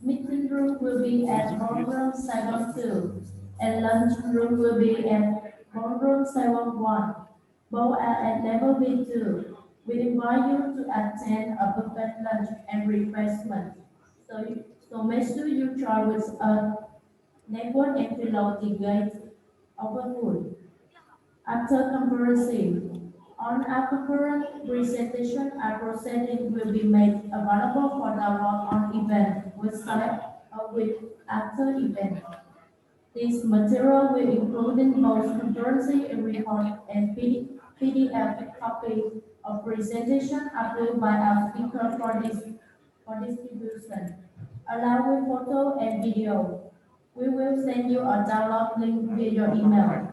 Meeting room will be at ballroom Saigon 2, and lunch room will be at ballroom Saigon 1. Both are at level B2. We invite you to attend a buffet lunch and refreshment. So make sure you try with a network and below the gate of the food. After comprehensive, on our current presentation, our proceeding will be made available for download on event website or with after event. This material will include both comprehensive report and PDF copy of presentation approved by our speaker for distribution, along with photo and video. We will send you a download link via your email.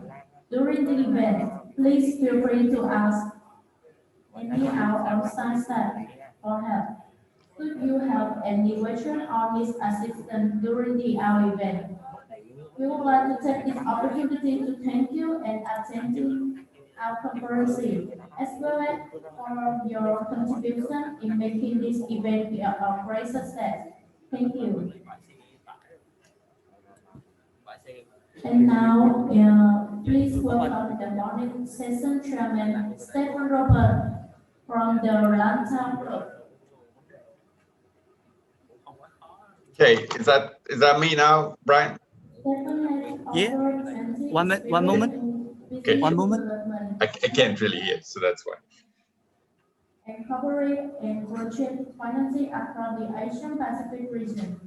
During the event, please feel free to ask any our on-site staff for help. Should you have any question or need assistance during our event, we would like to take this opportunity to thank you and attending our conference, as well as for your contribution in making this event a great success. Thank you. And now, please welcome the morning session chairman, Stephen Robert from the Atlanta Group. Okay, is that me now, Brian? Yeah. One moment. Okay. One moment. I can't really hear, so that's why. And corporate and project financing across the Asian Pacific region.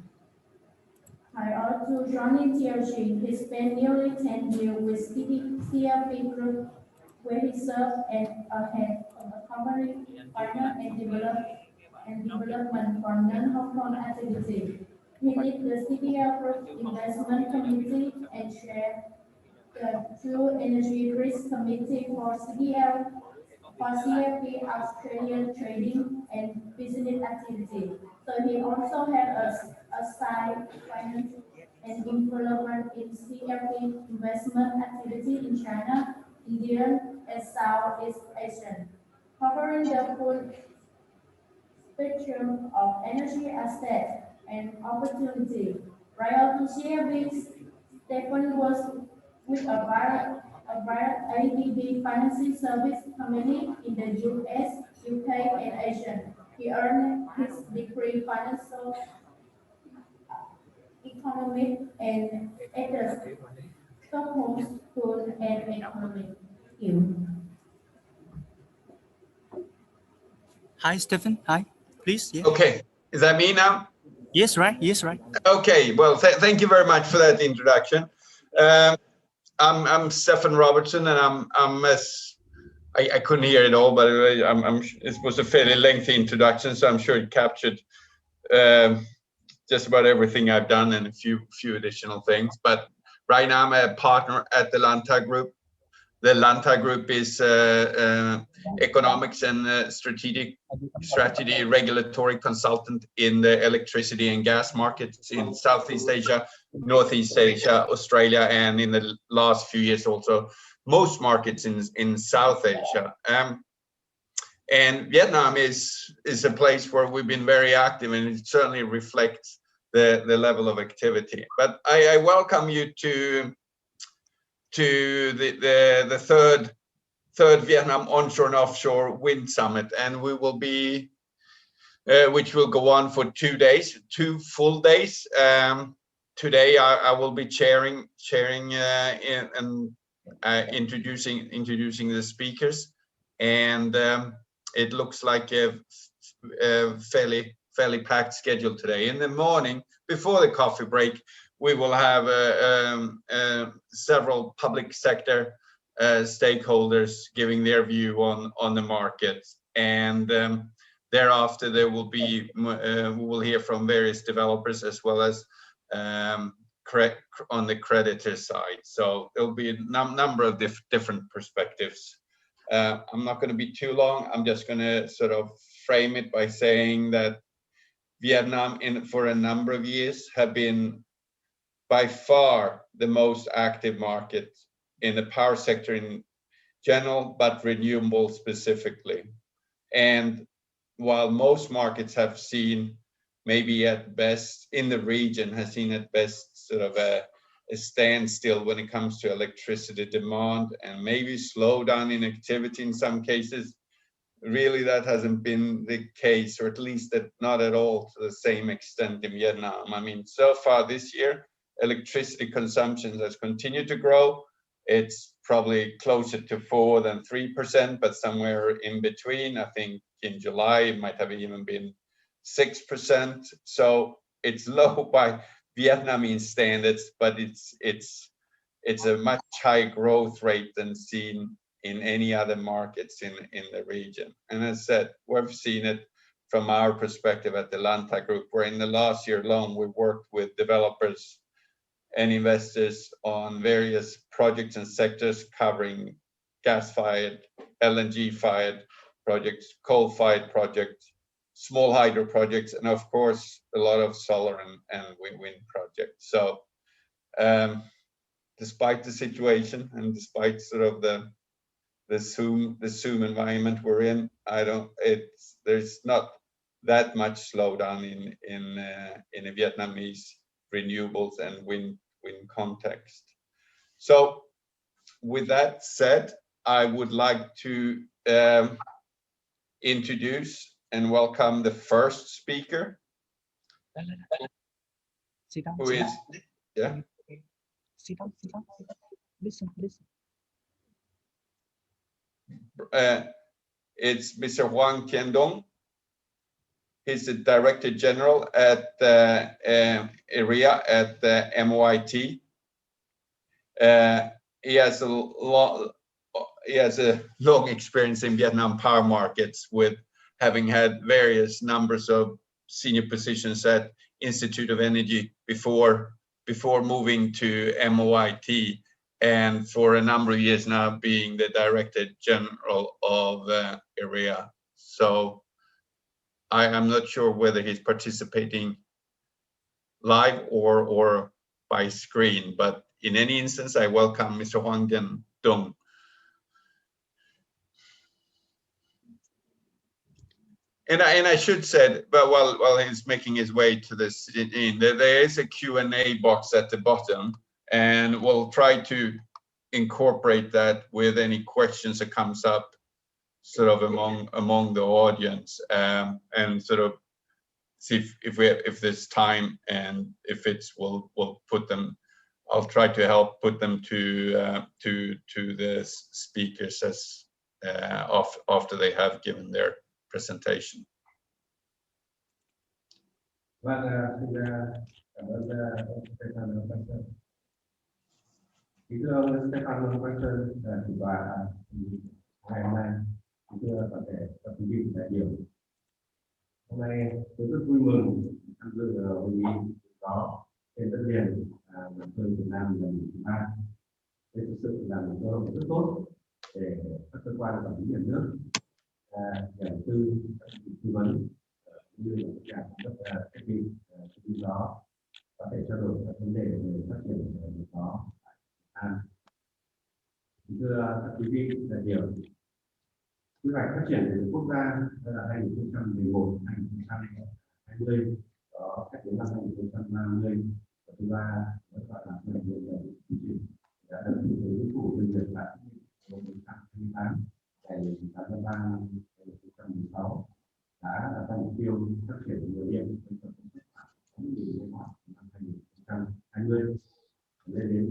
Prior to joining TLG, he spent nearly 10 years with CFP Group, where he served as a head of the company partner and development for non-HALCOM activity. He led the CPL Group Investment Committee and chaired the True Energy Risk Committee for CFP Australian trading and business activity. So he also had a side finance and involvement in CFP investment activity in China, India, and Southeast Asia, covering the full spectrum of energy assets and opportunity. Prior to CFP, Stephen was with a Virag ADB financing service company in the US, UK, and Asia. He earned his degree in financial economics and at the Stockholm School and Economics. Thank you. Hi, Stephen. Hi, please. Yeah. Okay, is that me now? Yes, right. Yes, right. Okay, well, thank you very much for that introduction. I'm Stephen Robertson, and I couldn't hear it all, but it was a fairly lengthy introduction, so I'm sure it captured just about everything I've done and a few additional things. But right now I'm a partner at the Lanta Group. The Lanta Group is economics and strategy regulatory consultant in the electricity and gas markets in Southeast Asia, Northeast Asia, Australia, and in the last few years also most markets in South Asia. And Vietnam is a place where we've been very active, and it certainly reflects the level of activity. But I welcome you to the third Vietnam Onshore and Offshore Wind Summit, and we will be which will go on for 2 days, 2 full days. Today I will be chairing and introducing the speakers, and it looks like a fairly packed schedule today. In the morning, before the coffee break, we will have several public sector stakeholders giving their view on the market, and thereafter there will be we will hear from various developers as well as on the creditor side. So there'll be a number of different perspectives. I'm not going to be too long. I'm just going to sort of frame it by saying that Vietnam for a number of years have been by far the most active market in the power sector in general, but renewable specifically. And while most markets have seen maybe at best in the region has seen at best sort of a standstill when it comes to electricity demand, and maybe slow down in activity in some cases. Really, that hasn't been the case, or at least that not at all to the same extent in Vietnam. I mean, so far this year, electricity consumption has continued to grow. It's probably closer to 4 than 3%, but somewhere in between. I think in July it might have even been 6%. So it's low by Vietnamese standards, but it's a much higher growth rate than seen in any other markets in the region. And as I said, we've seen it from our perspective at the Lanta Group, where in the last year alone, we worked with developers and investors on various projects and sectors covering gas-fired, LNG-fired projects, coal-fired projects, small hydro projects, and of course, a lot of solar and wind projects. So despite the situation and despite sort of the Zoom environment we're in, there's not that much slowdown in a Vietnamese renewables and wind context. So with that said, I would like to introduce and welcome the first speaker, Sit down, who sit is, down. yeah, Sit down, sit down. Listen. it's Mr. Hoang Dung. He's the Director General at EREA at the MoIT. He has a long experience in Vietnam power markets, with having had various numbers of senior positions at Institute of Energy before moving to MoIT, and for a number of years now being the Director General of EREA. So I am not sure whether he's participating live or by screen, but in any instance, I welcome Mr. Hoang Dung. And I should say, but while he's making his way to this, there is a Q&A box at the bottom, and we'll try to incorporate that with any questions that comes up sort of among the audience, and sort of see if there's time, and if we'll put them. I'll try to help put them to the speakers as after they have given their presentation. Vâng, xin cảm ơn ông Stefan Quang. Kính thưa ông Stefan Quang, chủ tọa ngày hôm nay, kính thưa toàn thể các quý vị đại biểu. Hôm nay tôi rất vui mừng tham dự hội nghị có trên đất liền mặt trời Việt Nam lần thứ 3. Đây thực sự là một cơ hội rất tốt để các cơ quan quản lý nhà nước, nhà đầu tư, các tư vấn như là cả các thiết bị gió có thể trao đổi các vấn đề về phát triển điện gió tại Việt Nam. Thưa các quý vị đại biểu, quy hoạch phát triển điện lực quốc gia giai đoạn 2011-2020 có cách đến năm 2030, và thứ ba đó gọi là quy hoạch điện lực chính trị đã được Thủ tướng Chính phủ phê duyệt tại năm 2028 ngày 18 tháng 3 năm 2016, đã đặt ra mục tiêu phát triển nguồn điện với tổng công suất khoảng 6.000 MW năm 2020 lên đến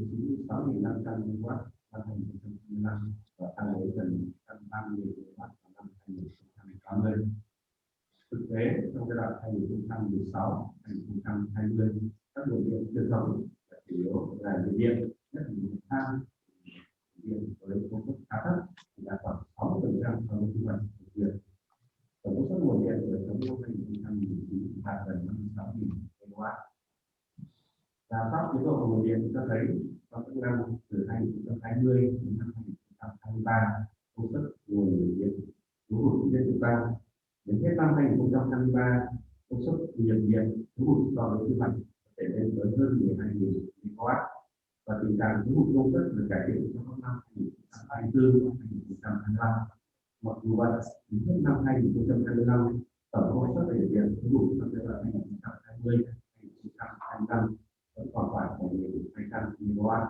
96.500 MW năm 2025 và tăng đến gần 130.000 MW vào năm 2030. Thực tế, trong giai đoạn 2016-2020, các nguồn điện truyền thống chủ yếu là nhiệt điện, nhất là nhiệt than, điện với công suất khá thấp, chỉ đạt khoảng 60% so với quy hoạch thực hiện. Tổng công suất nguồn điện của hệ thống năm 2019 đạt gần 56.000 MW. Giả soát tiến độ nguồn điện cho thấy trong các năm từ 2020 đến năm 2023, công suất nguồn điện thiếu hụt liên tục tăng. Đến hết năm 2023, công suất nhiệt điện thiếu hụt so với quy hoạch có thể lên tới hơn 12.000 MW, và tình trạng thiếu hụt công suất được cải thiện trong các năm 2024-2025. Mặc dù vậy, đến hết năm 2025, tổng công suất nhiệt điện thiếu hụt trong giai đoạn 2025 vẫn còn khoảng 1.200 MW.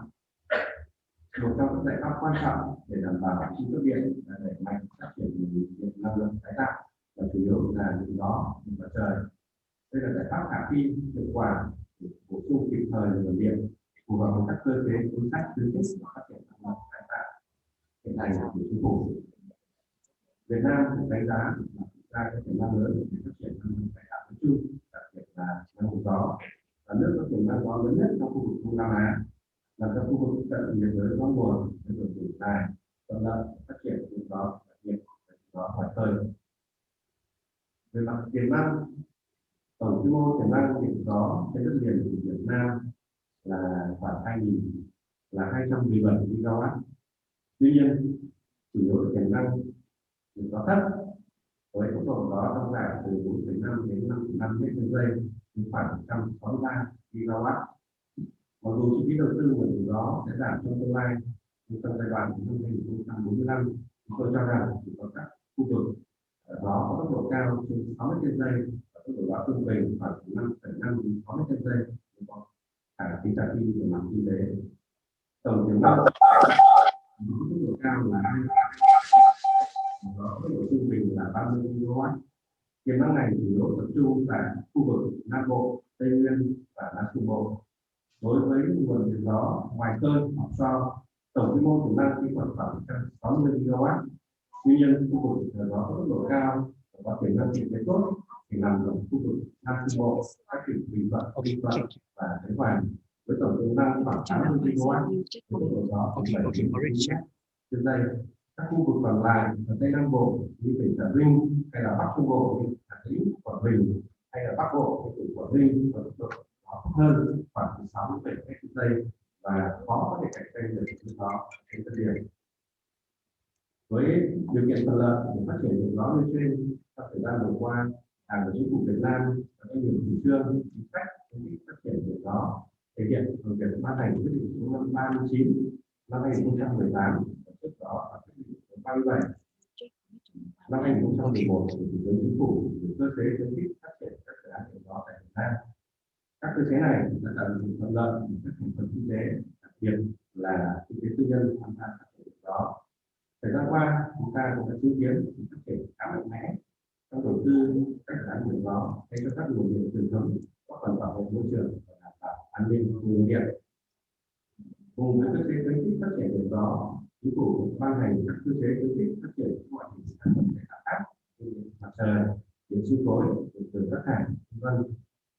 Một trong các giải pháp quan trọng để đảm bảo cung cấp điện là đẩy mạnh phát triển nguồn điện năng lượng tái tạo, và chủ yếu là điện gió, điện mặt trời. Đây là giải pháp khả thi, hiệu quả để bổ sung kịp thời nguồn điện, phù hợp với các cơ chế chính sách khuyến khích và phát triển năng lượng tái tạo hiện hành của chính phủ. Việt Nam được đánh giá là quốc gia có tiềm năng lớn để phát triển năng lượng tái tạo nói chung, đặc biệt là năng lượng gió, là nước có tiềm năng gió lớn nhất trong khu vực Đông Nam Á, là các khu vực cận nhiệt đới gió mùa với độ tuổi dài, thuận lợi phát triển điện gió, đặc biệt là gió ngoài khơi. Về mặt tiềm năng, tổng quy mô tiềm năng điện gió trên đất liền của Việt Nam là khoảng 217 GW. Tuy nhiên, chủ yếu tiềm năng điện gió thấp với tốc độ gió trong dài từ 4,5 đến 5,5 m/giây, khoảng 163 GW. Mặc dù chi phí đầu tư nguồn điện gió sẽ giảm trong tương lai, nhưng trong giai đoạn năm 2045, chúng tôi cho rằng chỉ có các khu vực gió có tốc độ cao trên 6 m/giây và tốc độ gió trung bình khoảng 5,5 đến 6 m/giây có khả tính khả thi về mặt kinh tế. Tổng tiềm năng tốc độ cao là 2, gió tốc độ trung bình là 30 GW. Tiềm năng này chủ yếu tập trung tại khu vực Nam Bộ, Tây Nguyên và Nam Trung Bộ. Đối với nguồn điện gió ngoài khơi offshore, tổng quy mô tiềm năng chỉ khoảng 160 GW. Tuy nhiên, khu vực gió có tốc độ cao và có tiềm năng kinh tế tốt thì nằm ở khu vực Nam Trung Bộ, các tỉnh Bình Thuận, và Khánh Hòa, với tổng tiềm năng khoảng 80 GW, với tốc độ gió từ 7 đến 9 m/giây. Các khu vực còn lại ở Tây Nam Bộ như tỉnh Trà Vinh hay là Bắc Trung Bộ như Hà Tĩnh, Quảng Bình hay là Bắc Bộ như tỉnh Quảng Ninh có tốc độ gió hơn khoảng 6 đến 7 m/giây và khó có thể cạnh tranh được với gió trên đất liền. Với điều kiện thuận lợi để phát triển điện gió như trên, trong thời gian vừa qua, Đảng và Chính phủ Việt Nam đã có nhiều chủ trương chính sách khuyến khích phát triển điện gió, thể hiện bằng việc ban hành quyết định số 539 năm 2018, và trước đó là quyết định số 37 năm 2011 của Thủ tướng Chính phủ về cơ chế khuyến khích phát triển các dự án điện gió tại Việt Nam. Các cơ chế này đã tạo điều kiện thuận lợi để các thành phần kinh tế, đặc biệt là kinh tế tư nhân tham gia phát triển điện gió. Thời gian qua, chúng ta cũng đã chứng kiến sự phát triển khá mạnh mẽ trong đầu tư các dự án điện gió hay cho các nguồn điện truyền thống, góp phần bảo vệ môi trường và đảm bảo an ninh nguồn điện. Cùng với cơ chế khuyến khích phát triển điện gió, Chính phủ cũng ban hành các cơ chế khuyến khích phát triển các loại hình sản phẩm khai thác khác như điện mặt trời, điện sinh khối, điện từ rác thải, v.v.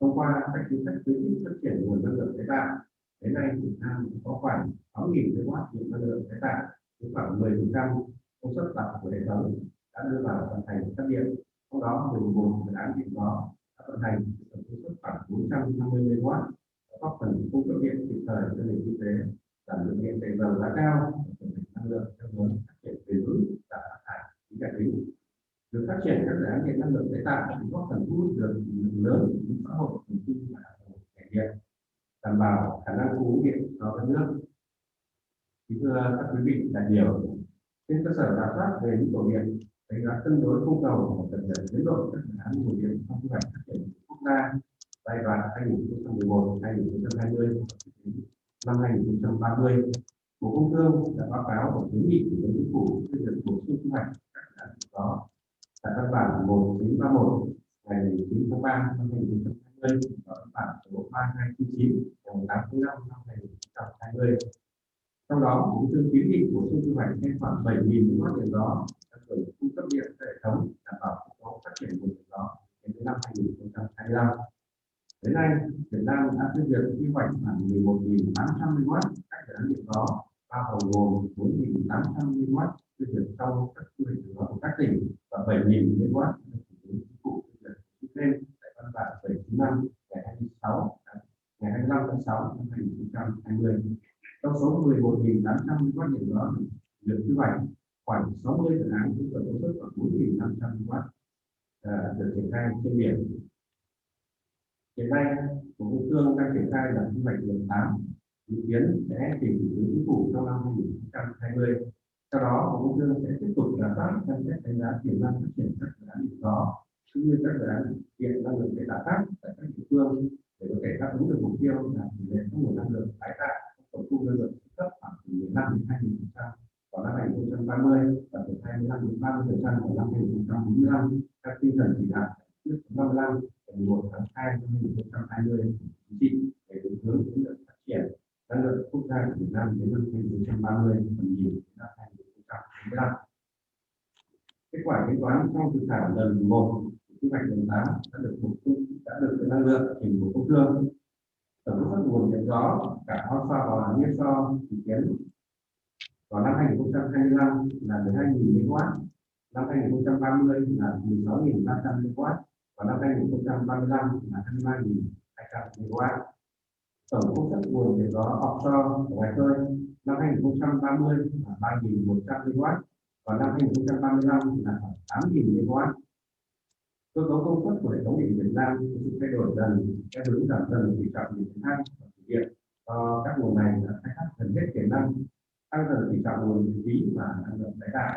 Thông qua các chính sách khuyến khích phát triển nguồn năng lượng tái tạo, đến nay Việt Nam có khoảng 6.000 MW điện năng lượng tái tạo, với khoảng 10% công suất đặt của hệ thống đã đưa vào vận hành phát điện. Trong đó 11 dự án điện gió đã vận hành với công suất khoảng 450 MW, góp phần cung cấp điện kịp thời cho nền kinh tế, giảm lượng điện tệ dầu giá cao, và năng lượng theo hướng phát triển bền vững, giảm phát thải khí nhà kính. Việc phát triển các dự án điện năng lượng tái tạo góp phần thu hút được lượng lớn của xã hội đầu tư và ngành điện, đảm bảo khả năng cung ứng điện cho đất nước. Thưa các quý vị đại biểu, trên cơ sở rà soát về nhu cầu điện, đánh giá cân đối cung cầu và cập nhật tiến độ các dự án nguồn điện trong quy hoạch phát triển quốc gia giai đoạn 2011-2020 năm 2030, Bộ Công Thương đã báo cáo và kiến nghị Thủ tướng Chính phủ về việc bổ sung quy hoạch các dự án điện gió tại văn bản 1931 ngày 9 tháng 3 năm 2020 và văn bản số 3299 ngày 8 tháng 5 năm 2020. Trong đó, Bộ Công Thương kiến nghị bổ sung quy hoạch thêm khoảng 7.000 MW điện gió tăng cường cung cấp điện cho hệ thống, đảm bảo kết cấu phát triển nguồn điện gió đến năm 2025. Đến nay, Việt Nam đã phê duyệt quy hoạch khoảng 11.800 MW các dự án điện gió, bao gồm 4.800 MW phê duyệt trong các quy hoạch điện gió của các tỉnh và 7.000 MW được Thủ tướng Chính phủ phê duyệt thêm tại văn bản 795 ngày 25 tháng 6 năm 2020. Trong số 11.800 MW điện gió được quy hoạch, khoảng 60 dự án với tổng công suất khoảng 4.500 MW được triển khai trên biển. Hiện nay, Bộ Công Thương đang triển khai là quy hoạch điện 8, dự kiến sẽ trình Thủ tướng Chính phủ trong năm 2020. Sau đó, Bộ Công Thương sẽ tiếp tục rà soát, xem xét đánh giá tiềm năng phát triển các dự án điện gió, cũng như các dự án điện năng lượng tái tạo khác tại các địa phương để có thể đáp ứng được mục tiêu là tỷ lệ các nguồn năng lượng tái tạo tổng thu năng lượng cấp khoảng từ 15 đến 20% vào năm 2030 và từ 25 đến 30% vào năm 2045 theo tinh thần chỉ đạo quyết 55 ngày 1 tháng 2 năm 2020 chính trị về định hướng chiến lược phát triển năng lượng quốc gia của Việt Nam đến năm 2030 tầm nhìn đến năm 2045. Kết quả tính toán trong dự thảo lần 1 quy hoạch lần 8 đã được năng lượng trình Bộ Công Thương. Tổng công suất nguồn điện gió cả onshore và nearshore dự kiến vào năm 2025 là 12.000 MW, năm 2030 là 16.300 MW và năm 2035 là 23.200 MW. Tổng công suất nguồn điện gió offshore ngoài khơi năm 2030 là 3.100 MW và năm 2035 là 8.000 MW. Cơ cấu công suất của hệ thống điện Việt Nam có sự thay đổi dần theo hướng giảm dần tỷ trọng điện than và thủy điện do các nguồn này đã khai thác gần hết tiềm năng, tăng dần tỷ trọng nguồn điện khí và năng lượng tái tạo.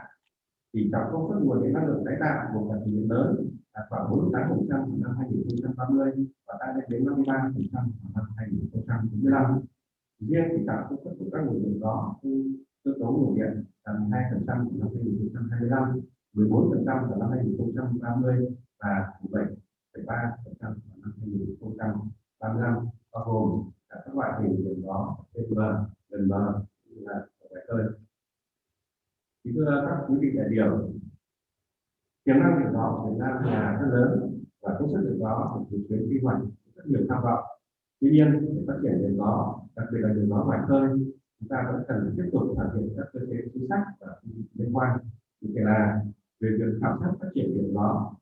Tỷ trọng công suất nguồn điện năng lượng tái tạo của các thủy điện lớn là khoảng 48% vào năm 2030 và tăng lên đến 53% vào năm 2045. Riêng tỷ trọng công suất của các nguồn điện gió cơ cấu nguồn điện là 12% vào năm 2025, 14% vào năm 2030 và 17,3% vào năm 2035, bao gồm cả các loại hình điện gió trên bờ, gần bờ là ngoài khơi. Thì thưa các quý vị đại biểu, tiềm năng điện gió của Việt Nam là rất lớn và công suất điện gió được dự kiến quy hoạch rất nhiều tham vọng. Tuy nhiên, để phát triển điện gió, đặc biệt là điện gió ngoài khơi, chúng ta vẫn cần tiếp tục hoàn thiện các cơ chế chính sách và liên quan, như là về việc khảo sát phát triển điện gió.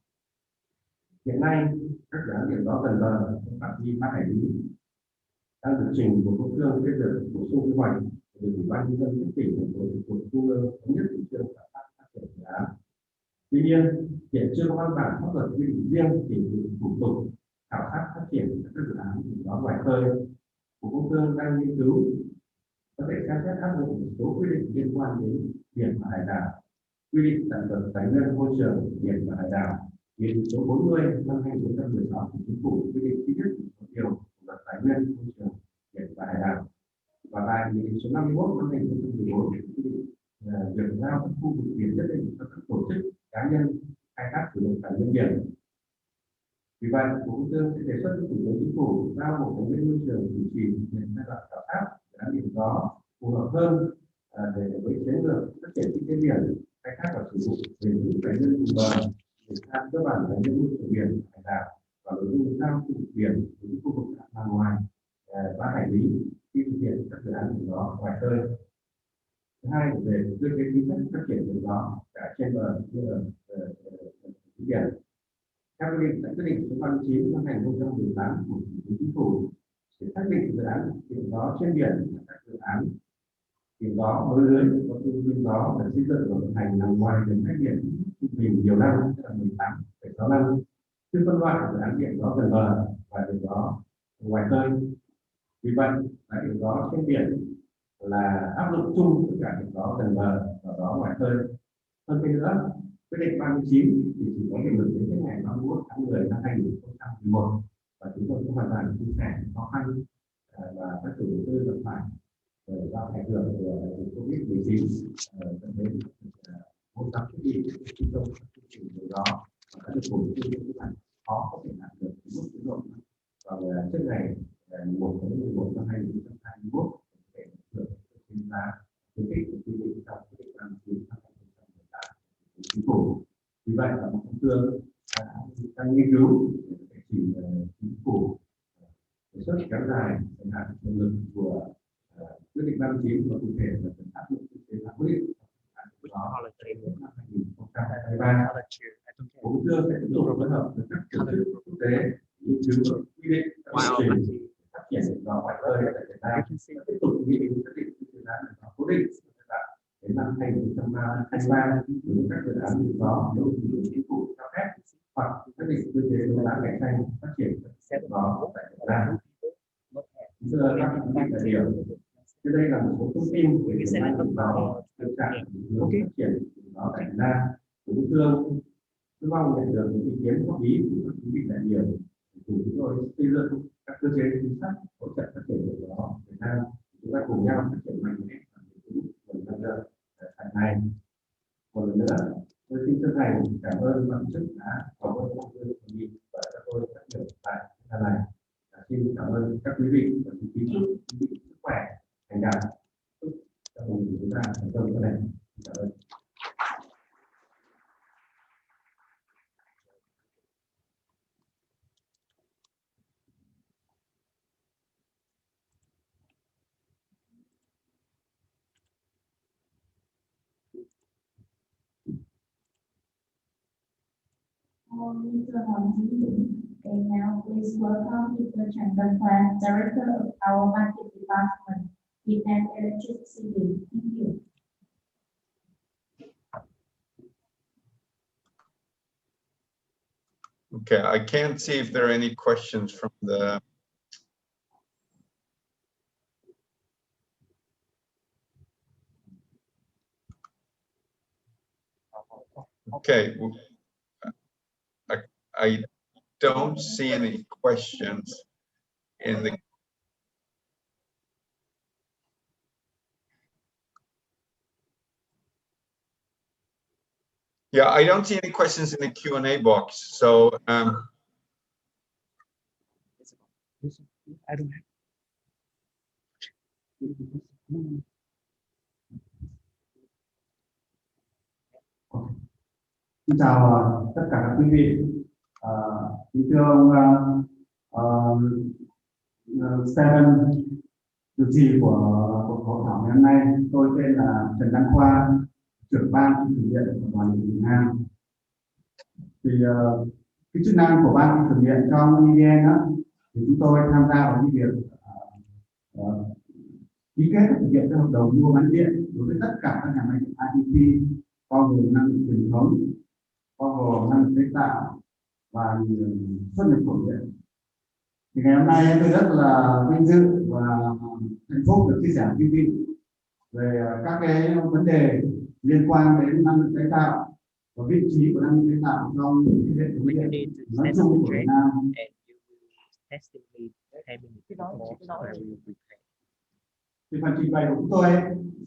Hiện nay, các dự án điện gió gần bờ trong phạm vi 3 hải lý đang được trình Bộ Công Thương phê duyệt bổ sung quy hoạch để Ủy ban nhân dân các tỉnh thành phố trực thuộc trung ương thống nhất chủ trương khảo sát phát triển dự án. Tuy nhiên, hiện chưa có văn bản pháp luật quy định riêng về thủ tục khảo sát phát triển các dự án điện gió ngoài khơi. Bộ Công Thương đang nghiên cứu có thể xem xét áp dụng một số quy định liên quan đến biển và hải đảo, quy định tại luật tài nguyên môi trường biển và hải đảo, Nghị định số 40 năm 2016 của Chính phủ quy định chi tiết một điều của luật tài nguyên môi trường biển và hải đảo, và tại Nghị định số 51 năm 2014 quy định việc giao các khu vực biển nhất định cho các tổ chức cá nhân khai thác sử dụng tài nguyên biển. Vì vậy, Bộ Công Thương sẽ đề xuất với Thủ tướng Chính phủ giao Bộ Tài nguyên môi trường chủ trì giai đoạn khảo sát dự án điện gió phù hợp hơn để với chiến lược phát triển kinh tế biển, khai thác và sử dụng bền vững tài nguyên vùng bờ, để tham cơ bản tài nguyên môi trường biển, hải đảo và nội dung giao khu vực biển với khu vực nằm ngoài 3 hải lý khi thực hiện các dự án điện gió ngoài khơi. Thứ hai, về cơ chế chính sách phát triển điện gió cả trên bờ như ở biển. Theo quy định tại quyết định số 39 năm 2018 của Thủ tướng Chính phủ, để xác định dự án điện gió trên biển là các dự án điện gió nối lưới có tư duy gió được xây dựng và vận hành nằm ngoài đường cách biển trung bình nhiều năm, tức là 18,6 năm. Chưa phân loại dự án điện gió gần bờ và điện gió ngoài khơi. Vì vậy, tại điện gió trên biển là áp dụng chung tất cả điện gió gần bờ và gió ngoài khơi. Hơn thế nữa, quyết định 39 thì chỉ có hiệu lực đến ngày 31 tháng 10 năm 2011 và chúng tôi cũng hoàn toàn chia sẻ khó khăn và các chủ đầu tư gặp phải do ảnh hưởng của Covid-19 dẫn đến một số thiết bị thi công các công trình điều đó đã được bổ sung những cái bản khó có thể đạt được mức tiến độ vào trước ngày 1 tháng 11 năm 2021 để được đánh giá khuyến khích của quy định trong quyết định 39 năm 2018 của Chính phủ. Vì vậy, Bộ Công Thương đang nghiên cứu để trình Chính phủ đề xuất kéo dài thời hạn hiệu lực của quyết định 39 và cụ thể là cần áp dụng thực tế là quyết định đó đến năm 2023. Bộ Công Thương sẽ tiếp tục phối hợp với các tổ chức quốc tế nghiên cứu quy định các quy trình phát triển điện gió ngoài khơi tại Việt Nam, tiếp tục nghiên cứu các định dự án điện gió cố định đến năm 2023 với các dự án điện gió nếu được Chính phủ cho phép hoặc các định cơ chế đấu giá cạnh tranh phát triển điện gió tại Việt Nam. Thưa các quý vị đại biểu, dưới đây là một số thông tin về tiềm năng điện gió, thực trạng hướng phát triển điện gió tại Việt Nam. Bộ Công Thương tôi mong nhận được những ý kiến góp ý của các quý vị đại biểu chúng tôi xây dựng các cơ chế chính sách hỗ trợ phát triển của đó Việt Nam, chúng ta cùng nhau phát triển mạnh mẽ nguồn năng lượng sạch này. Một lần nữa tôi xin chân thành cảm ơn ban tổ chức đã có cơ hội hội nghị và cho tôi phát biểu tại nơi này. Xin cảm ơn các quý vị và quý vị sức khỏe, thành đạt trong cuộc chúng ta thành công này. Cảm ơn. Mr. Hoang, and now please welcome Mr. Tran, Director of our Market Department in Electricity. Thank you. Okay, I can't see if there are any questions from the. Okay, I don't see any questions in the. Yeah, I don't see any questions in the Q&A box. So I don't have. Xin chào tất cả các quý vị. Kính thưa ông Stephen, chủ trì của cuộc hội thảo ngày hôm nay. Tôi tên là Trần Khoa, trưởng ban thử nghiệm của Đoàn Việt Nam. Thì cái chức năng của ban thử nghiệm trong EREA thì chúng tôi tham gia vào cái việc ký kết thực hiện các hợp đồng mua bán điện đối với tất cả các nhà máy điện IPP, bao gồm năng lượng truyền thống, bao gồm năng lượng tái tạo và xuất nhập khẩu điện. Thì ngày hôm nay tôi rất là vinh dự và hạnh phúc được chia sẻ với quý vị về các cái vấn đề liên quan đến năng lượng tái tạo và vị trí của năng lượng tái tạo trong hệ thống điện nói chung của Việt Nam. Thì phần trình bày của chúng tôi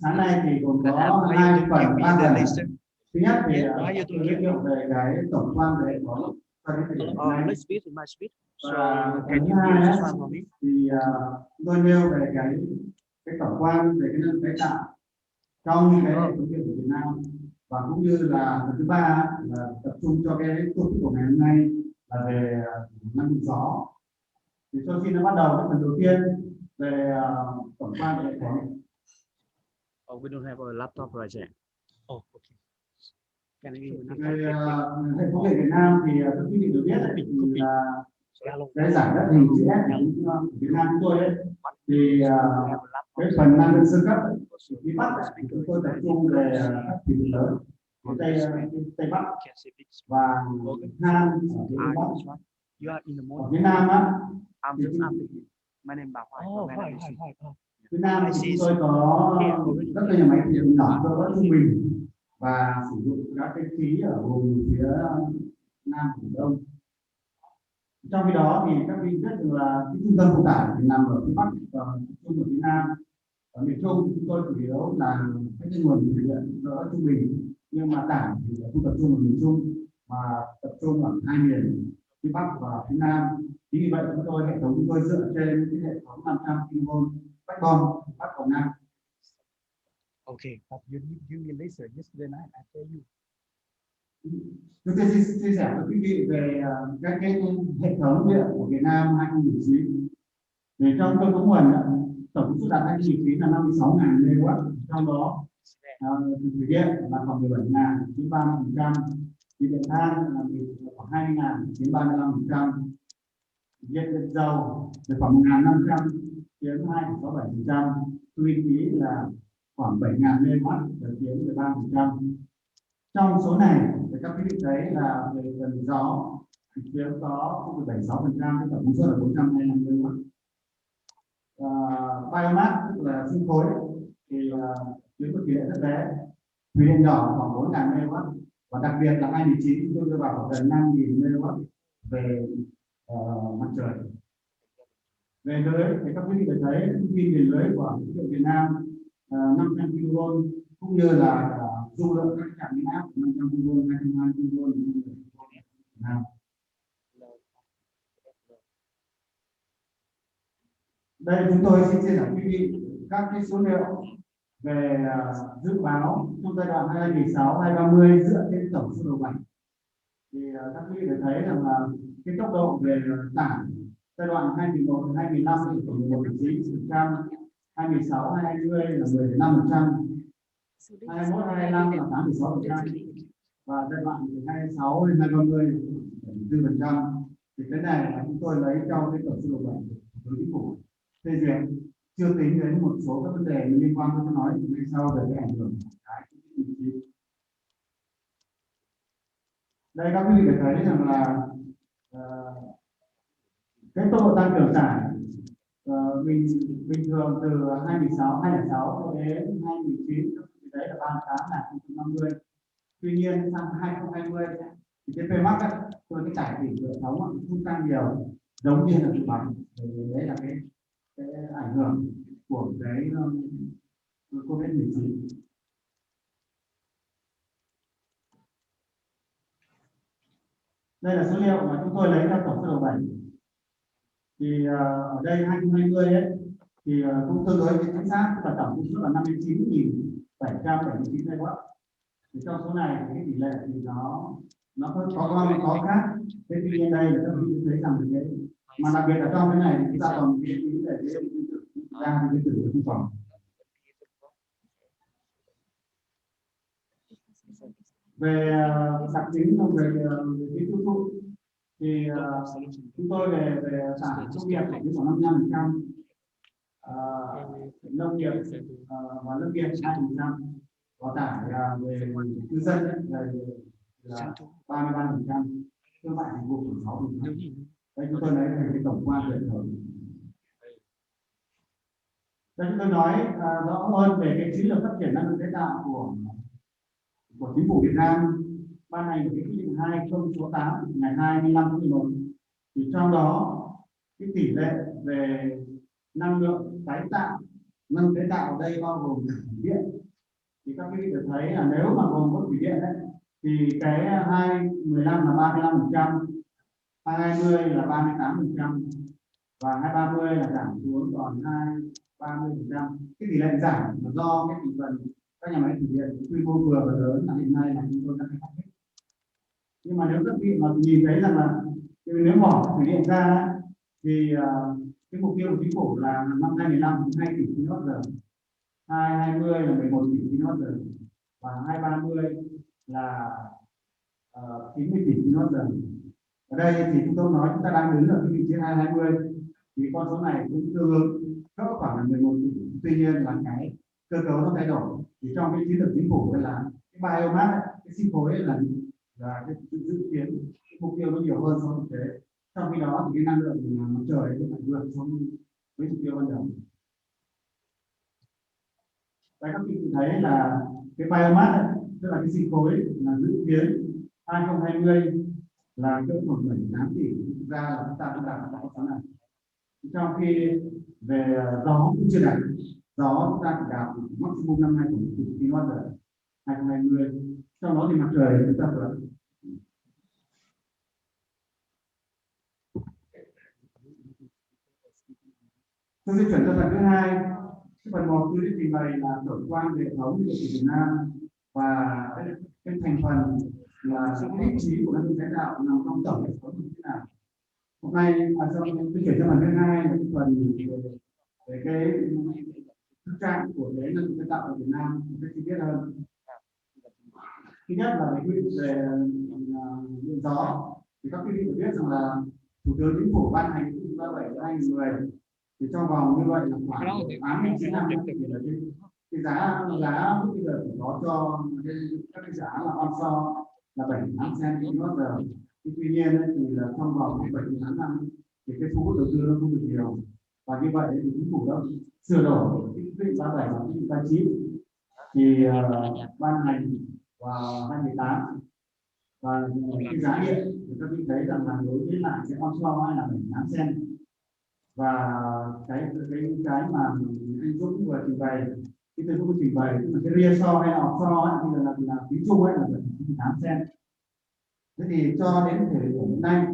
sáng nay thì gồm có hai phần, ba phần. Thứ nhất thì tôi giới thiệu về cái tổng quan về hệ thống cho đến thời điểm hiện nay. Và cái thứ hai thì tôi nêu về cái tổng quan về cái năng lượng tái tạo trong cái hệ thống điện của Việt Nam, và cũng như là phần thứ ba là tập trung cho cái topic của ngày hôm nay là về năng lượng gió. Thì tôi xin bắt đầu với phần đầu tiên về tổng quan về hệ thống. Oh, we don't have a laptop right yet. Oh, okay. Hệ thống điện Việt Nam thì các quý vị được biết thì cái giải đất hình chữ S của Việt Nam chúng tôi ấy, thì cái phần năng lượng sơ cấp phía Bắc thì chúng tôi tập trung về các thủy điện lớn Tây Bắc và Nam ở phía Bắc. Ở phía Nam á, phía Nam thì chúng tôi có rất là nhiều máy thủy điện nhỏ cỡ trung bình và sử dụng các cái khí ở vùng phía Nam Biển Đông. Trong khi đó thì các vị biết là cái trung tâm phụ tải thì nằm ở phía Bắc và trung ở phía Nam. Ở miền Trung chúng tôi chủ yếu là các cái nguồn thủy điện cỡ trung bình, nhưng mà tải thì không tập trung ở miền Trung mà tập trung ở hai miền phía Bắc và phía Nam. Chính vì vậy hệ thống chúng tôi dựa trên cái hệ thống 500 kV backbone Bắc cầu Nam. Okay, but you give me later. Yesterday night I tell you. Chúng tôi chia sẻ với quý vị về các cái hệ thống điện của Việt Nam 2019. Để trong cơ cấu nguồn tổng công suất đặt 2019 là 56.000 MW, trong đó thủy điện là khoảng 17.000 chiếm 30%, thủy điện than là khoảng 20.000 chiếm 35%, điện dầu là khoảng 1.500 chiếm 2,67%, thuế phí là khoảng 7.000 MW chiếm 13%. Trong số này thì các quý vị thấy là về phần gió chiếm có 0,76%, tổng công suất là 425 MW. Biomass tức là sinh khối thì chiếm một tỷ lệ rất bé, thủy điện nhỏ khoảng 4.000 MW, và đặc biệt là 2019 chúng tôi đưa vào gần 5.000 MW về mặt trời. Về lưới thì các quý vị đã thấy thông tin về lưới của khí tượng Việt Nam 500 kV cũng như là dung lượng các trạm biến áp 500 kV, 220 kV Việt Nam. Đây chúng tôi xin chia sẻ quý vị các cái số liệu về dự báo trong giai đoạn 2016-2030 dựa trên tổng số đầu bảng. Thì các quý vị đã thấy rằng là cái tốc độ về tải giai đoạn 2011-2015 thì khoảng 11,9%, 2016-2020 là 10,5%, 21-25 là 8,6% và giai đoạn từ 26-2030 4%. Thì cái này là chúng tôi lấy trong cái tổng số đầu bảng của chính phủ phê duyệt, chưa tính đến một số các vấn đề liên quan tôi nói ngay sau về cái ảnh hưởng cái. Đây các quý vị để thấy rằng là cái tốc độ tăng trưởng tải bình thường từ 2006 cho đến 2019 đấy là 38.50. Tuy nhiên sang 2020 thì cái Pmax cái tải tỷ hệ thống không tăng nhiều giống như là dự báo. Đấy là cái ảnh hưởng của cái COVID-19. Đây là số liệu mà chúng tôi lấy ra tổng số đầu bảng. Thì ở đây 2020 ấy, thì cũng tương đối với chính xác và tổng công suất là 59.779 MW. Thì trong số này cái tỷ lệ thì nó có khác. Thế tuy nhiên đây là các quý vị thấy rằng cái mà đặc biệt là trong cái này thì chúng ta còn cái tỷ lệ ra cái tử không còn. Về đặc tính về cái tiêu thụ thì chúng tôi về sản công nghiệp thì khoảng 55%, nông nghiệp và lâm nghiệp 2%, có tải về cư dân là 33%, thương mại dịch vụ khoảng 6%. Đây chúng tôi lấy cái tổng quan về thời. Đây chúng tôi nói rõ hơn về cái chiến lược phát triển năng lượng tái tạo của chính phủ Việt Nam ban hành cái quyết định 20/8 ngày 25 tháng 11. Thì trong đó cái tỷ lệ về năng lượng tái tạo ở đây bao gồm thủy điện. Thì các quý vị có thấy là nếu mà gồm có thủy điện đấy thì cái 2015 là 35%, 2020 là 38% và 2030 là giảm xuống còn 30%. Cái tỷ lệ giảm là do cái thành phần các nhà máy thủy điện quy mô vừa và lớn là hiện nay là chúng tôi đang khai thác hết. Nhưng mà nếu các vị mà nhìn thấy rằng là nếu bỏ thủy điện ra thì cái mục tiêu của chính phủ là năm 2015 2 tỷ kWh, 2020 là 11 tỷ kWh và 2030 là 90 tỷ kWh. Ở đây thì chúng tôi nói chúng ta đang đứng ở cái vị trí 2020 thì con số này cũng tương ứng cỡ khoảng là 11 tỷ. Tuy nhiên là cái cơ cấu nó thay đổi. Thì trong cái chiến lược chính phủ là cái biomass, cái sinh khối là cái dự kiến cái mục tiêu nó nhiều hơn so với thực tế. Trong khi đó thì cái năng lượng mặt trời nó phải vượt so với mục tiêu ban đầu. Đây các vị thấy là cái biomass tức là cái sinh khối là dự kiến 2020 là cỡ khoảng 78 tỷ. Thực ra là chúng ta cũng đạt được con số này. Trong khi về gió cũng chưa đạt, gió chúng ta chỉ đạt maximum năm nay của 1 tỷ kWh 2020. Trong đó thì mặt trời chúng ta vượt. Tôi di chuyển sang phần thứ hai. Cái phần 1 tôi sẽ trình bày là tổng quan về hệ thống điện Việt Nam và cái thành phần là sự vị trí của năng lượng tái tạo nằm trong tổng hệ thống như thế nào. Hôm nay tôi chuyển sang phần thứ hai là cái phần về cái thực trạng của cái năng lượng tái tạo ở Việt Nam một cách chi tiết hơn. Thứ nhất là về quy định về điện gió. Thì các quý vị biết rằng là Thủ tướng Chính phủ ban hành quyết định 37/2010 thì trong vòng như vậy là khoảng 8-9 năm thì cái giá bây giờ có cho các cái giá là onshore là 7-8 cent kWh. Tuy nhiên thì là trong vòng 7-8 năm thì cái thu hút đầu tư nó không được nhiều, và như vậy thì chính phủ đã sửa đổi cái quyết định 37 và quyết định 39 thì ban hành vào 2018. Và cái giá điện thì các vị thấy rằng là đối với lại cái onshore là 78 cent, và cái mà anh Dũng vừa trình bày, cái tôi cũng trình bày, tức là cái reashore hay là offshore ấy, thì là phí chung ấy là 78 cent. Thế thì cho đến thời điểm hiện nay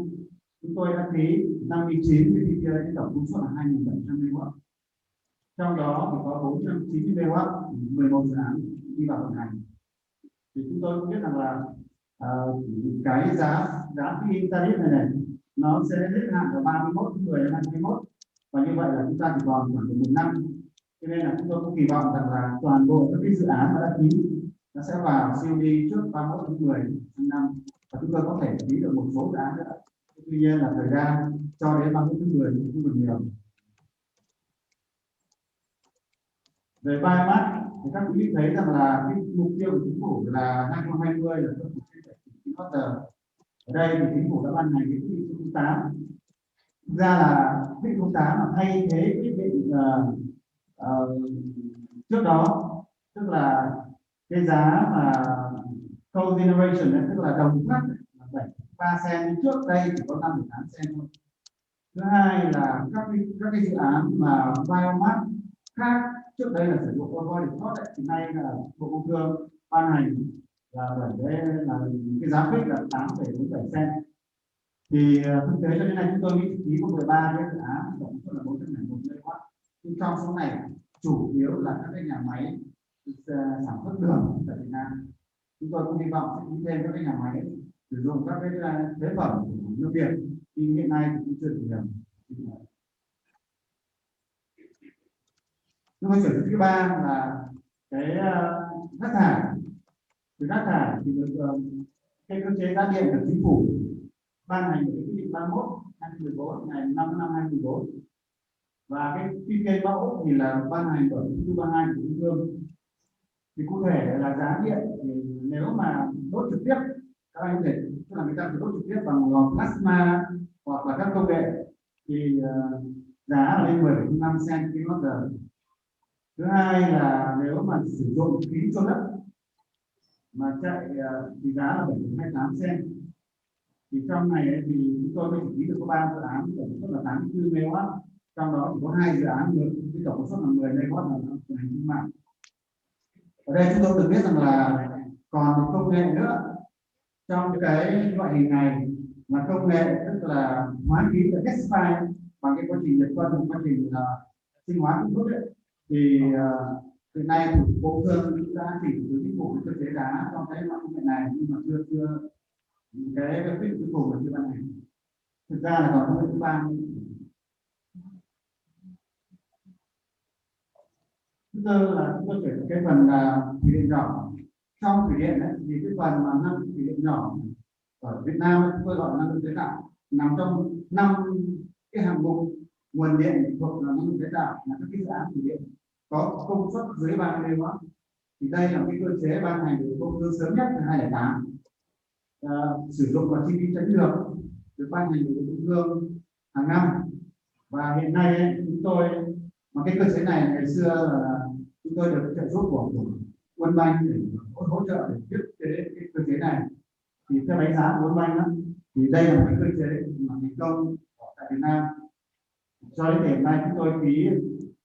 chúng tôi đã ký 59 cái PPA với tổng công suất là 2.700 MW, trong đó thì có 490 MW 11 dự án đi vào vận hành. Thì chúng tôi cũng biết rằng là cái giá feed-in tariff này nó sẽ hết hạn vào 31 tháng 10 năm 2021, và như vậy là chúng ta chỉ còn khoảng 1 năm. Cho nên là chúng tôi cũng kỳ vọng rằng là toàn bộ các cái dự án mà đã ký nó sẽ vào COD trước 31 tháng 10 năm, và chúng tôi có thể ký được một số dự án nữa. Tuy nhiên là thời gian cho đến 31 tháng 10 cũng không được nhiều. Về biomass thì các quý vị thấy rằng là cái mục tiêu của chính phủ là 2020 là khôi phục cái WH. Ở đây thì chính phủ đã ban hành cái quyết định số 08. Thực ra là quyết định 08 là thay thế quyết định trước đó, tức là cái giá mà cogeneration ấy, tức là đồng phát là 73 cent, trước đây chỉ có 5,8 cent thôi. Thứ hai là các cái dự án mà biomass khác trước đây là sử dụng avoid cost, thì nay là Bộ Công Thương ban hành là cái giá fix là 8,47 cent. Thì thực tế cho đến nay chúng tôi mới ký có 13 cái dự án tổng cộng là 401 MW. Nhưng trong số này chủ yếu là các cái nhà máy sản xuất đường tại Việt Nam. Chúng tôi cũng hy vọng sẽ ký thêm các cái nhà máy sử dụng các cái chế phẩm của nước Việt, nhưng hiện nay cũng chưa được nhiều. Cái cơ sở thứ ba là cái rác thải. Từ rác thải thì được cái cơ chế giá điện của chính phủ ban hành cái quyết định 31/2014 ngày 5 tháng 5 2014, và cái PPA mẫu thì là ban hành bởi thông tư 32 của Trung ương. Thì cụ thể là giá điện thì nếu mà đốt trực tiếp, các anh có thể, tức là người ta phải đốt trực tiếp bằng lò plasma hoặc là các công nghệ, thì giá là lên 10,5 cent kWh. Thứ hai là nếu mà sử dụng khí cho đất mà chạy thì giá là 7,28 cent. Thì trong này ấy, thì chúng tôi mới chỉ ký được có 3 dự án tổng công suất là 84 MW, trong đó chỉ có 2 dự án được với tổng công suất là 10 MW là vận hành thương mại. Ở đây chúng tôi được biết rằng là còn một công nghệ nữa trong cái loại hình này là công nghệ tức là hóa khí là gasifier bằng cái quá trình nhiệt phân, quá trình sinh hóa công thức ấy. Thì hiện nay Bộ Công Thương đã chỉnh với chính phủ cơ chế giá trong cái loại công nghệ này, nhưng mà chưa cái quyết định cuối cùng là chưa ban hành. Thực ra là còn công nghệ thứ ba. Thứ tư là chúng tôi chuyển cái phần là thủy điện nhỏ. Trong thủy điện ấy, thì cái phần mà năng thủy điện nhỏ ở Việt Nam chúng tôi gọi là năng lượng tái tạo, nằm trong 5 cái hạng mục nguồn điện thuộc là năng lượng tái tạo, là các cái dự án thủy điện có công suất dưới 30 MW. Thì đây là cái cơ chế ban hành của Bộ Công Thương sớm nhất là 2008, sử dụng vào chi phí chiến lược, được ban hành của Bộ Công Thương hàng năm. Và hiện nay ấy, chúng tôi mà cái cơ chế này ngày xưa là chúng tôi được trợ giúp của World Bank để hỗ trợ để thiết kế cái cơ chế này. Thì theo đánh giá của World Bank thì đây là một cái cơ chế mà thành công tại Việt Nam. Cho đến hiện nay chúng tôi ký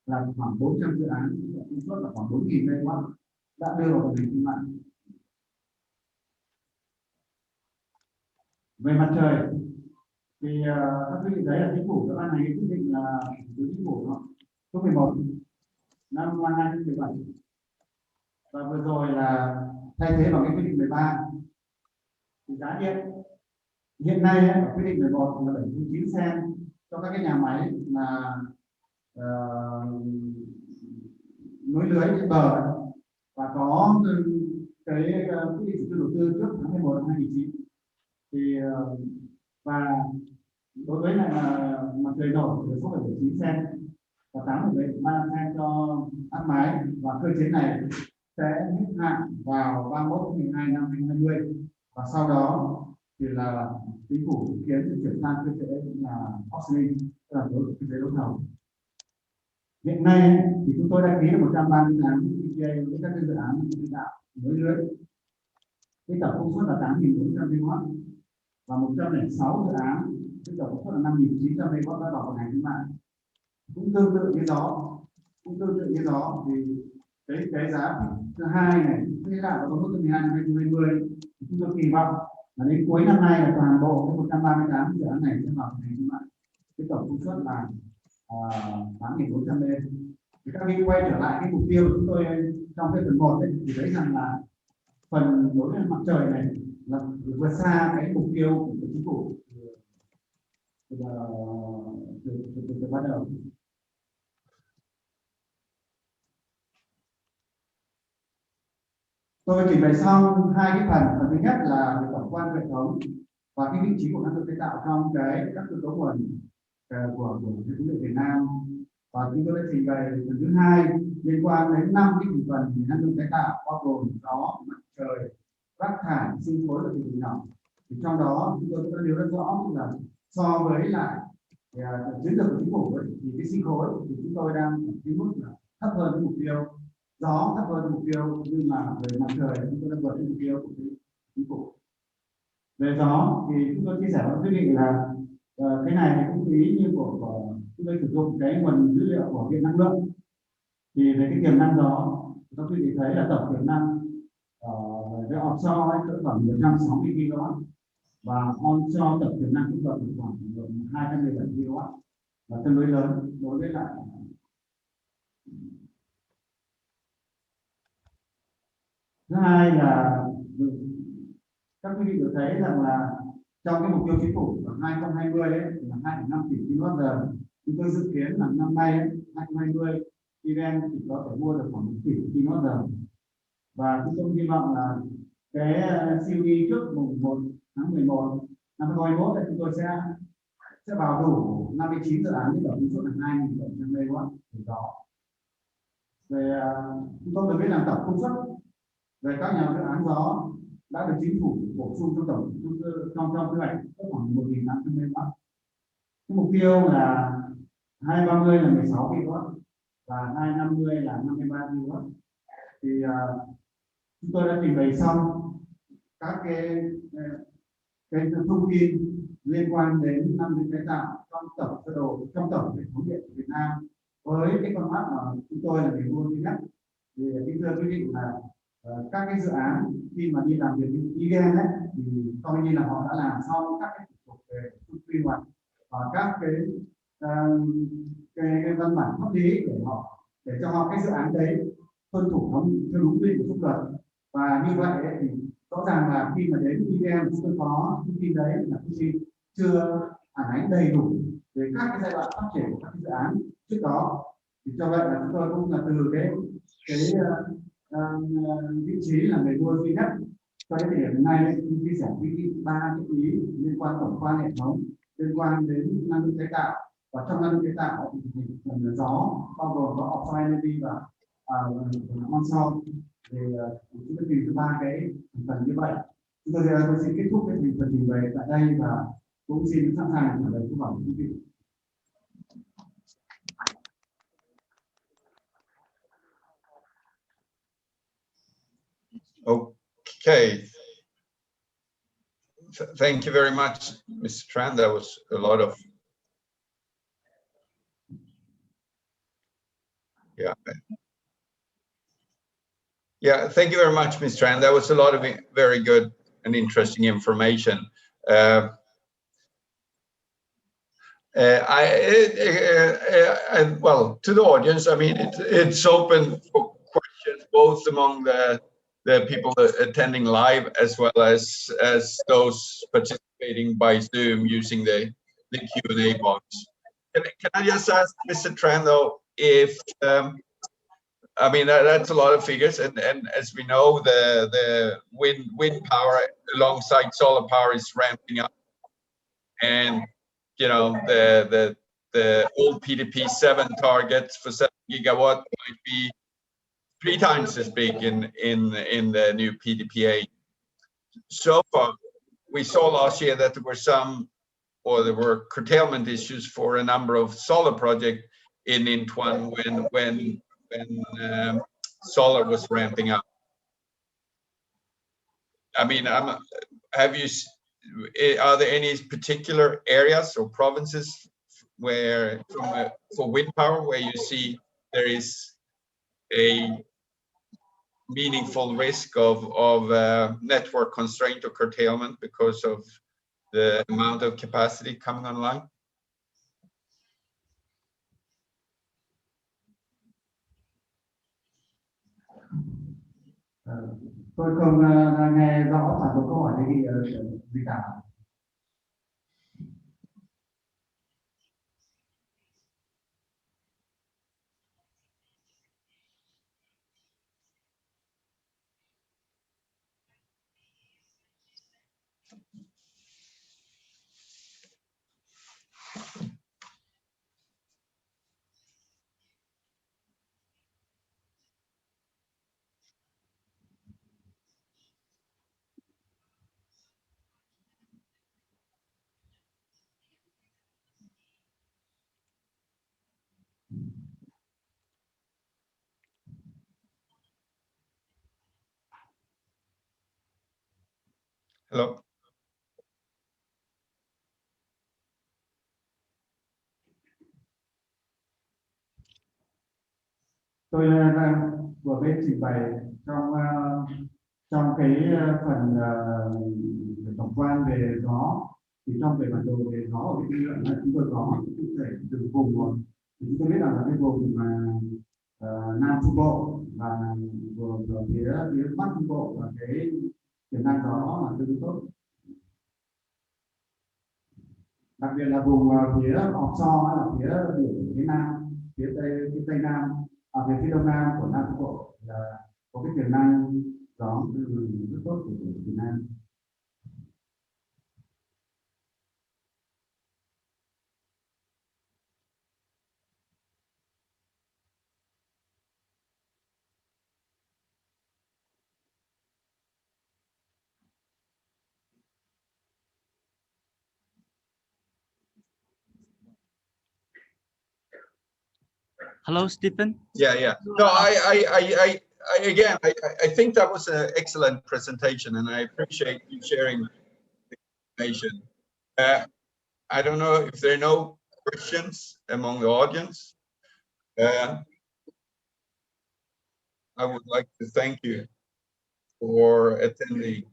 là khoảng 400 dự án, công suất là khoảng 4.000 MW đã đưa vào vận hành thương mại. Về mặt trời thì các quý vị thấy là chính phủ đã ban hành cái quyết định là của chính phủ số 11 năm 2017, và vừa rồi là thay thế bằng cái quyết định 13. Thì giá điện hiện nay ở quyết định 11 là 79 cent cho các cái nhà máy là nối lưới trên bờ, và có cái quyết định chủ trương đầu tư trước tháng 11 năm 2009. Thì và đối với lại mặt trời nổi thì số 79 cent và 8,3 cent cho áp mái, và cơ chế này sẽ hết hạn vào 31 tháng 12 năm 2020, và sau đó thì là chính phủ dự kiến chuyển sang cơ chế là auctioning, tức là cơ chế đấu thầu. Hiện nay thì chúng tôi đã ký được 138 PPA với các dự án chế tạo nối lưới. cái tổng công suất là 8.400 MW và 106 dự án cái tổng công suất là 5.900 MW đã vào vận hành thương mại. Cũng tương tự như đó thì cái giá thứ hai này thế là có mức 12 năm 2020 chúng tôi kỳ vọng là đến cuối năm nay là toàn bộ cái 138 dự án này sẽ vào vận hành thương mại. Cái tổng công suất là 8.400 MW. Thì các vị quay trở lại cái mục tiêu của chúng tôi trong cái phần 1 thì thấy rằng là phần đối với mặt trời này là vượt xa cái mục tiêu của chính phủ từ bắt đầu. Tôi trình bày xong hai cái phần thứ nhất là về tổng quan hệ thống và cái vị trí của năng lượng tái tạo trong các cơ cấu nguồn của cái công nghệ Việt Nam, và chúng tôi đã trình bày phần thứ hai liên quan đến 5 cái thành phần năng lượng tái tạo bao gồm gió, mặt trời, rác thải, sinh khối và thủy điện nhỏ. Thì trong đó chúng tôi cũng đã nêu rất rõ là so với lại chiến lược của chính phủ thì cái sinh khối thì chúng tôi đang ở cái mức là thấp hơn cái mục tiêu, gió thấp hơn mục tiêu, nhưng mà về mặt trời chúng tôi đã vượt cái mục tiêu của chính phủ. Về gió thì chúng tôi chia sẻ với quý vị là cái này cũng ý như của chúng tôi sử dụng cái nguồn dữ liệu của Viện Năng lượng, thì về cái tiềm năng gió các quý vị thấy là tổng tiềm năng về offshore cỡ khoảng 160 GW và onshore tổng tiềm năng cũng khoảng 217 GW, là tương đối lớn đối với lại. Thứ hai là các quý vị được thấy rằng là trong cái mục tiêu chính phủ vào 2020 ấy, là 2,5 tỷ kWh, chúng tôi dự kiến là năm nay 2020 EREA chỉ có thể mua được khoảng 1 tỷ kWh, và chúng tôi hy vọng là cái COD trước mùng 1 tháng 11 năm 2021 chúng tôi sẽ vào đủ 59 dự án với tổng công suất là 2.700 MW gió. Về chúng tôi được biết là tổng công suất về các nhà dự án gió đã được chính phủ bổ sung trong quy hoạch khoảng 1.800 MW. Cái mục tiêu là 2030 là 16 GW và 2050 là 53 GW. Thì chúng tôi đã trình bày xong các cái thông tin liên quan đến năng lượng tái tạo trong tổng sơ đồ, trong tổng hệ thống điện của Việt Nam, với cái con mắt mà chúng tôi là người mua duy nhất. Thì kính thưa quý vị là các cái dự án khi mà đi làm việc với EREA ấy, thì coi như là họ đã làm xong các cái thủ tục về quy hoạch và các cái văn bản pháp lý để cho họ cái dự án đấy tuân thủ theo đúng quy định của pháp luật. Và như vậy ấy, thì rõ ràng là khi mà đến EREA chúng tôi có thông tin đấy là thông tin chưa phản ánh đầy đủ về các cái giai đoạn phát triển của các cái dự án trước đó. Thì cho vậy là chúng tôi cũng là từ cái vị trí là người mua duy nhất cho đến thời điểm này chúng chia sẻ với ba cái ý liên quan tổng quan hệ thống, liên quan đến năng lượng tái tạo, và trong năng lượng tái tạo thì phần gió bao gồm có offshore energy và onshore. Thì chúng tôi tìm từ ba cái thành phần như vậy. Tôi xin kết thúc cái phần trình bày tại đây và cũng xin sẵn sàng trả lời câu hỏi của quý vị. Okay. Thank you very much, Mr. Tran. That was a lot of thank you very much, Mr. Tran. That was a lot of very good and interesting information. Well, to the audience, I mean, it's open for questions both among the people attending live as well as those participating by Zoom using the Q&A box. Can I just ask Mr. Tran though, if I mean that's a lot of figures, and as we know, the wind power alongside solar power is ramping up, and you know the old PDP 7 targets for 7 GW might be 3 times as big in the new PDP8. So far, we saw last year that there were curtailment issues for a number of solar projects in Tran when solar was ramping up. I mean, are there any particular areas or provinces where, for wind power, where you see there is a meaningful risk of network constraint or curtailment because of the amount of capacity coming online? Tôi không nghe rõ toàn bộ câu hỏi này gì cả. Hello. Tôi vừa mới trình bày trong cái phần tổng quan về gió, thì trong về bản đồ về gió ở cái đoạn là chúng tôi có cụ thể từng vùng rồi. Thì chúng tôi biết là cái vùng mà Nam Trung Bộ và vùng ở phía Bắc Trung Bộ và cái tiềm năng gió là tương đối tốt. Đặc biệt là vùng phía offshore là phía biển phía Nam, phía Tây Nam, phía Đông Nam của Nam Trung Bộ là có cái tiềm năng gió rất tốt của Việt Nam. Hello, Stephen. Yeah. No, I again, I think that was an excellent presentation, and I appreciate you sharing the information. I don't know if there are no questions among the audience. I would like to thank you for attending.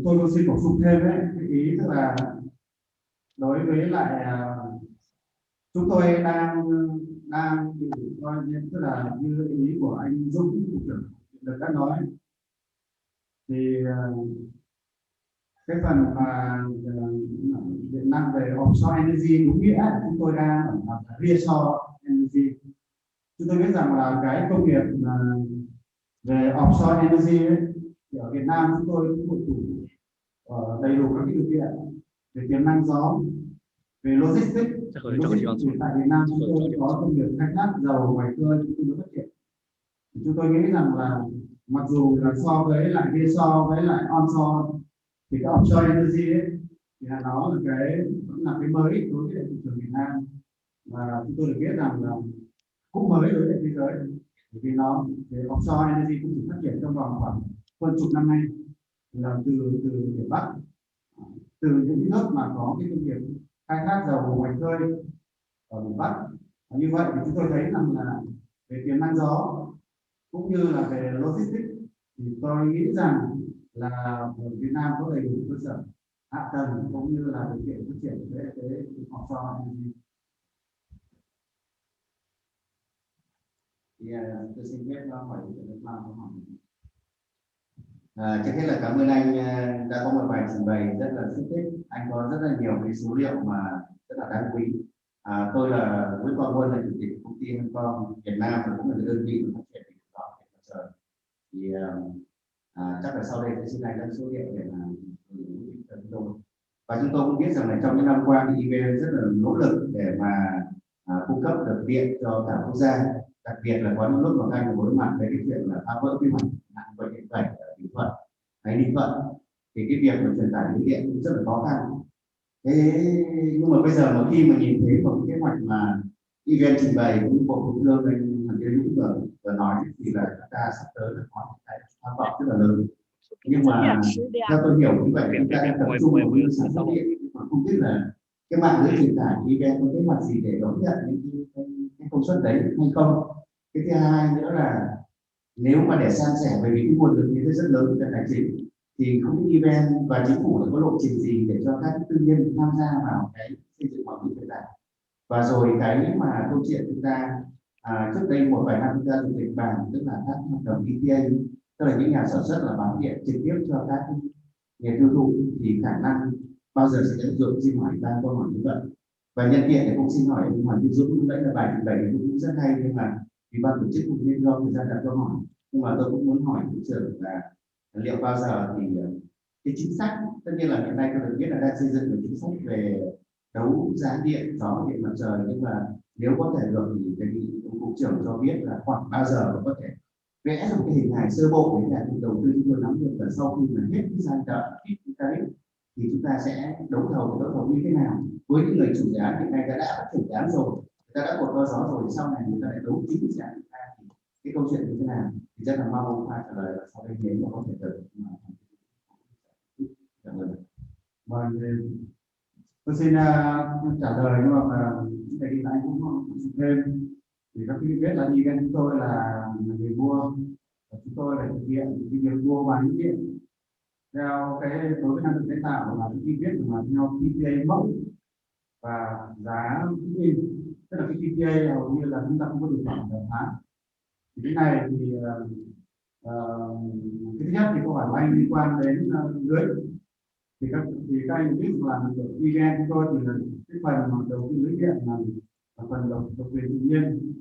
Tôi xin bổ sung thêm đấy, cái ý tức là đối với lại chúng tôi đang coi tức là như ý của anh Dung cục trưởng được đã nói, thì cái phần mà điện năng về offshore energy đúng nghĩa chúng tôi đang ở reshore energy. Chúng tôi biết rằng là cái công nghiệp về offshore energy ấy, thì ở Việt Nam chúng tôi cũng hội đủ đầy đủ các điều kiện về tiềm năng gió, về logistics. Tại Việt Nam chúng tôi có công nghiệp khai thác dầu ngoài khơi chúng tôi phát triển. Chúng tôi nghĩ rằng là mặc dù là so với lại onshore thì cái offshore energy ấy, thì là nó là vẫn là cái mới đối với thị trường Việt Nam, và chúng tôi được biết rằng là cũng mới đối với thế giới, bởi vì nó về offshore energy cũng chỉ phát triển trong vòng khoảng hơn chục năm nay, là từ miền Bắc, từ những nước mà có cái công nghiệp khai thác dầu ngoài khơi ở miền Bắc. Như vậy thì chúng tôi thấy rằng là về tiềm năng gió cũng như là về logistics thì tôi nghĩ rằng là ở Việt Nam có đầy đủ cơ sở hạ tầng cũng như là điều kiện phát triển về cái offshore energy. Tôi xin phép hỏi câu hỏi. Trước hết là cảm ơn anh đã có một bài trình bày rất là xúc tích. Anh có rất là nhiều cái số liệu mà rất là đáng quý. Tôi là Nguyen, là chủ tịch công ty HALCOM Việt Nam và cũng là cái đơn vị phát triển điện gió mặt trời. Thì chắc là sau đây tôi xin anh các số liệu để mà và chúng tôi cũng biết rằng là trong những năm qua thì EREA rất là nỗ lực để mà cung cấp được điện cho cả quốc gia. Đặc biệt là có những lúc mà anh đối mặt với cái chuyện là phá vỡ quy hoạch nặng với điện bảy ở Bình Thuận hay Ninh Thuận, thì cái việc mà truyền tải lưới điện cũng rất là khó khăn. Nhưng mà bây giờ mà khi mà nhìn thấy một cái kế hoạch mà EREA trình bày cũng Bộ Công Thương anh cái Hugo vừa nói thì là chúng ta sắp tới là có cái tham vọng rất là lớn, nhưng mà theo tôi hiểu như vậy chúng ta đang tập trung vào cái sản xuất điện, mà không biết là cái mạng lưới truyền tải EVN có kế hoạch gì để đón nhận những cái công suất đấy hay không. Cái thứ hai nữa là nếu mà để san sẻ, bởi vì cái nguồn lực như thế rất lớn về tài chính, thì không biết EVN và chính phủ có lộ trình gì để cho các tư nhân tham gia vào cái xây dựng mạng lưới truyền tải. Và rồi cái mà câu chuyện chúng ta trước đây một vài năm chúng ta dùng kịch bản, tức là các hợp đồng PPA, tức là những nhà sản xuất là bán điện trực tiếp cho các nhà tiêu thụ, thì khả năng bao giờ sẽ áp dụng. Xin hỏi ta câu hỏi như vậy. Và nhân tiện thì cũng xin hỏi ông Hoàng Tiến Dũng, lúc nãy là bài trình bày cũng rất hay, nhưng mà vì ban tổ chức cũng nên do thời gian đặt câu hỏi, nhưng mà tôi cũng muốn hỏi thủ trưởng là liệu bao giờ thì cái chính sách, tất nhiên là hiện nay tôi được biết là đang xây dựng được chính sách về đấu giá điện, gió, điện mặt trời, nhưng mà nếu có thể được thì đề nghị ông cục trưởng cho biết là khoảng bao giờ mà có thể vẽ một cái hình hài sơ bộ để nhà đầu tư chúng tôi nắm được, là sau khi mà hết cái giai đoạn cái thì chúng ta sẽ đấu thầu như thế nào với những người chủ dự án hiện nay đã phát triển dự án rồi, người ta đã cột vào gió rồi, sau này người ta lại đấu chính dự án, thì cái câu chuyện như thế nào thì rất là mong ông Khoa trả lời, và sau đây nếu mà có thể được trả lời. Vâng, tôi xin trả lời, nhưng mà đề nghị anh cũng thêm. Thì các quý vị biết là EVN chúng tôi là người mua, và chúng tôi phải thực hiện cái việc mua bán điện theo cái đối với năng lượng tái tạo là cái biết mà theo PPA mẫu và giá in, tức là cái PPA hầu như là chúng ta không có điều khoản đàm phán. Thì cái này thì cái thứ nhất thì câu hỏi của anh liên quan đến lưới, thì các anh biết là EVN chúng tôi thì là cái phần mà đầu tư lưới điện là phần độc quyền tự nhiên.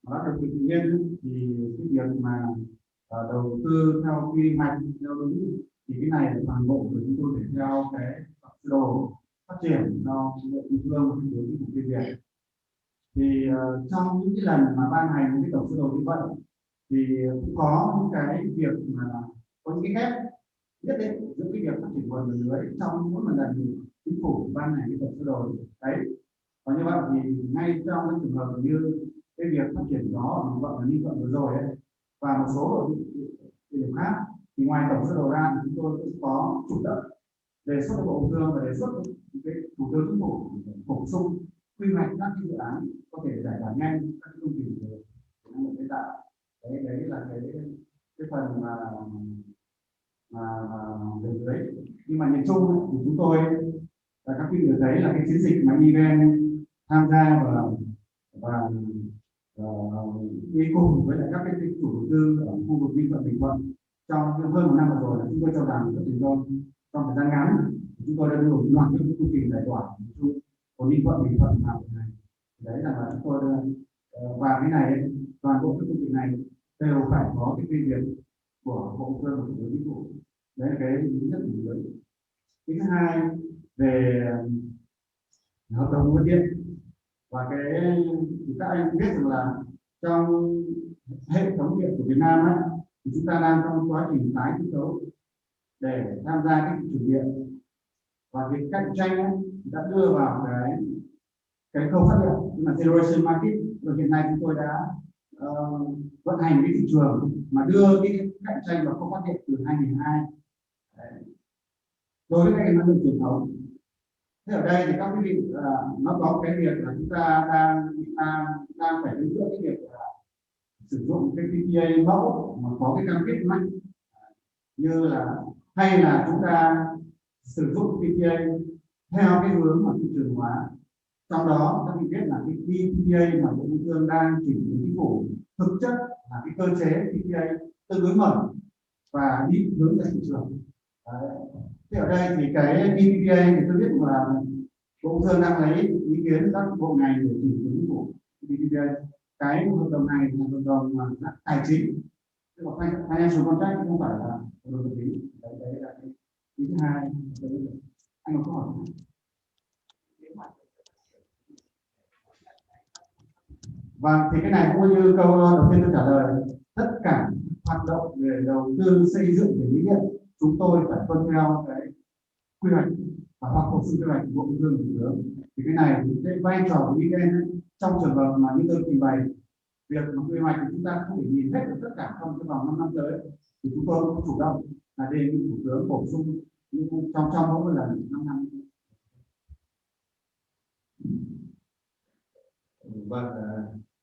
Đó, độc quyền tự nhiên thì cái việc mà đầu tư theo quy hoạch theo đúng, thì cái này là toàn bộ của chúng tôi để theo cái sơ đồ phát triển do bộ công thương và đối với cục phê duyệt. Thì trong những cái lần mà ban hành những cái tổng sơ đồ như vậy thì cũng có những cái việc mà có những cái ghép nhất định giữa cái việc phát triển nguồn lưới trong mỗi một lần chính phủ ban hành cái tổng sơ đồ đấy. Và như vậy thì ngay trong cái trường hợp như cái việc phát triển gió gọi là như vậy vừa rồi ấy, và một số địa điểm khác, thì ngoài tổng sơ đồ ra thì chúng tôi cũng có chủ động đề xuất với bộ công thương và đề xuất cái thủ tướng chính phủ bổ sung quy hoạch các cái dự án có thể giải tỏa nhanh các công trình về năng lượng tái tạo. Đấy là cái phần mà về dưới. Nhưng mà nhìn chung thì chúng tôi và các quý vị thấy là cái chiến dịch mà EVN tham gia và đi cùng với lại các cái chủ đầu tư ở khu vực Ninh Thuận, Bình Thuận trong hơn một năm vừa rồi, là chúng tôi cho rằng rất thành công. Trong thời gian ngắn chúng tôi đã đưa một loạt những công trình giải tỏa của Ninh Thuận, Bình Thuận vào này. Đấy là chúng tôi và cái này toàn bộ các công trình này đều phải có cái phê duyệt của bộ công thương và thủ tướng chính phủ. Đấy là cái thứ nhất của lớn. Cái thứ hai về hợp đồng mua điện, và cái thì các anh biết rằng là trong hệ thống điện của Việt Nam ấy, thì chúng ta đang trong quá trình tái cơ cấu để tham gia cái thị trường điện, và việc cạnh tranh ấy, đã đưa vào cái khâu phát điện, tức là generation market. Và hiện nay chúng tôi đã vận hành cái thị trường mà đưa cái cạnh tranh vào khâu phát điện từ 2002. Đối với cái năng lượng truyền thống, thế ở đây thì các quý vị nó có cái việc là chúng ta đang phải hướng dẫn cái việc sử dụng cái PPA mẫu mà có cái cam kết mạnh, như là hay là chúng ta sử dụng PPA theo cái hướng mà thị trường hóa. Trong đó các vị biết là cái PPA mà bộ công thương đang chỉnh đến chính phủ thực chất là cái cơ chế PPA tương đối mở và đi hướng tới thị trường. Thế ở đây thì cái EREA thì tôi biết là bộ công thương đang lấy ý kiến các bộ ngành để chỉnh đến chính phủ EREA. Cái hợp đồng này là hợp đồng mà tài chính, tức là financial contract, không phải là hợp đồng tài chính. Đấy là cái thứ hai. Anh có câu hỏi. Và thì cái này cũng như câu đầu tiên tôi trả lời, tất cả hoạt động về đầu tư xây dựng về lưới điện chúng tôi phải tuân theo cái quy hoạch và hoặc bổ sung quy hoạch của bộ công thương thủ tướng. Thì cái này cái vai trò của EVN trong trường hợp mà như tôi trình bày việc mà quy hoạch thì chúng ta không thể nhìn hết được tất cả trong cái vòng 5 năm tới, thì chúng tôi cũng chủ động là đề nghị thủ tướng bổ sung trong mỗi lần 5 năm. Vâng,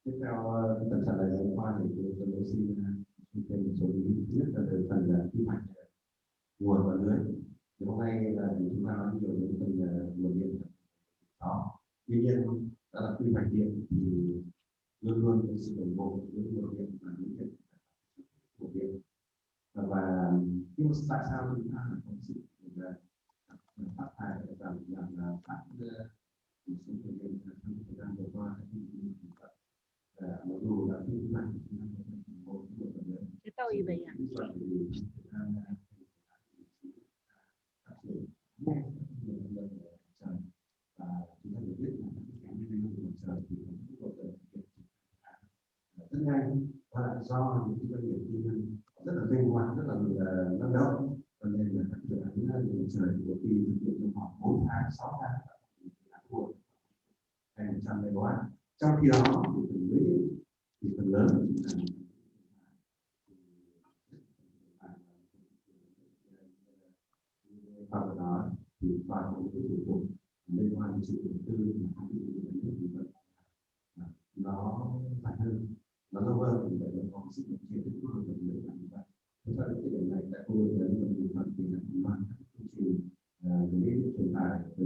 tiếp theo phần trả lời của Khoa thì tôi xin thêm một số ý nhất là về phần quy hoạch nguồn và lưới. Thì hôm nay là chúng ta nói nhiều đến phần nguồn điện đó. Tuy nhiên đó là quy hoạch điện thì luôn luôn có sự đồng bộ giữa nguồn điện và lưới điện của điện. Và nhưng tại sao chúng ta lại có sự phát thải giảm phát một số nguồn điện trong thời gian vừa qua mặc dù là quy hoạch cái tàu gì vậy ạ? Rất nhanh và do những doanh nghiệp tư nhân rất là linh hoạt, rất là năng động, cho nên là các dự án điện trời của khi thực hiện trong khoảng 4 tháng, 6 tháng của 100 MW. Trong khi đó thì phần lớn và đó thì toàn bộ cái thủ tục liên quan đến sự đầu tư nó dài hơn, nó lâu hơn để nó có sự phát triển của các doanh nghiệp như vậy. Cho nên cái điểm này tại tôi là một phần thì là một phần công trình với truyền tải từ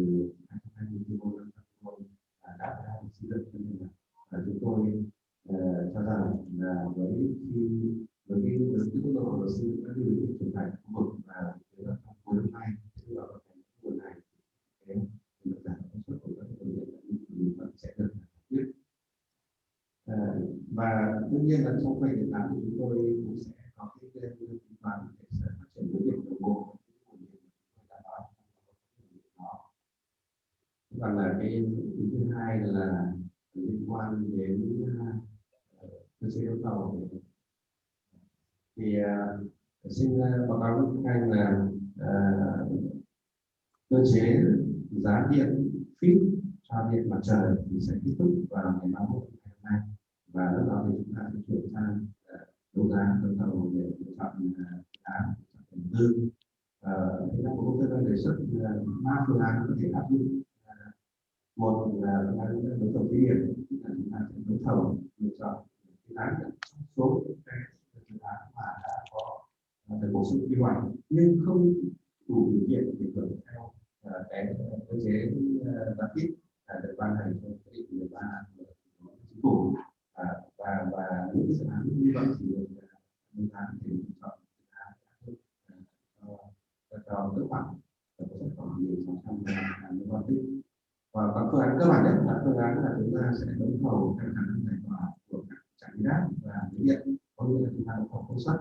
2020 đã xây dựng, cho nên là chúng tôi cho rằng là với cái tốc độ xây dựng các điều kiện truyền tải khu vực và cuối năm nay thì là nguồn này cái mức giảm công suất của các nguồn điện vẫn sẽ được giải quyết. Và đương nhiên là trong thời gian thì chúng tôi cũng sẽ có cái kịch bản để sẽ phát triển lưới điện đồng bộ và là cái thứ hai là liên quan đến cơ chế đấu thầu. Thì xin báo cáo với các anh là cơ chế giá điện phí cho điện mặt trời thì sẽ kết thúc vào ngày 31 tháng 2 và lúc đó thì chúng ta sẽ chuyển sang đấu giá đấu thầu để lựa chọn án đầu tư. Cái năm của công ty đang đề xuất 3 phương án có thể áp dụng. Một là phương án đấu thầu thí điểm, tức là chúng ta sẽ đấu thầu lựa chọn cái giá số cái dự án mà đã có phải bổ sung quy hoạch nhưng không đủ điều kiện để hưởng theo cái cơ chế giá kít được ban hành trong quyết định 13 của chính phủ. Và những cái dự án như vậy thì được dự án thì chọn dự án cho cơ bản là có khoảng 1.600 MW. Và phương án cơ bản nhất là phương án là chúng ta sẽ đấu thầu theo khả năng giải tỏa của các trạm biến áp và lưới điện, có nghĩa là chúng ta đấu thầu công suất,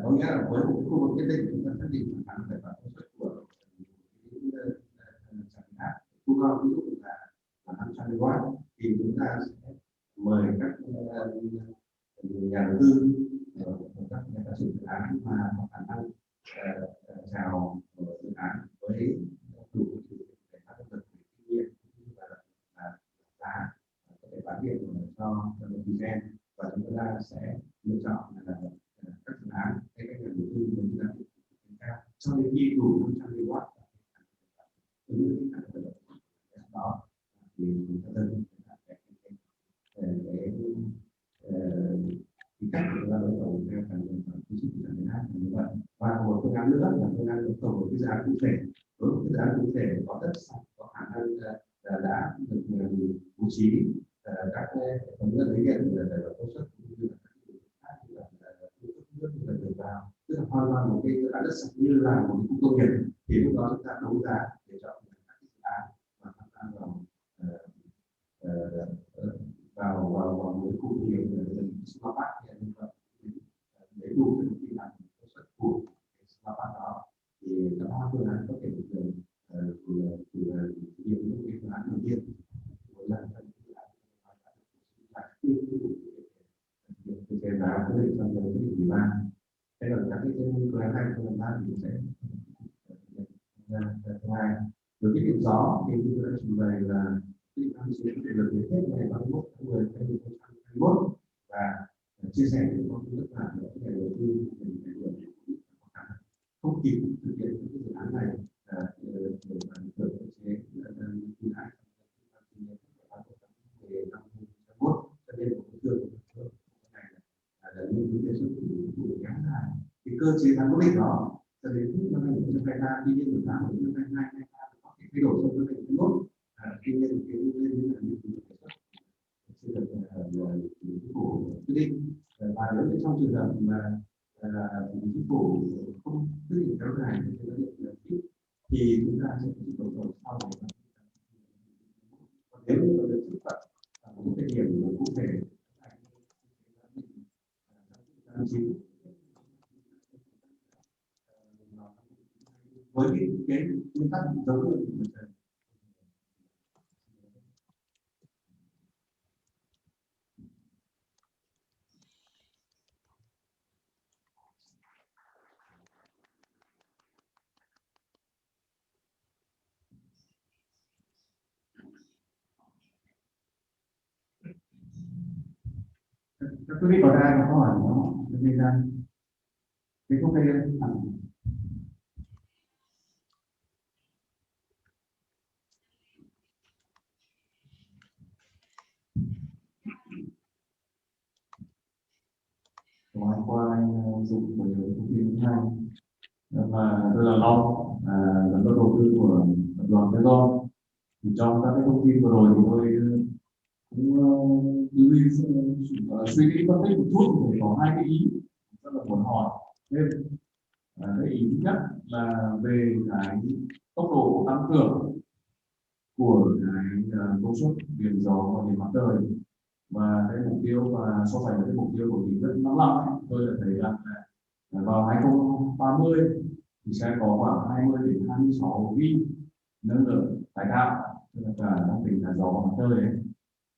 có nghĩa là với một khu vực nhất định chúng ta xác định khả năng giải tỏa công suất của trạm biến áp thu gom ví dụ là 500 MW thì chúng ta sẽ mời các nhà đầu tư các nhà phát triển dự án mà có khả năng chào dự án với đủ điều kiện để phát triển kinh nghiệm và giá có thể bán điện cho một gen, và chúng ta sẽ lựa chọn là các dự án các nhà đầu tư với giá trị cao cho đến khi đủ 500 MW ứng với khả năng đó thì chúng ta đơn cái cách chúng ta đấu thầu theo khả năng của chính phủ như vậy. Và một phương án nữa là phương án đấu thầu của cái dự án cụ thể. Đối với cái dự án cụ thể có đất sạch, có khả năng đã được bố trí các hệ thống lưới điện để đảm bảo công suất cũng như là các nước được vào, tức là hoàn toàn một cái dự án đất sạch như là một khu công nghiệp, thì lúc đó chúng ta đấu giá để chọn các dự án và tham gia vào một khu công nghiệp smart park để đủ cái kỳ hạn công suất của smart park đó, thì cả hai phương án có thể được thực hiện những cái phương án đầu tiên với là cái giá quyết định trong quyết định 13. Thế là các cái phương án 2, phương án 3 thì sẽ thứ hai. Với cái điện gió thì chúng tôi đã trình bày là cái định số điện lực đến hết ngày 31 tháng 10 năm 2021 và chia sẻ những con rất là những nhà đầu tư không kịp thực hiện những cái dự án này được cơ chế ưu đãi về năm 2021 cho nên bộ công thương này là những đề xuất của kéo dài cái cơ chế bán cố định đó cho đến năm 2023. Tuy nhiên từ tháng 2022 có thể thay đổi trong cái định nốt. Tuy nhiên cái liên là những đề xuất chưa được chính phủ quyết định, và nếu như trong trường hợp mà chính phủ không quyết định kéo dài thì chúng ta sẽ chịu đầu vào sau này. Nếu như được xuất phát ở một cái điểm cụ thể với cái nguyên tắc giống như các quý vị có ai có câu hỏi nó về ra cái công ty nói qua dùng của công ty thứ hai và rất là lâu là các đầu tư của tập đoàn FECON. Thì trong các cái thông tin vừa rồi thì tôi cũng suy nghĩ phân tích một chút thì có hai cái ý rất là muốn hỏi thêm. Cái ý thứ nhất là về cái tốc độ tăng trưởng của cái công suất điện gió và điện mặt trời, và cái mục tiêu và so sánh với cái mục tiêu của nghị quyết 55 tôi đã thấy rằng là vào 2030 thì sẽ có khoảng 20 đến 26 GW năng lượng tái tạo, tức là cả trong tỉnh là gió và mặt trời đấy.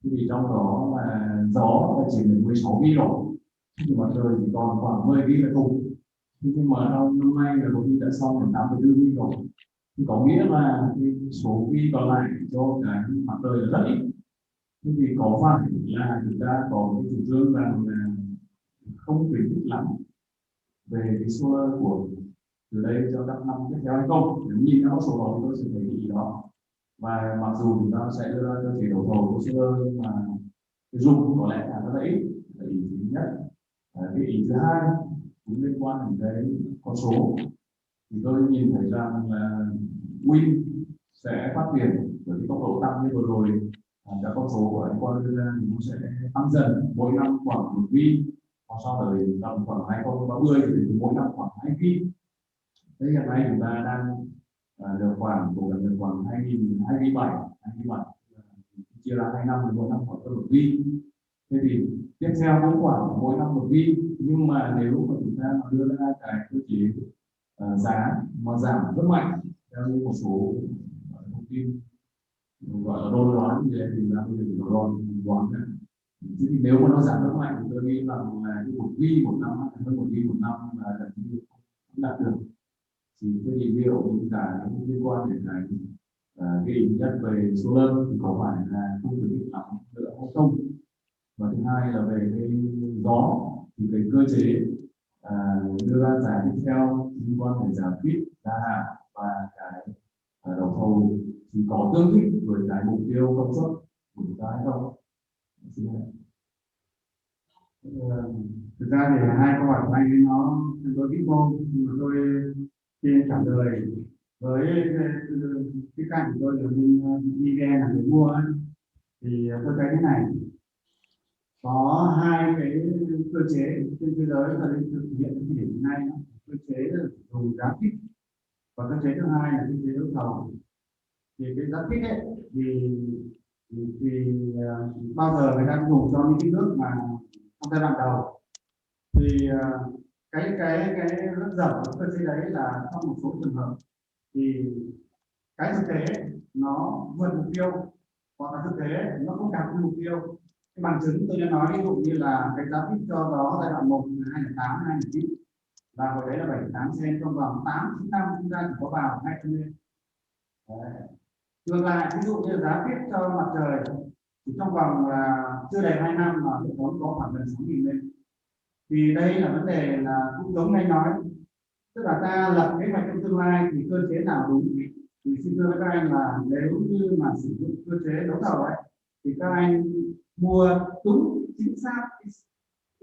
Thì trong đó là gió là chỉ được 16 GW rồi, thì mặt trời thì còn khoảng 10 GW là cùng. Nhưng mà năm nay là công ty đã xong đến 84 GW rồi, thì có nghĩa là cái số GW còn lại cho cái mặt trời là rất ít. Thế thì có phải là chúng ta có cái chủ trương rằng là không khuyến khích lắm về cái solar của từ đây cho các năm tiếp theo hay không? Nếu nhìn theo số đó thì tôi sẽ thấy cái ý đó. Và mặc dù chúng ta sẽ đưa ra cơ chế đấu thầu của solar nhưng mà cái dùng có lẽ là rất là ít, là ý thứ nhất. Cái ý thứ hai cũng liên quan đến cái con số, thì tôi nhìn thấy rằng là Nguyen sẽ phát triển với cái tốc độ tăng như vừa rồi. Các con số của anh Quang đưa ra thì nó sẽ tăng dần mỗi năm khoảng 1 GW, và sau tới tầm khoảng 2030 thì mỗi năm khoảng 2 GW. Thế hiện nay chúng ta đang được khoảng cố gắng được khoảng 2.700 chia ra 2 năm thì mỗi năm khoảng 1 GW. Thế thì tiếp theo cũng khoảng mỗi năm 1 GW, nhưng mà nếu mà chúng ta đưa ra cái cơ chế giá mà giảm rất mạnh theo như một số thông tin gọi là đôn đoán như thế thì ra bây giờ chỉ có đoán này. Chứ thì nếu mà nó giảm rất mạnh thì tôi nghĩ rằng là cái 1 GW một năm hơn 1 GW một năm là gần như không đạt được. Thì cái review của chúng ta liên quan đến cái ý nhất về solar thì có phải là không khuyến khích lắm nữa hay không, và thứ hai là về cái gió thì cái cơ chế đưa ra giá tiếp theo liên quan đến giá fit gia hạn và cái đấu thầu thì có tương thích với cái mục tiêu công suất của chúng ta hay không? Thực ra thì hai câu hỏi của anh nó tôi biết môn, nhưng mà tôi xin trả lời với cái cạnh của tôi là bên EREA là người mua ấy. Thì tôi thấy thế này, có hai cái cơ chế trên thế giới là thực hiện cái điểm này, cơ chế là dùng giá kích và cơ chế thứ hai là cơ chế đấu thầu. Thì cái giá kích ấy thì bao giờ người ta dùng cho những cái nước mà trong giai đoạn đầu thì cái rất dở cơ chế đấy là trong một số trường hợp thì cái thực tế nó vượt mục tiêu, hoặc là thực tế nó không đạt mục tiêu. Cái bằng chứng tôi đã nói ví dụ như là cái giá kích cho đó giai đoạn 1 2008 2009 là hồi đấy là 78 cent, trong vòng 8-9 năm chúng ta chỉ có vào 200 lên. Ngược lại ví dụ như giá kích cho mặt trời thì trong vòng là chưa đầy 2 năm mà hệ thống có khoảng gần 6.000 lên. Thì đây là vấn đề là cũng giống anh nói, tức là ta lập kế hoạch trong tương lai thì cơ chế nào đúng. Thì xin thưa các anh là nếu như mà sử dụng cơ chế đấu thầu ấy thì các anh mua đúng chính xác cái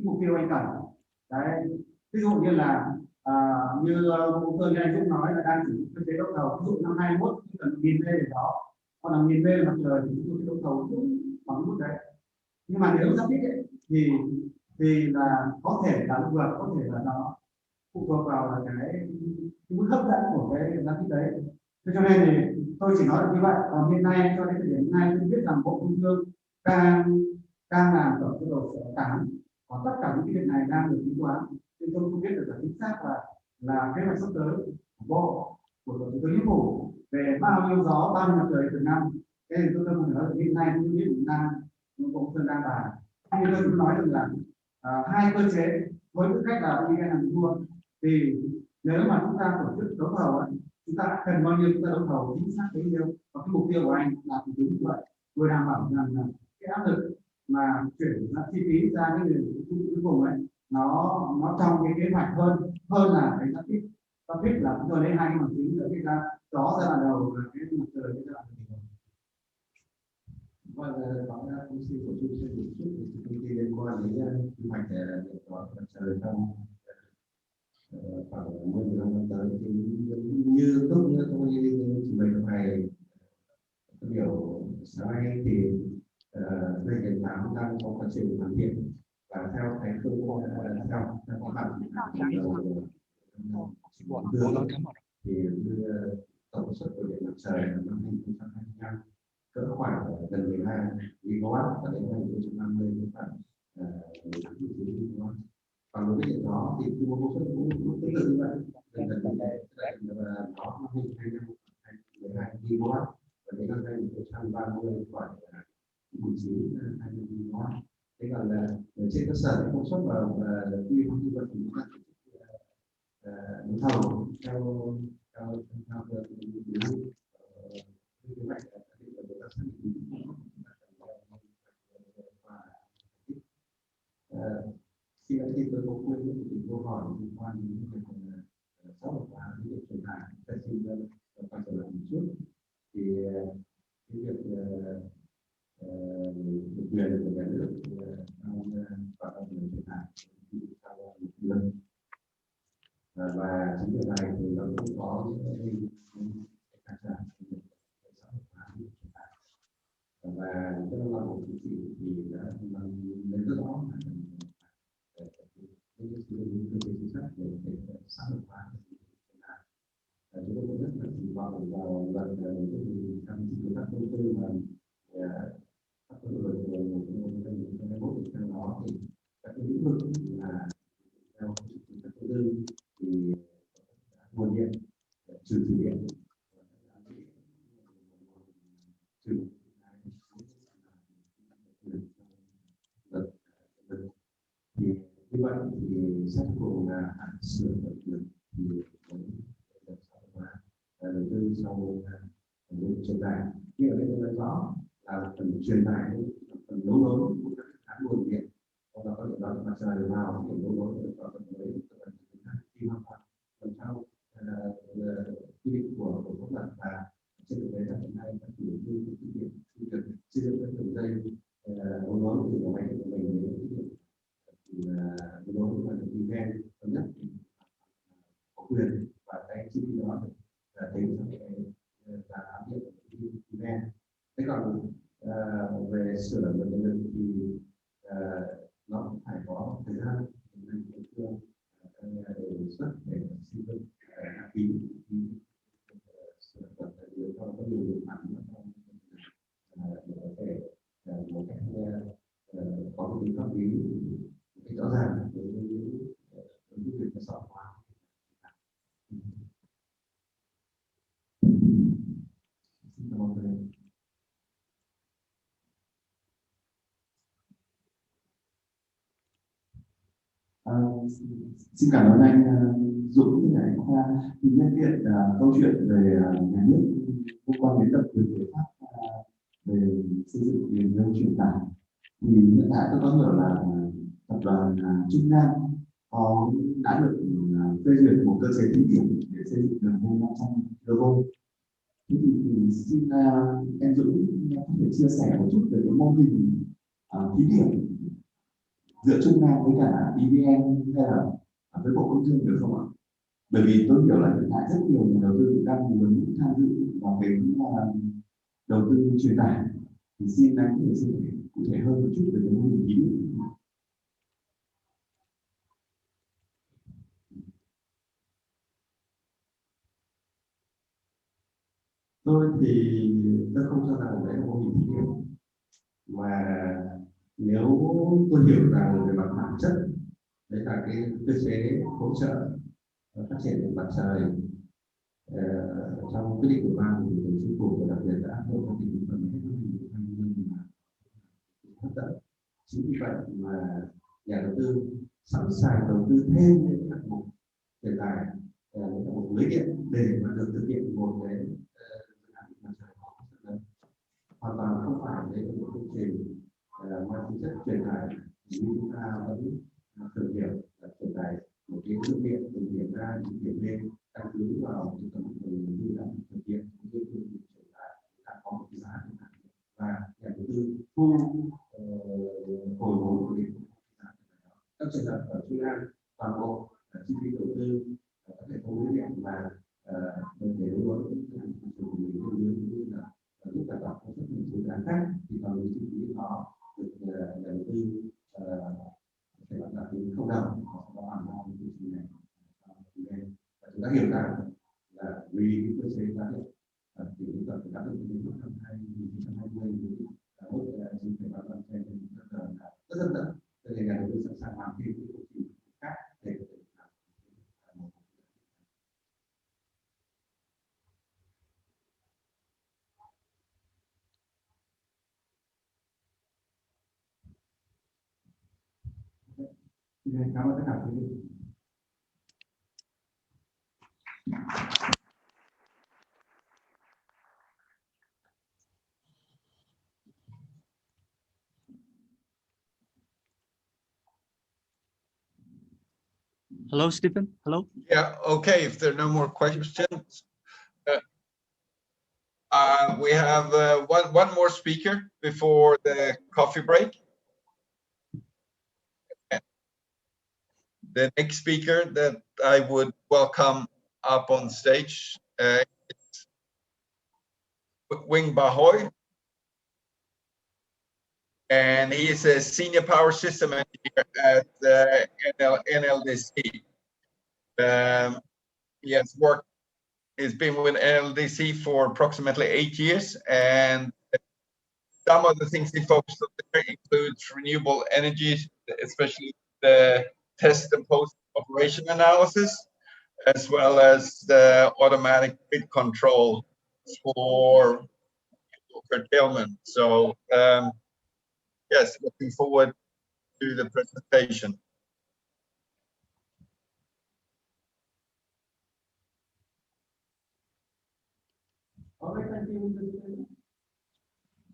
mục tiêu anh cần. Đấy, ví dụ như là như anh Dũng nói là đang sử dụng cơ chế đấu thầu, ví dụ năm 21 chỉ cần 1000 mê để đó, còn là 1000 mê mặt trời thì chúng tôi đấu thầu đúng bằng mức đấy. Nhưng mà nếu giao tích ấy, thì là có thể là vượt, có thể là nó phụ thuộc vào là cái mức hấp dẫn của cái giá tích đấy. Thế cho nên thì tôi chỉ nói được như vậy. Còn hiện nay cho đến thời điểm này tôi biết rằng Bộ Công Thương đang làm tổng cái đồ sổ tán và tất cả những cái việc này đang được tính toán, nên tôi không biết được là chính xác là kế hoạch sắp tới của Bộ, của Thủ tướng Chính phủ về bao nhiêu gió, bao nhiêu mặt trời từng năm. Cái này tôi không nói được hiện nay, tôi biết cũng đang Bộ Công Thương đang bàn. Nhưng tôi cũng nói được là hai cơ chế với tư cách là EREA làm mua, thì nếu mà chúng ta tổ chức đấu thầu ấy, chúng ta cần bao nhiêu chúng ta đấu thầu chính xác bấy nhiêu, và cái mục tiêu của anh là đúng như vậy. Tôi đảm bảo rằng là cái áp lực mà chuyển chi phí ra cái người cuối cùng ấy nó trong cái kế hoạch hơn là cái giá tích là chúng tôi lấy hai cái bằng chứng giữa cái ra đó ra là đầu và cái mặt trời cái ra là đầu. Vâng, có công ty của Trung xây dựng chút thì công ty liên quan đến quy hoạch điện toán mặt trời trong khoảng 10 năm tới thì như tốt như tôi trình bày trong này cái điều sáng nay thì đây hiện tám đang có quá trình hoàn thiện và theo cái phương theo khoa học thì tổng suất của điện mặt trời năm 2025 cỡ khoảng gần 12 gigawatt và đến 2050 đến khoảng 18 gigawatt. Còn đối với điện đó thì quy mô công suất cũng tương tự như vậy, gần nó 12 gigawatt và đến năm 2030 khoảng 19 20 gigawatt. Thế còn là trên cơ sở công suất và quy mô như vậy thì chúng ta đấu thầu theo kế hoạch khi nãy thì tôi có quên những câu hỏi liên quan đến việc xã hội hóa việc truyền tải. Tôi xin quay trở lại một chút thì cái việc quyền của nhà nước trong hoạt động truyền tải và chính điều này thì nó cũng có những cái cản trở xã hội hóa việc truyền tải và cái lo của chính trị thì đã lấy rất rõ những cơ chế chính sách để xã hội hóa chúng tôi cũng rất là kỳ vọng vào luật trong các công tư mà các luật của một trong đó thì các cái lĩnh vực là theo các công tư thì nguồn điện trừ thủy điện thì như vậy thì xét cùng là hạn sửa luật thì đầu tư sau truyền tải. Nhưng ở đây tôi nói rõ là phần truyền tải phần đấu nối của các hãng nguồn điện, hoặc là có điện đó mặt trời vào để đấu nối được vào phần đấy khi hoàn toàn phần sau quy định của pháp luật và trên thực tế là hiện nay các chủ đầu tư thực hiện việc xây dựng các đường dây đấu nối từ nhà máy của mình đến cái điện thì đấu nối là được event thống nhất có quyền và cái chi phí đó là tính trong cái là áp dụng event. Thế còn về sửa luật điện lực thì nó cũng phải có thời gian nên địa phương đề xuất để xây dựng đăng ký sửa luật để cho có nhiều điều khoản để có thể một cách có một tính pháp lý rõ ràng đối với việc xã hội hóa. Xin cảm ơn anh Dũng và anh Khoa. Thì nhân tiện câu chuyện về nhà nước liên quan đến độc quyền giải pháp về xây dựng đường dây truyền tải thì hiện tại tôi có hiểu là tập đoàn Trung Nam có đã được phê duyệt một cơ chế thí điểm để xây dựng đường dây 500 kV. Thế thì xin em Dũng có thể chia sẻ một chút về cái mô hình thí điểm giữa Trung Nam với cả EVN hay là với Bộ Công Thương được không ạ? Bởi vì tôi hiểu là hiện tại rất nhiều nhà đầu tư đang muốn tham dự vào cái đầu tư truyền tải, thì xin anh có thể chia sẻ cụ thể hơn một chút về cái mô hình thí điểm. Tôi thì tôi không cho rằng đấy là mô hình thí điểm, mà nếu tôi hiểu rằng về mặt bản chất đấy là cái cơ chế hỗ trợ phát triển điện mặt trời trong quyết định của ban của Thủ tướng Chính phủ, và đặc biệt là áp dụng các định phần hết năm 2020 hấp dẫn. Chính vì vậy mà nhà đầu tư sẵn sàng đầu tư thêm những hạng mục truyền tải, những hạng mục lưới điện để mà được thực hiện một cái dự án mặt trời lớn. Hoàn toàn không phải đấy là một công trình mang tính chất truyền tải như chúng ta vẫn thường hiểu là truyền tải một cái lượng điện từ điểm ra đến điểm lên, căn cứ vào cái tấm đường như là thực hiện cái truyền tải đã có một cái giá và nhà đầu tư thu hồi vốn của điện. Các trường hợp ở Trung An toàn bộ chi phí đầu tư các hệ thống lưới điện và để đối với thị trường của mình tương đương như là giúp đảm bảo các dự án khác, thì toàn bộ chi phí đó được nhà đầu tư sẽ bảo đảm đến không đồng, họ có hoàn toàn cái chương trình này. Và chúng ta hiểu rằng là vì cơ chế giá điện thì chúng ta phải áp dụng đến năm 2020 mức 9,3% rất hấp dẫn, cho nên nhà đầu tư sẵn sàng làm thêm những công trình khác để cảm ơn tất cả quý vị. Hello, Stephen. Hello. Yeah, okay, if there are no more questions, we have one more speaker before the coffee break. The next speaker that I would welcome up on stage is Nguyen, and he is a senior power system engineer at NLDC. He's been with NLDC for approximately 8 years, and some of the things he focused on there includes renewable energy, especially the test and post-operation analysis, as well as the automatic grid control for curtailment. So yes, looking forward to the presentation. Okay, thank you.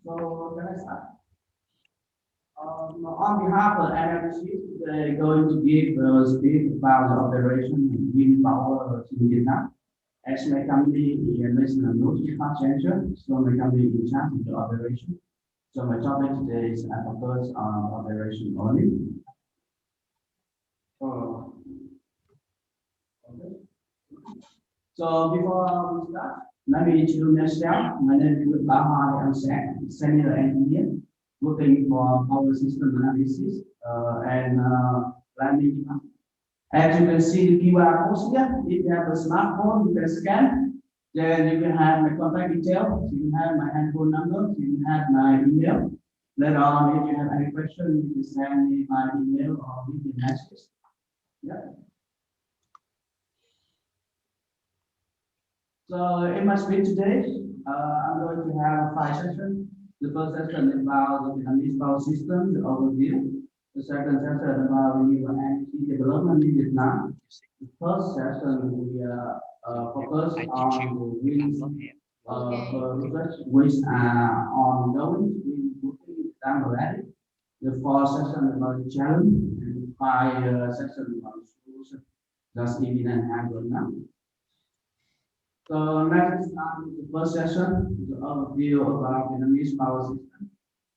So can I start? On behalf of NLDC, they're going to give a speech about the operation of wind power in Vietnam. As my company is a multi-contractor, so my company is in charge of the operation. So my topic today is focus on operation only. Okay. So before we start, let me introduce myself. My name is Hoai, I'm senior engineer working for power system analysis and planning. As you can see the QR code here, if you have a smartphone, you can scan. Then you can have my contact details, you can have my handphone number, you can have my email. Later on, if you have any question, you can send me my email or LinkedIn message. Yeah. So in my speech today, I'm going to have 5 sessions. The first session is about the Vietnamese power system, the overview. The second session about renewable energy development in Vietnam. The first session we focus on the wind research which are ongoing, down already. The fourth session about the challenge, and 5 sessions about just give it an hand right now. So let's start with the first session, the overview about Vietnamese power system.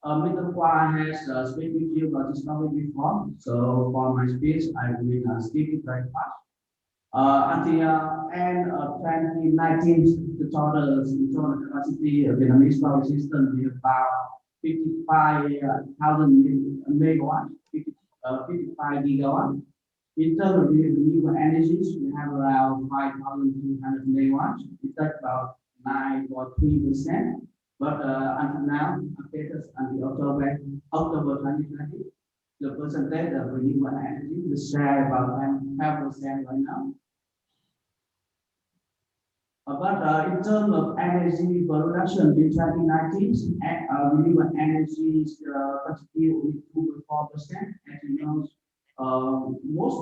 Mr. Khoa has spoken with you about this topic before, so for my speech, I will skip it very fast. Until end of 2019, the total capacity of Vietnamese power system is about 55,000 megawatts, 55 gigawatts. In terms of renewable energies, we have around 5,200 megawatts. It takes about 9.3%. But until now, updated until October 2020, the percentage of renewable energy is share about 10% right now. But in terms of energy production in 2019, renewable energy constitute only 2.4%. As you know, most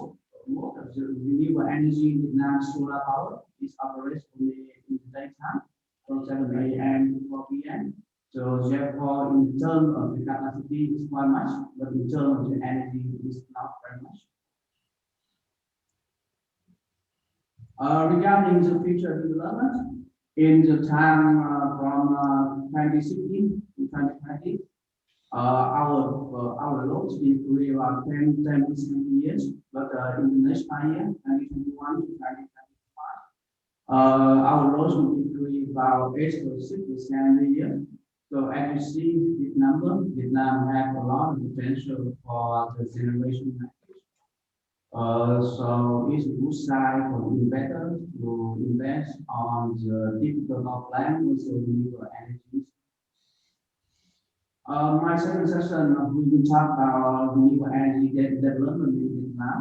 of the renewable energy in Vietnam solar power is operated only in the daytime from 7 a.m. to 4 p.m. So therefore, in terms of the capacity, it's quite much, but in terms of the energy, it's not very much. Regarding the future development, in the time from 2016 to 2020, our loads increase about 10% per year, but in the next 5 years, 2021 to 2025, our loads will increase about 8.6% a year. So as you see this number, Vietnam has a lot of potential for the generation. So it's a good side for investors to invest on the typical power plant with renewable energies. My second session, we will talk about renewable energy development in Vietnam.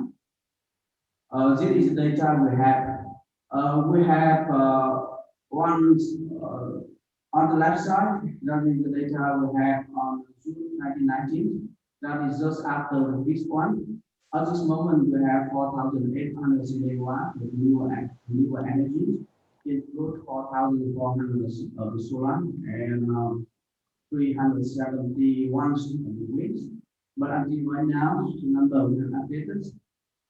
This is the data we have. We have one on the left side, that is the data we have on June 2019. That is just after this one. At this moment, we have 4,800 megawatts of renewable energy, include 4,400 of the solar and 371 of the wind. But until right now, the number we have updated,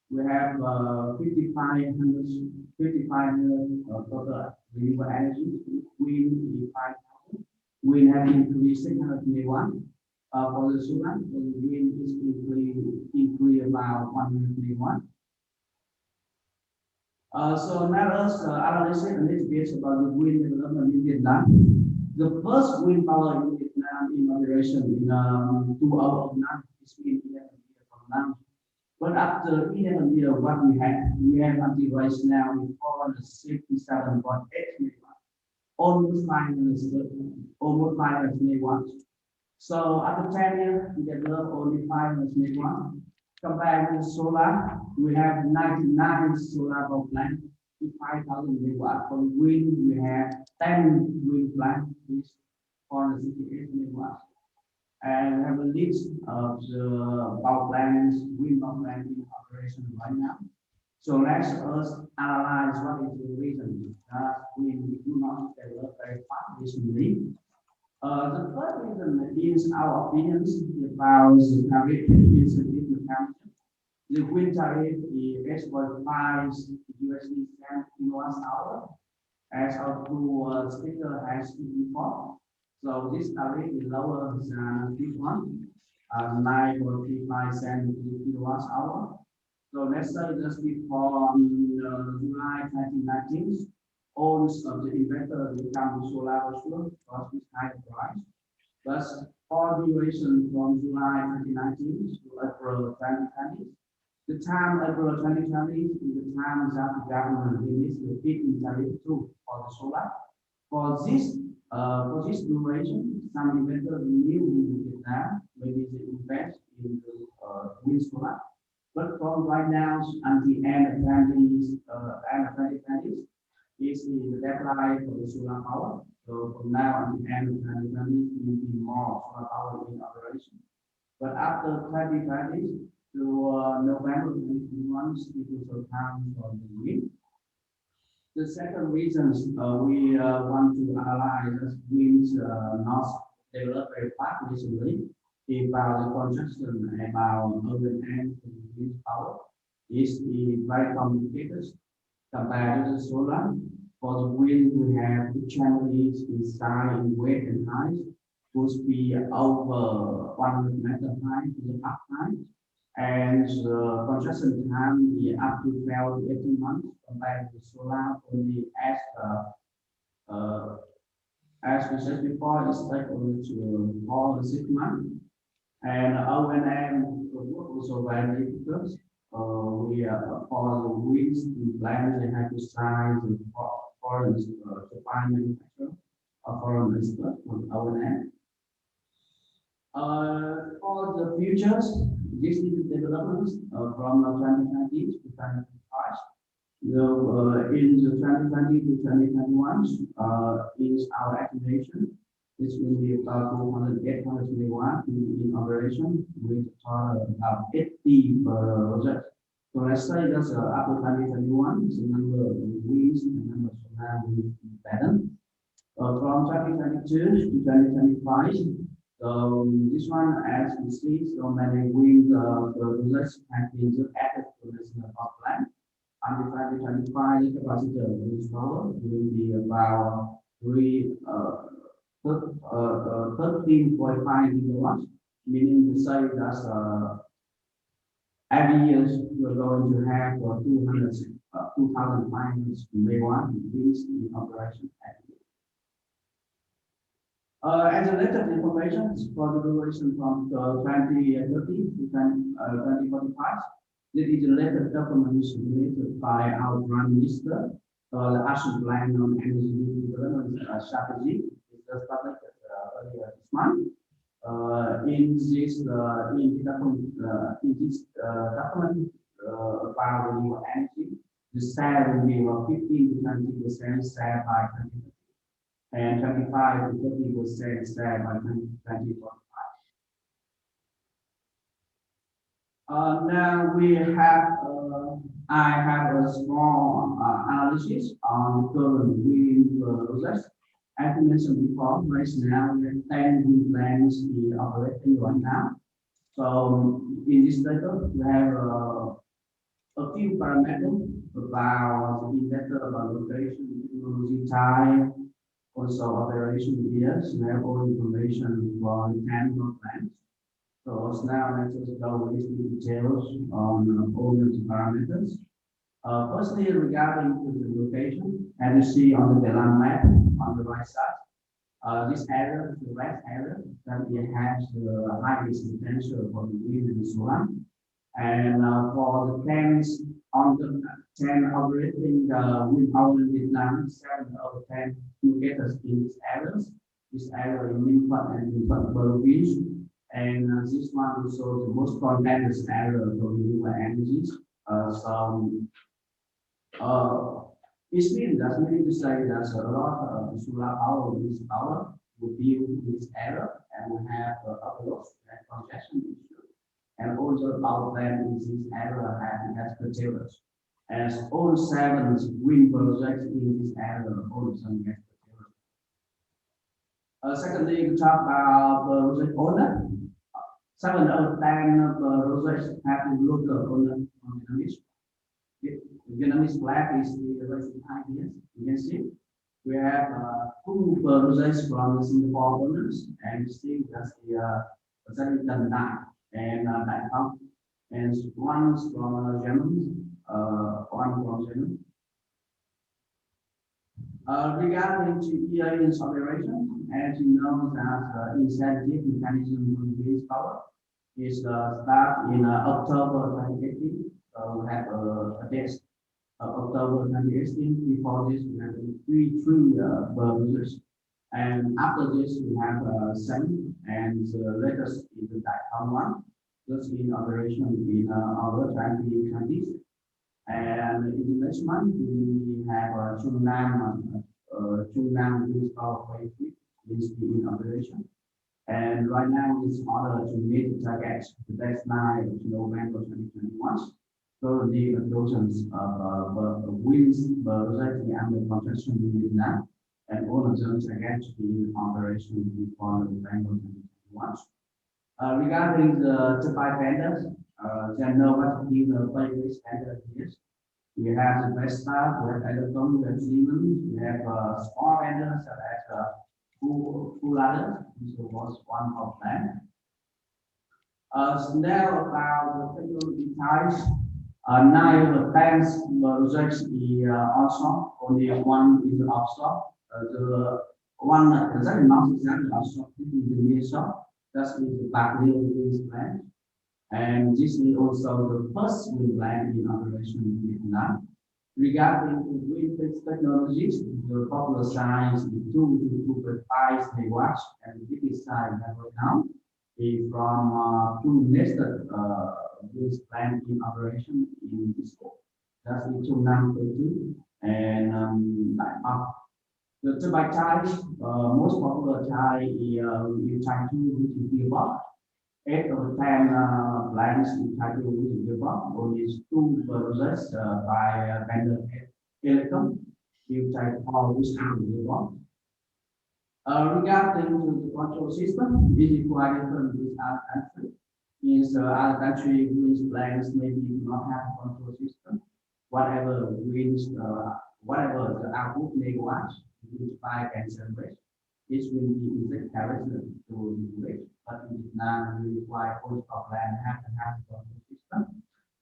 we have 5,500 total renewable energy. Wind is 5,000. Wind have increased 600 megawatts. For the solar, the wind is increase about 100 megawatts. So now let's analyze a little bit about the wind development in Vietnam. The first wind power in Vietnam in operation in 2 hours of night is in 11 years from now. But after 11 years, what we have until right now is 467.8 megawatts, almost 500 megawatts. So after 10 years, we develop only 500 megawatts. Compared with solar, we have 99 solar power plants with 5,000 megawatts. For wind, we have 10 wind plants with 468 megawatts. And we have a list of the power plants, wind power plants in operation right now. So let's analyze what is the reason that we do not develop very fast recently. The first reason is our opinions about the tariff incentive mechanism. The wind tariff is 8.5 USD cents kilowatt-hour, as our two speaker has before. So this tariff is lower than this one, 9.35 cents per kilowatt-hour. So let's say just before July 2019, all of the investors will come to solar for cost this high price. But for duration from July 2019 to April 2020, the time April 2020 is the time that the government released the feed-in tariff too for the solar. For this duration, some investors new in Vietnam, maybe they invest in the wind solar. But from right now until the end of 2020, is the deadline for the solar power. So from now until the end of 2020, we will be more solar power in operation. But after 2020 to November 2021, it will come for the wind. The second reason we want to analyze wind not developed very fast recently about the construction about urban and wind power. is very complicated compared to the solar. For the wind, we have the channel is inside in weight and height, would be over 100 meter high to the up height, and construction time is up to 12 to 18 months compared to solar only as we said before, it's like only to 4 to 6 months. And O&M work also very difficult. We for the winds in plans, they have to sign the foreign supply manufacturer or foreign expert on O&M. For the futures, this is the developments from 2020 to 2025. In the 2020 to 2021 is our activation. This will be about 208 megawatt in operation with about 80 projects. So let's say that's after 2021, the number of winds and the number of solar will be better. From 2022 to 2025, so this one, as we see, so many wind projects have been added to the national power plan. Until 2025, the capacity of wind power will be about 13.5 gigawatts, meaning to say that every year we're going to have 2,500 megawatt winds in operation. As a latest information for the duration from 2030 to 2045, this is the latest document submitted by our Prime Minister, the Action Plan on Energy Development Strategy. It was published earlier this month. In this document about renewable energy, the share will be 15 to 20% share by 2030, and 25 to 30% share by 2045. Now we have, I have a small analysis on the current wind projects. As I mentioned before, right now we have 10 wind plants operating right now. So in this data, we have a few parameters about the investor, about location, technology type, also operation years. We have all information for the 10 plants. So now let's just go with the details on all these parameters. Firstly, regarding to the location, as you see on the land map on the right side, this area, the red area, that it has the highest potential for the wind and the solar. And for the 10 on the 10 operating wind power in Vietnam, 7 out of 10 locators in these areas. This area in Minphat and Minphat Beach. And this one will show the most condensed area for renewable energies. It means that we need to say that a lot of solar power, wind power, will be in this area, and we have uploads and congestion issue. And also power plant in this area has curtailers. As all 7 wind projects in this area also get curtailers. Secondly, we talk about project owner. 7 out of 10 projects have the local owner on Vietnamese. Vietnamese flag is the recent ideas. You can see we have 2 projects from the Singapore owners, and still that's the Dungang and Đại Phong, and one from Germany, one from Germany. Regarding to EREA's operation, as you know, that incentive mechanism for wind power is start in October 2018. So we have a test of October 2018. Before this, we have 3 projects, and after this, we have 7, and the latest is the Đại Phong one, just in operation in August 2020. And in the next month, we have Trung wind power plant is in operation. And right now, it's in order to meet the target, the deadline of November 2021. So the dozens of winds projects under construction in Vietnam, and all of them are to be in operation before November 2021. Regarding the supply tenders, General, what is the playlist standard is. We have the Vespa, we have HALCOM, we have Siemens, we have small vendors such as Full, which was one of them. So now about the technology types. 9 of the 10 projects is onshore, only one is offshore. The one that is not exactly offshore, this is the nearshore, that is the Backley wind plant. And this is also the first wind plant in operation in Vietnam. Regarding the wind technologies, the popular size is 2 to 2.5 megawatts, and the biggest size ever now is from 2 nested wind plant in operation in this scope. That's in Trung and the turbine type, most popular type is type 2, which is gearbox. 8 of the 10 plants in type 2, which is gearbox. Only 2 projects by vendor EREA, type 4, which is gearbox. Regarding to the control system, this is quite different with other countries. In other countries, wind plants maybe do not have a control system. Whatever the output megawatts, which by can generate, this will be inject character to regulate. But in Vietnam, we require all power plant have to have a control system.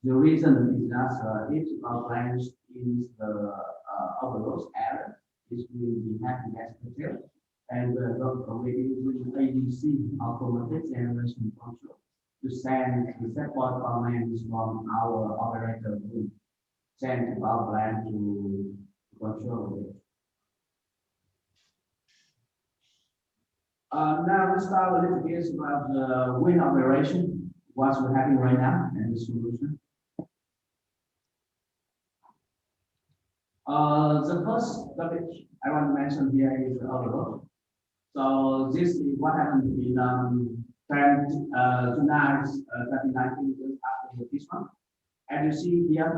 The reason is that if power plant is the overload area, this will be having gas control. And we're using ADC, automatic generation control, to send the support commands from our operator to send to our plant to control it. Now let's start a little bit about the wind operation, what's we're having right now, and the solution. The first topic I want to mention here is the overload. So this is what happened in Tran tonight, 2019, just after this one. And you see here,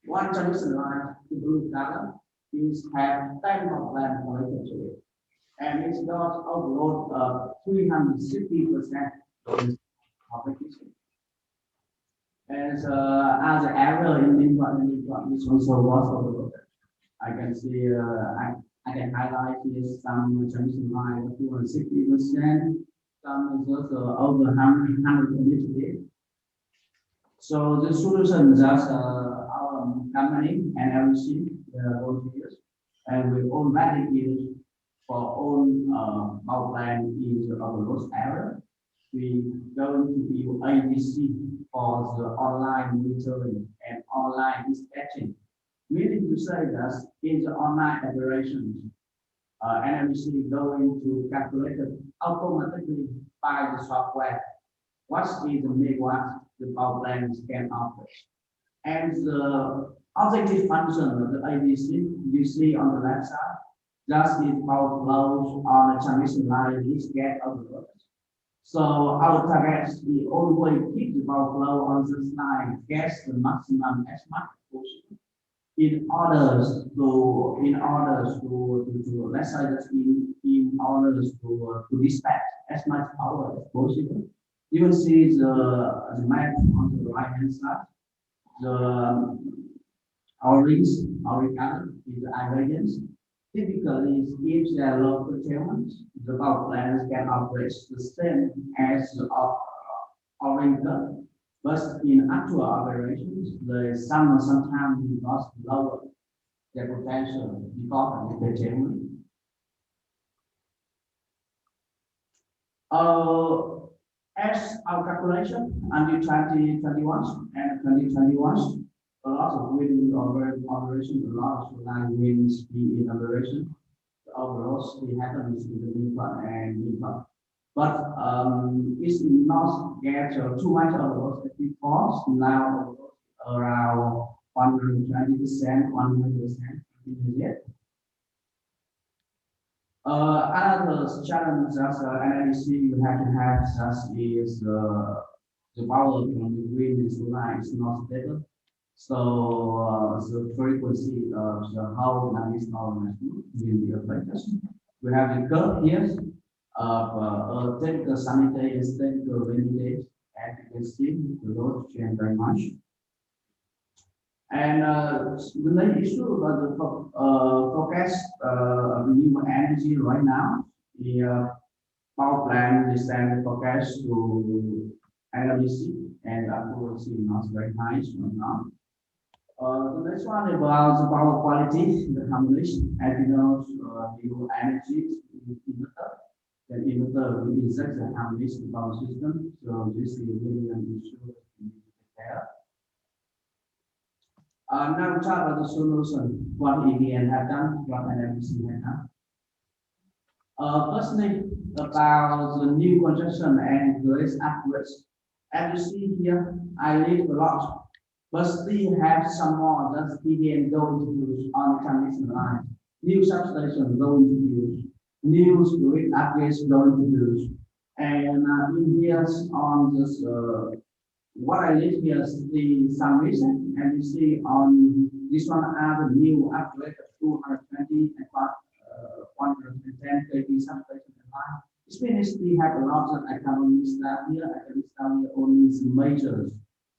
one transmission line, the blue color, is have 10 of land connected to it. And it's got overload of 360% competition. And as the area in Indochina is also was overloaded. I can see I can highlight here some transmission line of 260%, some is also over 100%. So the solution is our company NLDC those years, and we already use for own power plant in the overload area. We going to use ADC for the online monitoring and online dispatching. Meaning to say that in the online operations, NLDC going to calculate it automatically by the software. What is the megawatt the power plant can operate? And the objective function of the ADC you see on the left side, just is power flows on the transmission line which get overloaded. So our target is we always keep the power flow on this line, get the maximum as much as possible. In order to let's say that in order to dispatch as much power as possible. You will see the map on the right hand side. The orange color is the irradiance. Typically, if there are low curtailment, the power plants can operate the same as the orange color. But in actual operations, there is sometimes because lower their potential because of the curtailment. As our calculation until 2021 and 2021, a lot of wind operation, a lot of line winds be in operation. The overloads we happens in the Nuni and Nuni. But it's not get too much overload before now around 120%, 100% in the year. Another challenge that NLDC you have to have is the power from the wind line is not stable. So the frequency of the whole national will be affected. We have the curve here of technical sanitary and technical rainy days. As you can see, the load change very much. And the main issue about the forecast renewable energy right now, the power plant is send the forecast to NLDC and accuracy not very high right now. The next one about the power quality, the combination. As you know, renewable energy inverter. The inverter will inject the combination power system. So this is really an issue we need to take care. Now talk about the solution. What EREA have done, what NLDC have done. Firstly, about the new construction and grid upgrades. As you see here, I leave a lot, but still have some more that EREA going to use on the transmission line. New substation going to use, new grid upgrades going to use, and in here on this. What I leave here is the summation, and you see on this one are the new upgrade of 220 and 110 kV substation line. This means we have a lot of economic staff here. Economic staff here only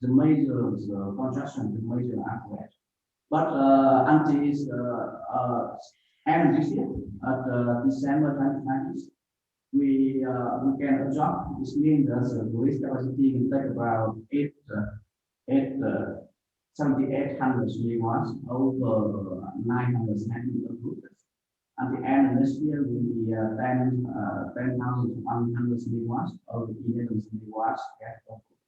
the major construction, the major upgrade. But until end this year, at December 2020. We can adjust. This means that the grid capacity can take about 7,800 megawatts over 970 megawatts. At the end of this year, will be 10,100 megawatts over 11 megawatts gas output.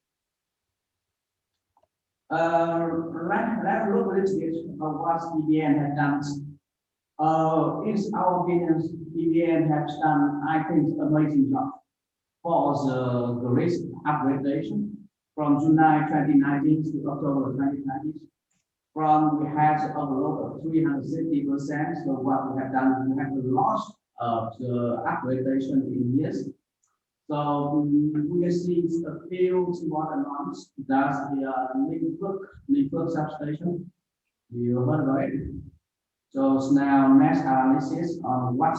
Let's look a little bit at what EREA has done. Is our opinion, EREA has done, I think, amazing job for the risk upgradation from July 2019 to October 2020. From we had a overload of 360%. So what we have done, we have lost the upgradation in years. So we can see a few small amounts. That's the Network substation. You heard about it. So now next analysis on what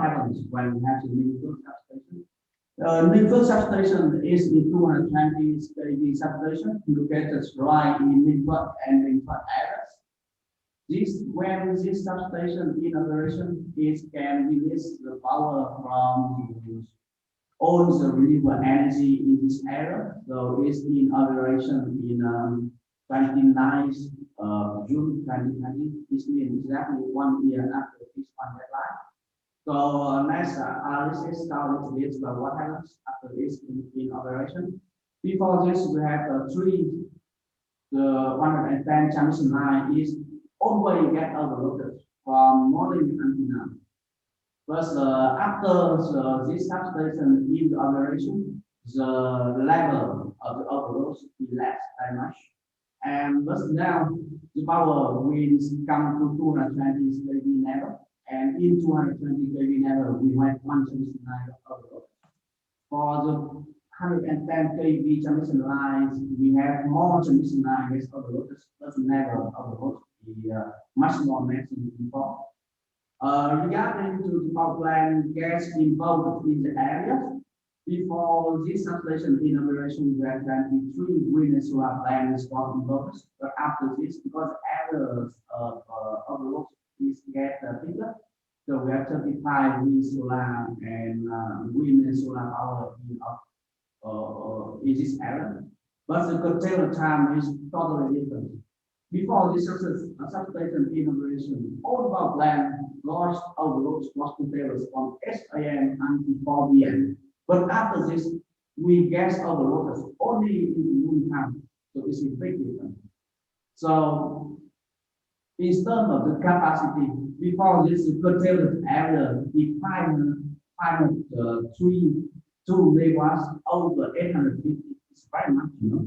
happens when we have the Network substation. Network substation is the 220 kV substation located right in network and network areas. When this substation in operation, it can release the power from all the renewable energy in this area. So it's in operation in 29th June 2020. This means exactly 1 year after this one deadline. So next analysis start a little bit about what happens after this in operation. Before this, we have the 110 transmission line is always get overloaded from morning until now. But after this substation in the operation, the level of the overload is less very much. And but now the power will come to 220 kV level. And in 220 kV level, we have one transmission line overload. For the 110 kV transmission lines, we have more transmission lines overloaded, but never overload. Much more maximum before. Regarding to the power plant gas involved in the area, before this substation in operation, we have 23 wind and solar plants involved. But after this, because areas of overload is get bigger, so we have 35 wind, solar, and wind and solar power in this area. But the curtailment time is totally different. Before this substation in operation, all of our plant large overloads was curtailed from 8 AM until 4 PM. But after this, we gas overloaded only in the noon time. So it's a big difference. So in terms of the capacity, before this curtailed area, the 2 megawatts over 850 is very much, you know.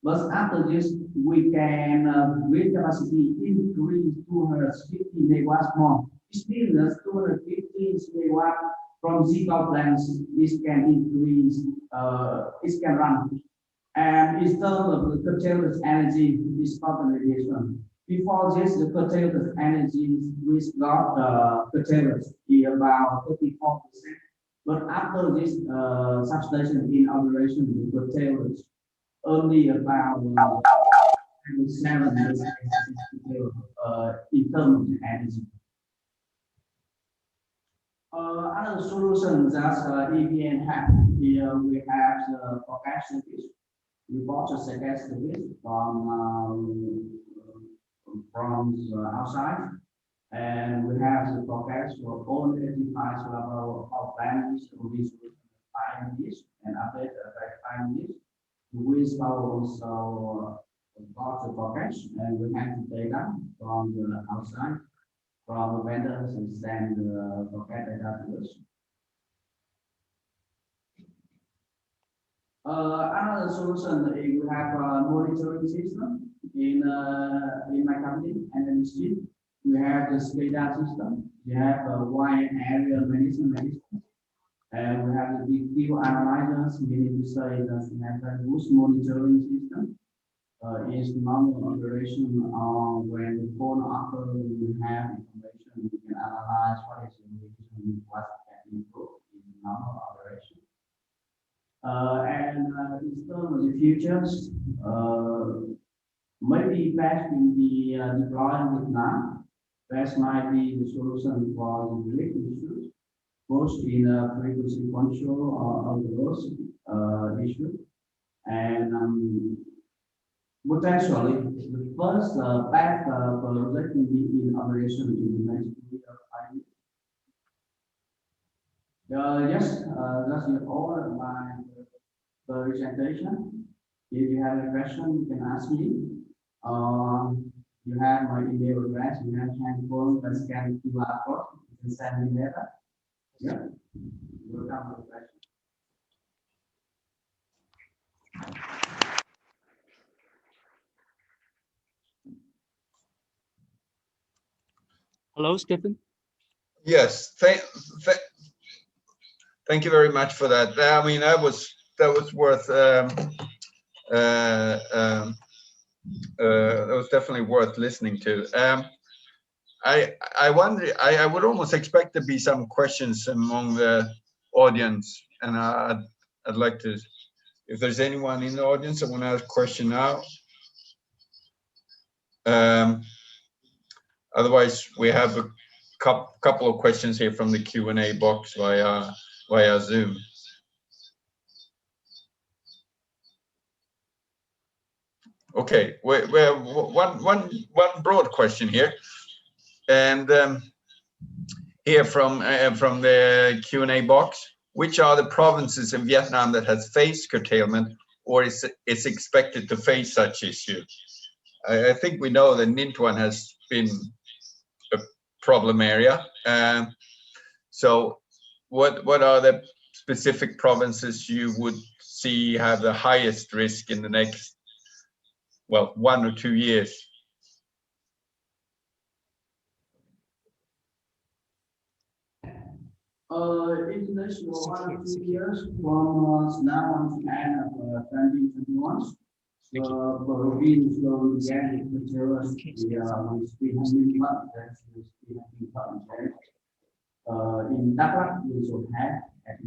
But after this, we can grid capacity increase 250 megawatts more. This means that 250 megawatts from zero plants, this can increase, it can run. And in terms of the curtailed energy, this population. Before this, the curtailed energy, we got curtailed is about 34%. But after this substation in operation, we could tell only about 7 years in terms of energy. Other solutions that EVN have here, we have the forecast service. We bought a forecast service from outside, and we have the forecast for all 85 level of plants release 5 years and update 5 years. We also got the forecast, and we have the data from the outside, from the vendors, and send the forecast data to us. Another solution is we have a monitoring system in my company, NLDC. We have the SCADA system. We have a wide area management system, and we have the BQ analyzers, meaning to say that we have a good monitoring system. Is normal operation when the phone after we have information, we can analyze what is the information, what can improve in normal operation. And in terms of the futures, maybe best will be deployed with now. Best might be the solution for the grid issues, both in frequency control or overload issue. And potentially, the first path project will be in operation in the next 5 years. Yes, that's all of my presentation. If you have a question, you can ask me. You have my email address, you have handphone, and scan QR code. You can send me later. Yeah, welcome to the question. Hello, Stephen. Yes, thank you very much for that. I mean, that was worth that was definitely worth listening to. I wonder, I would almost expect there to be some questions among the audience, and I'd like to, if there's anyone in the audience that want to ask a question now. Otherwise, we have a couple of questions here from the Q&A box via Zoom. Okay, we have one broad question here, and here from the Q&A box. Which are the provinces in Vietnam that has faced curtailment or is expected to face such issue? I think we know that Ninh Thuan has been a problem area. So what are the specific provinces you would see have the highest risk in the next, well, 1 or 2 years? International 1 or 2 years from now on to end of 2021. Province will get materials in Đắk we also have a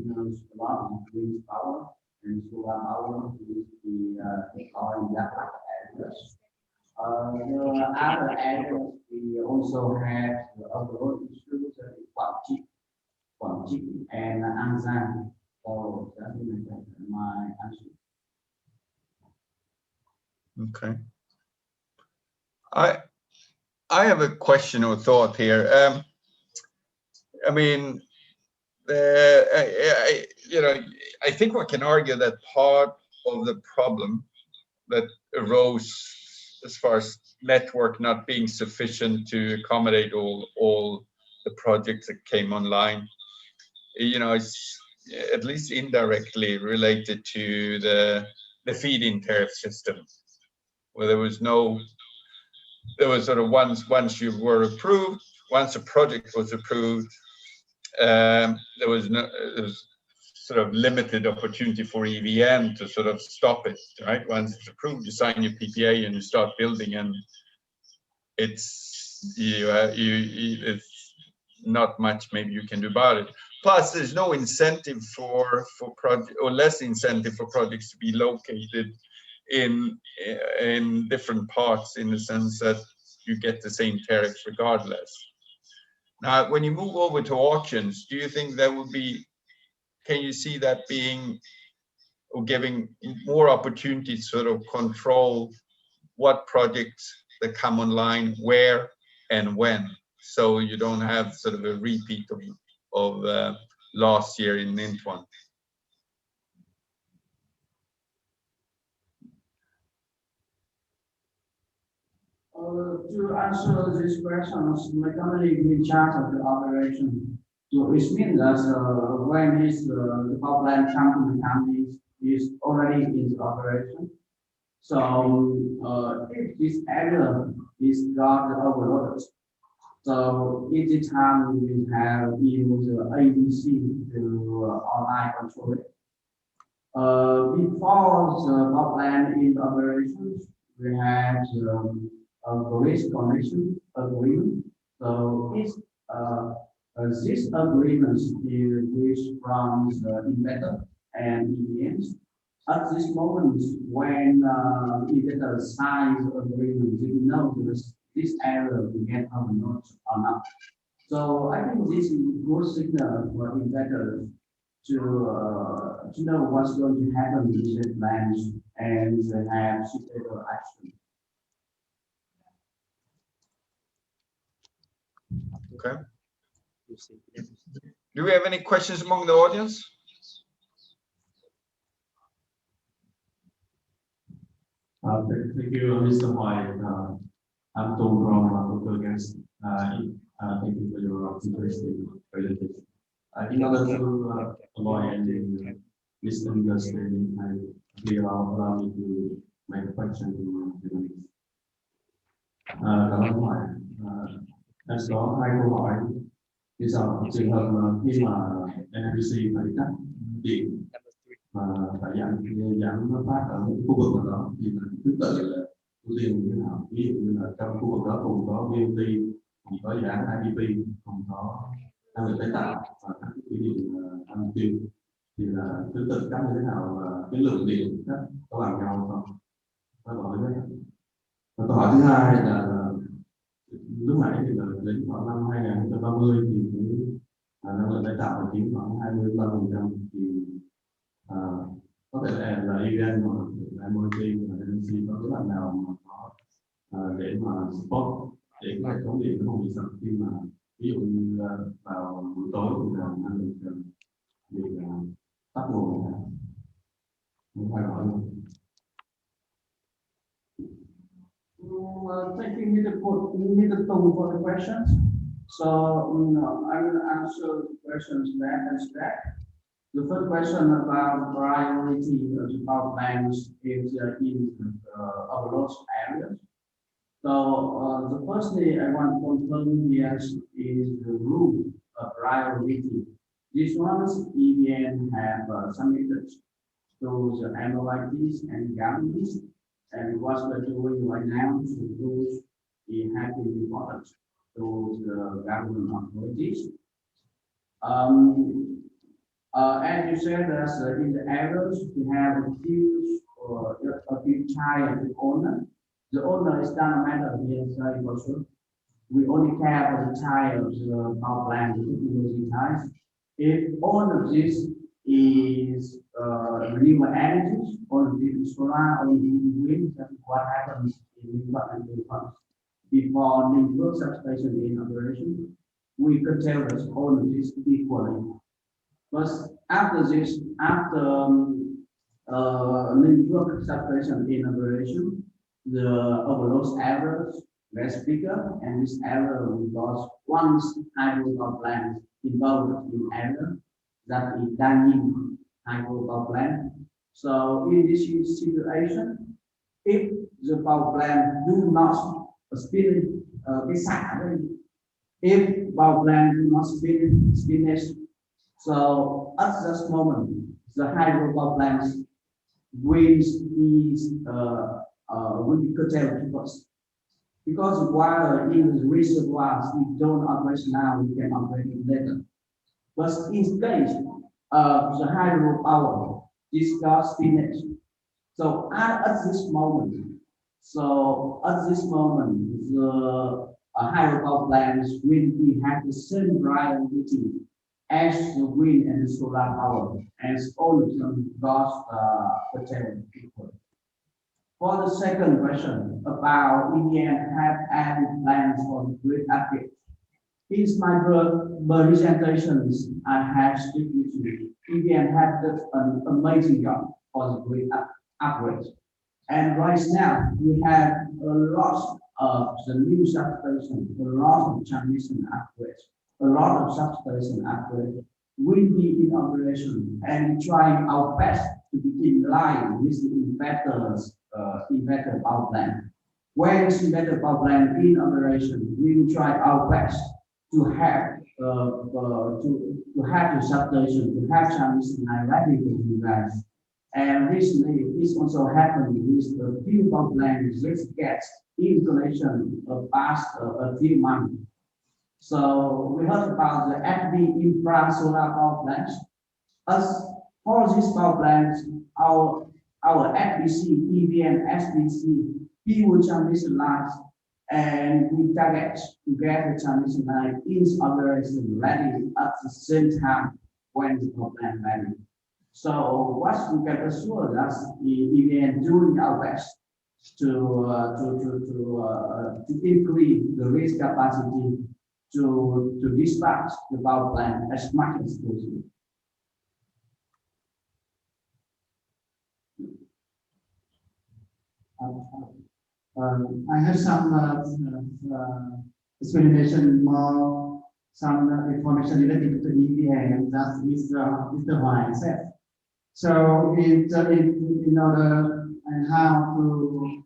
lot of wind power and solar power with the oil in Đắk areas. The other areas we also have the overall issues in Quang and An Giang. So that is my answer. Okay. I have a question or thought here. I mean, you know, I think one can argue that part of the problem that arose as far as network not being sufficient to accommodate all the projects that came online, you know, it's at least indirectly related to the feed-in tariff system, where there was sort of once you were approved, once a project was approved, there was sort of limited opportunity for EVN to sort of stop it, right? Once it's approved, you sign your PPA and you start building, and it's not much maybe you can do about it. plus there's no incentive for project, or less incentive for projects to be located in different parts, in the sense that you get the same tariffs regardless. Now, when you move over to auctions, do you think that would be, can you see that being, or giving more opportunity to sort of control what projects that come online, where and when, so you don't have sort of a repeat of last year in Intuan? To answer these questions, my company is in charge of the operation. So it means that when the power plant comes to the company is already in the operation. So if this area is got overloaded, so each time we have used ADC to online control it. Before the power plant in operations, we had a grid connection agreement. So this agreement is which from the investor and EPMs. At this moment, when investor signs agreement, we know this area will get overloaded or not. So I think this is a good signal for investors to know what's going to happen with the plans and have suitable action. Okay. Do we have any questions among the audience? Thank you, Mr. Hoai. I'm Trung from Hogan. Thank you for your interesting presentation. In order to avoid any misunderstanding, I allow me to make a question to the Cảm ơn Hoài. Em có hai câu hỏi. Như sau, trường hợp khi mà NLDC phải cắt điện và phải giảm phát ở một khu vực nào đó, thì thứ tự là ưu tiên như thế nào? Ví dụ như là trong khu vực đó cùng có MoIT, cùng có dự án IPP, cùng có năng lượng tái tạo và các thủy điện mục tiêu, thì là thứ tự cắt như thế nào và cái lượng điện cắt có bằng nhau không? Câu hỏi thứ nhất. Câu hỏi thứ hai là lúc nãy thì là đến khoảng năm 2030 thì cái năng lượng tái tạo chiếm khoảng 23%, thì có thể là EREA hoặc là MoIT và NLDC có kế hoạch nào mà có để mà support để cái hệ thống điện nó không bị sập khi mà ví dụ như vào buổi tối thì là năng lượng bị tắt nguồn, không phải gọi luôn. Thank you, Mr. Trung, for the questions. So I will answer the questions back and back. The first question about priority of the power plants is in overload areas. So the first thing I want to confirm here is the rule of priority. These ones EVN have submitted to the MoITs and governments, and what we're doing right now to those it has been reported to the government authorities. As you said, in the areas we have a few child the owner. The owner is not a matter here, for sure. We only care for the child of the power plant using ties. If all of this is renewable energies, all of this is solar, all of this is wind, that's what happens in before the work substation in operation. We could tell us all of this equally. But after this, after network substation in operation, the overload errors less bigger, and this error was once hydropower plant involved in error that is dying hydropower plant. So in this situation, if the power plant do not spin if power plant do not spin, so at this moment the hydropower plant's winds is will be curtailed first. Because while in the reservoirs we don't operate now, we can operate it later. But in case of the hydropower, this gas finished. So at this moment, the hydropower plants will have the same reliability as the wind and the solar power, as all of them got potential equal. For the second question about EVN have any plans for the grid upgrade. In my presentations, I have stated with you, EVN have done an amazing job for the grid upgrade. And right now, we have a lot of the new substations, a lot of transmission upgrades, a lot of substation upgrades will be in operation, and trying our best to be in line with the inverter power plant. When the inverter power plant in operation, we will try our best to have the substation, to have transmission line ready for you guys. And recently, this also happened with the few power plants which gets installation past a few months. So we heard about the FB infra solar power plants. As for these power plants, our FBC, EVN, SBC, fuel transmission lines, and we target to get the transmission line in operation ready at the same time when the power plant ready. So what we can assure that EVN doing our best to increase the risk capacity to dispatch the power plant as much as possible. I have some explanation more, some information related to EVN that Mr. Hoai said. So in order and how to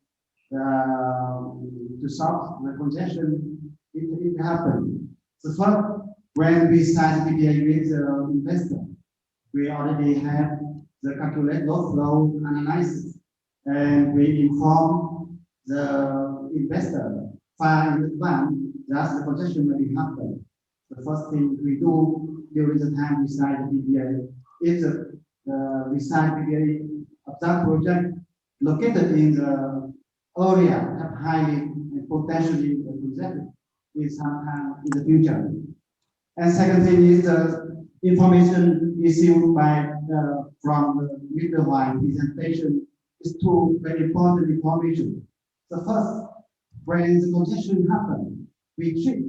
solve the congestion, it happened. So first, when we signed PPA with the investor, we already have the calculate load flow analysis, and we inform the investor far in advance that the congestion will happen. The first thing we do during the time we sign the PPA is we sign PPA of that project located in the area that highly and potentially congested is sometime in the future. And second thing is the information issued by from Mr. Hoai presentation is two very important information. The first, when the congestion happens, we treat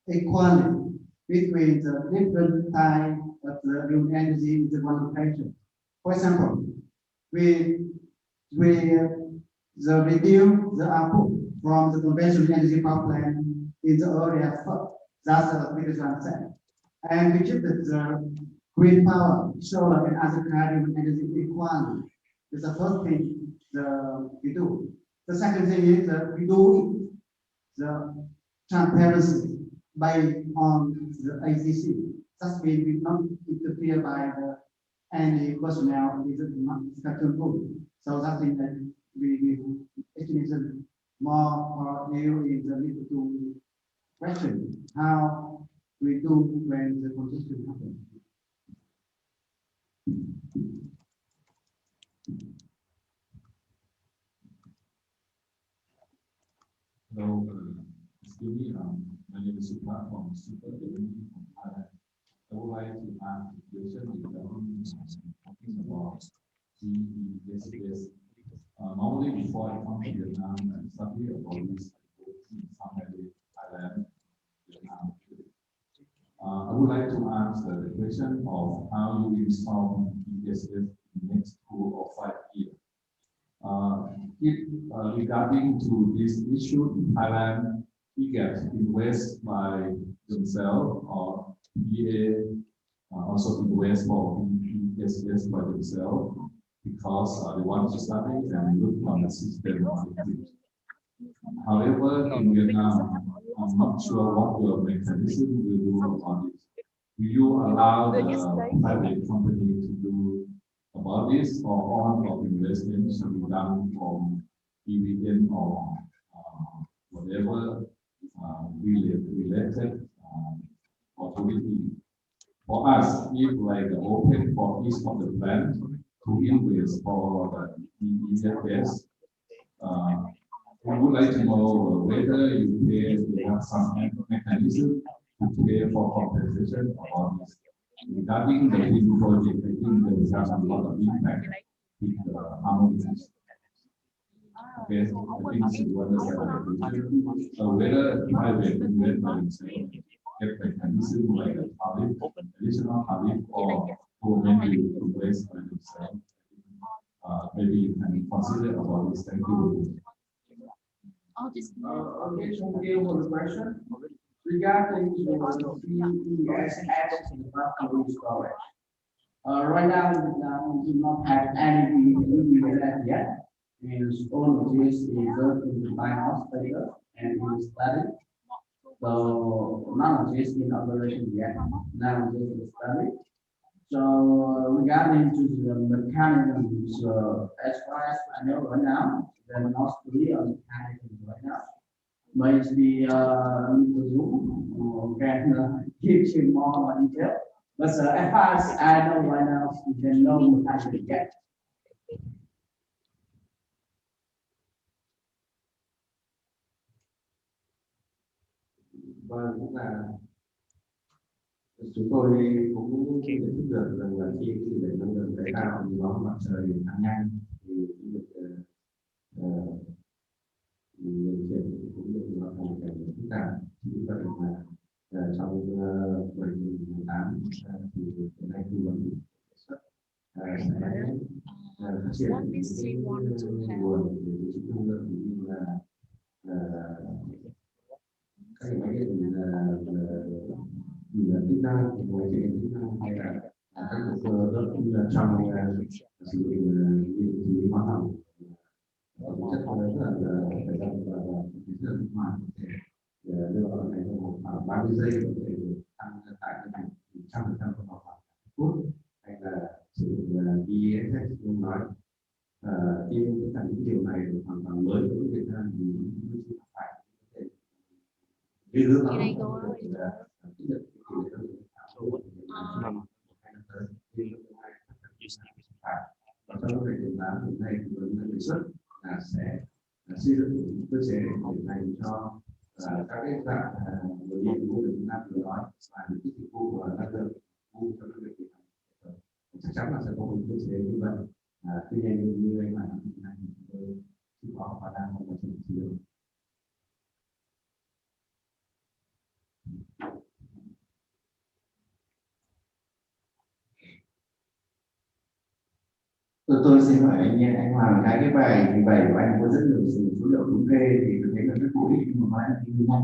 equality between the different type of the renewable energy in the one location. For example, we reduce the output from the conventional energy power plant in the area first. That's the biggest one. And we keep the green power, solar, and other kind of energy equality. It's the first thing we do. The second thing is that we do the transparency by on the ICC. That means we don't interfere by any personnel with the discussion group. So that means that we estimate more new is need to question how we do when the congestion happens. Hello, excuse me, my name is Huan from Societe from Thailand. I would like to ask a question regarding talking about GESS. Normally before I come to Vietnam and study about this, I go in somewhere Thailand, Vietnam. I would like to ask the question of how you install GESS in the next 2 or 5 years. Regarding to this issue in Thailand, we get invest by themselves or PA also invest for GESS by themselves because they want to study and look on the system. However, in Vietnam, I'm not sure what your mechanism will do about it. Will you allow the private company to do about this, or all of investment should be done from EVN or whatever related authority? for us, if like open for each of the plant to invest for the interface, we would like to know whether you have some mechanism to pay for compensation or this. Regarding the wind project, I think there is a lot of impact with the harmonies. Okay, so I think you understand whether private investments get mechanism like a tariff, additional tariff, or maybe to waste by themselves. Maybe you can consider about this. Thank you. Okay, so again for the question regarding the assets in the battery storage. Right now, we do not have any EREA yet. Is only this is in the finance status and in study. So none of this in operation yet. Now this is study. So regarding to the mechanisms, as far as I know right now, they're not clear on the mechanisms right now. Maybe Mr. Dung can give you more detail. But as far as I know right now, there's no mechanism yet. Vâng, cũng là chúng tôi cũng nhận thức được rằng là khi tỷ lệ năng lượng tái tạo thì nó mặt trời tăng nhanh thì việc điều khiển cũng được nó thành cảnh phức tạp. Vì vậy là trong 2018 thì hiện nay tư vấn đề xuất sẽ phát triển những nguồn để dự trữ năng lượng như là các máy điện chức năng, máy điện chức năng hay là các động cơ rất là trong sử dụng điện khí hóa lỏng chất rất là thời gian và rất là ngoài để đưa vào này khoảng 30 giây có thể tăng tải cái này 100% trong khoảng phút hay là sử dụng ESS không nói khi tất cả những điều này hoàn toàn mới đối với Việt Nam thì chúng phải cái hướng đó và trong cái đề án hiện nay thì với đề xuất là sẽ xây dựng cơ chế để dành cho các cái dạng nguồn điện của Việt Nam vừa nói và những cái dịch vụ năng lượng cho các việc chắc chắn là sẽ có một cơ chế như vậy. Tuy nhiên như anh nói hiện nay thì chúng tôi chưa có và đang trong quá trình sử dụng. Tôi xin hỏi anh Hoàng cái bài của anh có rất nhiều số liệu thống kê thì tôi thấy là rất hữu ích nhưng mà nói là như năm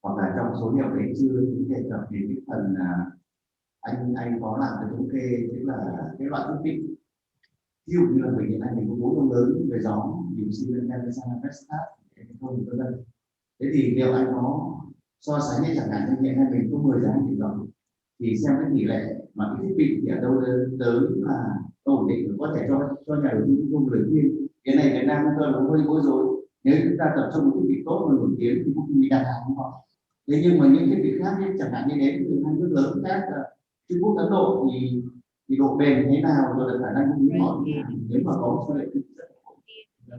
hoặc là trong số liệu đấy chưa đề cập đến cái phần là anh có làm cái thống kê tức là cái loại thiết bị ví dụ như là mình hiện nay mình có 4 ông lớn về gió mình xin lên không vân vân. Thế thì liệu anh có so sánh với chẳng hạn như hiện nay mình có 10 giá trị đồng thì xem cái tỷ lệ mà cái thiết bị thì ở đâu tới là ổn định có thể cho nhà đầu tư công lời khuyên. Cái này Việt Nam tôi cũng hơi bối rối, nếu chúng ta tập trung một thiết bị tốt và nổi tiếng thì cũng bị đặt hàng không họ. Thế nhưng mà những thiết bị khác như chẳng hạn như đến từ hai nước lớn khác Trung Quốc, Ấn Độ thì độ bền thế nào rồi là khả năng cung ứng họ nếu mà có số liệu rất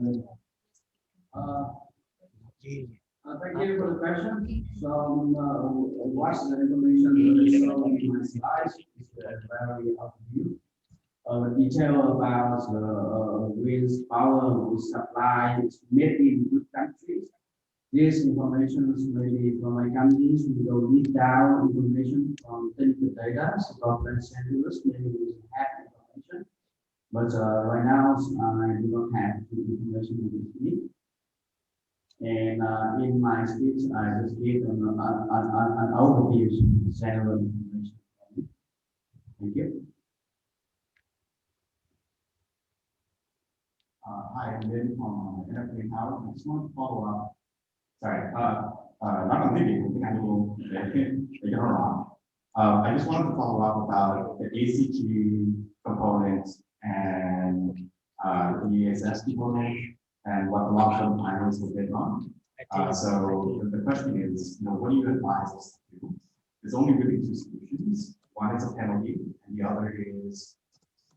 Thank you for the question. So, what's the information that is shown in my slides? It's very overview. Detail about wind power we supply is made in good countries. This information is maybe from my companies. We go deep down information from technical data. So, government centers maybe we have information, but right now I do not have the information with me. And in my speech, I just gave an overview of general information. Thank you. Hi, I'm Nguyen from Enterprize. I just want to follow up. Sorry, not on video, I just wanted to follow up about the ACG components and the ESS component and what the long-term plans will get on. So the question is, what do you advise us to do? there's only really two solutions. One is a penalty, and the other is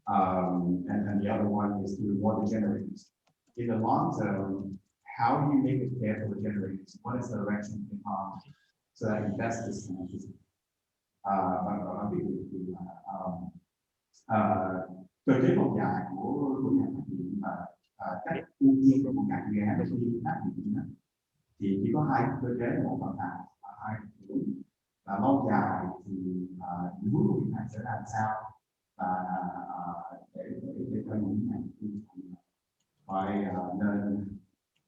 and the other one is to reward the generators. In the long term, how do you make it fair for the generators? What is the direction in so that investors can anticipate? Cơ chế lâu dài của nhà phát triển và cách ưu tiên của ngành nghề phát triển thì chỉ có hai cơ chế là một phần nào và hai là lâu dài thì những bước của việc này sẽ làm sao và để cho những ngành phải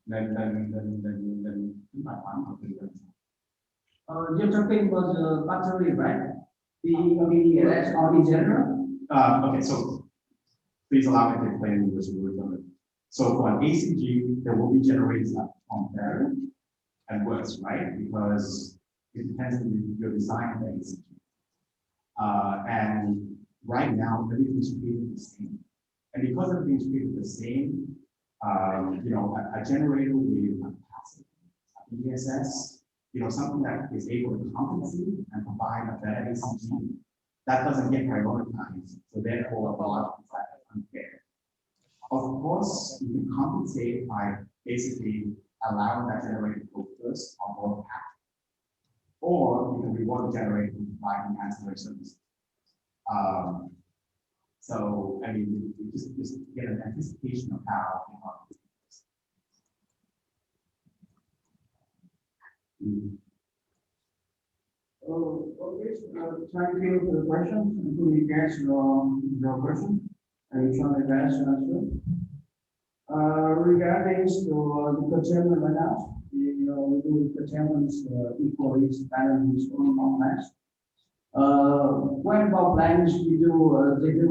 nên chúng ta khoản đầu tư làm sao. You're talking about the battery, right? The EREA or in general? Okay, so please allow me to explain English a little bit. So for an ACG, there will be generators that on there and works, right? Because it depends on your design of the ACG. And right now, everything's treated the same. And because everything's treated the same, you know, a generator with a capacity, ESS, you know, something that is able to compensate and provide a better ACG, that doesn't get prioritized. So therefore, a lot of that is unfair. Of course, you can compensate by basically allowing that generator to go first on more path. Or you can reward the generator by providing ancillary services. So, I mean, you just get an anticipation of how you know, Okay, thank you for the question. Including guess your question. And try my best to answer. Regarding the curtailment right now, we do curtailments equally balanced on mass. When power plants we do they do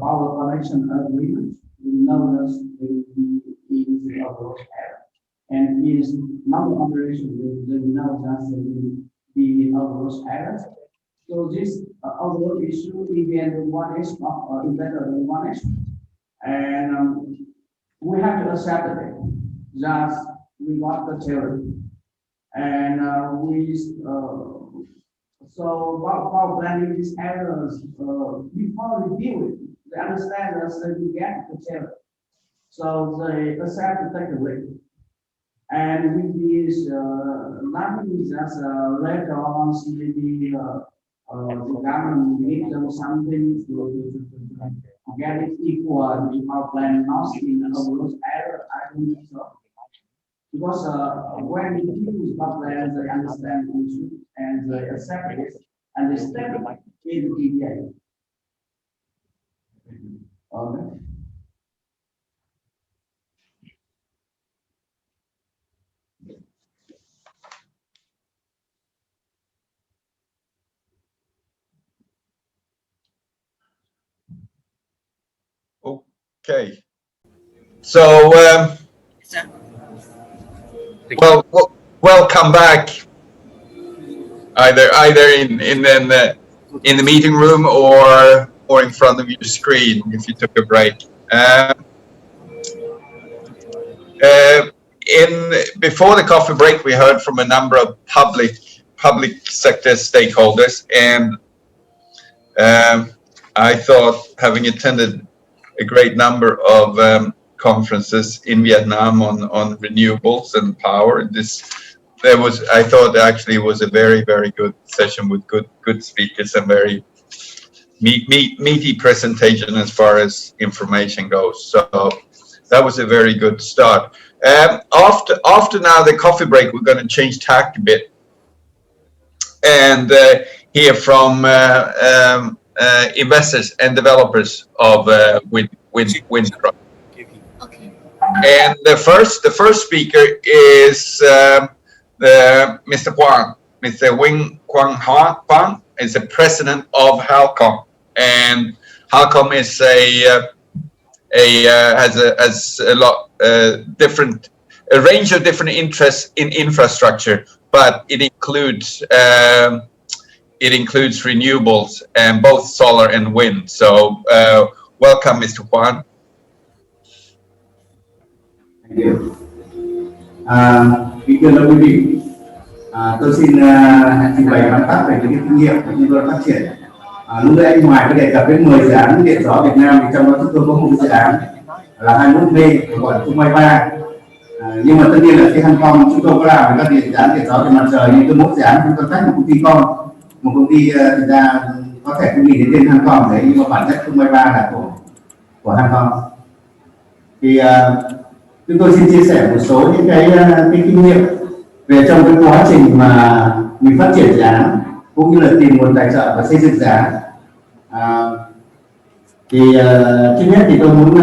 power connection agreement, we know that they will be of those area. And is number operation we know that they will be of those areas. So this overall issue, even one is better than one is, and we have to accept it. Just we got the theory, and so while planning these areas, before we deal with, they understand us that we get the theory, so they accept to take the risk. And with this, nothing just later on, maybe the government need them something to get it equal with our plan not in those areas. I don't think so. Because when you use our plans, they understand the issue and they accept it and they step in the EREA. Okay. Okay. So, welcome back. Either in the meeting room or in front of your screen if you took a break. Before the coffee break, we heard from a number of public sector stakeholders, and I thought, having attended a great number of conferences in Vietnam on renewables and power, I thought actually was a very, very good session with good speakers and very meaty presentation as far as information goes. So that was a very good start. After now the coffee break, we're going to change tack a bit and hear from investors and developers of wind projects. Okay. And the first speaker is Mr. Quang. Mr. Quang is the president of HALCOM, and HALCOM is has a lot a range of different interests in infrastructure, but it includes renewables and both solar and wind. So welcome, Mr. Huan. Thank you. Kính thưa quý vị, Tôi xin trình bày tóm tắt về những kinh nghiệm của chúng tôi phát triển. Lúc nãy anh Hoài có đề cập đến 10 dự án điện gió Việt Nam, thì trong đó chúng tôi có một dự án là 21B gọi là Trung 23. Nhưng mà tất nhiên là cái HALCOM chúng tôi có làm các dự án điện gió trên mặt trời, nhưng mỗi dự án chúng tôi tách một công ty con, một công ty thực ra có thể không nhìn đến tên HALCOM đấy, nhưng mà bản chất Trung 23 là của HALCOM. Thì chúng tôi xin chia sẻ một số những cái kinh nghiệm về trong cái quá trình mà mình phát triển dự án cũng như là tìm nguồn tài trợ và xây dựng dự án. Trước nhất thì tôi muốn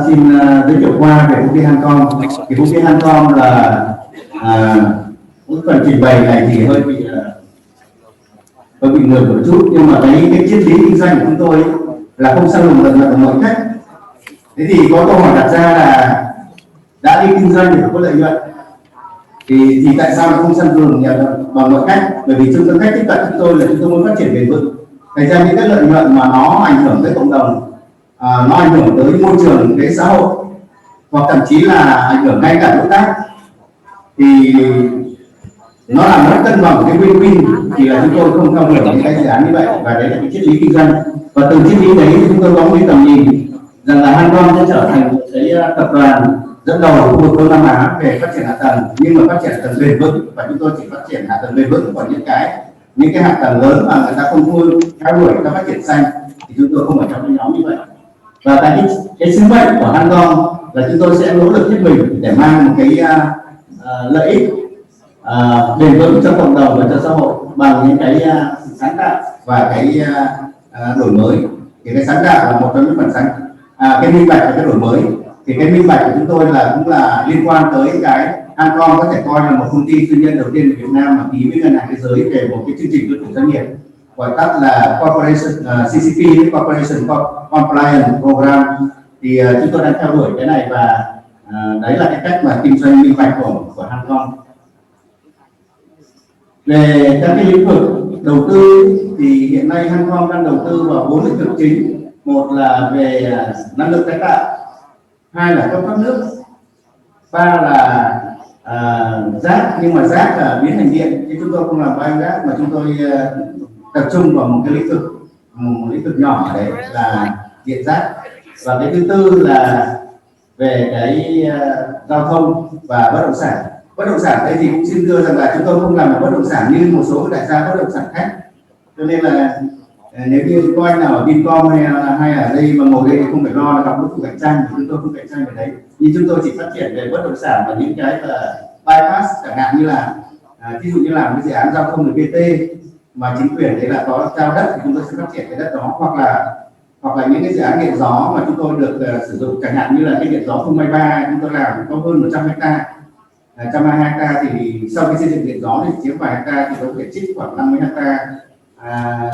xin giới thiệu qua về công ty HALCOM. Thì công ty HALCOM là phần trình bày này thì hơi bị ngược một chút, nhưng mà cái triết lý kinh doanh của chúng tôi là không săn lùng lợi nhuận bằng mọi cách. Thế thì có câu hỏi đặt ra là đã đi kinh doanh thì phải có lợi nhuận, thì tại sao nó không săn lùng bằng mọi cách? Bởi vì chúng tôi cách tiếp cận chúng tôi là chúng tôi muốn phát triển bền vững. Thành ra những cái lợi nhuận mà nó ảnh hưởng tới cộng đồng, nó ảnh hưởng tới môi trường, tới xã hội, hoặc thậm chí là ảnh hưởng ngay cả đối tác, thì nó làm mất cân bằng cái win-win, thì là chúng tôi không theo đuổi những cái dự án như vậy. Và đấy là cái triết lý kinh doanh. Và từ triết lý đấy chúng tôi có một cái tầm nhìn rằng là HALCOM sẽ trở thành một cái tập đoàn dẫn đầu ở khu vực Đông Nam Á về phát triển hạ tầng, nhưng mà phát triển hạ tầng bền vững. Và chúng tôi chỉ phát triển hạ tầng bền vững, còn những cái hạ tầng lớn mà người ta không theo đuổi ta phát triển xanh thì chúng tôi không ở trong cái nhóm như vậy. Và cái sứ mệnh của HALCOM là chúng tôi sẽ nỗ lực hết mình để mang một cái lợi ích bền vững cho cộng đồng và cho xã hội bằng những cái sáng tạo và cái đổi mới. Thì cái sáng tạo là một trong những phần sáng, cái minh bạch và cái đổi mới. Thì cái minh bạch của chúng tôi cũng là liên quan tới cái HALCOM có thể coi là một công ty tư nhân đầu tiên ở Việt Nam mà ký với ngân hàng thế giới về một cái chương trình tuân thủ doanh nghiệp, gọi tắt là Corporation CCP, Corporation Compliance Program. Thì chúng tôi đang theo đuổi cái này, và đấy là cái cách mà kinh doanh minh bạch của HALCOM. Về các cái lĩnh vực đầu tư thì hiện nay HALCOM đang đầu tư vào 4 lĩnh vực chính. Một là về năng lượng tái tạo, 2 là cấp thoát nước, 3 là rác, nhưng mà rác là biến thành điện, chứ chúng tôi không làm biogas mà chúng tôi tập trung vào một cái lĩnh vực nhỏ, đấy là điện rác. Và cái thứ tư là về cái giao thông và bất động sản. Bất động sản đây thì cũng xin đưa rằng là chúng tôi không làm ở bất động sản như một số đại gia bất động sản khác, cho nên là nếu như có anh nào ở Vincom hay ở đây mà ngồi đây thì không phải lo là gặp đối thủ cạnh tranh, thì chúng tôi không cạnh tranh về đấy. Nhưng chúng tôi chỉ phát triển về bất động sản và những cái là bypass, chẳng hạn như là ví dụ như làm cái dự án giao thông được BT mà chính quyền đấy là có trao đất thì chúng tôi sẽ phát triển cái đất đó, hoặc là những cái dự án điện gió mà chúng tôi được sử dụng, chẳng hạn như là cái điện gió 023 chúng tôi làm có hơn 100 hectare, 120 hectare. Thì sau khi xây dựng điện gió thì chiếm vài hectare thì có thể trích khoảng 50 hectare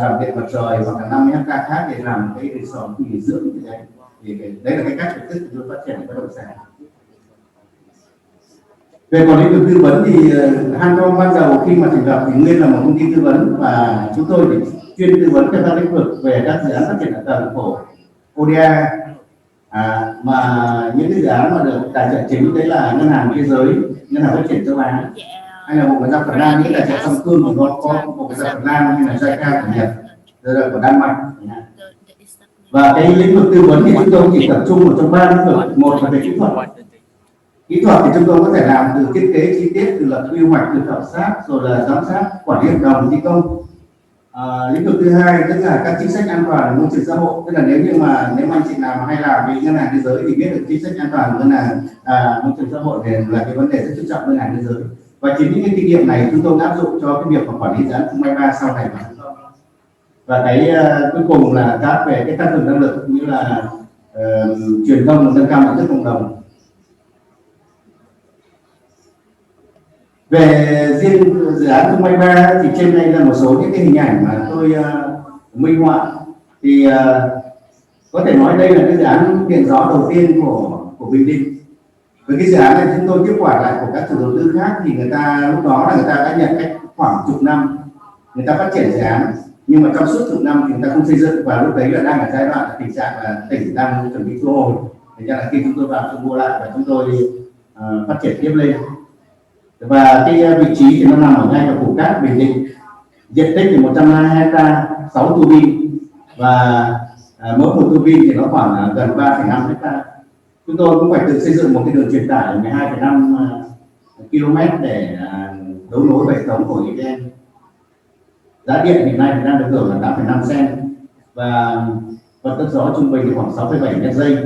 làm điện mặt trời, hoặc là 50 hectare khác để làm cái resort nghỉ dưỡng như thế. Thì đấy là cái cách thực chúng tôi phát triển bất động sản. Về còn lĩnh vực tư vấn thì HALCOM ban đầu khi mà thành lập thì Nguyen là một công ty tư vấn, và chúng tôi thì chuyên tư vấn cho các lĩnh vực về các dự án phát triển hạ tầng của ODA, mà những cái dự án mà được tài trợ chính đấy là ngân hàng thế giới, ngân hàng phát triển châu Á, hay là Bộ Ngoại giao Phần Lan, những tài trợ song phương thì có Bộ Ngoại giao Phần Lan, hay là JICA của Nhật, rồi là của Đan Mạch. Và cái lĩnh vực tư vấn thì chúng tôi chỉ tập trung vào trong 3 lĩnh vực. Một là về kỹ thuật. Kỹ thuật thì chúng tôi có thể làm từ thiết kế chi tiết, từ lập quy hoạch, từ khảo sát, rồi là giám sát, quản lý hợp đồng, thi công. Lĩnh vực thứ hai tức là các chính sách an toàn môi trường xã hội, tức là nếu anh chị nào mà hay làm với ngân hàng thế giới thì biết được chính sách an toàn ngân hàng môi trường xã hội là cái vấn đề rất chú trọng ngân hàng thế giới. Và chính những cái kinh nghiệm này chúng tôi áp dụng cho cái việc quản lý dự án 023 sau này. Và cái cuối cùng là các về cái tăng cường năng lực như là truyền thông và nâng cao nhận thức cộng đồng. Về riêng dự án 023 thì trên đây là một số những cái hình ảnh mà tôi minh họa. Thì có thể nói đây là cái dự án điện gió đầu tiên của Bình Định. Với cái dự án này chúng tôi tiếp quản lại của các chủ đầu tư khác, thì người ta lúc đó là người ta đã nhận cách khoảng chục năm người ta phát triển dự án, nhưng mà trong suốt chục năm thì người ta không xây dựng, và lúc đấy là đang ở giai đoạn tình trạng là tỉnh đang chuẩn bị thu hồi. Thế nên là khi chúng tôi vào chúng mua lại và chúng tôi phát triển tiếp lên. Và cái vị trí thì nó nằm ở ngay ở Phù Cát, Bình Định. Diện tích thì 120 hecta, 6 tua bin và mỗi một tua bin thì nó khoảng gần 3,5 hecta. Chúng tôi cũng phải tự xây dựng một cái đường truyền tải 12,5 km để đấu nối hệ thống của EREA. Giá điện hiện nay thì đang được hưởng là 8,5 cent và vận tốc gió trung bình thì khoảng 6,7 mét giây.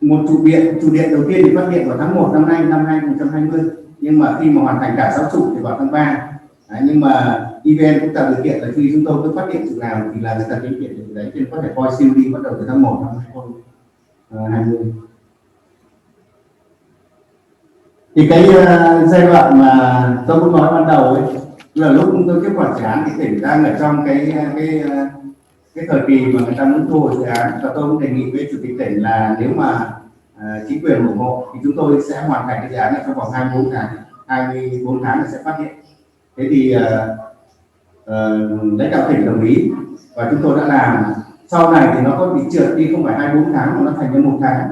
Một trụ điện đầu tiên thì phát điện vào tháng 1 năm 2020, nhưng mà khi mà hoàn thành cả 6 trụ thì vào tháng 3. Nhưng mà EVN cũng tạo điều kiện là khi chúng tôi cứ phát điện trụ nào thì là người ta tính điện từ đấy, nên có thể coi siêu đi bắt đầu từ tháng 1 năm 2020. Thì cái giai đoạn mà tôi cũng nói ban đầu ấy là lúc tôi tiếp quản dự án thì tỉnh đang ở trong cái thời kỳ mà người ta muốn thu hồi dự án, và tôi cũng đề nghị với chủ tịch tỉnh là nếu mà chính quyền ủng hộ thì chúng tôi sẽ hoàn thành cái dự án này trong vòng 24 tháng sẽ phát hiện. Thế thì lãnh đạo tỉnh đồng ý và chúng tôi đã làm. Sau này thì nó có bị trượt đi, không phải 24 tháng mà nó thành ra 1 tháng,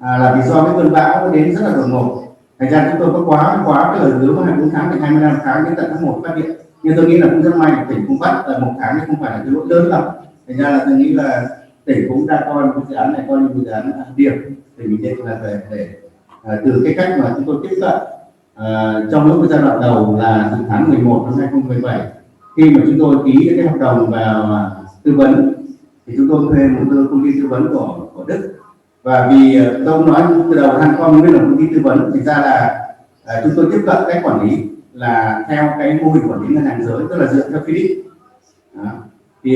là vì do cái cơn bão nó đến rất là đột ngột. Thành ra chúng tôi có quá cái lời hứa của 24 tháng đến 25 tháng đến tận tháng 1 phát điện. Nhưng tôi nghĩ là cũng rất may là tỉnh cũng bắt là 1 tháng chứ không phải là cái lỗi lớn lắm. Thành ra là tôi nghĩ là tỉnh cũng đã coi cái dự án này coi như một dự án điểm để Bình Định là để từ cái cách mà chúng tôi tiếp cận trong lúc giai đoạn đầu là từ tháng 11 năm 2017, khi mà chúng tôi ký cái hợp đồng vào tư vấn thì chúng tôi thuê một công ty tư vấn của Đức. Và vì tôi nói từ đầu HALCOM mới là công ty tư vấn, thì ra là chúng tôi tiếp cận cái quản lý là theo cái mô hình quản lý ngân hàng giới, tức là dựa theo FIDIC. Thì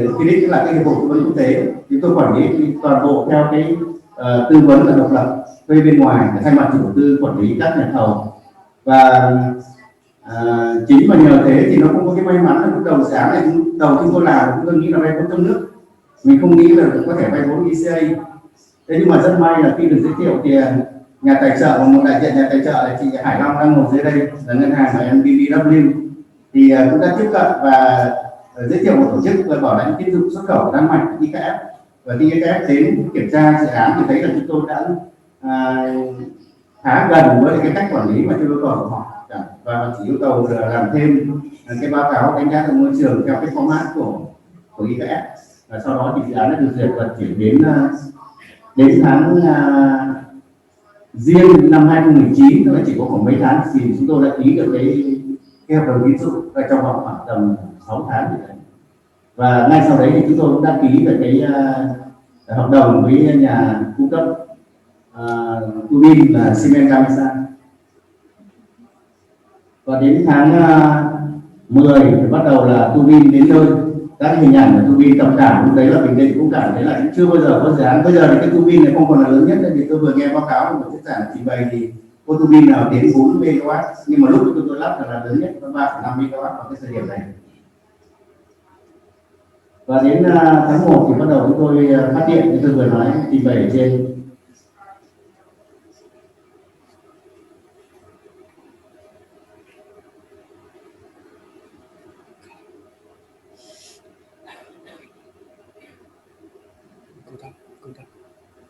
FIDIC là cái hiệp hội tư vấn quốc tế, thì tôi quản lý toàn bộ theo cái tư vấn là độc lập, thuê bên ngoài để thay mặt chủ đầu tư quản lý các nhà thầu. Và chính mà nhờ thế thì nó cũng có cái may mắn là lúc đầu dự án này đầu chúng tôi làm chúng tôi nghĩ là vay vốn trong nước, mình không nghĩ là có thể vay vốn ECA. Thế nhưng mà rất may là khi được giới thiệu thì nhà tài trợ và một đại diện nhà tài trợ là chị Hải Long đang ngồi dưới đây là ngân hàng là NBBW, thì cũng đã tiếp cận và giới thiệu một tổ chức bảo lãnh tín dụng xuất khẩu Đan Mạch IKF. Và khi IKF đến kiểm tra dự án thì thấy là chúng tôi đã khá gần với cái cách quản lý mà chưa yêu cầu của họ, và chỉ yêu cầu là làm thêm cái báo cáo đánh giá môi trường theo cái format của IKF. Và sau đó thì dự án đã được duyệt và chuyển đến tháng riêng năm 2019, tức là chỉ có khoảng mấy tháng thì chúng tôi đã ký được cái hợp đồng tín dụng trong vòng khoảng tầm 6 tháng gì đấy. Và ngay sau đấy thì chúng tôi cũng đã ký được cái hợp đồng với nhà cung cấp tua bin là Siemens Gamesa. Và đến tháng 10 thì bắt đầu là tua bin đến nơi. Các hình ảnh của tua bin tập đảng lúc đấy là Bình Định cũng cảm thấy là chưa bao giờ có dự án. Bây giờ thì cái tua bin này không còn là lớn nhất, thì tôi vừa nghe báo cáo của tiết giảng trình bày thì có tua bin nào đến 4 MW, nhưng mà lúc tôi lắp là lớn nhất có 3,5 MW vào cái thời điểm này. Và đến tháng 1 thì bắt đầu chúng tôi phát điện như tôi vừa nói trình bày ở trên.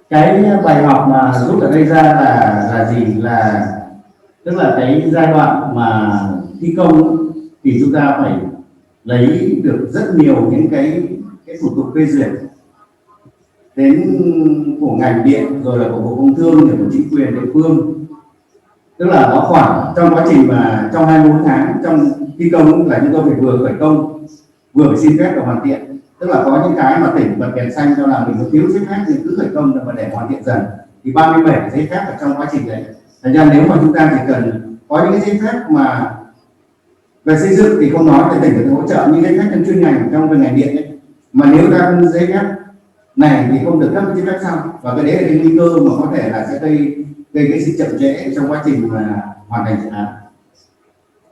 Cái bài học mà rút ở đây ra là gì, là tức là cái giai đoạn mà thi công thì chúng ta phải lấy được rất nhiều những cái thủ tục phê duyệt đến của ngành điện rồi là của Bộ Công Thương rồi của chính quyền địa phương. Tức là nó khoảng trong quá trình mà trong 24 tháng trong thi công là chúng tôi phải vừa khởi công vừa phải xin phép để hoàn thiện. Tức là có những cái mà tỉnh bật đèn xanh cho là mình có thiếu giấy phép thì cứ khởi công và để hoàn thiện dần, thì 37 giấy phép ở trong quá trình đấy. Thành ra nếu mà chúng ta chỉ cần có những cái giấy phép mà về xây dựng thì không nói, thì tỉnh có hỗ trợ những giấy phép trong chuyên ngành trong về ngành điện ấy. Mà nếu ta giấy phép này thì không được cấp giấy phép sau, và cái đấy là cái nguy cơ mà có thể là sẽ gây cái sự chậm trễ trong quá trình mà hoàn thành dự án.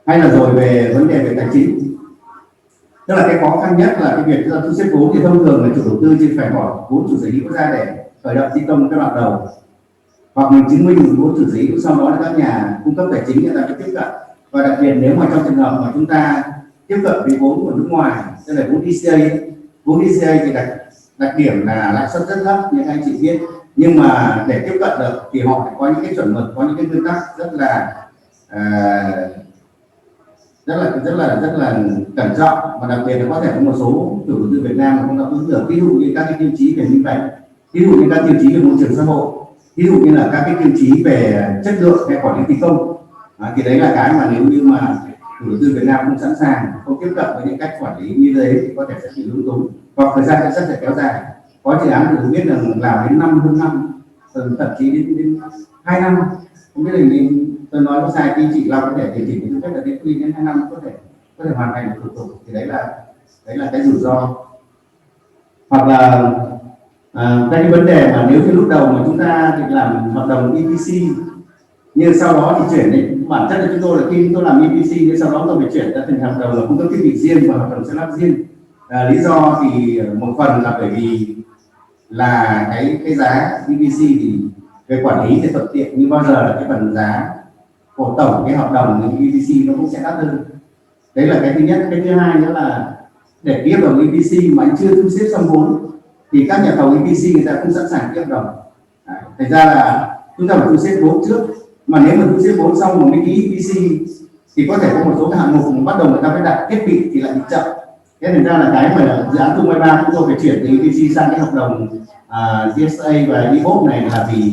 Hay là rồi về vấn đề về tài chính, tức là cái khó khăn nhất là cái việc chúng ta thu xếp vốn, thì thông thường là chủ đầu tư chỉ phải bỏ vốn chủ sở hữu ra để khởi động thi công cái đoạn đầu, hoặc mình chứng minh vốn chủ sở hữu, sau đó là các nhà cung cấp tài chính người ta mới tiếp cận. Và đặc biệt nếu mà trong trường hợp mà chúng ta tiếp cận với vốn của nước ngoài, tức là vốn DCA thì đặc điểm là lãi suất rất thấp như anh chị biết, nhưng mà để tiếp cận được thì họ phải có những cái chuẩn mực, có những cái nguyên tắc rất là cẩn trọng, và đặc biệt là có thể có một số chủ đầu tư Việt Nam mà không đáp ứng được, ví dụ như các cái tiêu chí về minh bạch, ví dụ như các tiêu chí về môi trường xã hội, ví dụ như là các cái tiêu chí về chất lượng hay quản lý thi công. Thì đấy là cái mà nếu như mà chủ đầu tư Việt Nam không sẵn sàng, không tiếp cận với những cách quản lý như thế thì có thể sẽ bị lung túng, hoặc thời gian sẽ kéo dài. Có dự án thì tôi biết là làm đến hơn năm, thậm chí đến 2 năm. Không biết là tôi nói có sai, khi chị Long có thể điều chỉnh cái phép là đến 2 năm có thể hoàn thành được thủ tục, thì đấy là cái rủi ro. Hoặc là cái vấn đề mà nếu như lúc đầu mà chúng ta định làm hợp đồng EPC, nhưng sau đó thì chuyển đến bản chất là chúng tôi là khi chúng tôi làm EPC, nhưng sau đó tôi phải chuyển ra thành hợp đồng là cung cấp thiết bị riêng và hợp đồng xây lắp riêng. Lý do thì một phần là bởi vì là cái giá EPC thì về quản lý thì thuận tiện, nhưng bao giờ là cái phần giá của tổng cái hợp đồng EPC nó cũng sẽ đắt hơn. Đấy là cái thứ nhất. Cái thứ hai nữa là để ký hợp đồng EPC mà anh chưa thu xếp xong vốn thì các nhà thầu EPC người ta không sẵn sàng ký hợp đồng. Thành ra là chúng ta phải thu xếp vốn trước, mà nếu mà thu xếp vốn xong rồi mới ký EPC thì có thể có một số hạng mục bắt đầu người ta phải đặt thiết bị thì lại bị chậm. Thế thành ra là cái mà dự án Trung 23 chúng tôi phải chuyển từ EPC sang cái hợp đồng GSA và EBOP này là vì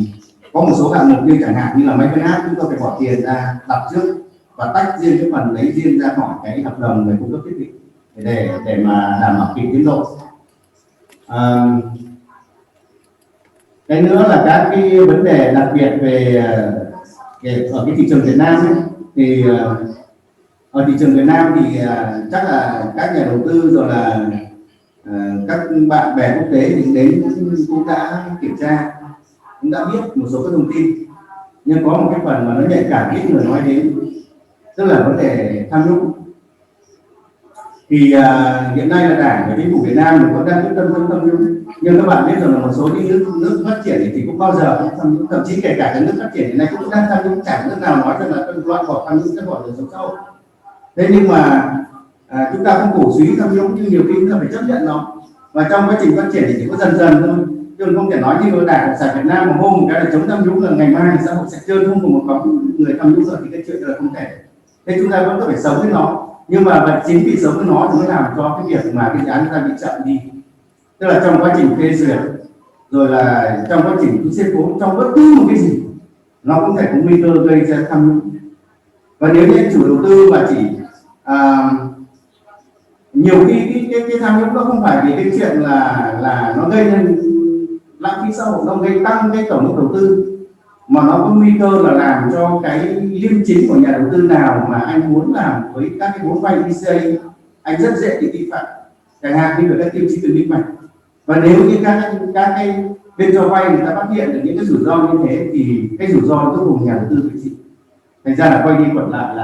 có một số hạng mục như chẳng hạn như là máy biến áp, chúng tôi phải bỏ tiền ra đặt trước và tách riêng cái phần lấy riêng ra khỏi cái hợp đồng về cung cấp thiết bị để mà đảm bảo kịp tiến độ. Cái nữa là các cái vấn đề đặc biệt về ở cái thị trường Việt Nam ấy, thì ở thị trường Việt Nam thì chắc là các nhà đầu tư rồi là các bạn bè quốc tế thì đến cũng đã kiểm tra, cũng đã biết một số các thông tin, nhưng có một cái phần mà nó nhạy cảm ít người nói đến, tức là vấn đề tham nhũng. Thì hiện nay là Đảng và Chính phủ Việt Nam cũng đang quyết tâm chống tham nhũng, nhưng các bạn biết rằng là một số những nước phát triển thì cũng bao giờ cũng tham nhũng, thậm chí kể cả các nước phát triển hiện nay cũng đang tham nhũng, chẳng nước nào nói rằng là loại bỏ tham nhũng sẽ bỏ đời sống xã hội. Thế nhưng mà chúng ta không cổ suý tham nhũng, nhưng nhiều khi chúng ta phải chấp nhận nó, và trong quá trình phát triển thì chỉ có dần dần thôi, chứ không thể nói như Đảng Cộng sản Việt Nam mà hôm một cái là chống tham nhũng là ngày mai thì xã hội sẽ trơn không còn một người tham nhũng rồi, thì cái chuyện đó là không thể. Thế chúng ta vẫn phải sống với nó, nhưng mà chính vì sống với nó thì mới làm cho cái việc mà cái dự án chúng ta bị chậm đi. Tức là trong quá trình phê duyệt, rồi là trong quá trình thu xếp vốn, trong bất cứ một cái gì nó cũng thể có nguy cơ gây ra tham nhũng. Và nếu như chủ đầu tư mà chỉ nhiều khi cái tham nhũng nó không phải vì cái chuyện là nó gây nên lãng phí xã hội, nó gây tăng cái tổng mức đầu tư, mà nó có nguy cơ là làm cho cái liêm chính của nhà đầu tư nào mà anh muốn làm với các cái vốn vay ECA, anh rất dễ bị vi phạm, chẳng hạn như về các tiêu chí từ minh bạch. Và nếu như các cái bên cho vay người ta phát hiện được những cái rủi ro như thế thì cái rủi ro cuối cùng nhà đầu tư phải chịu. Thành ra là quay đi quẩn lại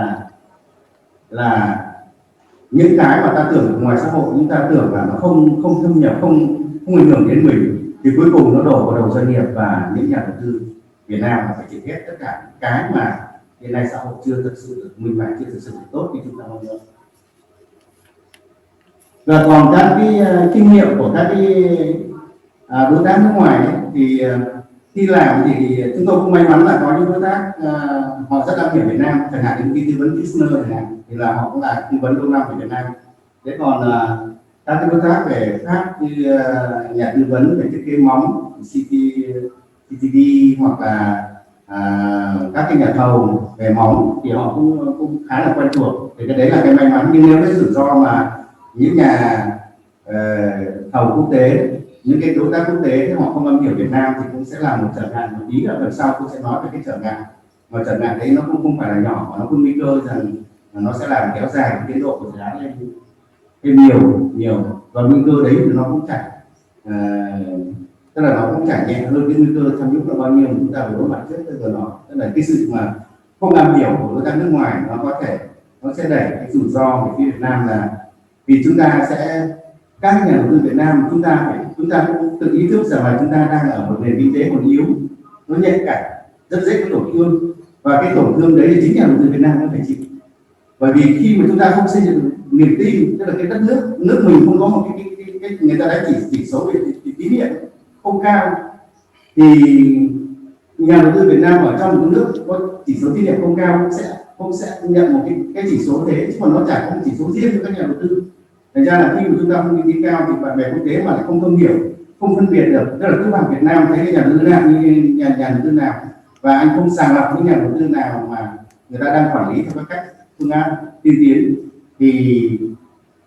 là những cái mà ta tưởng ngoài xã hội, chúng ta tưởng là nó không thâm nhập, không ảnh hưởng đến mình, thì cuối cùng nó đổ vào đầu doanh nghiệp và những nhà đầu tư Việt Nam là phải chịu hết tất cả cái mà hiện nay xã hội chưa thực sự được minh bạch, chưa thực sự được tốt như chúng ta mong muốn. Và còn các cái kinh nghiệm của các cái đối tác nước ngoài ấy, thì khi làm thì chúng tôi cũng may mắn là có những đối tác họ rất am hiểu Việt Nam, chẳng hạn như tư vấn Kisner chẳng hạn, thì là họ cũng là tư vấn lâu năm ở Việt Nam. Thế còn các cái đối tác về khác như nhà tư vấn về thiết kế móng CTD hoặc là các cái nhà thầu về móng thì họ cũng khá là quen thuộc, thì cái đấy là cái may mắn. Nhưng nếu cái rủi ro mà những nhà thầu quốc tế, những cái đối tác quốc tế thì họ không am hiểu Việt Nam thì cũng sẽ là một trở ngại. Một tí là lần sau tôi sẽ nói về cái trở ngại, mà trở ngại đấy nó cũng không phải là nhỏ, mà nó có nguy cơ rằng nó sẽ làm kéo dài cái tiến độ của dự án lên thêm nhiều, và nguy cơ đấy thì nó cũng chẳng tức là nó cũng chẳng nhẹ hơn cái nguy cơ tham nhũng là bao nhiêu mà chúng ta phải đối mặt trước từ nó. Tức là cái sự mà không am hiểu của đối tác nước ngoài nó sẽ đẩy cái rủi ro về phía Việt Nam, là vì chúng ta sẽ, các nhà đầu tư Việt Nam chúng ta cũng tự ý thức rằng là chúng ta đang ở một nền kinh tế còn yếu, nó nhạy cảm, rất dễ có tổn thương, và cái tổn thương đấy thì chính nhà đầu tư Việt Nam nó phải chịu. Bởi vì khi mà chúng ta không xây dựng niềm tin, tức là cái đất nước mình không có một cái người ta đã chỉ số về tín nhiệm không cao, thì nhà đầu tư Việt Nam ở trong một nước có chỉ số tín nhiệm không cao cũng sẽ nhận một cái chỉ số thế, chứ còn nó chả có một chỉ số riêng cho các nhà đầu tư. Thành ra là khi mà chúng ta không uy tín cao thì bạn bè quốc tế mà lại không hiểu, không phân biệt được, tức là cứ bằng Việt Nam thấy nhà đầu tư nào như nhà đầu tư nào, và anh không sàng lọc những nhà đầu tư nào mà người ta đang quản lý theo các cách phương án tiên tiến thì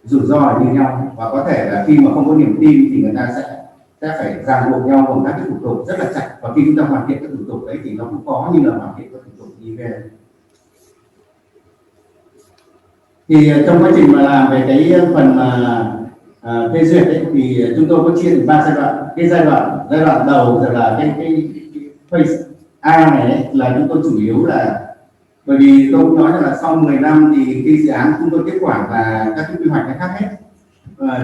rủi ro là như nhau, và có thể là khi mà không có niềm tin thì người ta sẽ phải ràng buộc nhau bằng các cái thủ tục rất là chặt, và khi chúng ta hoàn thiện các thủ tục đấy thì nó cũng có như là hoàn thiện các thủ tục EREA. Thì trong quá trình mà làm về cái phần mà phê duyệt đấy thì chúng tôi có chia thành 3 giai đoạn. Cái giai đoạn đầu rồi là cái phase A này ấy, là chúng tôi chủ yếu là bởi vì tôi cũng nói rằng là sau 10 năm thì cái dự án chúng tôi kết quả là các cái quy hoạch nó khác hết.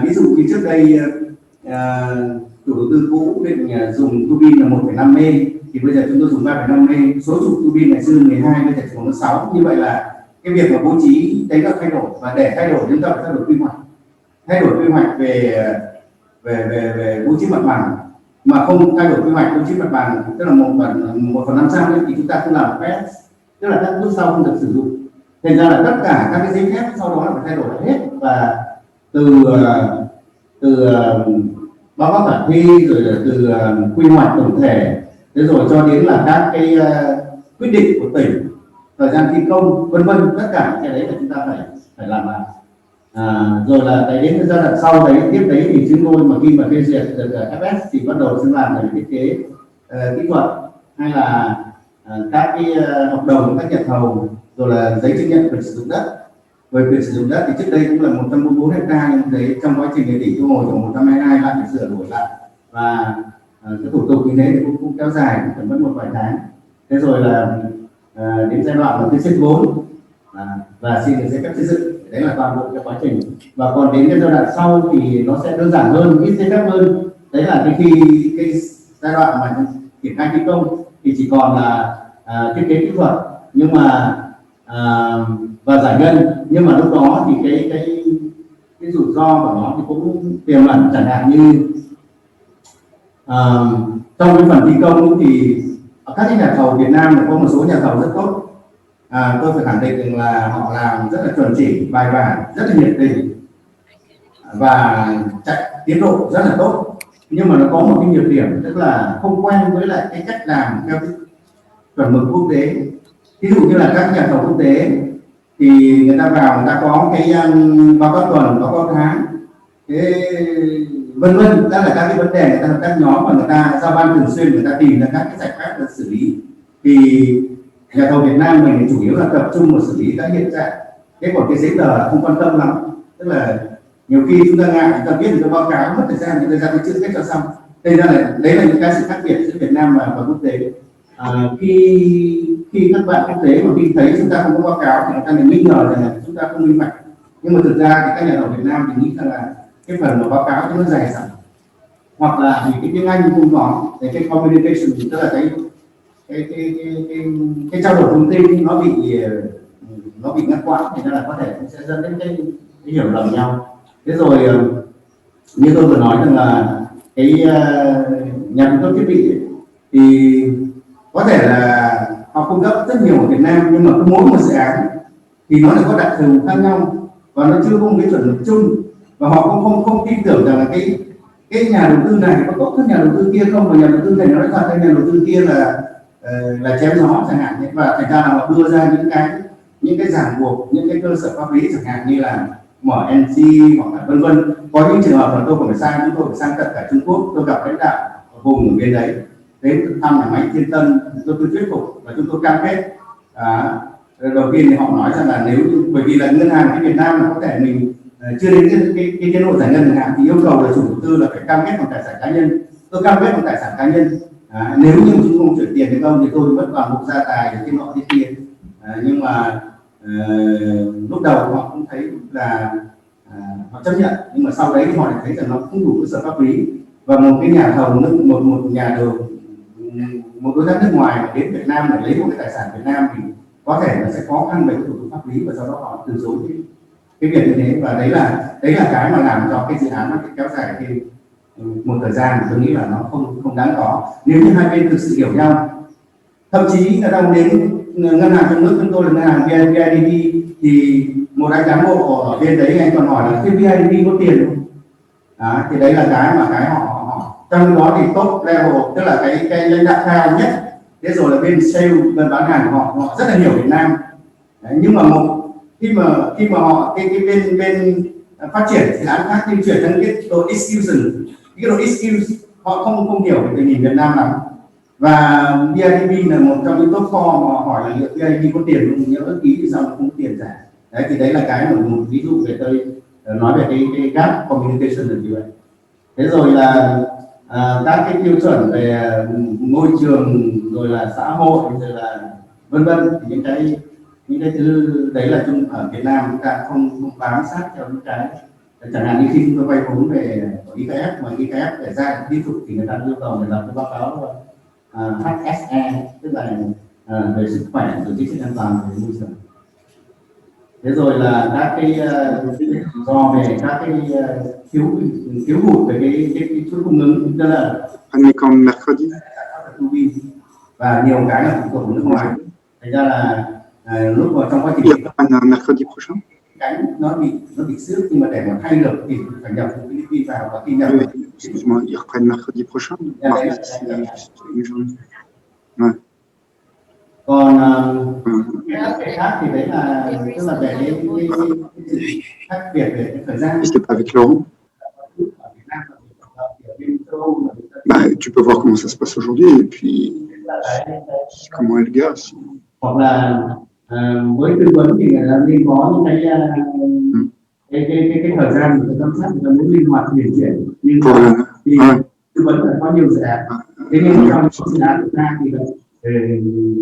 Ví dụ như trước đây chủ đầu tư cũ định dùng tuabin là 1,5 mê, thì bây giờ chúng tôi dùng 3,5 mê. Số trụ tuabin ngày xưa 12, bây giờ chỉ còn 6. Như vậy là cái việc mà bố trí đấy là thay đổi, và để thay đổi chúng ta phải thay đổi quy hoạch về bố trí mặt bằng, mà không thay đổi quy hoạch bố trí mặt bằng, tức là 1/500 thì chúng ta không làm phép, tức là các bước sau không được sử dụng. Thành ra là tất cả các cái giấy phép sau đó là phải thay đổi hết, và từ báo cáo khả thi, rồi là từ quy hoạch tổng thể, thế rồi cho đến là các cái quyết định của tỉnh, thời gian thi công, vân vân, tất cả những cái đấy là chúng ta phải làm lại. Rồi là cái đến cái giai đoạn sau đấy, tiếp đấy thì chúng tôi mà khi mà phê duyệt được FS thì bắt đầu sẽ làm về thiết kế kỹ thuật, hay là các cái hợp đồng với các nhà thầu, rồi là giấy chứng nhận quyền sử dụng đất. Về quyền sử dụng đất thì trước đây cũng là 144 hectare, nhưng đấy trong quá trình tỉnh thu hồi khoảng 122 lại phải sửa đổi lại, và cái thủ tục như thế thì cũng kéo dài, cũng phải mất một vài tháng. Thế rồi là đến giai đoạn là cái xếp vốn và xin được giấy phép xây dựng. Đấy là toàn bộ cái quá trình. Và còn đến cái giai đoạn sau thì nó sẽ đơn giản hơn, ít giấy phép hơn. Đấy là cái giai đoạn mà triển khai thi công thì chỉ còn là thiết kế kỹ thuật, nhưng mà và giải ngân. Nhưng mà lúc đó thì cái rủi ro của nó thì cũng tiềm ẩn, chẳng hạn như trong cái phần thi công thì các cái nhà thầu Việt Nam có một số nhà thầu rất tốt. Tôi phải khẳng định rằng là họ làm rất là chuẩn chỉ, bài bản, rất là nhiệt tình và chạy tiến độ rất là tốt. Nhưng mà nó có một cái nhược điểm, tức là không quen với lại cái cách làm theo cái chuẩn mực quốc tế. Ví dụ như là các nhà thầu quốc tế thì người ta vào, người ta có cái báo cáo tuần, báo cáo tháng, vân vân, đó là các cái vấn đề người ta hợp tác nhóm, và người ta giao ban thường xuyên, người ta tìm ra các cái giải pháp để xử lý. Thì nhà thầu Việt Nam mình chủ yếu là tập trung vào xử lý các hiện trạng, cái còn cái giấy tờ không quan tâm lắm. Tức là nhiều khi chúng ta ngại, chúng ta viết được báo cáo mất thời gian, chúng ta ra cái chữ kết cho xong. Đây ra là đấy là những cái sự khác biệt giữa Việt Nam và quốc tế. Khi các bạn quốc tế mà khi thấy chúng ta không có báo cáo thì người ta lại nghi ngờ rằng là chúng ta không minh bạch. Nhưng mà thực ra thì các nhà thầu Việt Nam thì nghĩ rằng là cái phần mà báo cáo nó dài dẳng, hoặc là vì cái tiếng Anh không có, thì cái communication, tức là cái trao đổi thông tin nó bị ngắt quãng, thì là có thể sẽ dẫn đến cái hiểu lầm nhau. Thế rồi như tôi vừa nói rằng là cái nhà cung cấp thiết bị ấy, thì có thể là họ cung cấp rất nhiều ở Việt Nam, nhưng mà cứ mỗi một dự án thì nó lại có đặc thù khác nhau, và nó chưa có một cái chuẩn mực chung, và họ cũng không tin tưởng rằng là cái nhà đầu tư này có tốt hơn nhà đầu tư kia không, và nhà đầu tư này nói thật cái nhà đầu tư kia là chém gió chẳng hạn. Và thành ra là họ đưa ra những cái ràng buộc, những cái cơ sở pháp lý chẳng hạn như là MNC hoặc là vân vân. Có những trường hợp là tôi phải sang, chúng tôi phải sang tận cả Trung Quốc, tôi gặp lãnh đạo vùng ở bên đấy đến thăm nhà máy Thiên Tân, tôi thuyết phục và chúng tôi cam kết. Đầu tiên thì họ nói rằng là nếu bởi vì là ngân hàng cái Việt Nam là có thể mình chưa đến cái tiến độ giải ngân chẳng hạn, thì yêu cầu là chủ đầu tư là phải cam kết bằng tài sản cá nhân. Tôi cam kết bằng tài sản cá nhân. Nếu như chúng không chuyển tiền hay không thì tôi vẫn toàn bộ gia tài cái nọ cái kia. Nhưng mà lúc đầu họ cũng thấy là họ chấp nhận, nhưng mà sau đấy thì họ lại thấy rằng nó không đủ cơ sở pháp lý, và một cái nhà thầu một đối tác nước ngoài mà đến Việt Nam để lấy một cái tài sản Việt Nam thì có thể là sẽ khó khăn về cái thủ tục pháp lý, và sau đó họ từ chối cái việc như thế. Và đấy là cái mà làm cho cái dự án nó kéo dài một thời gian, tôi nghĩ là nó không đáng có. Nếu như hai bên thực sự hiểu nhau, thậm chí người ta đến ngân hàng trong nước, chúng tôi là ngân hàng BIDV, thì một anh cán bộ ở bên đấy anh còn hỏi là cái BIDV có tiền không? Thì đấy là cái họ trong đó thì top level, tức là cái lãnh đạo cao nhất. Thế rồi là bên sale, bên bán hàng họ rất là hiểu Việt Nam. Đấy, nhưng mà khi mà họ cái bên phát triển dự án khác, nhưng chuyển sang cái độ execution, cái độ execute họ không hiểu về tình hình Việt Nam lắm. Và BIDV là một trong những top 4 mà hỏi là liệu BIDV có tiền không, nếu ước ký thì sao không có tiền trả. Đấy thì đấy là cái một ví dụ về tôi nói về cái gap communication là như vậy. Thế rồi là các cái tiêu chuẩn về môi trường, rồi là xã hội, rồi là vân vân, thì những cái thứ đấy là chung ở Việt Nam chúng ta không bám sát theo những cái, chẳng hạn như khi chúng tôi vay vốn về IKF, mà IKF để ra ví dụ thì người ta yêu cầu người làm cái báo cáo HSE, tức là về sức khỏe, rồi chính sách an toàn về môi trường. Thế rồi là các cái do về các cái thiếu hụt về cái chuỗi cung ứng, tức là mercredi và nhiều cái là phụ thuộc vào nước ngoài. Thành ra là lúc mà trong quá trình mercredi prochain. cái nó bị xước, nhưng mà để mà thay được thì phải nhập từ Philippines vào, và khi nhập Excuse-moi, ils reprennent mercredi prochain. Mardi, c'est une journée. Ouais. Còn cái khác thì đấy là tức là về cái khác biệt về cái thời gian. C'était pas avec Laurent. Bah, tu peux voir comment ça se passe aujourd'hui et puis comment est le gars. Si... Hoặc là với tư vấn thì người ta nên có những cái thời gian người ta giám sát, người ta muốn linh hoạt chuyển chuyển, nhưng mà thì tư vấn là có nhiều dự án. Thế nhưng trong số dự án của ta thì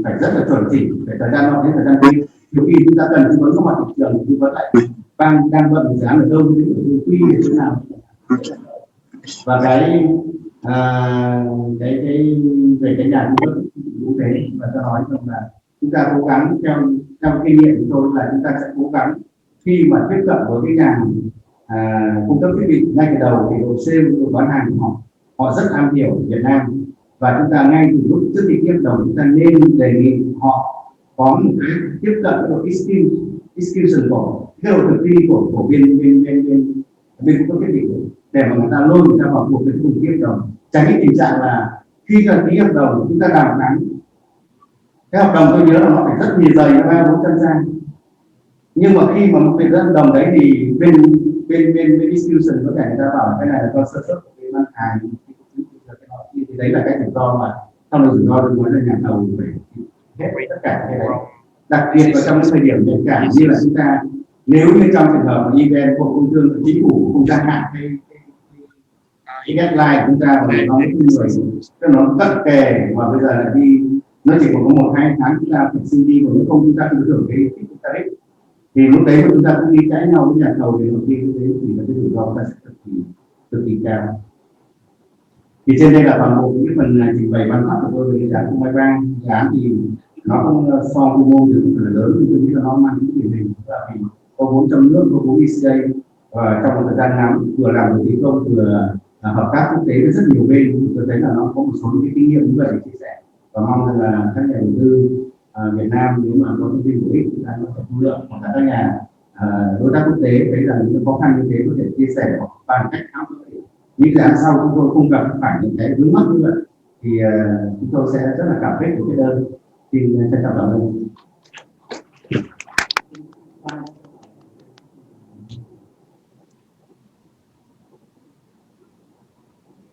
phải rất là chuẩn chỉnh, phải thời gian nọ đến thời gian kia. Nhiều khi chúng ta cần tư vấn có mặt thị trường, tư vấn lại đang vận dự án ở đâu, quy để thế nào. Và về cái nhà cung cấp cụ thể, và tôi nói rằng là chúng ta cố gắng trong kinh nghiệm của tôi là chúng ta sẽ cố gắng khi mà tiếp cận với cái nhà cung cấp thiết bị ngay từ đầu thì đội sale, đội bán hàng của họ rất am hiểu Việt Nam, và chúng ta ngay từ lúc trước khi tiếp đầu chúng ta nên đề nghị họ có một cái tiếp cận với độ execution của cái độ thực thi của bên cung cấp thiết bị, để mà người ta lôi người ta vào cuộc cái cùng tiếp đầu, tránh cái tình trạng là khi là ký hợp đồng chúng ta đàm phán cái hợp đồng, tôi nhớ là nó phải rất nhiều dày, 300-400 trang, nhưng mà khi mà một cái hợp đồng đấy thì bên execution có thể người ta bảo cái này là do sơ suất của cái ngân hàng, thì đấy là cái rủi ro mà trong rủi ro tôi muốn là nhà thầu phải hết tất cả cái đấy, đặc biệt là trong cái thời điểm nhạy cảm như là chúng ta, nếu như trong trường hợp event của công thương, chính phủ không gia hạn cái deadline của chúng ta, và nó những người nó cận kề, mà bây giờ là đi nó chỉ còn có 1-2 tháng chúng ta phải xin đi, còn nếu không chúng ta không được cái tarif, thì lúc đấy mà chúng ta cũng đi cãi nhau với nhà thầu thì đầu tiên cái đấy thì là cái rủi ro ta sẽ cực kỳ cao. Thì trên đây là toàn bộ những phần trình bày văn pháp của tôi về cái dự án Không Mai Vang. Dự án thì nó không so quy mô thì cũng phải là lớn, nhưng tôi nghĩ là nó mang những điển hình là vì có vốn trong nước, có vốn ECA, và trong một thời gian ngắn vừa làm được thi công vừa hợp tác quốc tế với rất nhiều bên. Tôi thấy là nó có một số những cái kinh nghiệm như vậy để chia sẻ, và mong rằng là các nhà đầu tư Việt Nam nếu mà có thông tin hữu ích thì đang có thể thu lượng, hoặc là các nhà đối tác quốc tế thấy rằng những khó khăn như thế có thể chia sẻ hoặc bàn cách tháo gỡ. Những dự án sau chúng tôi không gặp phải những cái vướng mắc như vậy thì chúng tôi sẽ rất là cảm kích của cái đơn. Xin trân trọng cảm ơn.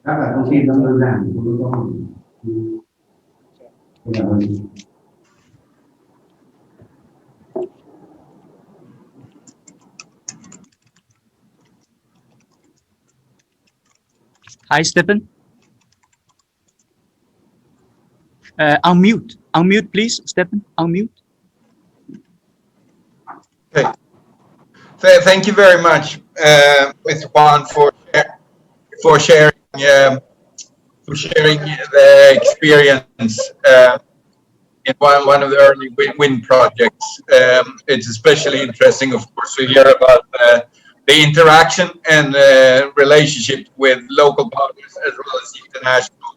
Các là thông tin nó đơn giản của tôi có. Cảm ơn. Hi, Stephen. Unmute, please, Stephen. Unmute. Okay. Thank you very much, Mr. Huan, for sharing the experience in one of the early wind projects. It's especially interesting, of course, to hear about the interaction and relationship with local partners as well as international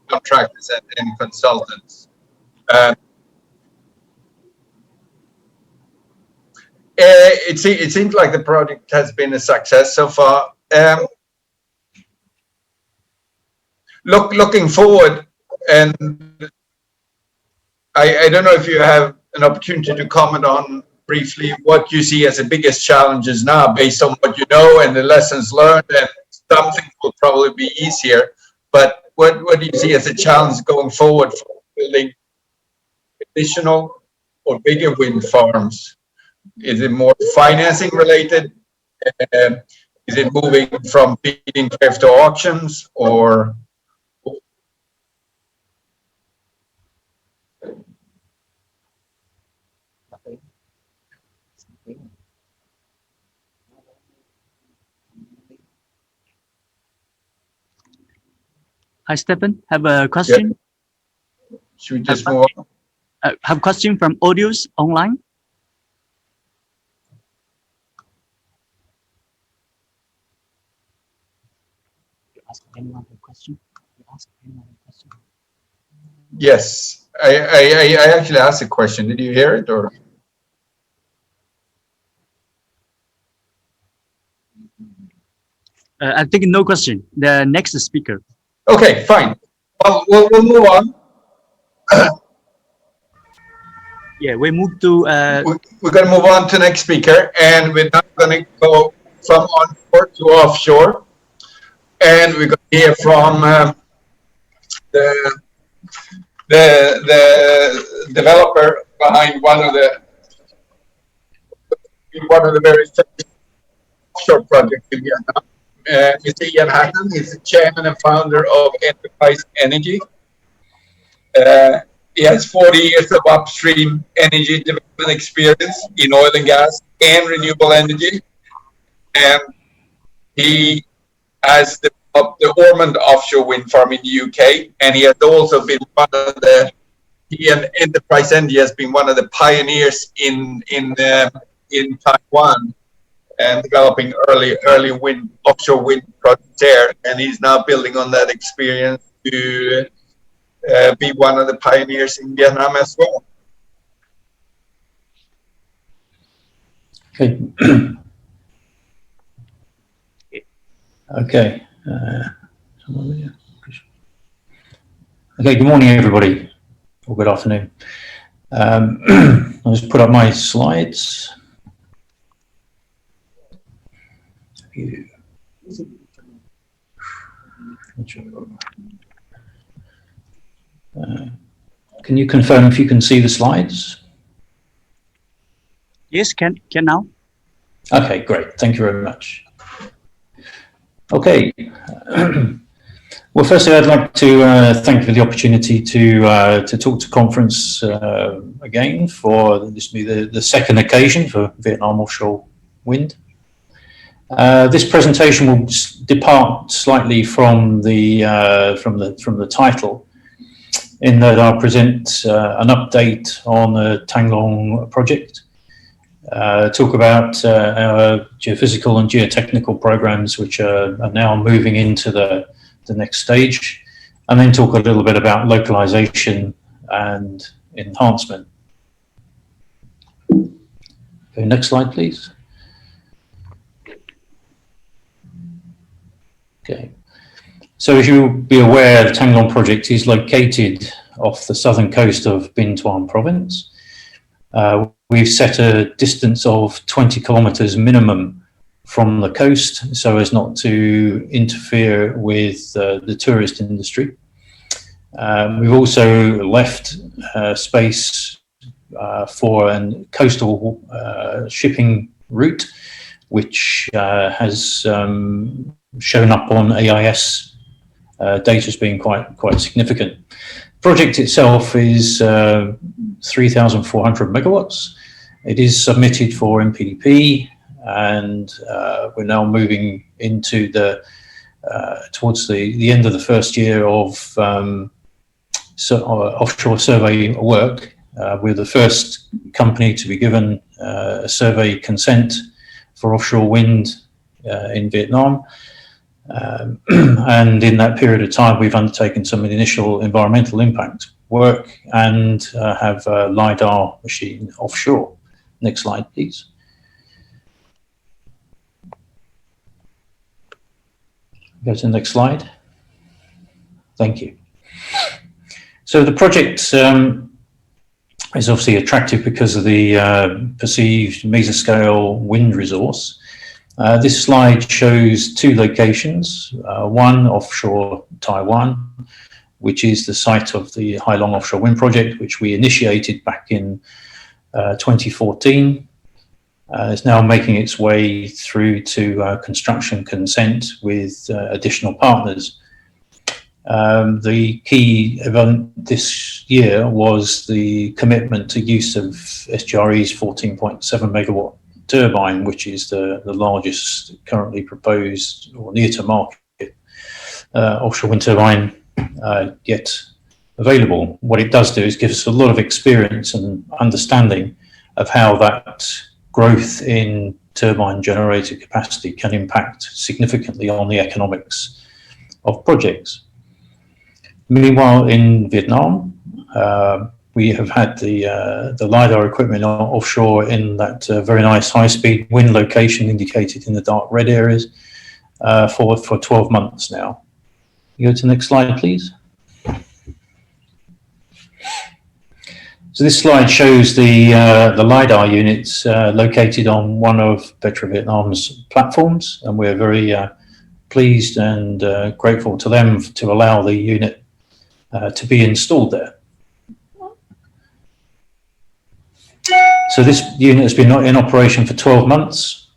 contractors and consultants. It seems like the project has been a success so far. Looking forward, and I don't know if you have an opportunity to comment on briefly what you see as the biggest challenges now based on what you know and the lessons learned, and some things will probably be easier, but what do you see as a challenge going forward for building additional or bigger wind farms? Is it more financing related? Is it moving from feed-in tariff to auctions, or? Hi, Stephen. Have a question? Yeah. Should we just move on? Have question from audios online? You ask anyone a question? You ask anyone a question? Yes, I actually asked a question. Did you hear it, or? I think no question. The next speaker. Okay, fine. Well, we'll move on. Yeah, we move to. We're going to move on to next speaker, and we're now going to go from onshore to offshore, and we're going to hear from the developer behind one of the very famous offshore projects in Vietnam. Mr. Hatton is the chairman and founder of Enterprize Energy. He has 40 years of upstream energy development experience in oil and gas and renewable energy. And he has developed the Ormond offshore wind farm in the UK. And he has also been one of the, he and Enterprise Energy has been one of the pioneers in Taiwan and developing early offshore wind projects there. And he's now building on that experience to be one of the pioneers in Vietnam as well. Okay. Okay. Okay. Good morning, everybody, or good afternoon. I'll just put up my slides. Can you confirm if you can see the slides? Yes, can now. Okay, great. Thank you very much. Okay. Well, firstly, I'd like to thank you for the opportunity to talk to conference again for this will be the second occasion for Vietnam offshore wind. This presentation will depart slightly from the title, in that I'll present an update on the Thang Long project, talk about our geophysical and geotechnical programs, which are now moving into the next stage, and then talk a little bit about localization and enhancement. Okay, next slide, please. Okay. So as you'll be aware, the Thang Long project is located off the southern coast of Binh Thuan province. We've set a distance of 20 kilometers minimum from the coast so as not to interfere with the tourist industry. We've also left space for a coastal shipping route, which has shown up on AIS data as being quite significant. The project itself is 3,400 megawatts. It is submitted for MPDP, and we're now moving into towards the end of the first year of offshore survey work. We're the first company to be given a survey consent for offshore wind in Vietnam. And in that period of time, we've undertaken some initial environmental impact work and have a LiDAR machine offshore. Next slide, please. Go to the next slide. Thank you. So the project is obviously attractive because of the perceived mesoscale wind resource. This slide shows two locations, one offshore Taiwan, which is the site of the Hai Long offshore wind project, which we initiated back in 2014. It's now making its way through to construction consent with additional partners. The key event this year was the commitment to use of SGRE's 14.7 megawatt turbine, which is the largest currently proposed or near to market offshore wind turbine yet available. What it does do is give us a lot of experience and understanding of how that growth in turbine generator capacity can impact significantly on the economics of projects. Meanwhile, in Vietnam, we have had the LiDAR equipment offshore in that very nice high-speed wind location indicated in the dark red areas for 12 months now. You go to the next slide, please. So this slide shows the LiDAR units located on one of PetroVietnam's platforms, and we're very pleased and grateful to them to allow the unit to be installed there. So this unit has been in operation for 12 months,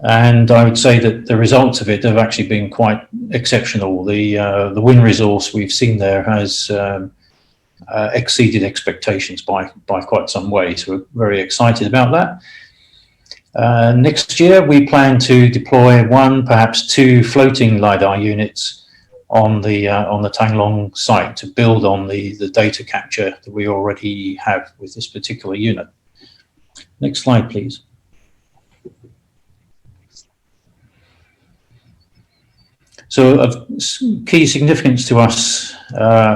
and I would say that the results of it have actually been quite exceptional. The wind resource we've seen there has exceeded expectations by quite some way, so we're very excited about that. Next year we plan to deploy one, perhaps two floating LiDAR units on the Tang Long site to build on the data capture that we already have with this particular unit. Next slide, please. So of key significance to us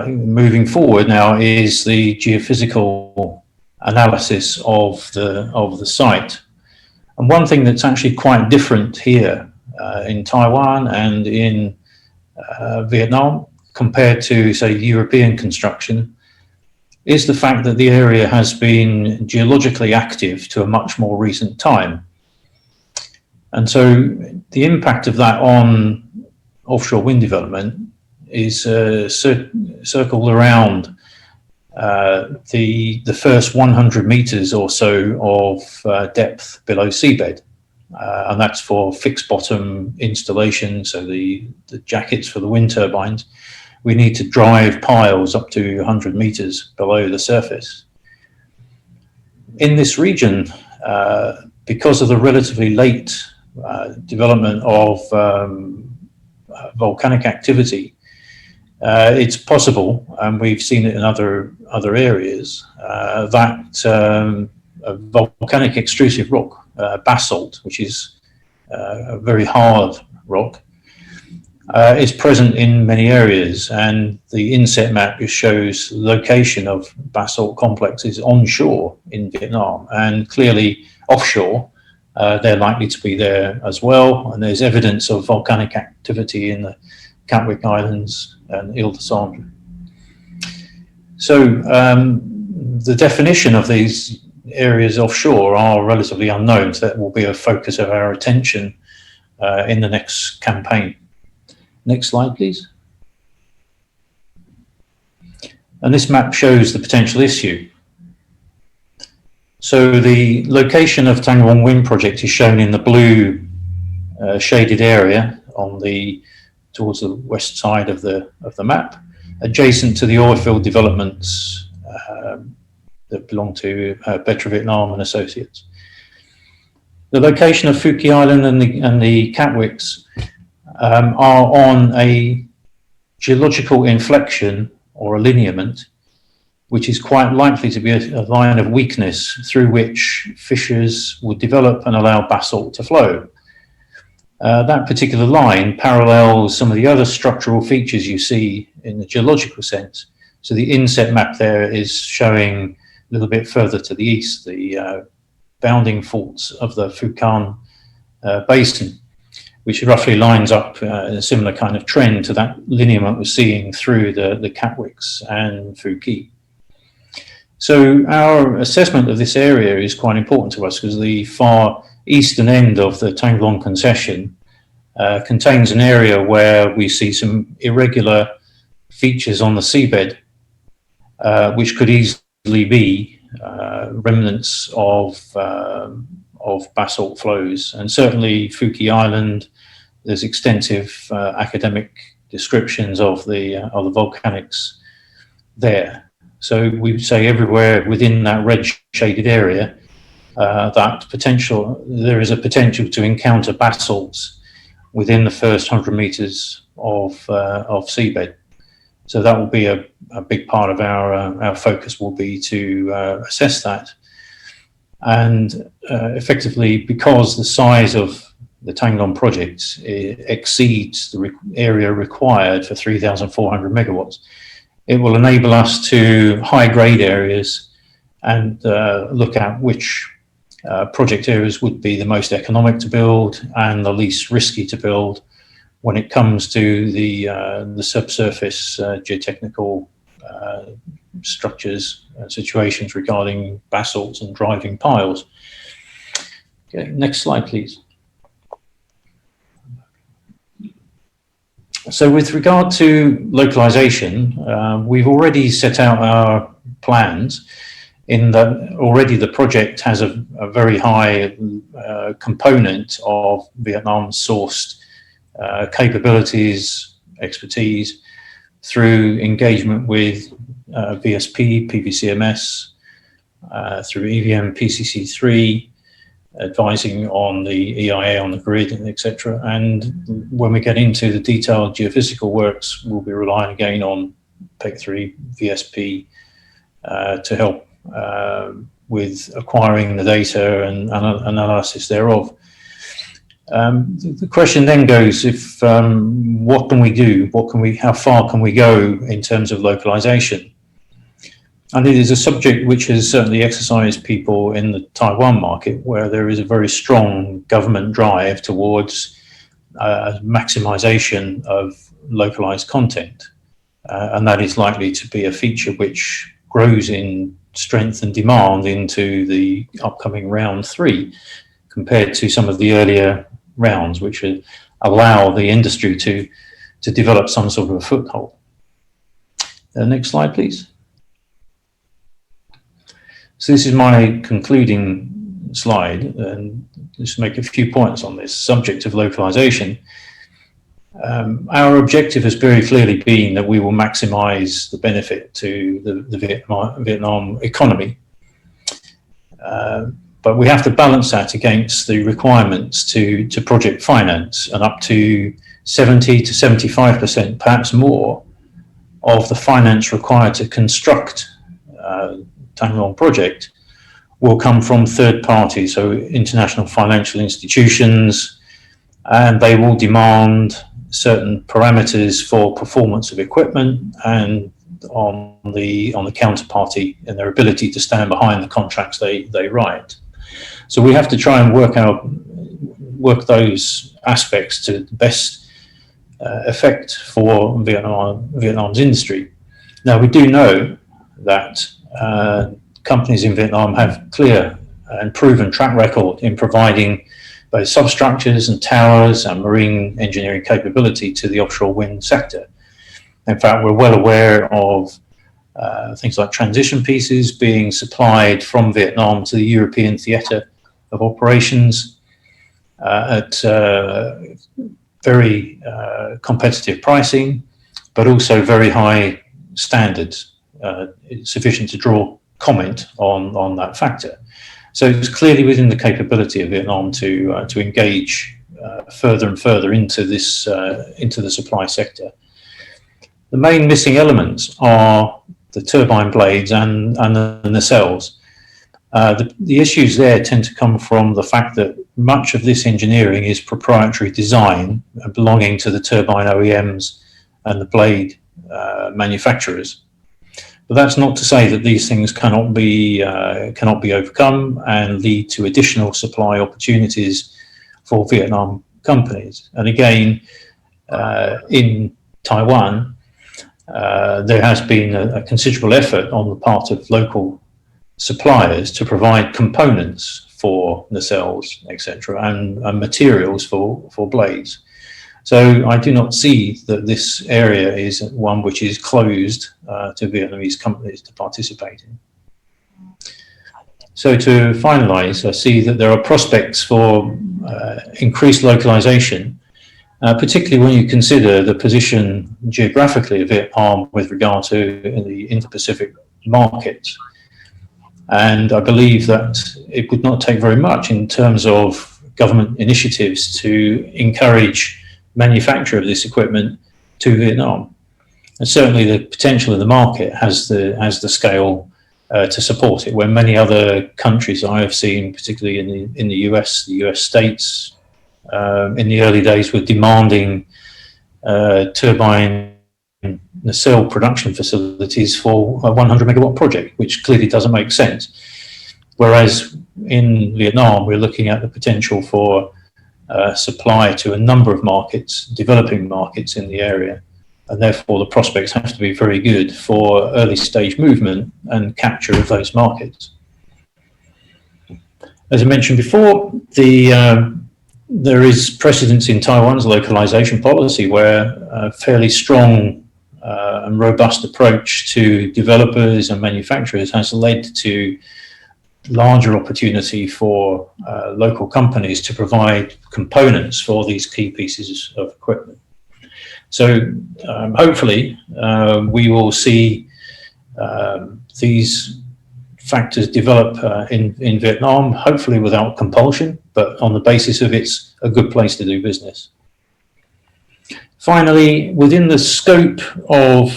moving forward now is the geophysical analysis of the site. And one thing that's actually quite different here in Taiwan and in Vietnam compared to, say, European construction is the fact that the area has been geologically active to a much more recent time. And so the impact of that on offshore wind development is circled around the first 100 meters or so of depth below seabed. And that's for fixed bottom installation, so the jackets for the wind turbines. We need to drive piles up to 100 meters below the surface. In this region, because of the relatively late development of volcanic activity, it's possible, and we've seen it in other areas, that volcanic extrusive rock, basalt, which is a very hard rock, is present in many areas, and the inset map just shows the location of basalt complexes onshore in Vietnam, and clearly offshore they're likely to be there as well, and there's evidence of volcanic activity in the Catwick Islands and Ile de Cendre. So the definition of these areas offshore are relatively unknown, so that will be a focus of our attention in the next campaign. Next slide, please. And this map shows the potential issue. So the location of Tang Long Wind project is shown in the blue shaded area on towards the west side of the map, adjacent to the oil field developments that belong to PetroVietnam and Associates. The location of Phu Quoc Island and the Catwicks are on a geological inflection or a lineament, which is quite likely to be a line of weakness through which fissures would develop and allow basalt to flow. That particular line parallels some of the other structural features you see in the geological sense. So the inset map there is showing a little bit further to the east, the bounding faults of the FECON basin, which roughly lines up in a similar kind of trend to that lineament we're seeing through the Catwicks and Phu. So our assessment of this area is quite important to us because the far eastern end of the Tanglong concession contains an area where we see some irregular features on the seabed, which could easily be remnants of basalt flows. And certainly Phu Island, there's extensive academic descriptions of the volcanics there. So we say everywhere within that red shaded area, there is a potential to encounter basalts within the first 100 meters of seabed. So that will be a big part of our focus, will be to assess that. And effectively, because the size of the Tanglong project exceeds the area required for 3,400 megawatts, it will enable us to high grade areas and look at which project areas would be the most economic to build and the least risky to build when it comes to the subsurface geotechnical structures situations regarding basalts and driving piles. Okay, next slide, please. So with regard to localization, we've already set out our plans in that already the project has a very high component of Vietnam-sourced capabilities, expertise, through engagement with VSP, PVCMS, through EVM, PCC3, advising on the EIA on the grid, etc. And when we get into the detailed geophysical works, we'll be relying again on PEC3, VSP to help with acquiring the data and analysis thereof. The question then goes, if what can we do? How far can we go in terms of localization? And it is a subject which has certainly exercised people in the Taiwan market, where there is a very strong government drive towards maximization of localized content. And that is likely to be a feature which grows in strength and demand into the upcoming round 3, compared to some of the earlier rounds, which allow the industry to develop some sort of a foothold. Next slide, please. So this is my concluding slide, and just make a few points on this subject of localization. Our objective has very clearly been that we will maximize the benefit to the Vietnam economy. But we have to balance that against the requirements to project finance, and up to 70 to 75%, perhaps more, of the finance required to construct Tanglong project will come from third parties, so international financial institutions, and they will demand certain parameters for performance of equipment and on the counterparty and their ability to stand behind the contracts they write. So we have to try and work those aspects to the best effect for Vietnam's industry. Now, we do know that companies in Vietnam have clear and proven track record in providing both substructures and towers and marine engineering capability to the offshore wind sector. In fact, we're well aware of things like transition pieces being supplied from Vietnam to the European theatre of operations at very competitive pricing, but also very high standards, sufficient to draw comment on that factor. So it's clearly within the capability of Vietnam to engage further and further into this into the supply sector. The main missing elements are the turbine blades and the nacelles. The issues there tend to come from the fact that much of this engineering is proprietary design belonging to the turbine OEMs and the blade manufacturers. But that's not to say that these things cannot be overcome and lead to additional supply opportunities for Vietnam companies. And again, in Taiwan, there has been a considerable effort on the part of local suppliers to provide components for nacelles, etc., and materials for blades. So I do not see that this area is one which is closed to Vietnamese companies to participate in. So to finalize, I see that there are prospects for increased localization, particularly when you consider the position geographically of Vietnam with regard to the Indo-Pacific market. And I believe that it would not take very much in terms of government initiatives to encourage manufacture of this equipment to Vietnam. And certainly the potential in the market has the scale to support it, where many other countries I have seen, particularly in the US states, in the early days were demanding turbine nacelle production facilities for a 100 megawatt project, which clearly doesn't make sense. Whereas in Vietnam, we're looking at the potential for supply to a number of markets, developing markets in the area, and therefore the prospects have to be very good for early stage movement and capture of those markets. As I mentioned before, there is precedence in Taiwan's localization policy where a fairly strong and robust approach to developers and manufacturers has led to larger opportunity for local companies to provide components for these key pieces of equipment. So hopefully we will see these factors develop in Vietnam, hopefully without compulsion, but on the basis of it's a good place to do business. Finally, within the scope of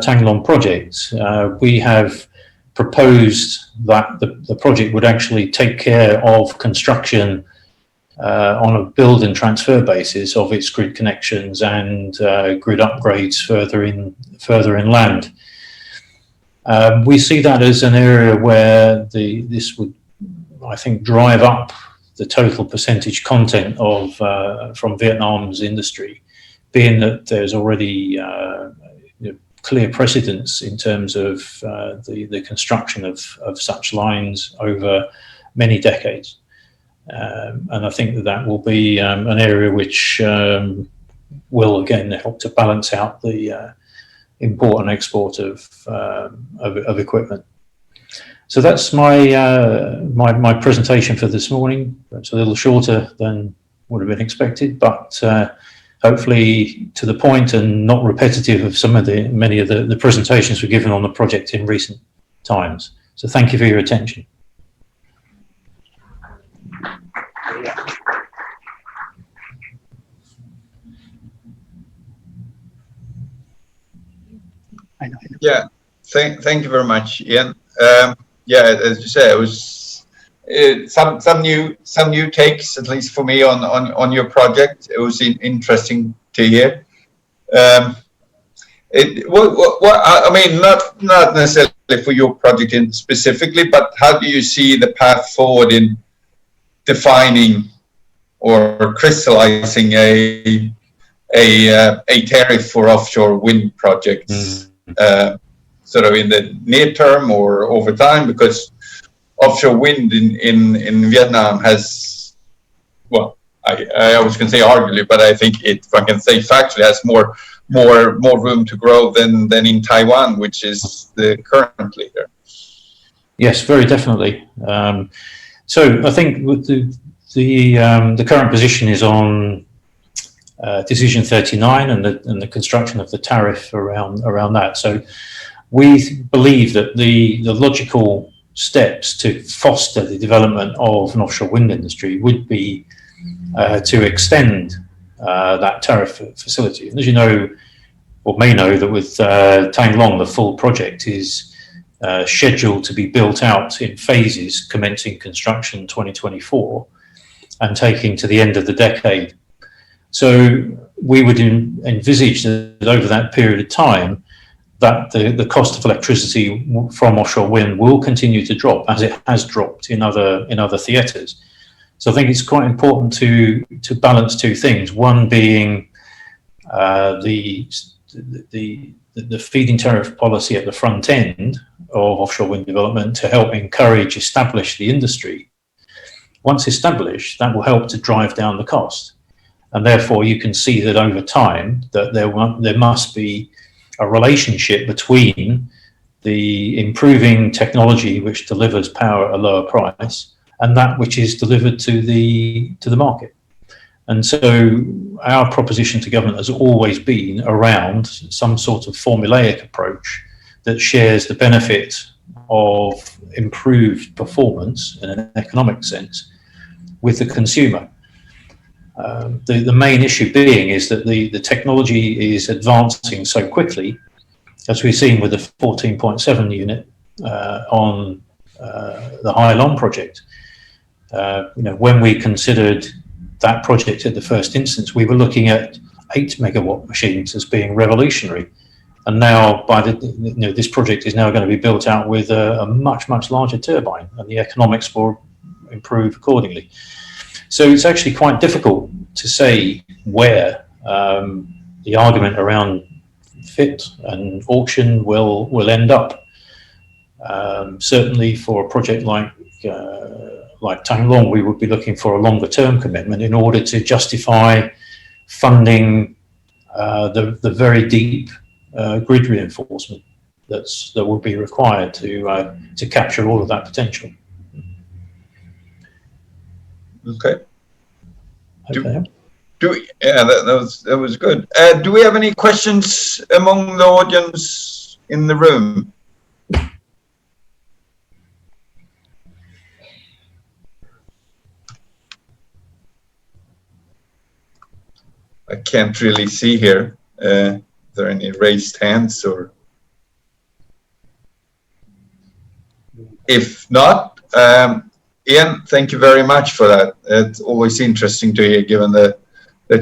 Thang Long project, we have proposed that the project would actually take care of construction on a build and transfer basis of its grid connections and grid upgrades further inland. We see that as an area where this would, I think, drive up the total percentage content of from Vietnam's industry, being that there's already clear precedence in terms of the construction of such lines over many decades. And I think that will be an area which will again help to balance out the import and export of equipment. So that's my presentation for this morning. It's a little shorter than would have been expected, but hopefully to the point and not repetitive of many of the presentations we've given on the project in recent times. So thank you for your attention. Yeah, thank you very much, Ian. Yeah, as you said, it was some new takes, at least for me, on your project. It was interesting to hear. I mean, not necessarily for your project specifically, but how do you see the path forward in defining or crystallizing a tariff for offshore wind projects? Sort of in the near term or over time, because offshore wind in Vietnam has, well, I was going to say arguably, but I think if I can say factually, has more room to grow than in Taiwan, which is the current leader. Yes, very definitely. So I think with the current position is on Decision 39 and the construction of the tariff around that. So we believe that the logical steps to foster the development of an offshore wind industry would be to extend that tariff facility. And as you know, or may know, that with Thang Long, the full project is scheduled to be built out in phases, commencing construction 2024. and taking to the end of the decade. So we would envisage that over that period of time, that the cost of electricity from offshore wind will continue to drop, as it has dropped in other theatres. So I think it's quite important to balance two things. One being the feed-in tariff policy at the front end of offshore wind development to help establish the industry. Once established, that will help to drive down the cost. And therefore, you can see that over time that there must be a relationship between the improving technology which delivers power at a lower price and that which is delivered to the market. And so our proposition to government has always been around some sort of formulaic approach that shares the benefit of improved performance in an economic sense with the consumer. The main issue being is that the technology is advancing so quickly, as we've seen with the 14.7 unit on the Hai project. When we considered that project at the first instance, we were looking at 8 megawatt machines as being revolutionary. And now this project is now going to be built out with a much, much larger turbine, and the economics will improve accordingly. So it's actually quite difficult to say where the argument around FIT and auction will end up. Certainly for a project like Thang Long, we would be looking for a longer term commitment in order to justify funding the very deep grid reinforcement that will be required to capture all of that potential. Okay. That was good. Do we have any questions among the audience in the room? I can't really see here. Are there any raised hands or? If not, Ian, thank you very much for that. It's always interesting to hear, given that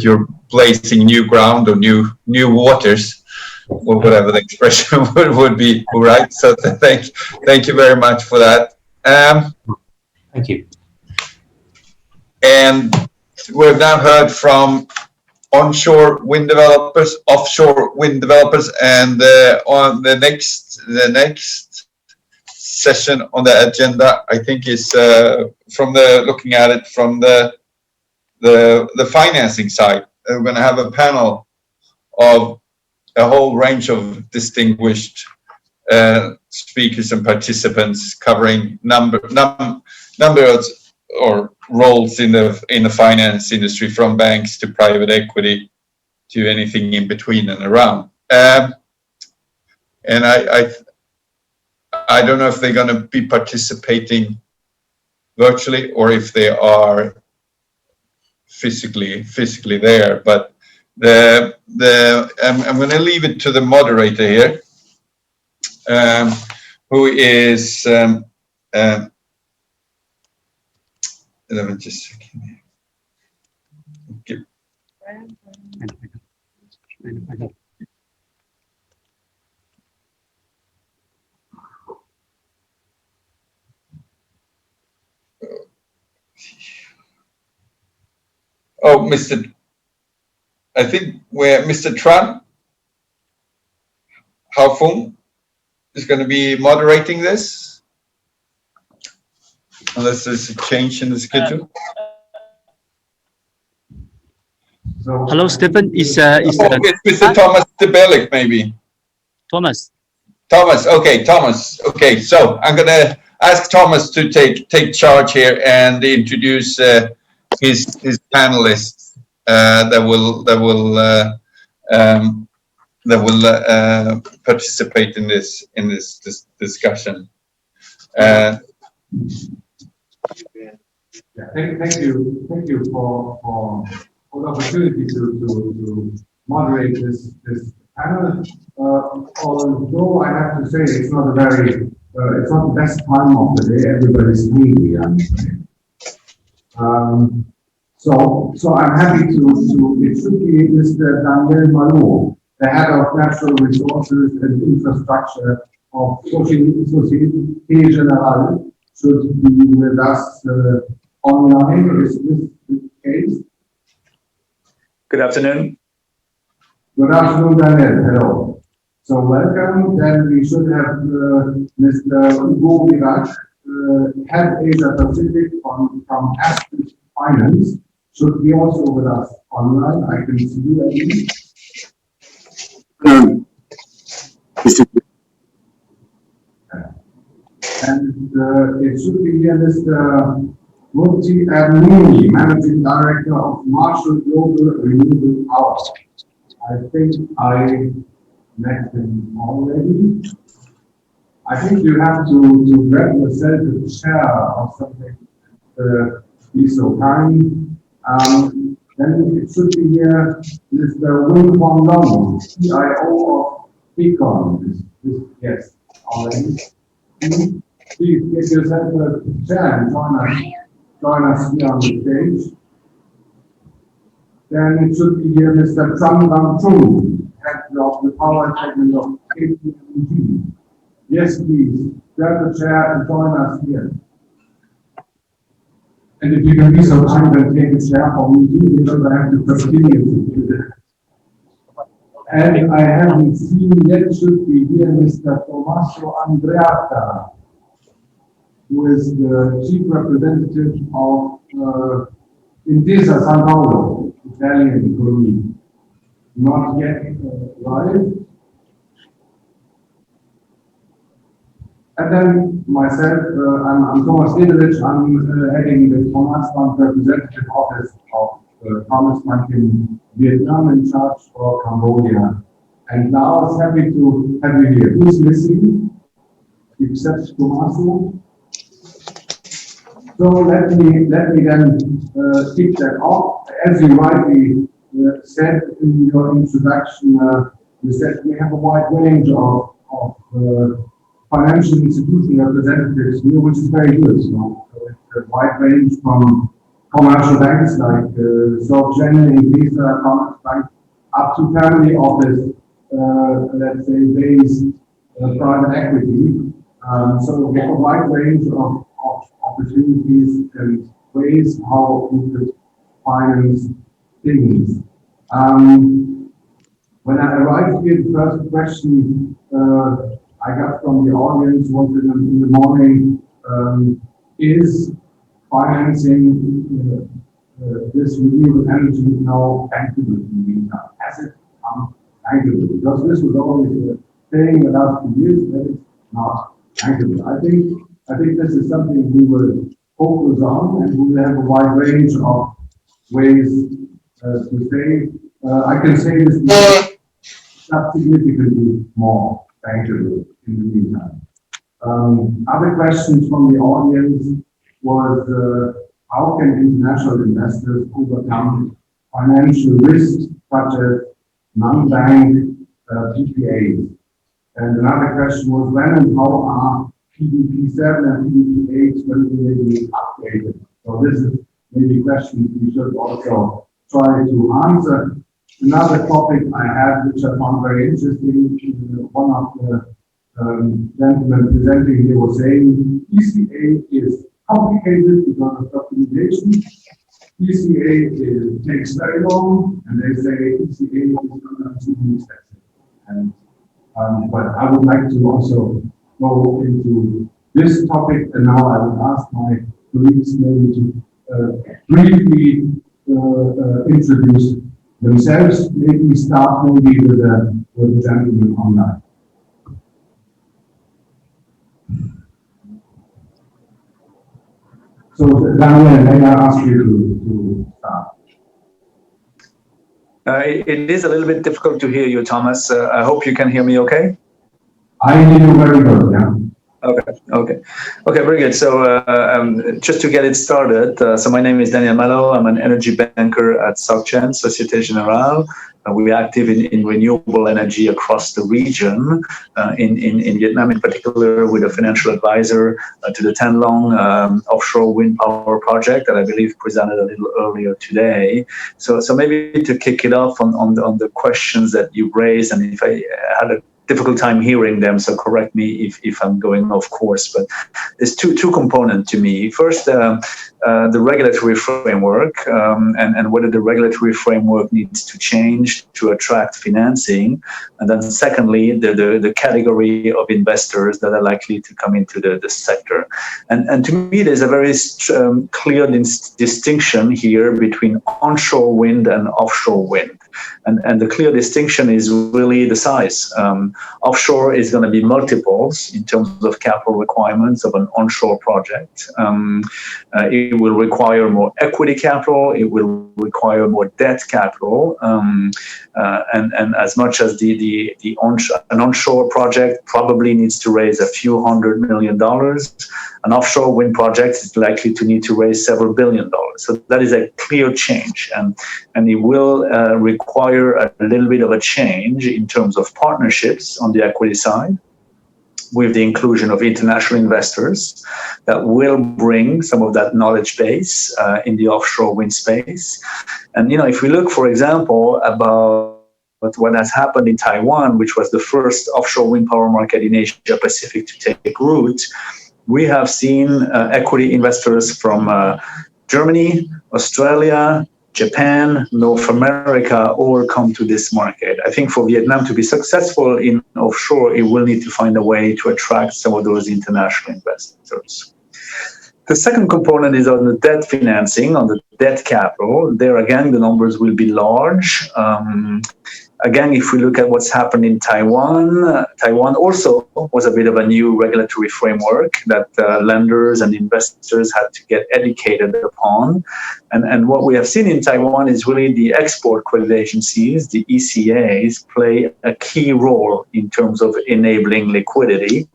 you're blazing new ground or new waters, or whatever the expression would be, right? So thank you very much for that. Thank you. And we've now heard from onshore wind developers, offshore wind developers, and on the next session on the agenda, I think, is looking at it from the financing side. We're going to have a panel of a whole range of distinguished speakers and participants covering number or roles in the finance industry, from banks to private equity to anything in between and around. And I don't know if they're going to be participating virtually or if they are physically there, but I'm going to leave it to the moderator here, who is let me just second here. Oh, I think where Mr. Tran, Hoang, is going to be moderating this, unless there's a change in the schedule. Hello, Stephen. It's Mr. Thomas de Bellick, maybe. Thomas. Okay, Thomas. Okay, so I'm going to ask Thomas to take charge here and introduce his panelists that will participate in this discussion. Yeah, thank you for the opportunity to moderate this panel. Although I have to say it's not it's not the best time of the day. Everybody's hungry. So I'm happy to it should be Mr. Mallo, the head of natural resources and infrastructure of Societe Generale, should be with us online. Is this the case? Good afternoon. Good afternoon, Daniel. Hello. So welcome. Then we should have Mr. Hugo Virag, head Asia Pacific from Astris Finance, should be also with us online. I can see you. And it should be here Mr. Murthy and Nuni, Managing Director of Marshal Global Renewable Power. I think I met him already. I think you have to grab yourself a chair or something. Be so kind. Then it should be here Mr. Nguyen, CIO of FECON. Yes, already. Please get yourself a chair and join us here on the stage. Then it should be here Mr. Trung, head of the power segment of KPMG. Yes, please, grab a chair and join us here. And if you can be so kind and take a chair for me too, because I have to continue to do that. And I haven't seen yet should be here Mr. Tomaso Andreatta, who is the chief representative of Intesa Sanpaolo, Italian colony. Not yet arrived. And then myself, I'm Thomas, I'm heading the Commerzbank representative office of Commerzbank in Vietnam, in charge for Cambodia. And now I was happy to have you here. Who's missing? Except Tomaso. So let me then kick that off. As you rightly said in your introduction, you said we have a wide range of financial institution representatives here, which is very good. So it's a wide range from commercial banks like Societe, Intesa, Commerzbank, up to family office, let's say, based private equity. So we have a wide range of opportunities and ways how we could finance things. When I arrived here, the first question I got from the audience was in the morning, is financing this renewable energy now bankable in the meantime? Has it become bankable? Because this was always a thing the last few years, that it's not bankable. I think this is something we will focus on, and we will have a wide range of ways to say. I can say this not significantly more bankable in the meantime. Other questions from the audience was how can international investors overcome financial risks such as non-bank PPAs? And another question was when and how are PDP7 and PDP8 when they be updated? So this is maybe a question we should also try to answer. Another topic I had, which I found very interesting, one of the gentlemen presenting here was saying ECA is complicated because of documentation. ECA takes very long, and they say ECA is not too expensive. And but I would like to also go into this topic, and now I would ask my colleagues maybe to briefly introduce themselves. Maybe start maybe with the gentleman online. So Daniel, may I ask you to start? It is a little bit difficult to hear you, Thomas. I hope you can hear me okay. I hear you very good, yeah. Okay, very good. So just to get it started, so my name is Mallo. I'm an energy banker at SocGen, Societe Generale. We're active in renewable energy across the region, in Vietnam in particular, with a financial advisor to the Tran offshore wind power project that I believe presented a little earlier today. So maybe to kick it off on the questions that you raised, and if I had a difficult time hearing them, so correct me if I'm going off course, but there's two components to me. First, the regulatory framework, and whether the regulatory framework needs to change to attract financing. And then secondly, the category of investors that are likely to come into the sector. And to me, there's a very clear distinction here between onshore wind and offshore wind. And the clear distinction is really the size. Offshore is going to be multiples in terms of capital requirements of an onshore project. It will require more equity capital. It will require more debt capital. And as much as an onshore project probably needs to raise a few $100 million, an offshore wind project is likely to need to raise several $billion. So that is a clear change, and it will require a little bit of a change in terms of partnerships on the equity side, with the inclusion of international investors that will bring some of that knowledge base in the offshore wind space. And if we look, for example, about what has happened in Taiwan, which was the first offshore wind power market in Asia Pacific to take root, we have seen equity investors from Germany, Australia, Japan, North America all come to this market. I think for Vietnam to be successful in offshore, it will need to find a way to attract some of those international investors. The second component is on the debt financing, on the debt capital. There again, the numbers will be large. Again, if we look at what's happened in Taiwan, Taiwan also was a bit of a new regulatory framework that lenders and investors had to get educated upon. And what we have seen in Taiwan is really the export credit agencies, the ECAs, play a key role in terms of enabling liquidity.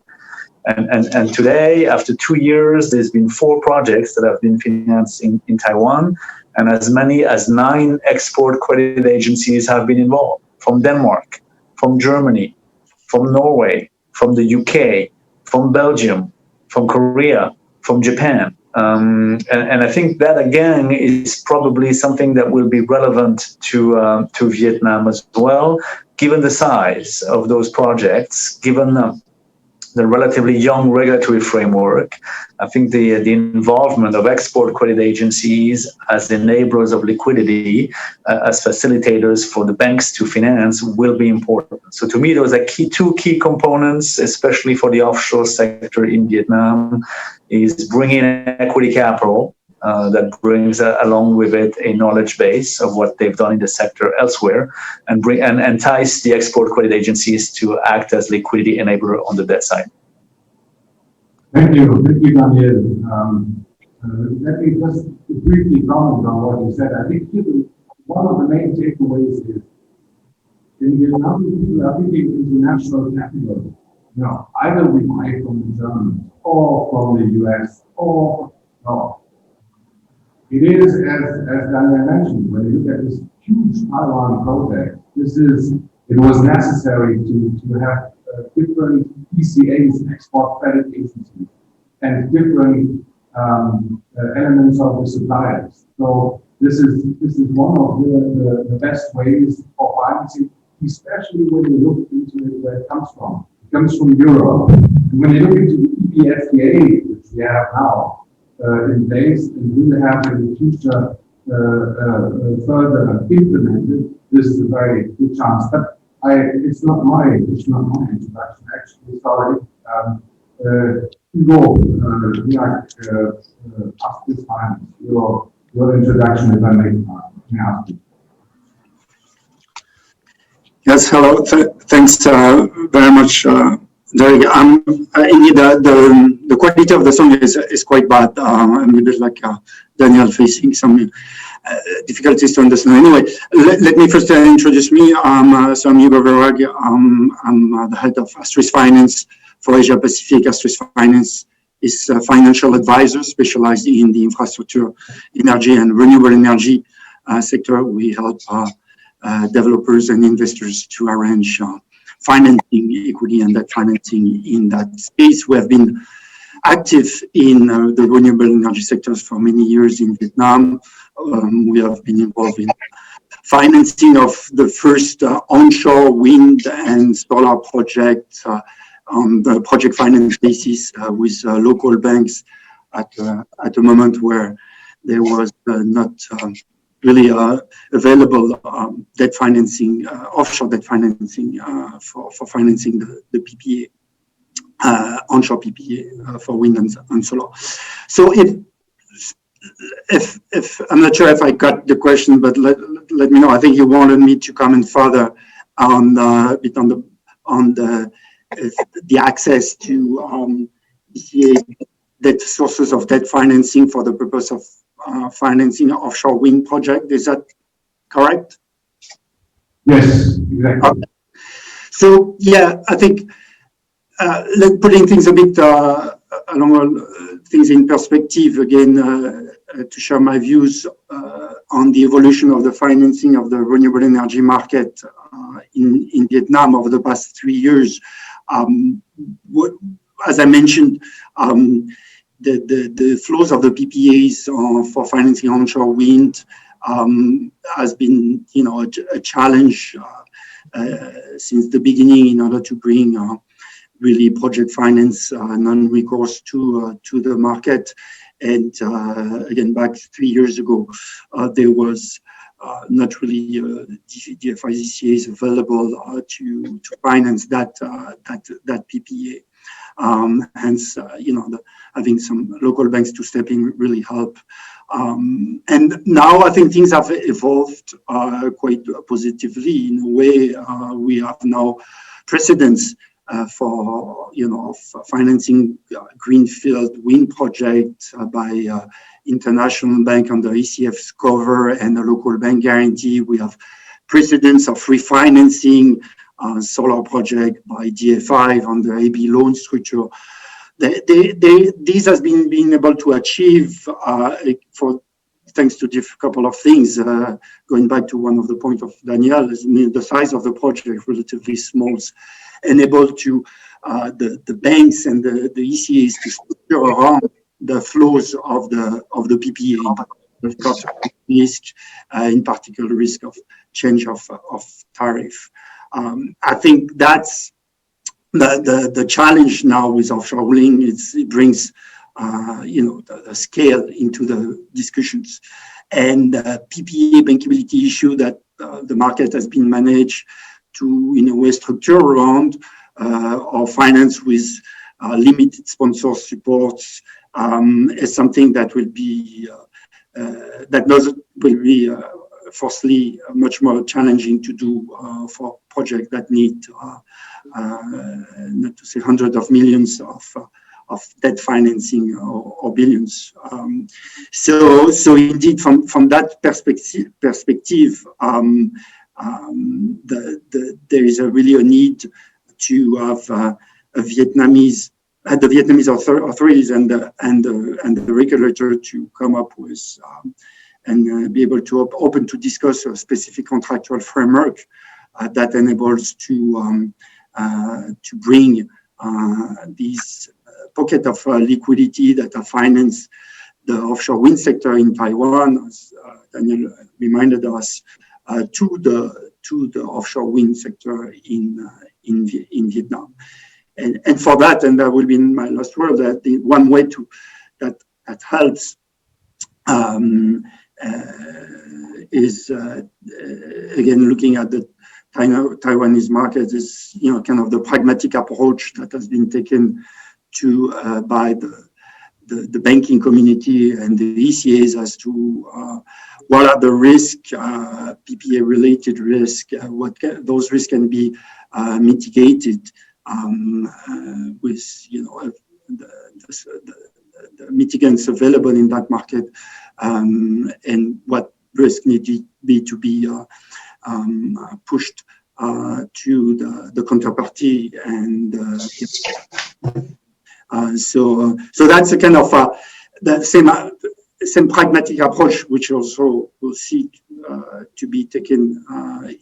And today, after 2 years, there's been 4 projects that have been financed in Taiwan, and as many as 9 export credit agencies have been involved, from Denmark, from Germany, from Norway, from the UK, from Belgium, from Korea, from Japan. And I think that, again, is probably something that will be relevant to Vietnam as well, given the size of those projects, given the relatively young regulatory framework. I think the involvement of export credit agencies as enablers of liquidity, as facilitators for the banks to finance, will be important. So to me, those are two key components, especially for the offshore sector in Vietnam, is bringing equity capital that brings along with it a knowledge base of what they've done in the sector elsewhere, and entice the export credit agencies to act as liquidity enabler on the debt side. Thank you, Daniel. Let me just briefly comment on what you said. I think one of the main takeaways is in Vietnam, people are thinking international capital. Either we buy from the Germans or from the US or no. It is, as Daniel mentioned, when you look at this huge Taiwan project, it was necessary to have different ECAs, export credit agencies, and different elements of the suppliers. So this is one of the best ways for financing, especially when you look into where it comes from. It comes from Europe. And when you look into the EPFTA, which we have now, in place, and will have in the future further implemented, this is a very good chance. But it's not my introduction. Actually, sorry. Hugo, Astris Finance, your introduction, if I may ask you. Yes, hello. Thanks very much, Derek. Indeed, the quality of the song is quite bad. I'm a bit like Daniel facing some difficulties to understand. Anyway, let me first introduce me. So I'm Hugo Virag. I'm the head of Astris Finance For Asia Pacific, Astris Finance is a financial advisor specialized in the infrastructure, energy, and renewable energy sector. We help developers and investors to arrange financing, equity and debt financing in that space. We have been active in the renewable energy sectors for many years in Vietnam. We have been involved in financing of the first onshore wind and solar project on the project finance basis with local banks at a moment where there was not really available debt financing, offshore debt financing for financing the PPA, onshore PPA for wind and solar. So if I'm not sure if I got the question, but let me know. I think you wanted me to comment further on a bit on the access to debt sources of debt financing for the purpose of financing an offshore wind project. Is that correct? Yes, exactly. Okay. So yeah, I think putting things a bit along things in perspective again, to share my views on the evolution of the financing of the renewable energy market in Vietnam over the past 3 years. As I mentioned, the flows of the PPAs for financing onshore wind has been, a challenge since the beginning in order to bring really project finance non-recourse to the market. And again, back 3 years ago, there was not really DFICCAs available to finance that PPA. Hence, having some local banks to step in really help. And now I think things have evolved quite positively in a way. We have now precedents for financing greenfield wind projects by international bank under ECF's cover and a local bank guarantee. We have precedents of refinancing solar project by DFI under AB loan structure. These has been being able to achieve thanks to a couple of things. Going back to one of the points of Daniel, the size of the project relatively small, enable to the banks and the ECAs to structure around the flows of the PPA, the cost of risk, in particular risk of change of tariff. I think that's the challenge now with offshore wind. It brings the scale into the discussions, and PPA bankability issue that the market has been managed to in a way structure around or finance with limited sponsor supports is something that will be firstly much more challenging to do for projects that need not to say hundreds of millions of debt financing or billions. So indeed from that perspective, there is really a need to have the Vietnamese authorities and the regulator to come up with and be able to open to discuss a specific contractual framework that enables to bring these pocket of liquidity that are finance the offshore wind sector in Taiwan, as Daniel reminded us, to the offshore wind sector in Vietnam. And for that, and that will be my last word, that the one way that helps is again looking at the Taiwanese market is kind of the pragmatic approach that has been taken to by the banking community and the ECAs as to what are the risks, PPA related risk, those risks can be mitigated with the mitigants available in that market, and what risk need to be pushed to the counterparty, and so that's a kind of the same pragmatic approach, which also will seek to be taken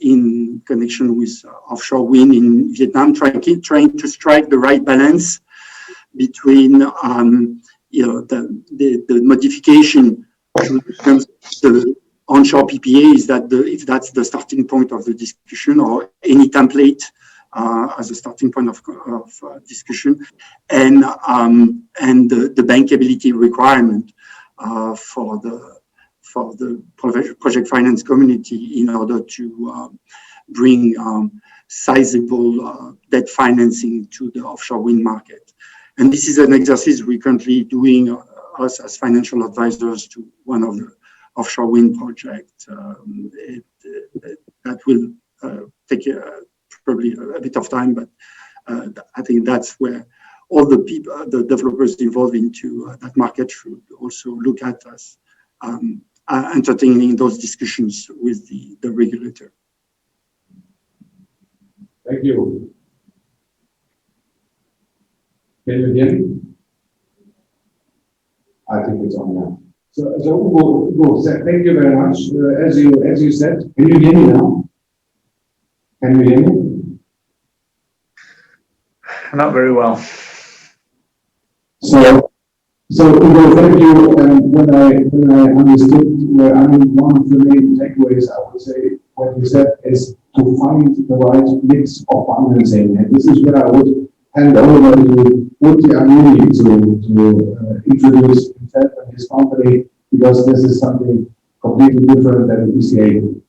in connection with offshore wind in Vietnam, trying to strike the right balance between the modification to the onshore PPA, is that if that's the starting point of the discussion, or any template as a starting point of discussion, and the bankability requirement for the project finance community in order to bring sizable debt financing to the offshore wind market. And this is an exercise we're currently doing, us as financial advisors to one of the offshore wind projects. That will take probably a bit of time, but I think that's where all the people, the developers involved into that market, should also look at us entertaining those discussions with the regulator. Thank you. Can you hear me? I think it's on now. So Hugo, thank you very much. As you said, can you hear me now? Can you hear me? Not very well. So Hugo, thank you. And when I understood, one of the main takeaways, I would say what you said is to find the right mix of financing, and this is where I would hand over to Murthy and Nuni to introduce himself and his company, because this is something completely different than ECA.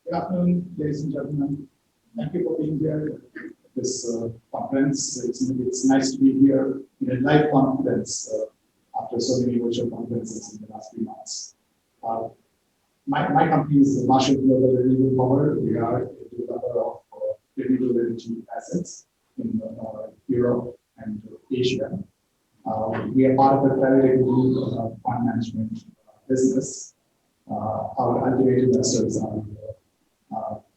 Good afternoon, ladies and gentlemen. Thank you for being here at this conference. It's nice to be here in a live conference after so many virtual conferences in the last few months. My company is Marshal Global Renewable Power. We are a developer of renewable energy assets in Europe and Asia. We are part of the private equity fund management business. Our ultimate investors are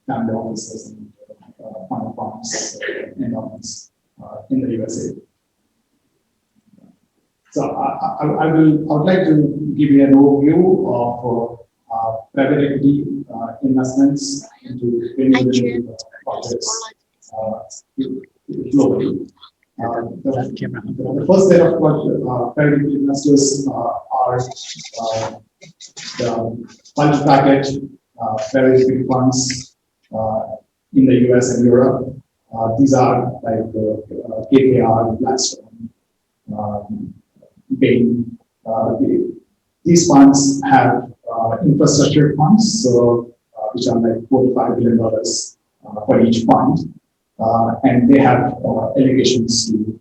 family offices and fund farms, endowments in the USA. So I would like to give you an overview of private equity investments into renewable projects globally. The first set of private equity investors are the bulge bracket private equity funds in the US and Europe. These are like KKR, Blackstone, Bain. These funds have infrastructure funds, so which are like $45 billion for each fund, and they have allocations to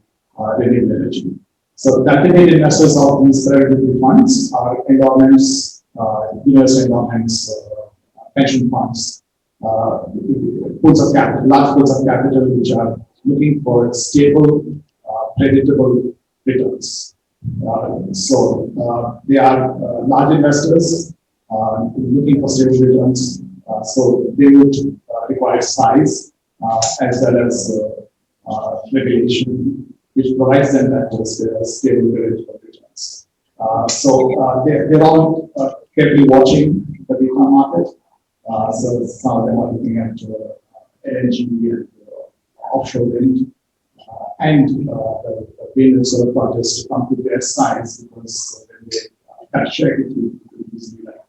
renewable energy. So the ultimate investors of these private equity funds are endowments, universal endowments, pension funds, pools of capital, large pools of capital, which are looking for stable, predictable returns. So they are large investors looking for stable returns. So they would require size as well as regulation, which provides them that stable predictable returns. So they're all carefully watching the Vietnam market. So some of them are looking at LNG and offshore wind, and the wind and solar projects to come to their size, because when they cut share, it will easily like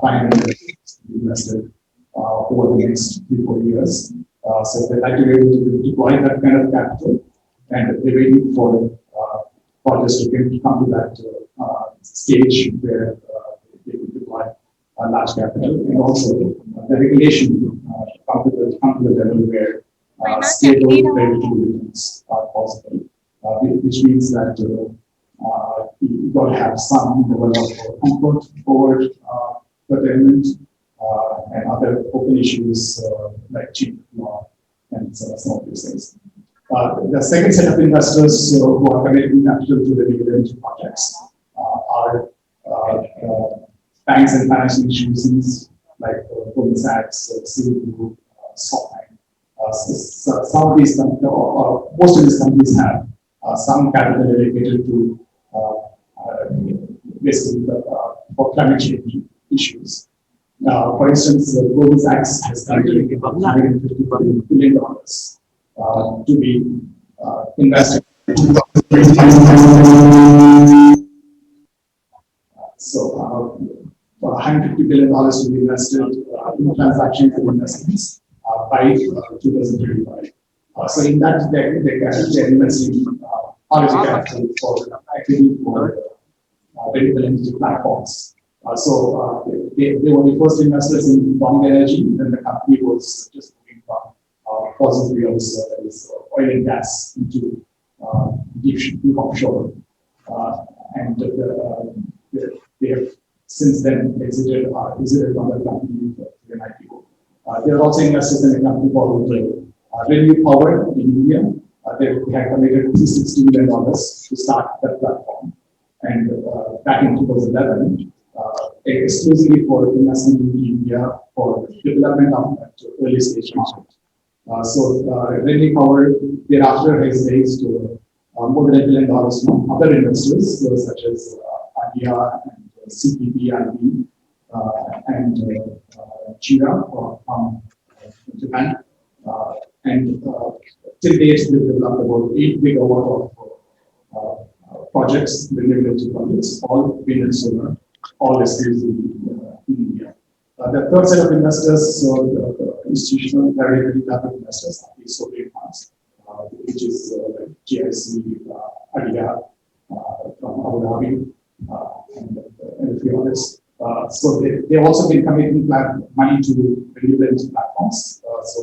500 million invested over the next 3-4 years. So they'd like to be able to deploy that kind of capital, and they're waiting for projects to come to that stage where they will deploy large capital, and also the regulation come to the level where stable predictable returns are possible, which means that you've got to have some level of comfort over curtailment and other open issues like cheap law and some of these things. The second set of investors who are committing capital to the renewable energy projects are banks and financial institutions like Goldman Sachs, Citigroup, SoftBank. Some of these companies, or most of these companies have some capital dedicated to basically for climate change issues. For instance, Goldman Sachs has committed $150 billion to be invested. So, for $150 billion to be invested in transactions and investments by 2035. So in that, they're investing policy capital for equity for renewable energy platforms. So they were the first investors in Huang energy, and the company was just moving from fossil fuels, that is oil and gas, into deep offshore. And they have since then exited on the company for an IPO. They are also investors in a company called Renewable in India. They had committed $260 million to start that platform. And back in 2011, exclusively for investment in India for development of early stage market. So Renewable thereafter has raised more than $1 billion from other investors such as Andreatta and CPP, and Chira from Japan. And till date, we've developed about 8 gigawatt of projects, renewable energy projects, all wind and solar, all exclusively in India. The third set of investors, so the institutional private capital investors, are the sovereign funds, which is like GIC, Adidas from Abu Dhabi, and a few others. So they've also been committing money to renewable energy platforms. So,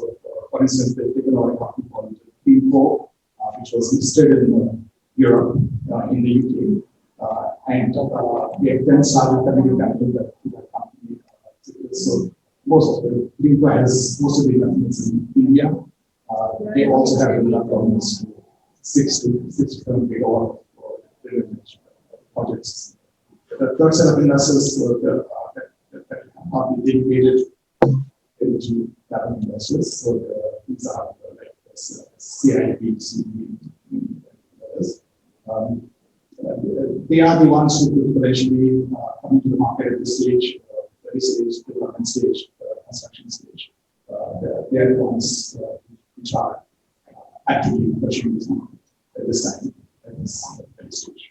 for instance, they've taken over a company called Tien, which was listed in Europe, in the UK, and we have then started committing capital to that company. So most of the Tien has most of the investments in India. They also have developed almost 6 to 7 gigawatt for renewable energy projects. The third set of investors that are dedicated energy capital investors. So these are like CIP, and others. They are the ones who could potentially come into the market at this stage, early stage, development stage, construction stage. They are the ones which are actively pursuing this market at this time, at this stage.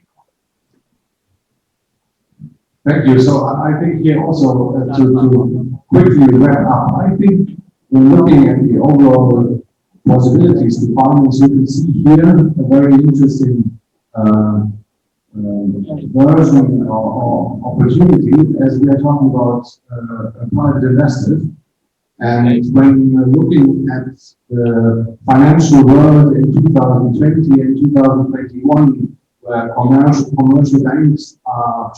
Thank you. So I think here also to quickly wrap up, I think when looking at the overall possibilities to finance, you can see here a very interesting version or opportunity as we are talking about private investors. And when looking at the financial world in 2020 and 2021, where commercial banks are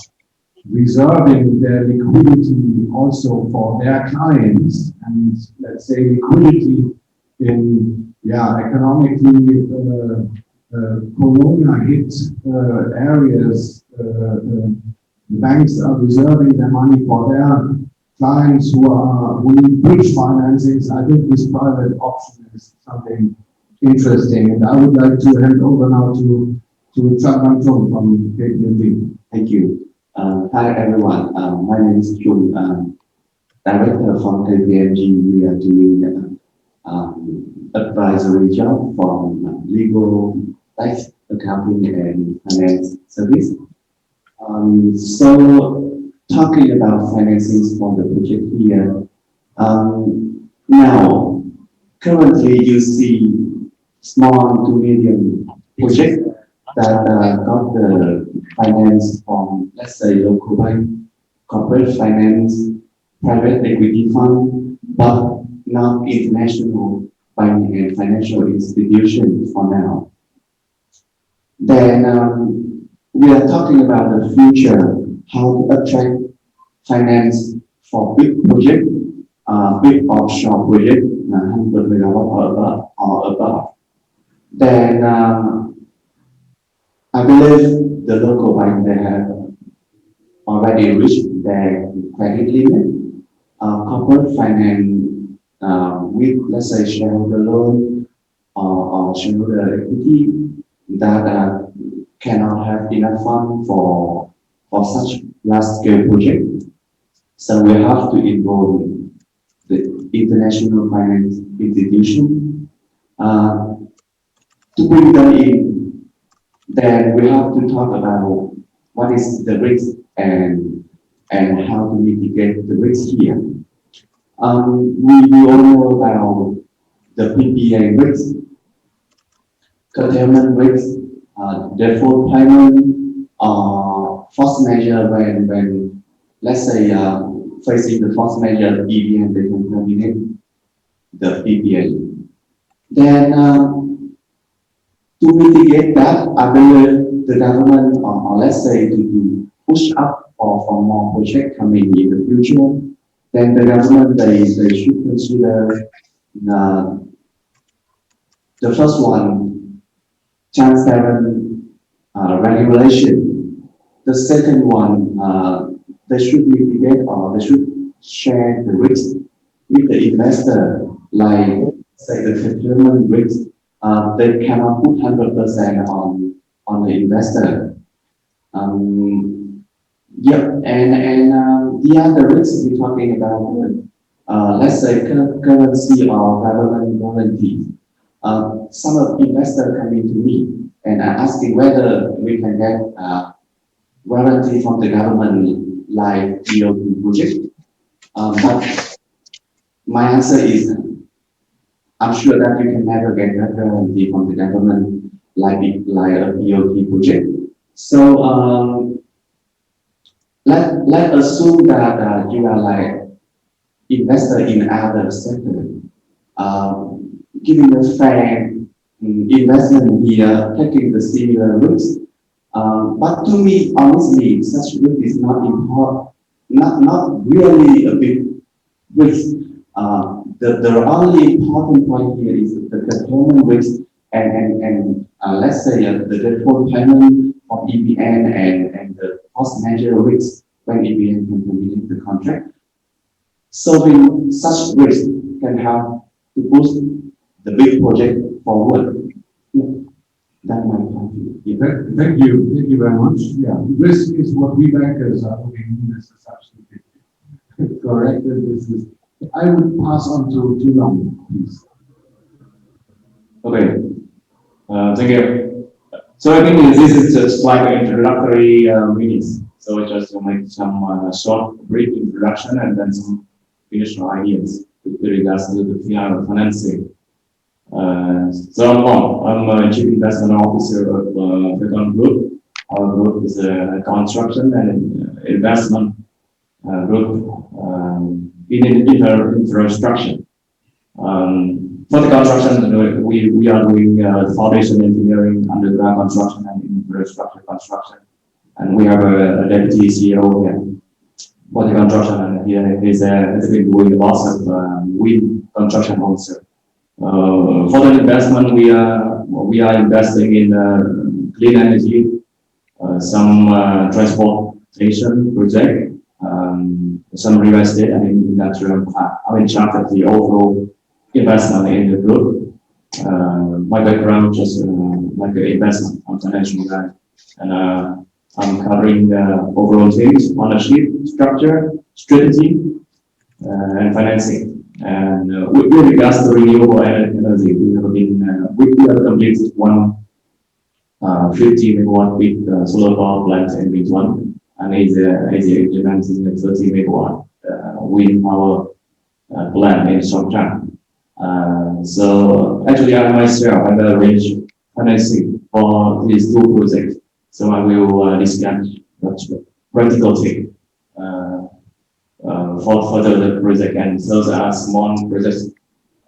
reserving their liquidity also for their clients, and let's say liquidity in economically corona hit areas, the banks are reserving their money for their clients who need bridge financings. I think this private option is something interesting, and I would like to hand over now to Trung from KPMG. Thank you. Hi everyone. My name is Trung, director from KPMG. We are doing advisory job from legal, tax, accounting, and finance service. So talking about financing for the project here. Now, currently you see small to medium projects that got the finance from, let's say, local bank, corporate finance, private equity fund, but not international bank and financial institutions for now. Then we are talking about the future, how to attract finance for big project, big offshore project, 100 megawatt or above. Then I believe the local bank, they have already reached their credit limit. Corporate finance with, let's say, shareholder loan or shareholder equity that cannot have enough fund for such large-scale project. So we have to involve the international finance institution to bring them in. Then we have to talk about what is the risk and how to mitigate the risk here. We all know about the PPA risk, curtailment risk, default payment, force measure when let's say facing the force measure EVN, they can terminate the PPA. Then to mitigate that, I believe the government, or let's say to push up for more projects coming in the future, then the government they should consider the first one, transparent regulation. The second one, they should mitigate or they should share the risk with the investor, like say the curtailment risk. They cannot put 100% on the investor. The other risks we're talking about, let's say currency or government guarantee. Some of investors coming to me and asking whether we can get guarantee from the government like BOT project. But my answer is, I'm sure that you can never get that guarantee from the government like a BOT project. So let's assume that you are like investor in other sector, giving a fair investment here, taking the similar risks. But to me, honestly, such risk is not important, not really a big risk. The only important point here is the curtailment risk and let's say the default payment of EVN and the cost measure risk when EVN can terminate the contract. Solving such risk can help to push the big project forward. Yeah. That's my point. Yeah. Thank you very much. Yeah, risk is what we bankers are looking in as a substitute. Correct. This is. I would pass on to Dung, please. Okay. Thank you. So I think this is just like an introductory minutes. So just to make some short, brief introduction and then some initial ideas with regards to the PR financing. So I'm Hoang. I'm a Chief Investment Officer of FECON Group. Our group is a construction and investment group in infrastructure. For the construction, we are doing foundation engineering, underground construction, and infrastructure construction. And we have a deputy CEO here for the construction, and he has been doing lots of wind construction also. For the investment, we are investing in clean energy, some transportation project, some real estate and industrial. I'm in charge of the overall investment in the group. My background just like an investment, I'm financial guy, and I'm covering overall things: ownership, structure, strategy, and financing. And with regards to renewable energy, we have completed one 50 megawatt big solar power plant in Vietnam, and is implementing a 30 megawatt wind power plant in Trung. So actually, I myself have arranged financing for these two projects. So I will discuss the practical thing for the project, and those are small projects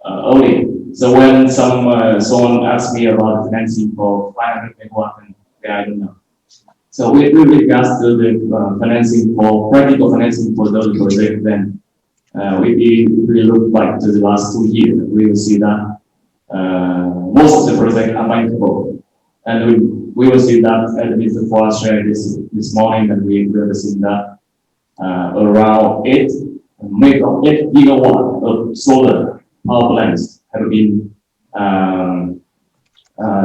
only. So when someone asks me about financing for 500 megawatt, and I don't know. So with regards to the financing for practical financing for those projects, then we look back to the last 2 years, we will see that most of the projects are bankable, and we will see that at Mr. Khoa shared this morning, and we will see that around 8 gigawatt of solar power plants have been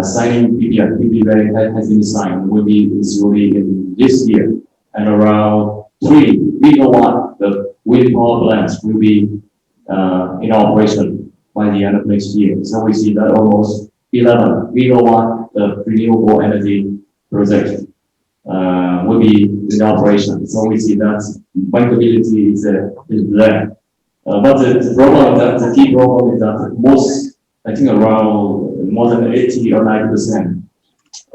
signing PPA has been signed, will be installed in this year, and around 3 gigawatt of wind power plants will be in operation by the end of next year. So we see that almost 11 gigawatt of renewable energy projects will be in operation. So we see that bankability is there. But the problem is that the key problem is that most, I think around more than 80 or 90%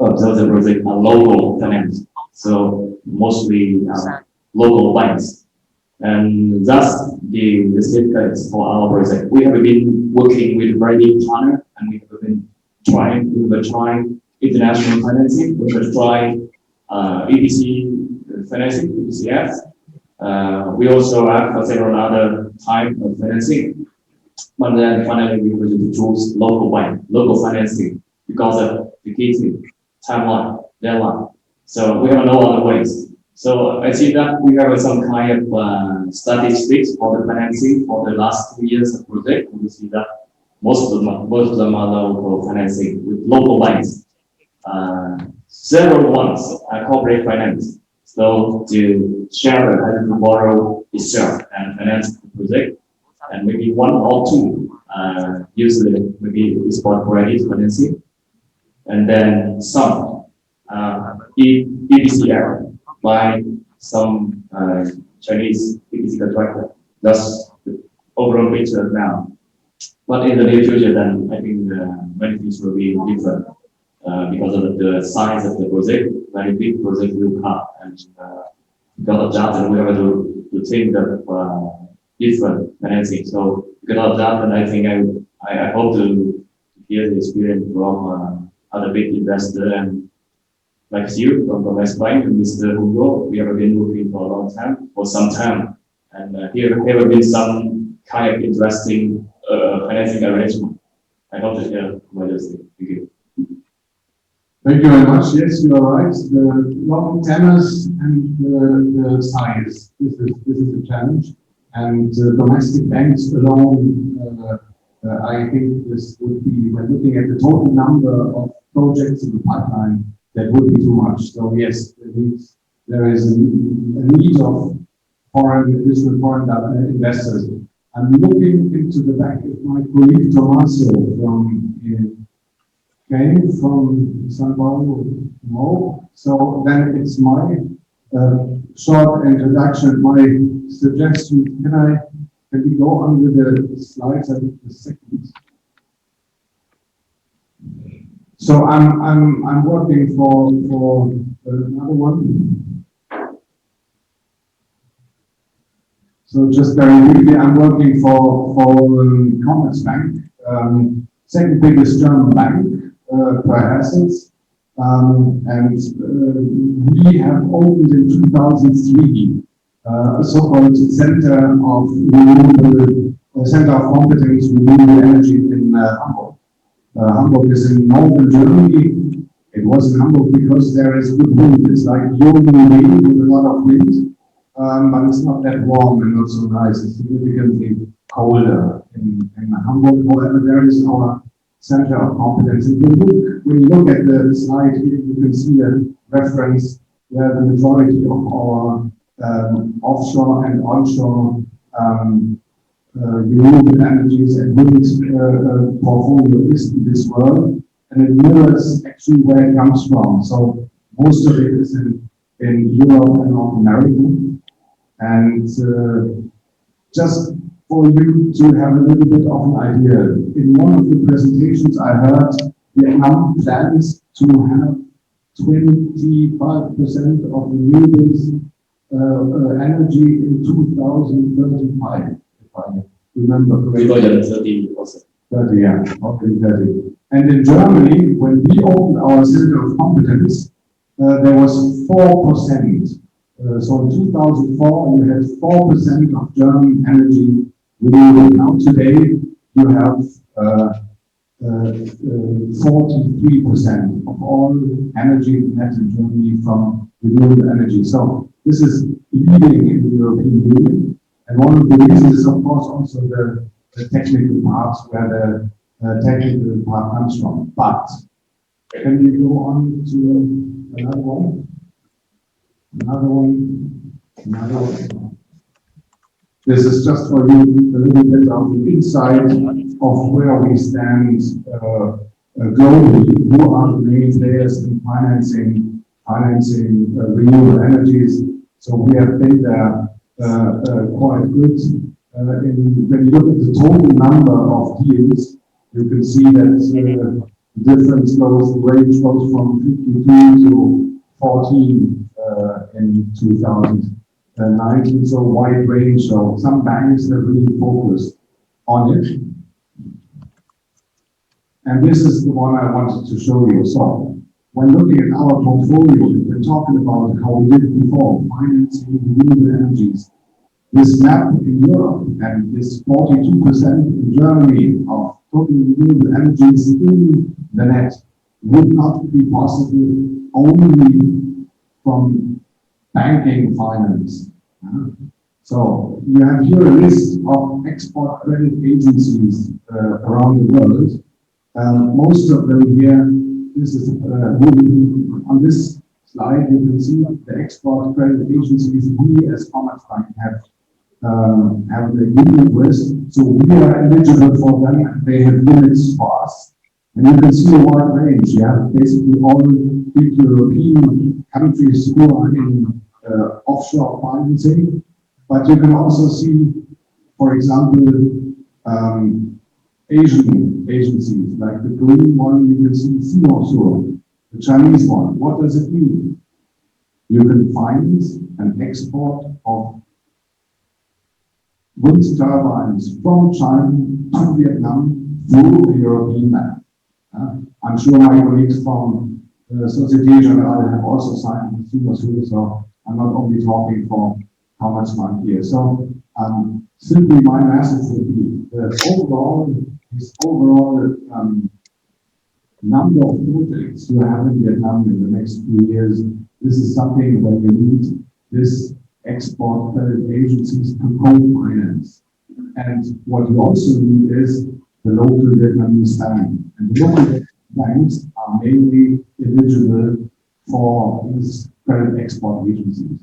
of those projects are local finance. So mostly local banks. And that's the safeguards for our project. We have been working with private partner, and we have been trying international financing. We have tried EPC financing, EPCF. We also have several other type of financing. But then finally we were to choose local financing because of the key timeline, deadline. So we have no other ways. So I see that we have some kind of statistics for the financing for the last 2 years of project. We see that most of them are local financing with local banks. Several ones are corporate finance. So to share and to borrow itself and finance the project, and maybe 1 or 2 usually maybe is for credit financing, and then some EPCF by some Chinese EPC contractor. That's the overall picture now. But in the near future, then I think many things will be different because of the size of the project. Very big project will come, and because of that, and we have to think of different financing. So because of that, and I think I hope to hear the experience from other big investors and like you from the West Bank and Mr. Hugo. We have been looking for a long time, for some time, and here have been some kind of interesting financing arrangement. I hope to hear what you say. Thank you. Thank you very much. Yes, you are right. The long tenors and the size, this is a challenge. And domestic banks alone, I think this would be, when looking at the total number of projects in the pipeline, that would be too much. So yes, there is a need of additional foreign investors. I'm looking into the back of my colleague Tomaso came from Sao Paulo. No. So then it's my short introduction. My suggestion, can we go on with the slides? I think the second. So I'm working for another one. So just very briefly, I'm working for Commerzbank, second biggest German bank per assets, and we have opened in 2003 a so-called center of competence renewable energy in Hamburg. Hamburg is in northern Germany. It was in Hamburg because there is good wind. It's like Nuni with a lot of wind, but it's not that warm and not so nice. It's significantly colder in Hamburg. However, there is our center of competence. And when you look at the slide here, you can see a reference where the majority of our offshore and onshore renewable energies and wind portfolio is in this world, and it mirrors actually where it comes from. So most of it is in Europe and North America. And just for you to have a little bit of an idea, in one of the presentations I heard Vietnam plans to have 25% of renewables energy in 2035, if I remember correctly. 30, yeah, okay, 30. And in Germany, when we opened our center of competence, there was 4%. So in 2004, we had 4% of German energy renewable. Now today, you have 43% of all energy net in Germany from renewable energy. So this is leading in the European Union. And one of the reasons is, of course, also the technical parts where the technical part comes from. But can we go on to another one? Another one. This is just for you a little bit of the insight of where we stand globally. Who are the main players in financing renewable energies? So we have been there quite good. When you look at the total number of deals, you can see that the difference range goes from 52 to 14 in 2019, so wide range. So some banks have really focused on it. And this is the one I wanted to show you. So when looking at our portfolio, we're talking about how we did before, financing renewable energies. This map in Europe and this 42% in Germany of total renewable energies in the net would not be possible only from banking finance. So you have here a list of export credit agencies around the world. Most of them here, this is on this slide, you can see the export credit agencies we as Commerzbank have an agreement with. So we are eligible for them, and they have limits for us. And you can see a wide range. You have basically all big European countries who are in offshore financing, but you can also see, for example, Asian agencies, like the green one, you can see Singapore, the Chinese one. What does it mean? You can finance an export of wind turbines from China to Vietnam through the European map. I'm sure my colleagues from Societe Generale have also signed with Singapore, so I'm not only talking for Commerzbank here. So simply my message would be that this overall number of projects you have in Vietnam in the next few years, this is something that you need this export credit agencies to co-finance. And what you also need is the local Vietnamese bank. And the local banks are mainly eligible for these credit export agencies.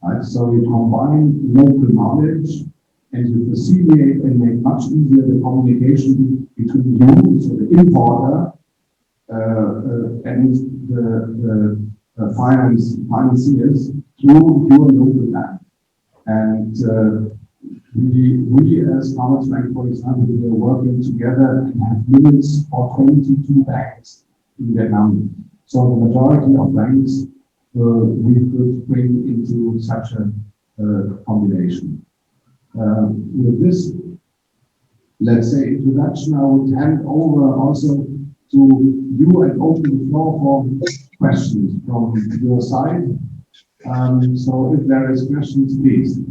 Right? So you combine local knowledge and you facilitate and make much easier the communication between you, so the importer, and the financiers through your local bank. And we as Commerzbank, for example, we are working together and have limits for 22 banks in Vietnam. So the majority of banks we could bring into such a combination. With this, let's say, introduction, I would hand over also to you and open the floor for questions from your side. So if there is questions, please.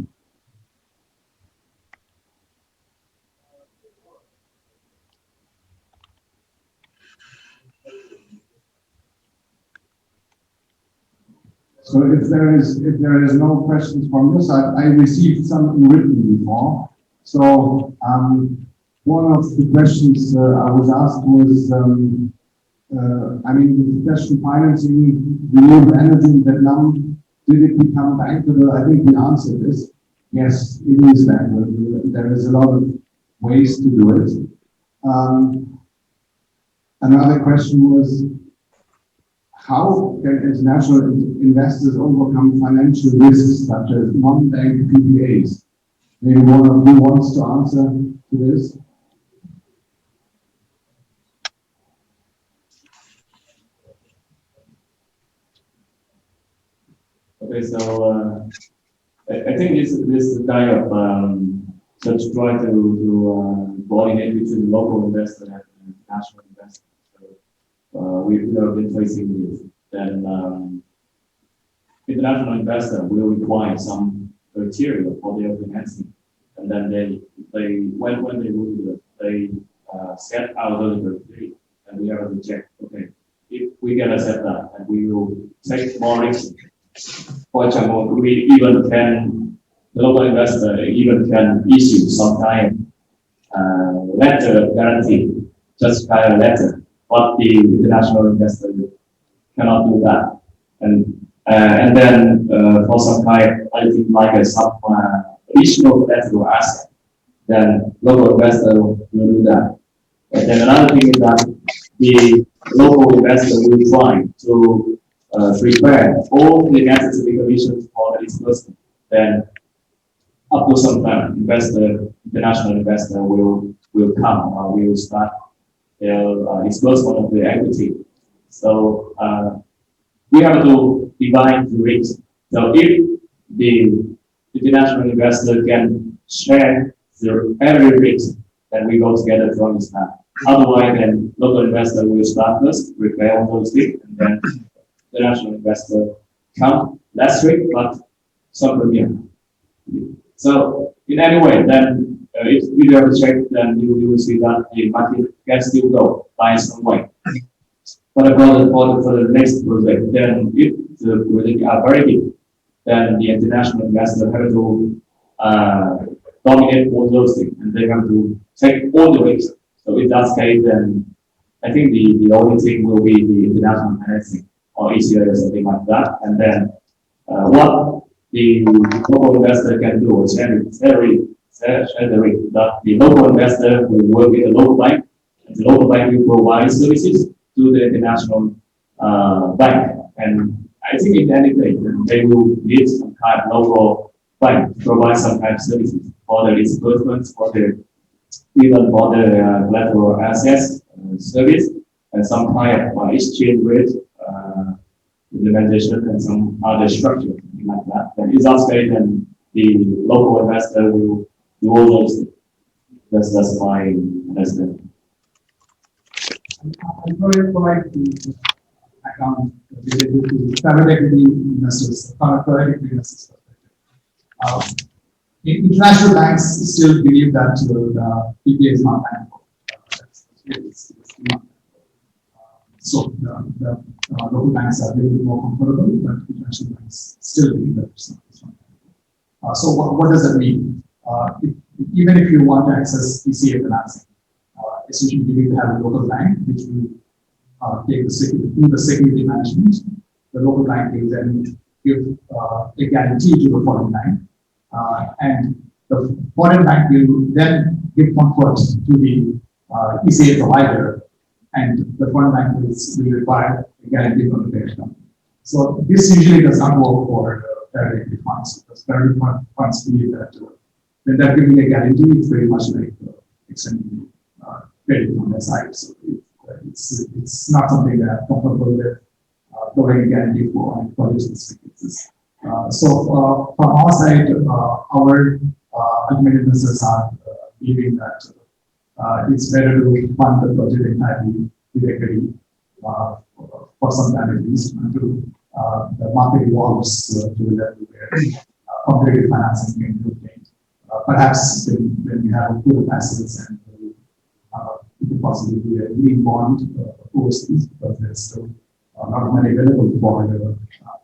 So if there is no questions from your side, I received some written before. So one of the questions I was asked was, I mean, the question financing renewable energy in Vietnam, did it become bankable? I think the answer is yes, it is bankable. There is a lot of ways to do it. Another question was, how can international investors overcome financial risks such as non-bank PPAs? Maybe one of you wants to answer to this. Okay, so I think this kind of just try to coordinate between local investor and national investor. So we have been facing this. Then international investor will require some criteria for their financing, and then they when they will do it, they set our delivery, and we have to check. Okay, if we can accept that, and we will take more risks. For example, we even can, the local investor even can issue some kind letter guarantee, just kind of letter, but the international investor cannot do that. And then for some kind, I think like some additional collateral asset, then local investor will do that. And then another thing is that the local investor will try to prepare all the necessary conditions for the disbursement. Then up to some time, international investor will come or will start their disbursement of the equity. So we have to divide the risk. So if the international investor can share every risk, then we go together to understand. Otherwise, then local investor will start first, prepare all those things, and then the national investor come less risk, but some premium. So in any way, then if you have a check, then you will see that the market can still go by some way. But for the next project, then if the project are very big, then the international investor have to dominate all those things, and they have to take all the risks. So in that case, then I think the only thing will be the international financing or ECA or something like that. And then what the local investor can do is share the risk. That the local investor will work with the local bank, and the local bank will provide services to the international bank. And I think in any case, they will need some kind of local bank to provide some kind of services for the disbursements, even for the collateral access service, and some kind of exchange rate implementation and some other structure like that. Then in that case, then the local investor will do all those things. That's my understanding. I'm going to account related to private equity investors, private equity investors. International banks still believe that the PPA is not bankable. It's not. So the local banks are a little bit more comfortable, but international banks still believe that it's not bankable. So what does that mean? Even if you want to access PCA financing, essentially you need to have a local bank which will take the security management. The local bank will then give a guarantee to the foreign bank. And the foreign bank will then give comfort to the ECA provider, and the foreign bank will require a guarantee from the parent company. So this usually does not work for private equity funds, because private funds believe that when they're giving a guarantee, it's very much like extending credit from their side. So it's not something they're comfortable with providing a guarantee for specific cases. So from our side, our ultimate investors are believing that it's better to fund the project entirely with equity for some time at least until the market evolves to the level where competitive financing can be obtained. Perhaps when we have pool of assets and it could possibly be a green bond overseas, because there's still not money available for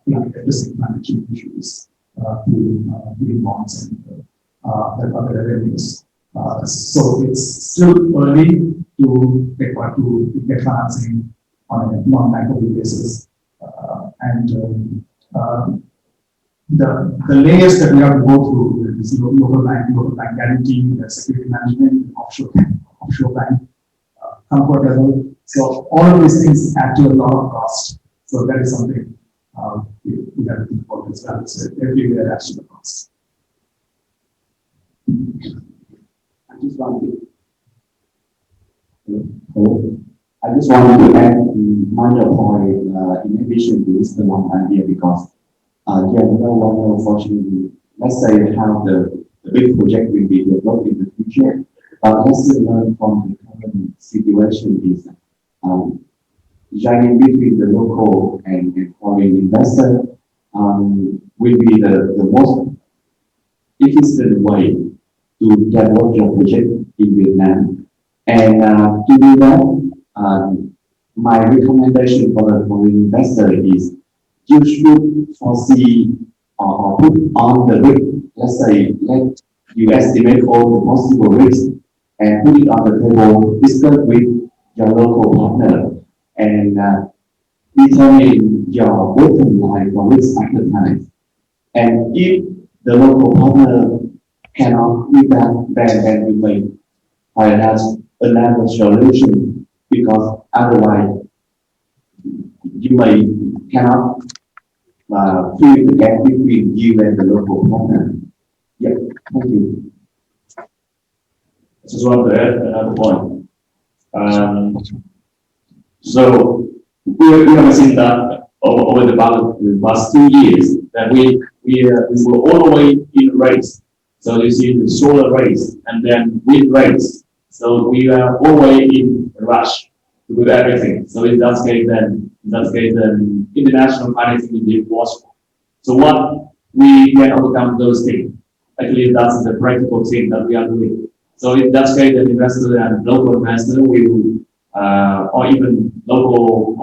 addressing climate change issues through green bonds and other revenues. So it's still early to get financing on a non-bankable basis. The layers that we have to go through is local bank guarantee, security management, offshore bank comfort level. So all of these things add to a lot of cost. So that is something we have to think about as well. So everywhere adds to the cost. I just wanted to add minor point in addition to this long idea, because Generale, unfortunately, let's say how the big project will be developed in the future, but let's learn from the current situation is joining between the local and the foreign investor will be the most efficient way to develop your project in Vietnam. And to do that, my recommendation for the foreign investor is you should foresee or put on the risk. Let's say, let you estimate all the possible risks and put it on the table, discuss with your local partner, and determine your bottom line for risk appetite. And if the local partner cannot do that, then you may finance another solution, because otherwise you may cannot fill the gap between you and the local partner. Yeah, thank you. I just want to add another point. So we have seen that over the past 2 years that we were all the way in race. So you see the solar race and then wind race. So we are all the way in a rush to do everything. So in that case, then international financing is impossible. So what we can overcome those things. Actually, that's the practical thing that we are doing. So in that case, the investor and local investor will, or even local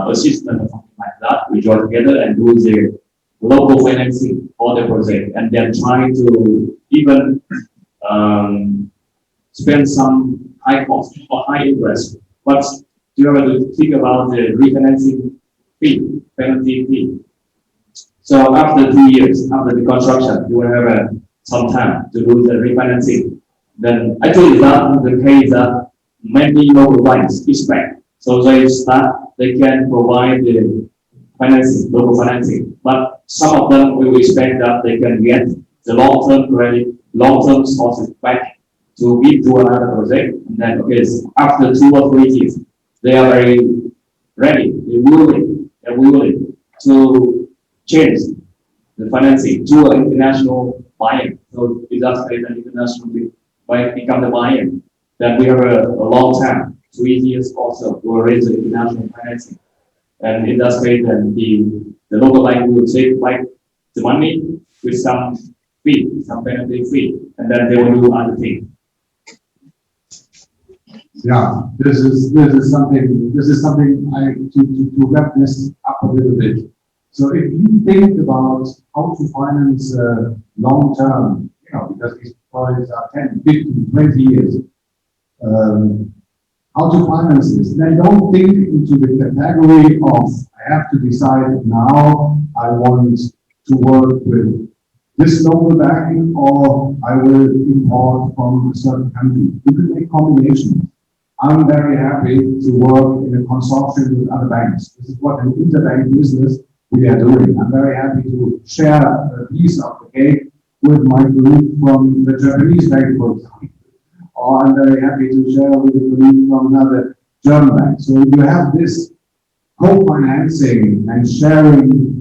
assistant or something like that, we join together and do the local financing for the project, and then try to even spend some high cost or high interest. But you have to think about the refinancing fee, penalty fee. So after 2 years, after the construction, you will have some time to do the refinancing. Then actually that the case that many local banks expect. So they can provide the financing, local financing. But some of them will expect that they can get the long-term credit, long-term sources back to give to another project. And then after 2 or 3 years, they are very ready, they're willing to change the financing to an international buyer. So it does create an international buyer become the buyer. Then we have a long time, 3 years also, to arrange the international financing. And in that case, then the local bank will take back the money with some fee, some penalty fee, and then they will do other things. Yeah, this is something I to wrap this up a little bit. So if you think about how to finance long term, because these projects are 10, 15, 20 years, how to finance this, then don't think into the category of I have to decide now I want to work with this local bank or I will import from a certain country. You can make combinations. I'm very happy to work in a consortium with other banks. This is what an interbank business we are doing. I'm very happy to share a piece of the cake with my colleague from the Japanese bank, for example. Or I'm very happy to share with a colleague from another German bank. So you have this co-financing and sharing.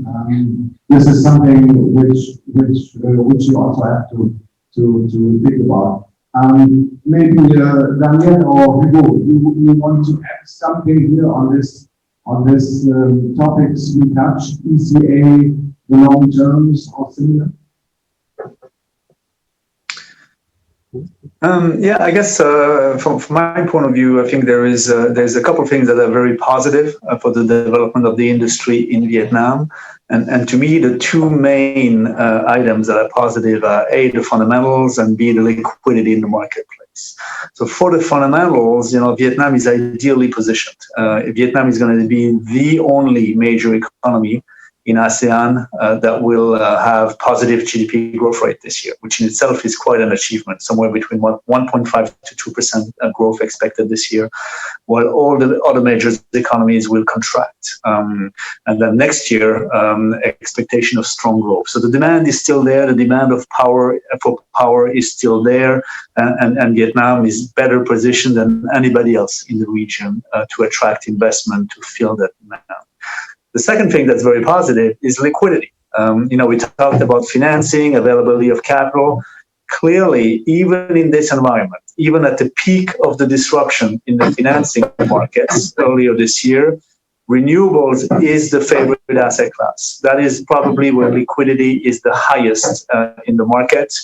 This is something which you also have to think about. Maybe Daniel or Hugo, you want to add something here on this topics we touched, ECA, the long terms or similar? Yeah, I guess from my point of view, I think there's a couple of things that are very positive for the development of the industry in Vietnam. And to me, the two main items that are positive are A, the fundamentals, and B, the liquidity in the marketplace. So for the fundamentals, Vietnam is ideally positioned. Vietnam is going to be the only major economy in ASEAN that will have positive GDP growth rate this year, which in itself is quite an achievement, somewhere between 1.5 to 2% growth expected this year, while all the other major economies will contract. And then next year, expectation of strong growth. So the demand is still there, the demand of for power is still there, and Vietnam is better positioned than anybody else in the region to attract investment to fill that demand. The second thing that's very positive is liquidity. We talked about financing, availability of capital. Clearly, even in this environment, even at the peak of the disruption in the financing markets earlier this year, renewables is the favorite asset class. That is probably where liquidity is the highest in the market,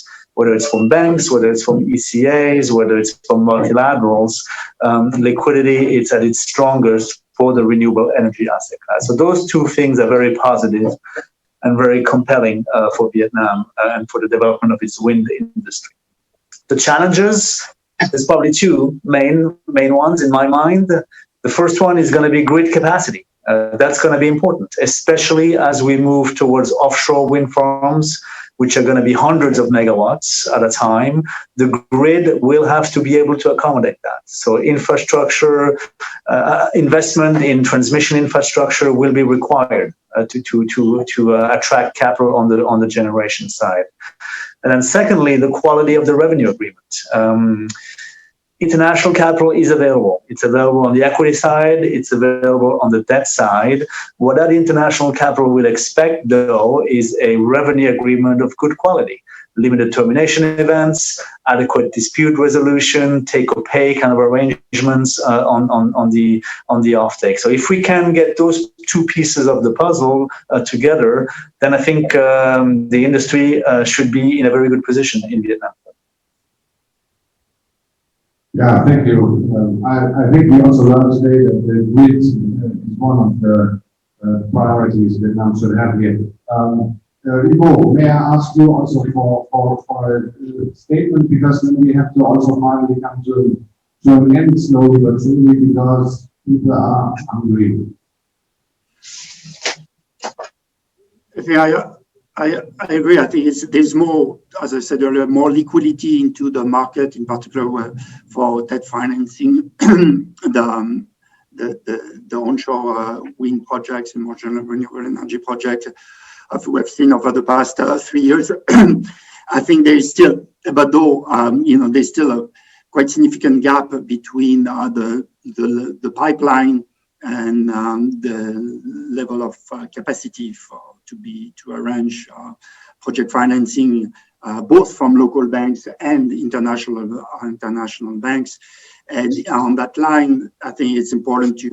whether it's from banks, whether it's from ECAs, whether it's from multilaterals, liquidity is at its strongest for the renewable energy asset class. So those two things are very positive and very compelling for Vietnam and for the development of its wind industry. The challenges, there's probably two main ones in my mind. The first one is going to be grid capacity. That's going to be important, especially as we move towards offshore wind farms, which are going to be hundreds of megawatts at a time. The grid will have to be able to accommodate that. So infrastructure, investment in transmission infrastructure will be required to attract capital on the generation side. And then secondly, the quality of the revenue agreement. International capital is available. It's available on the equity side. It's available on the debt side. What that international capital will expect, though, is a revenue agreement of good quality. Limited termination events, adequate dispute resolution, take-or-pay kind of arrangements on the offtake. So if we can get those two pieces of the puzzle together, then I think the industry should be in a very good position in Vietnam. Yeah, thank you. I think we also learned today that the grid is one of the priorities Vietnam should have here. Hugo, may I ask you also for a statement, because we have to also finally come to an end slowly but surely, because people are hungry. Yeah, I agree. I think there's more, as I said earlier, more liquidity into the market, in particular for debt financing, the onshore wind projects and more general renewable energy projects we've seen over the past 3 years. I think there is still, but though there's still a quite significant gap between the pipeline and the level of capacity to arrange project financing, both from local banks and international banks. And on that line, I think it's important to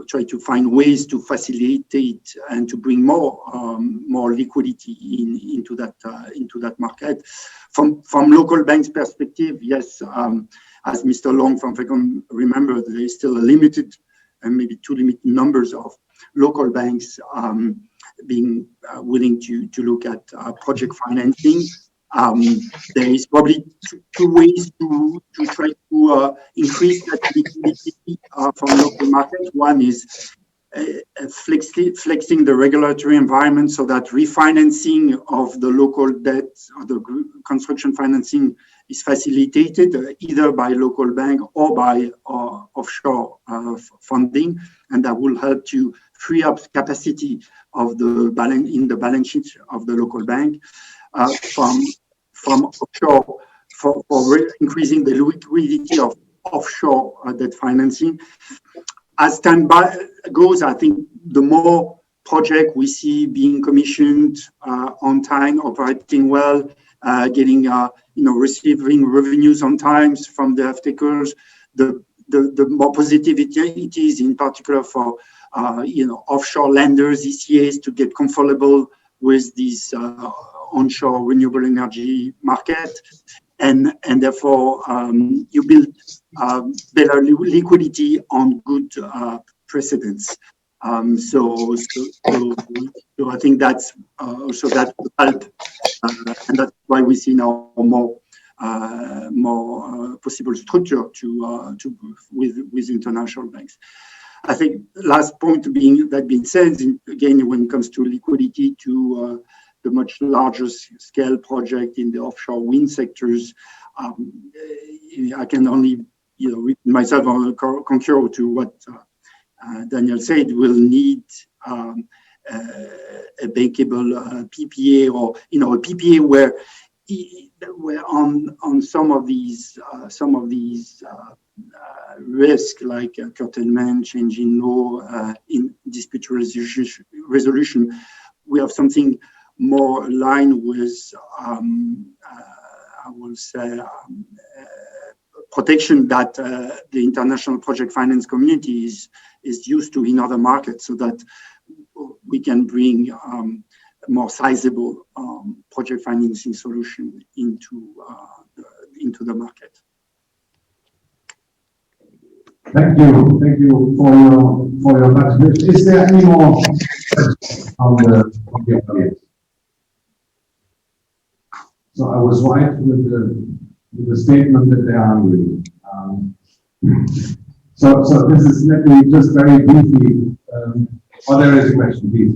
try to find ways to facilitate and to bring more liquidity into that market. From local banks' perspective, yes, as Mr. Long from FECON remembered, there is still a limited and maybe too limited numbers of local banks being willing to look at project financing. There is probably two ways to try to increase that liquidity from local markets. One is flexing the regulatory environment so that refinancing of the local debt or the construction financing is facilitated either by local bank or by offshore funding, and that will help to free up capacity of the balance sheet of the local bank from offshore for increasing the liquidity of offshore debt financing. As time goes, I think the more project we see being commissioned on time, operating well, getting receiving revenues on time from the off-takers, the more positive it is, in particular for offshore lenders, ECAs, to get comfortable with these onshore renewable energy market, and therefore you build better liquidity on good precedents. So I think that's also that help, and that's why we see now more possible structure with international banks. I think last point being said, again, when it comes to liquidity to the much larger scale project in the offshore wind sectors, I can only myself concur to what Daniel said. We'll need a bankable PPA, or a PPA where on some of these risks like curtailment, change in law, in dispute resolution, we have something more aligned with I will say protection that the international project finance community is used to in other markets, so that we can bring more sizable project financing solution into the market. Thank you for your participation. Is there any more questions from the audience? So I was right with the statement that they are hungry. So this is, let me just very briefly, there is a question, please.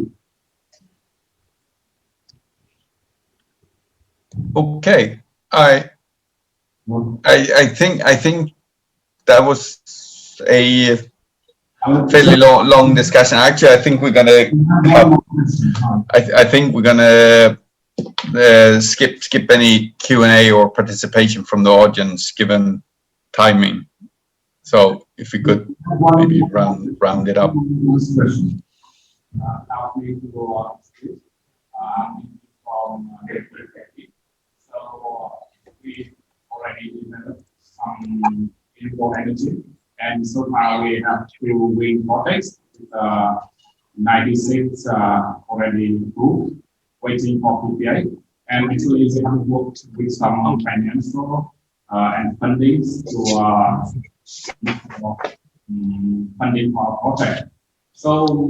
Okay, I think that was a fairly long discussion. Actually, I think we're gonna skip any Q&A or participation from the audience given timing. So if we could maybe round it up. So we already developed some renewable energy, and so far we have 2 wind projects, 96 already approved, waiting for PPA. And actually we have worked with some financial and fundings to funding for our project. So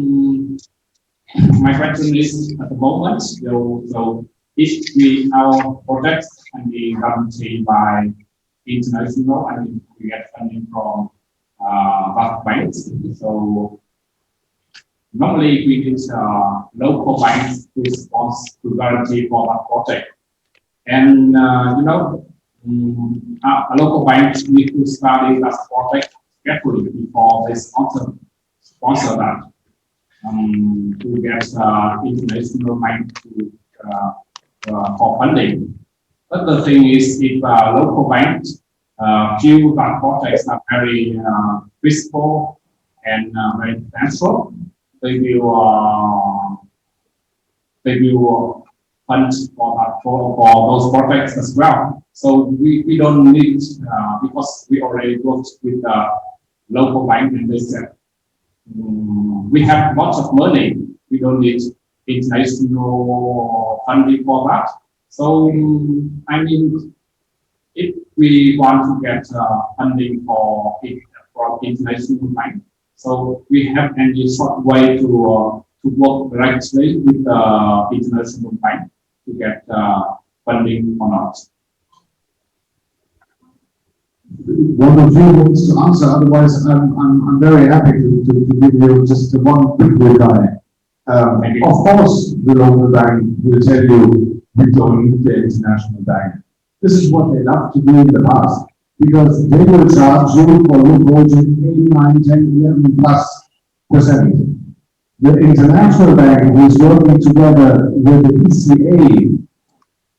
my question is, at the moment, so if our projects can be guaranteed by international, I mean, we get funding from banks. So normally we need local banks to sponsor, to guarantee for that project. And a local bank need to study that project carefully before they sponsor that. To get international bank to for funding. But the thing is, if local banks feel that projects are very visible and very potential, they will fund for those projects as well. So we don't need because we already worked with the local bank and they said we have lots of money. We don't need international funding for that. So I mean, if we want to get funding for international bank, so we have any short way to work directly with the international bank to get funding or not. One of you wants to answer, otherwise I'm very happy to give you just one quick reply. Of course, the local bank will tell you we don't need the international bank. This is what they love to do in the past, because they will charge you for your project 8, 9, 10, 11+%. The international bank who is working together with the ECA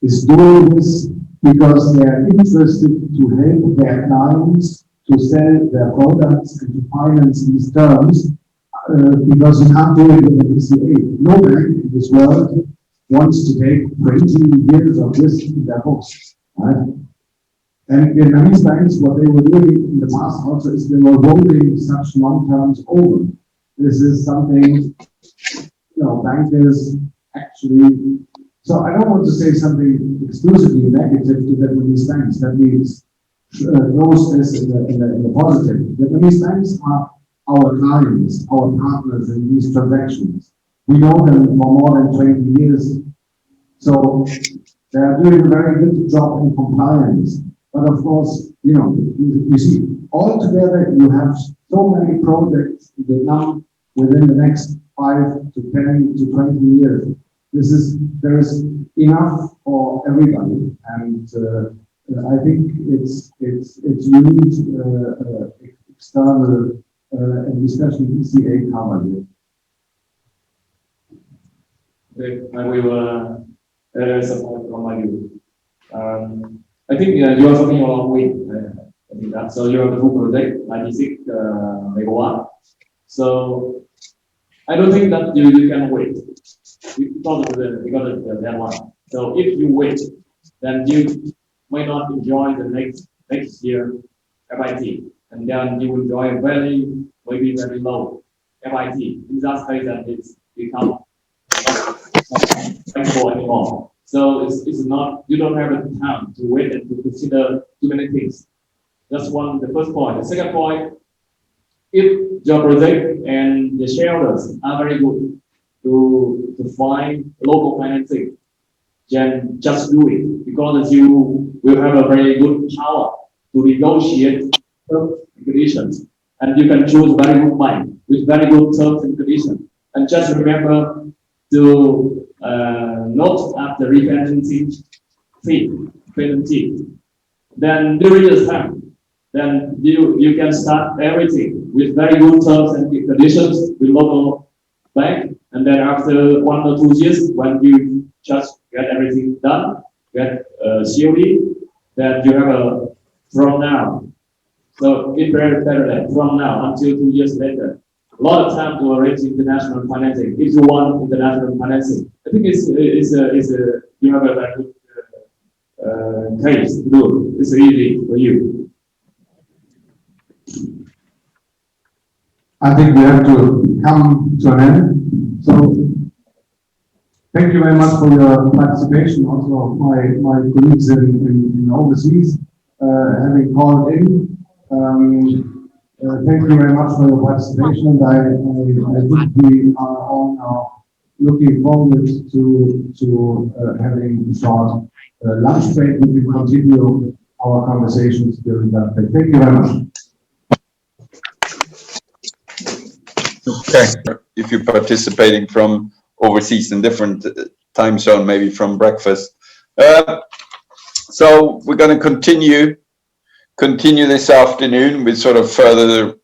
is doing this because they are interested to help their clients to sell their products and to finance these terms, because you can't do it with the ECA. No bank in this world wants to take 20 years of risk in their books, right? And Vietnamese banks, what they were doing in the past also is they were rolling such long terms over. This is something, bankers actually. So I don't want to say something exclusively negative to Vietnamese banks. That means knows this in the positive. Vietnamese banks are our clients, our partners in these transactions. We know them for more than 20 years. So they are doing a very good job in compliance. But of course, you see, altogether you have so many projects in Vietnam within the next 5 to 10 to 20 years. There is enough for everybody, and I think it's you need external and especially ECA covered. Okay, I will support from my view. I think you are talking about wind. I think that. So you have the full project, 96 megawatt. So I don't think that you can wait. Because of that one. So if you wait, then you may not enjoy the next year FIT, and then you will enjoy maybe very low FIT. In that case, that it's become flexible anymore. So it's not, you don't have the time to wait and to consider too many things. That's the first point. The second point, if your project and the shareholders are very good to find local financing, then just do it, because you will have a very good power to negotiate terms and conditions, and you can choose very good bank with very good terms and conditions. And just remember to note at the refinancing fee penalty. Then during this time, then you can start everything with very good terms and conditions with local bank, and then after 1 or 2 years, when you just get everything done, get COD, then you have a from now. So it's very better from now until 2 years later. A lot of time to arrange international financing. If you want international financing, I think you have a very good case to do. It's easy for you. I think we have to come to an end. So thank you very much for your participation. Also, my colleagues in overseas having called in. Thank you very much for your participation. I think we are all now looking forward to having a short lunch break. We will continue our conversations during that break. Thank you very much. Okay, if you're participating from overseas in different time zone, maybe from breakfast. So we're going to continue this afternoon with sort of further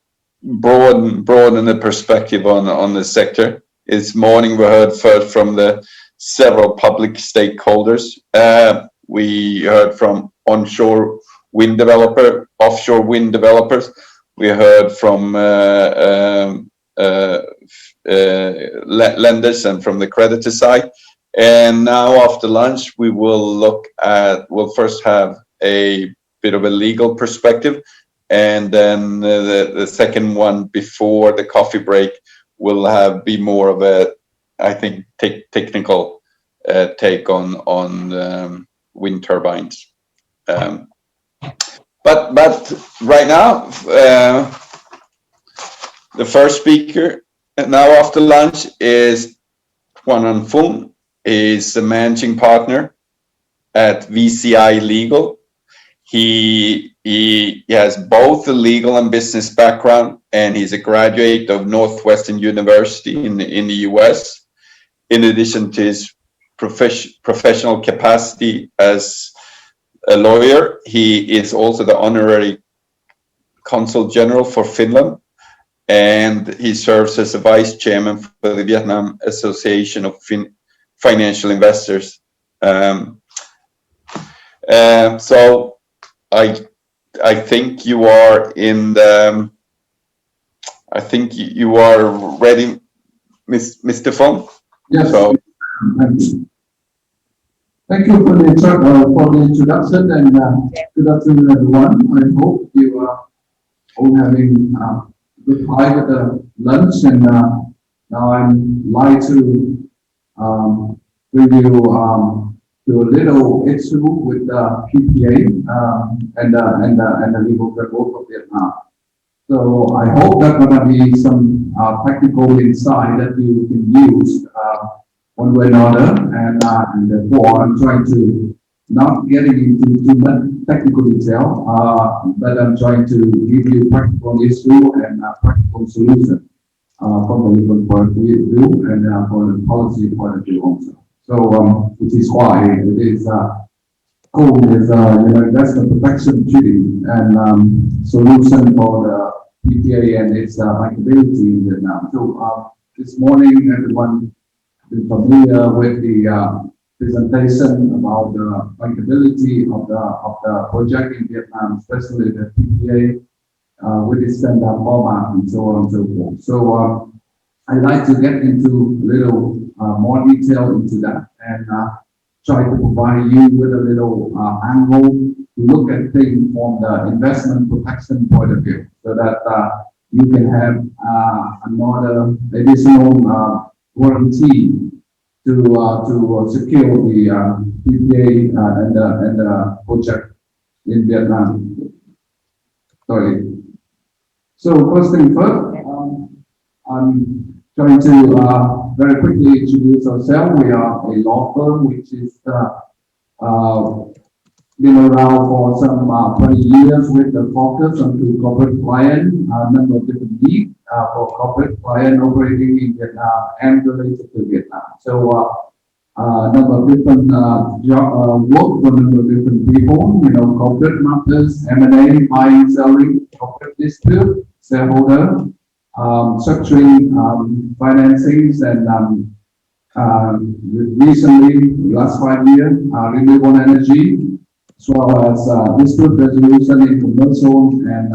broaden the perspective on the sector. This morning we heard first from the several public stakeholders. We heard from onshore wind developer, offshore wind developers. We heard from lenders and from the creditor side. And now after lunch, we'll first have a bit of a legal perspective. And then the second one before the coffee break will be more of a, I think, technical take on wind turbines. But right now, the first speaker now after lunch is Quang. He's the managing partner at VCI Legal. He has both a legal and business background, and he's a graduate of Northwestern University in the US. In addition to his professional capacity as a lawyer, he is also the honorary consul general for Finland, and he serves as a vice chairman for the Vietnam Association of Financial Investors. So I think you are in the. I think you are ready, Mr. Phong. Yes. So, thank you for the introduction, and good afternoon, everyone. I hope you are all having a good private lunch, and now I'm like to bring you to a little issue with the PPA and the legal framework of Vietnam. So I hope that's going to be some practical insight that you can use one way or another, and therefore I'm trying to not getting into too much technical detail, but I'm trying to give you practical issue and practical solution from the legal point of view and for the policy point of view also. So which is why it is called as investment protection treaty and solution for the PPA and its bankability in Vietnam. So this morning, everyone is familiar with the presentation about the bankability of the project in Vietnam, especially the PPA with its standard format and so on and so forth. So I'd like to get into a little more detail into that and try to provide you with a little angle to look at things from the investment protection point of view, so that you can have another additional warranty to secure the PPA and the project in Vietnam. Sorry. So first thing first, I'm going to very quickly introduce ourselves. We are a law firm which is been around for some 20 years with the focus on to corporate client, number of different needs for corporate client operating in Vietnam and related to Vietnam. So number of different work for number of different people, you know, corporate matters, M&A, buying, selling, corporate dispute, shareholder, structuring, financings, and recently, last 5 years, renewable energy, as well as dispute resolution in commercial and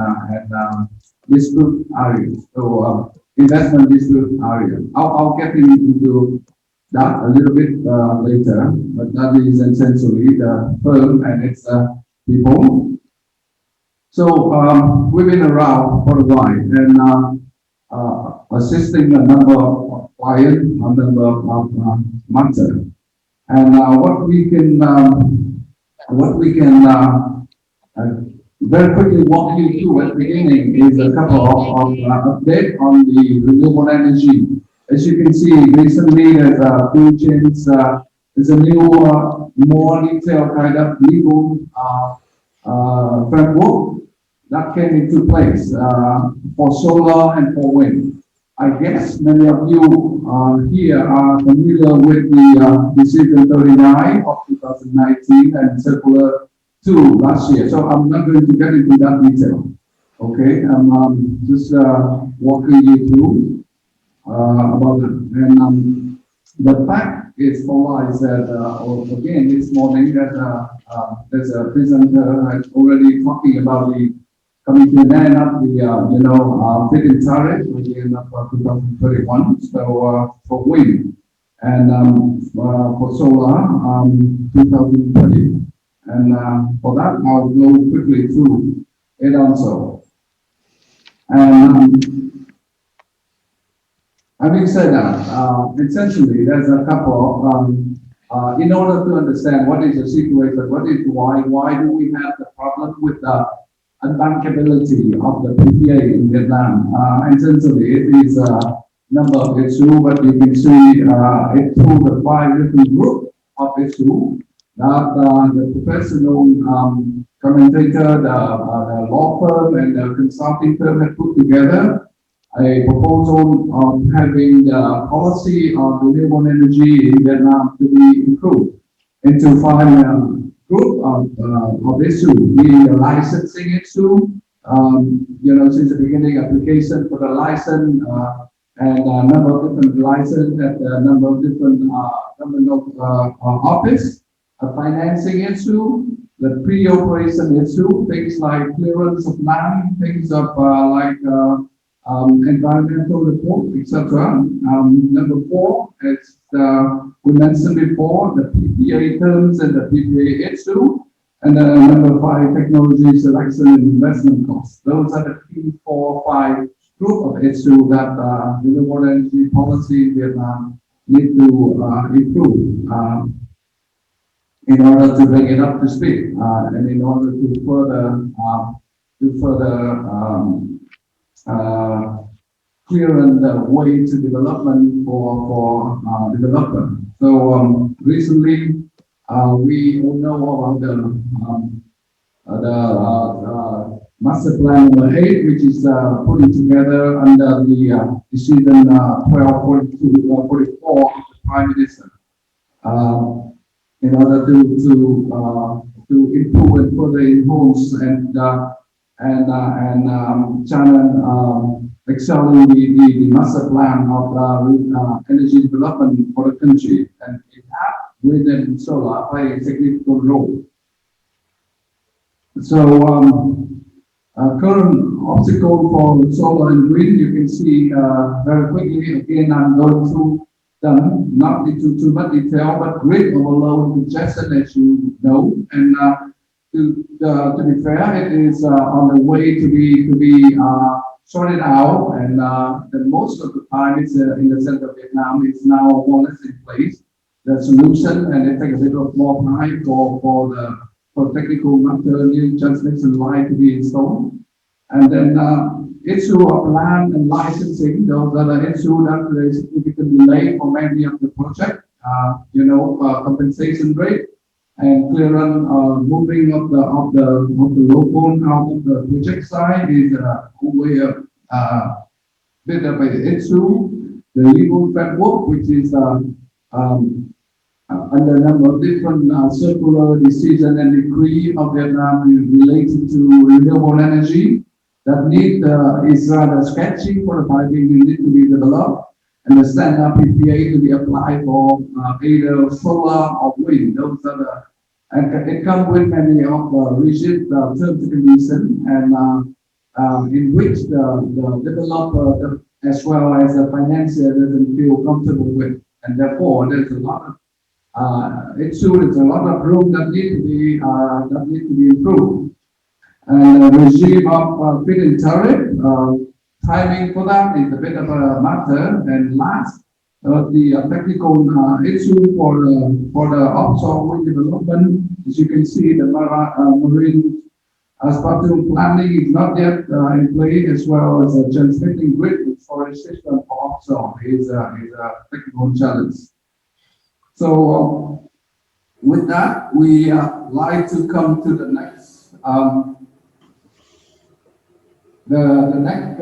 dispute areas. So investment dispute area. I'll get into that a little bit later, but that is essentially the firm and its people. So we've been around for a while and assisting a number of clients, a number of matters, and what we can very quickly walk you through at the beginning is a couple of updates on the renewable energy. As you can see, recently there's a few changes. There's a new, more detailed kind of legal framework that came into place for solar and for wind. I guess many of you here are familiar with the Decision 39 of 2019 and Circular 2 last year. So I'm not going to get into that detail. Okay, I'm just walking you through about it. And the fact is, Khoa is that again this morning that there's a presenter already talking about the coming to an end of the feed-in tariff at the end of 2031. So for wind and for solar 2030. And for that I'll go quickly through it also. And having said that, essentially there's a couple of in order to understand what is the situation, what is why do we have the problem with the unbankability of the PPA in Vietnam. Essentially, it is a number of issues, but you can see it through the 5 different groups of issues that the professional commentator, the law firm, and the consulting firm have put together a proposal of having the policy of renewable energy in Vietnam to be improved into 5 group of issue, being the licensing issue, since the beginning, application for the license and a number of different license at a number of different government office, a financing issue, the pre-operation issue, things like clearance of land, things of like environmental report, etc. Number 4 is we mentioned before the PPA terms and the PPA issue, and number 5 technology selection and investment costs. Those are the key 4 or 5 group of issues that renewable energy policy in Vietnam need to improve in order to bring it up to speed and in order to further clear the way to development for development. So recently we all know about the master plan number 8, which is putting together under the decision 1244 of the Prime Minister in order to improve and further enhance and channel excelling the master plan of energy development for the country, and it has wind and solar play a significant role. So current obstacle for solar and wind, you can see very quickly. Again, I'm going through them, not into too much detail, but grid overload congestion, as you know, and to be fair, it is on the way to be sorted out, and most of the time it's in the center of Vietnam. It's now more or less in place. the solution, and it takes a bit of more time for technical matter, new transmission line to be installed. And then issue of land and licensing, those are the issue that there is significant delay for many of the project. Compensation rate and clearance moving of the local out of the project side is always a bit of an issue. The legal framework, which is under a number of different circular decision and decree of Vietnam related to renewable energy, that need is rather sketchy for the piping need to be developed, and the standard PPA to be applied for either solar or wind. Those are the, and it comes with many of the rigid terms and conditions, and in which the developer as well as the financier doesn't feel comfortable with, and therefore there's a lot of there's a lot of room that need to be improved. And the regime of feed-in tariff, timing for that is a bit of a matter. And last, the technical issue for the offshore wind development, as you can see, the marine spatial planning is not yet in place, as well as a transmitting grid with storage system for offshore is a technical challenge. So with that, we like to come to the next. The next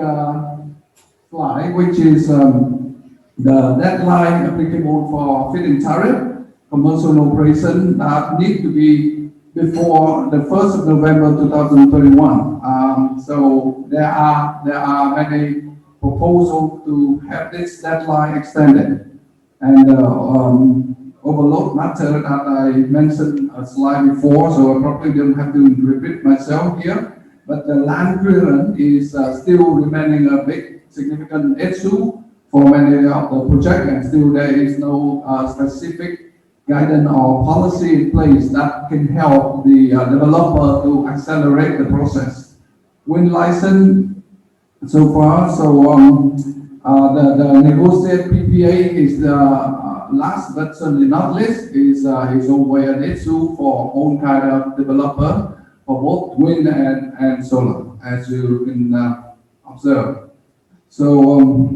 slide, which is the deadline applicable for feed-in tariff commercial operation that need to be before the 1st of November 2021. So there are many proposals to have this deadline extended, and overload matter that I mentioned a slide before, so I probably don't have to repeat myself here. But the land clearance is still remaining a big significant issue for many of the projects, and still there is no specific guidance or policy in place that can help the developer to accelerate the process. Wind license so far, so the negotiated PPA is the last but certainly not least is always an issue for all kind of developer, for both wind and solar, as you can observe. So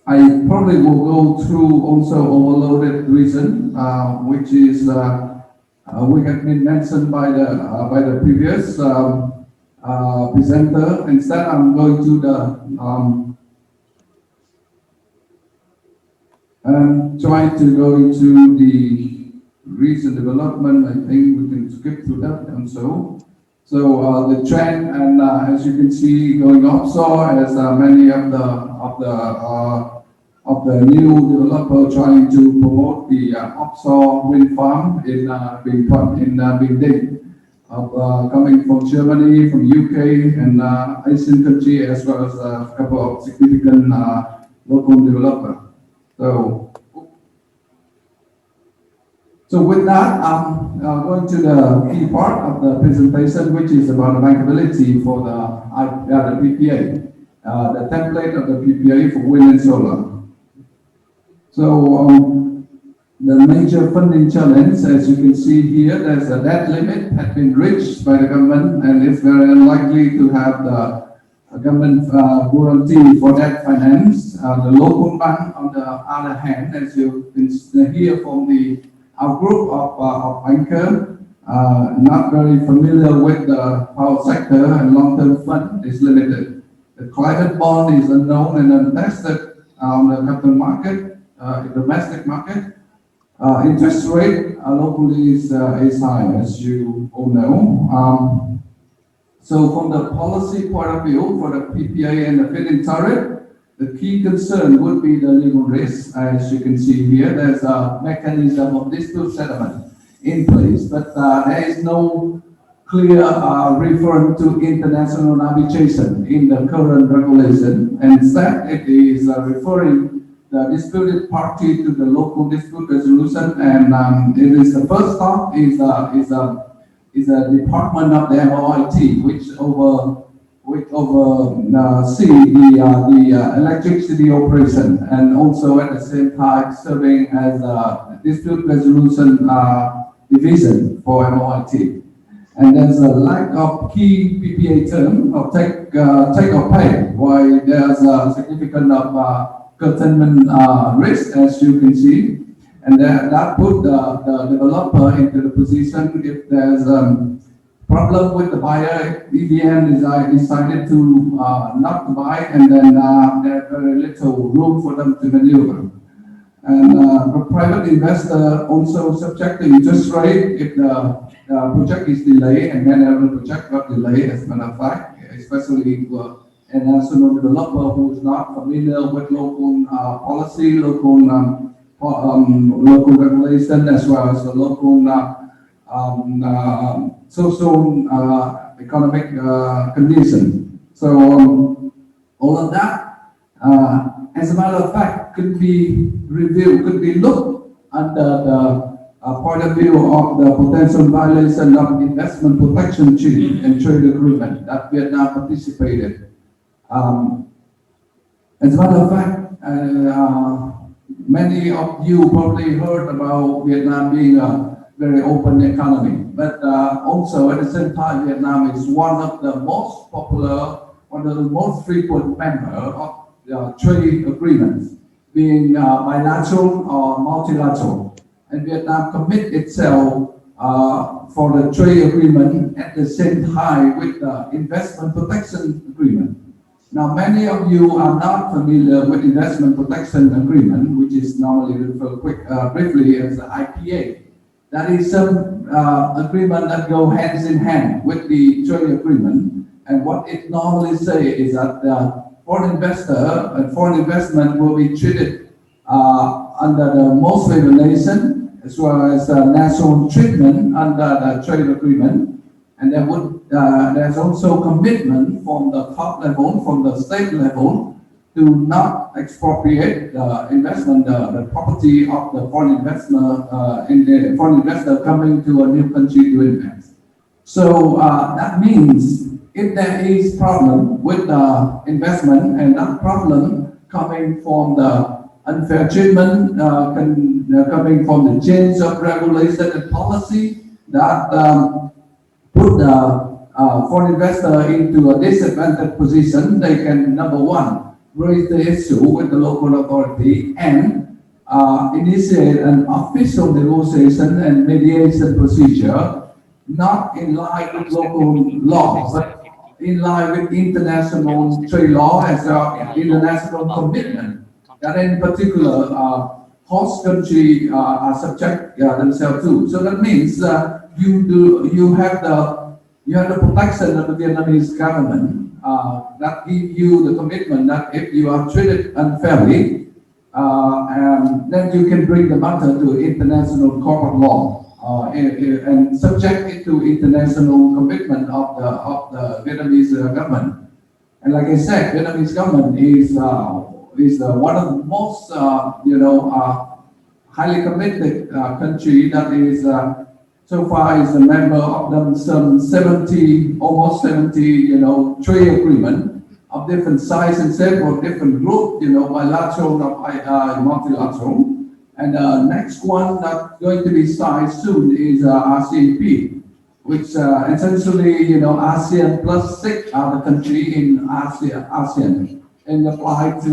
I probably will go through also overloaded reason, which is we have been mentioned by the previous presenter. Instead, I'm going to the I'm trying to go into the recent development. I think we can skip through that and so the trend, and as you can see, going offshore as many of the new developer trying to promote the offshore wind farm in Binding, coming from Germany, from UK, and Asian country, as well as a couple of significant local developers. So with that, I'm going to the key part of the presentation, which is about the bankability for the PPA, the template of the PPA for wind and solar. So the major funding challenge, as you can see here, there's a debt limit has been reached by the government, and it's very unlikely to have the government guarantee for that finance. The local bank, on the other hand, as you can hear from our group of bankers, not very familiar with the power sector, and long-term fund is limited. The climate bond is unknown and untested on the capital market, domestic market. Interest rate locally is high, as you all know. So from the policy point of view, for the PPA and the feed-in tariff, the key concern would be the legal risk. As you can see here, there's a mechanism of dispute settlement in place, but there is no clear reference to international arbitration in the current regulation. And instead, it is referring the disputed party to the local dispute resolution, and it is the first stop is a department of the MoIT, which which oversee the electricity operation, and also at the same time serving as a dispute resolution division for MoIT. And there's a lack of key PPA term of take or pay, while there's a significant of curtailment risk, as you can see. And that put the developer into the position if there's problem with the buyer, EVN decided to not to buy, and then there's very little room for them to maneuver. And the private investor also subject to interest rate if the project is delayed, and whenever the project got delayed, as a matter of fact, especially a national developer who is not familiar with local policy, local regulation, as well as the local social economic condition. So all of that, as a matter of fact, could be reviewed, could be looked under the point of view of the potential violation of investment protection treaty and trade agreement that Vietnam participated. As a matter of fact, many of you probably heard about Vietnam being a very open economy, but also at the same time, Vietnam is one of the most popular, one of the most frequent members of trade agreements, being bilateral or multilateral. And Vietnam commit itself for the trade agreement at the same time with the investment protection agreement. Now, many of you are not familiar with investment protection agreement, which is normally referred briefly as the IPA. That is some agreement that go hands in hand with the trade agreement. And what it normally say is that foreign investor and foreign investment will be treated under the most favored nation, as well as national treatment under the trade agreement. And there would there's also commitment from the top level, from the state level, to not expropriate the investment, the property of the foreign investor coming to a new country to invest. So that means if there is problem with the investment, and that problem coming from the unfair treatment, coming from the change of regulation and policy that put the foreign investor into a disadvantaged position, they can, number one, raise the issue with the local authority and initiate an official negotiation and mediation procedure, not in line with local law, but in line with international trade law as an international commitment that in particular host country are subject themselves to. So that means you have the protection of the Vietnamese government that give you the commitment that if you are treated unfairly, then you can bring the matter to international corporate law and subject it to international commitment of the Vietnamese government. And like I said, Vietnamese government is one of the most highly committed country that is so far is a member of them some 70, almost 70, trade agreement of different size and several different group, bilateral or multilateral. And the next one that's going to be signed soon is RCEP, which essentially, ASEAN plus 6 other countries in ASEAN. And apply to,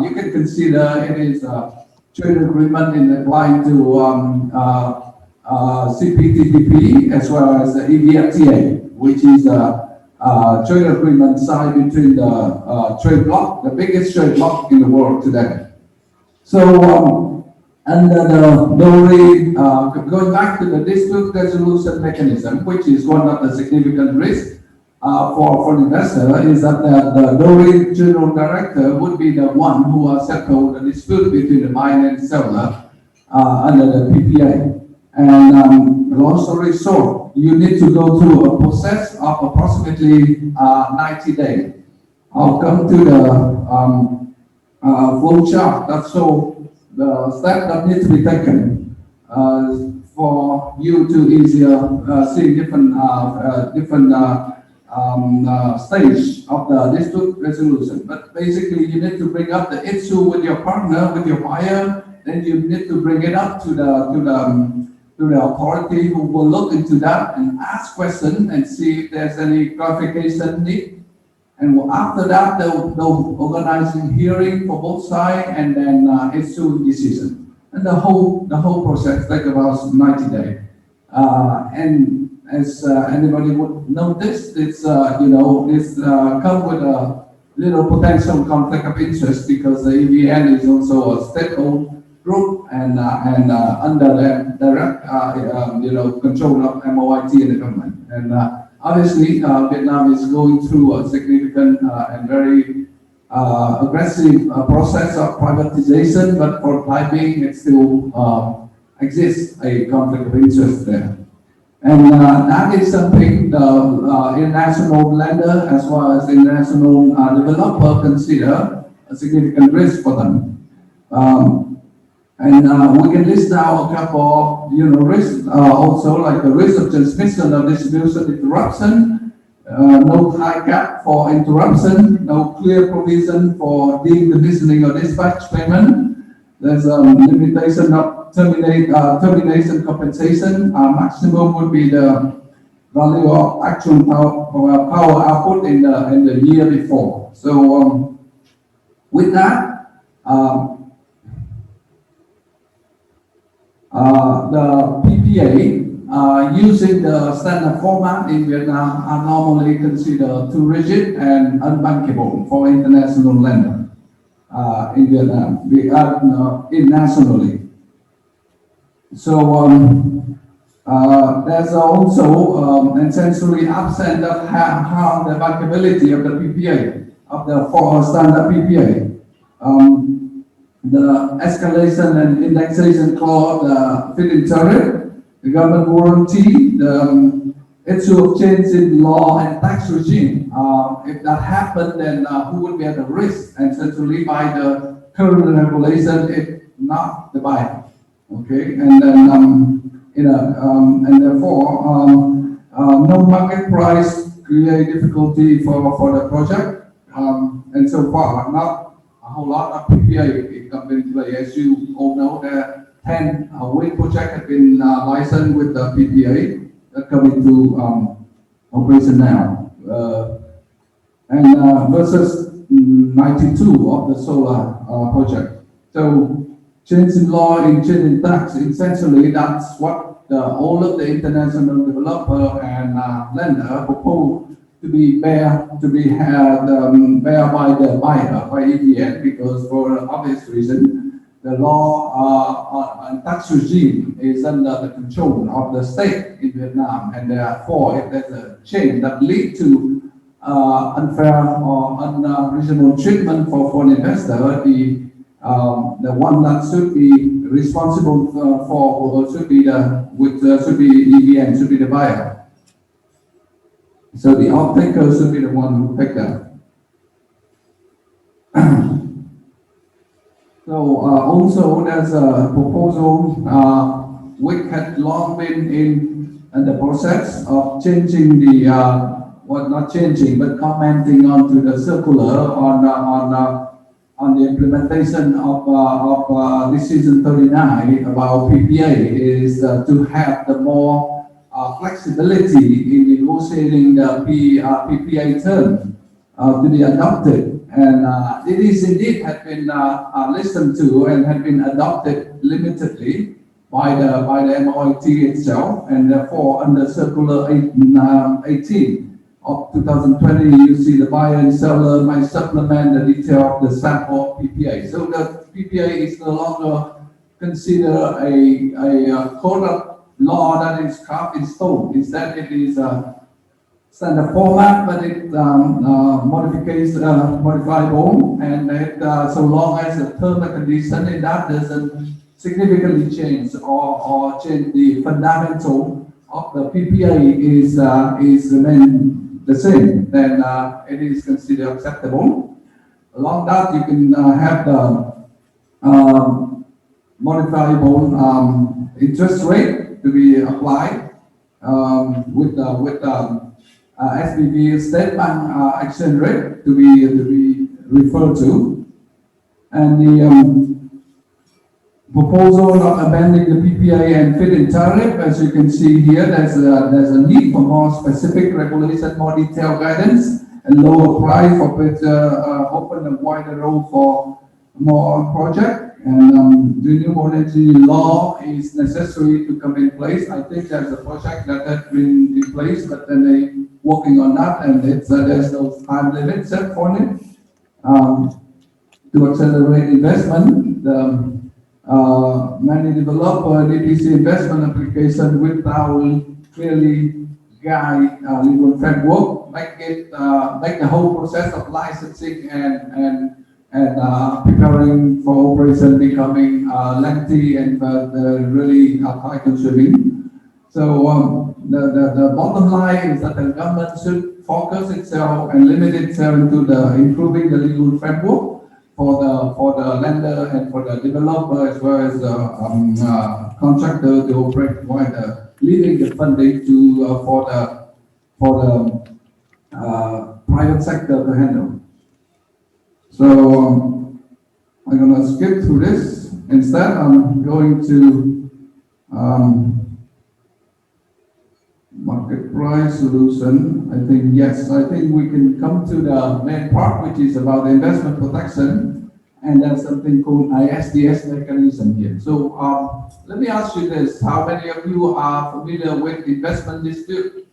you can consider it is a trade agreement in applying to CPTPP as well as the EREA, which is a trade agreement signed between the trade bloc, the biggest trade bloc in the world today. So under the going back to the dispute resolution mechanism, which is one of the significant risks for investor, is that the DORI general director would be the one who will settle the dispute between the buyer and seller under the PPA. And long story short, you need to go through a process of approximately 90 days. I'll come to the flow chart that shows the steps that need to be taken for you to easier see different stage of the dispute resolution. But basically, you need to bring up the issue with your partner, with your buyer. Then you need to bring it up to the authority who will look into that and ask questions and see if there's any clarification need. And after that, they'll organize a hearing for both sides and then issue decision. And the whole process takes about 90 days. And as anybody would notice, it's this come with a little potential conflict of interest because the EVN is also a state-owned group and under the direct control of MoIT and the government. And obviously, Vietnam is going through a significant and very aggressive process of privatization, but for the time being, it still exists a conflict of interest there. And that is something the international lender as well as international developer consider a significant risk for them. And we can list now a couple of risks also, like the risk of transmission or distribution interruption, no high cap for interruption, no clear provision for decommissioning or dispatch payment. There's a limitation of termination compensation. Maximum would be the value of actual power output in the year before. So with that, the PPA using the standard format in Vietnam are normally considered too rigid and unbankable for international lender in Vietnam. We are internationally. So there's also essentially absent of how the bankability of the PPA, of the standard PPA. The escalation and indexation clause, the feed-in tariff, the government warranty, the issue of change in law and tax regime. If that happened, then who would be at the risk? Essentially by the current regulation, if not the buyer. Okay, and then and therefore no market price create difficulty for the project, and so far not a whole lot of PPA come into play. As you all know, the 10 wind project have been licensed with the PPA that come into operation now, and versus 92 of the solar project. So change in law and change in tax, essentially that's what all of the international developer and lender propose to be bear by the buyer, by EVN, because for obvious reason, the law and tax regime is under the control of the state in Vietnam, and therefore if there's a change that lead to unfair or unreasonable treatment for an investor, the one that should be responsible should be EVN, should be the buyer. So the off-taker should be the one who picked that. So also there's a proposal which had long been in the process of changing the not changing but commenting onto the circular on the implementation of decision 39 about PPA is to have the more flexibility in negotiating the PPA term to be adopted, and it is indeed had been listened to and had been adopted limitedly by the MoIT itself, and therefore under Circular 18 of 2020, you see the buyer and seller might supplement the detail of the sample PPA. So the PPA is no longer considered a code of law that is carved in stone. Instead, it is a standard format, but it modifiable, and it, so long as the term and condition in that doesn't significantly change or change the fundamental of the PPA is remain the same, then it is considered acceptable. Along that, you can have the modifiable interest rate to be applied with SPV State Bank exchange rate to be referred to, and the proposal not amending the PPA and feed-in tariff. As you can see here, there's a need for more specific regulation, more detailed guidance, and lower price for better open a wider road for more project. And renewable energy law is necessary to come in place. I think there's a project that has been in place, but then they working on that, and there's no time limit set for it. To accelerate investment, many developer EPC investment application without clearly guide legal framework make the whole process of licensing and preparing for operation becoming lengthy and really high consuming. So the bottom line is that the government should focus itself and limit itself into the improving the legal framework for the lender and for the developer as well as the contractor to operate, while leaving the funding to for the private sector to handle. So I'm going to skip through this. Instead, I'm going to market price solution. I think we can come to the main part, which is about the investment protection, and there's something called ISDS mechanism here. So let me ask you this: how many of you are familiar with investment dispute?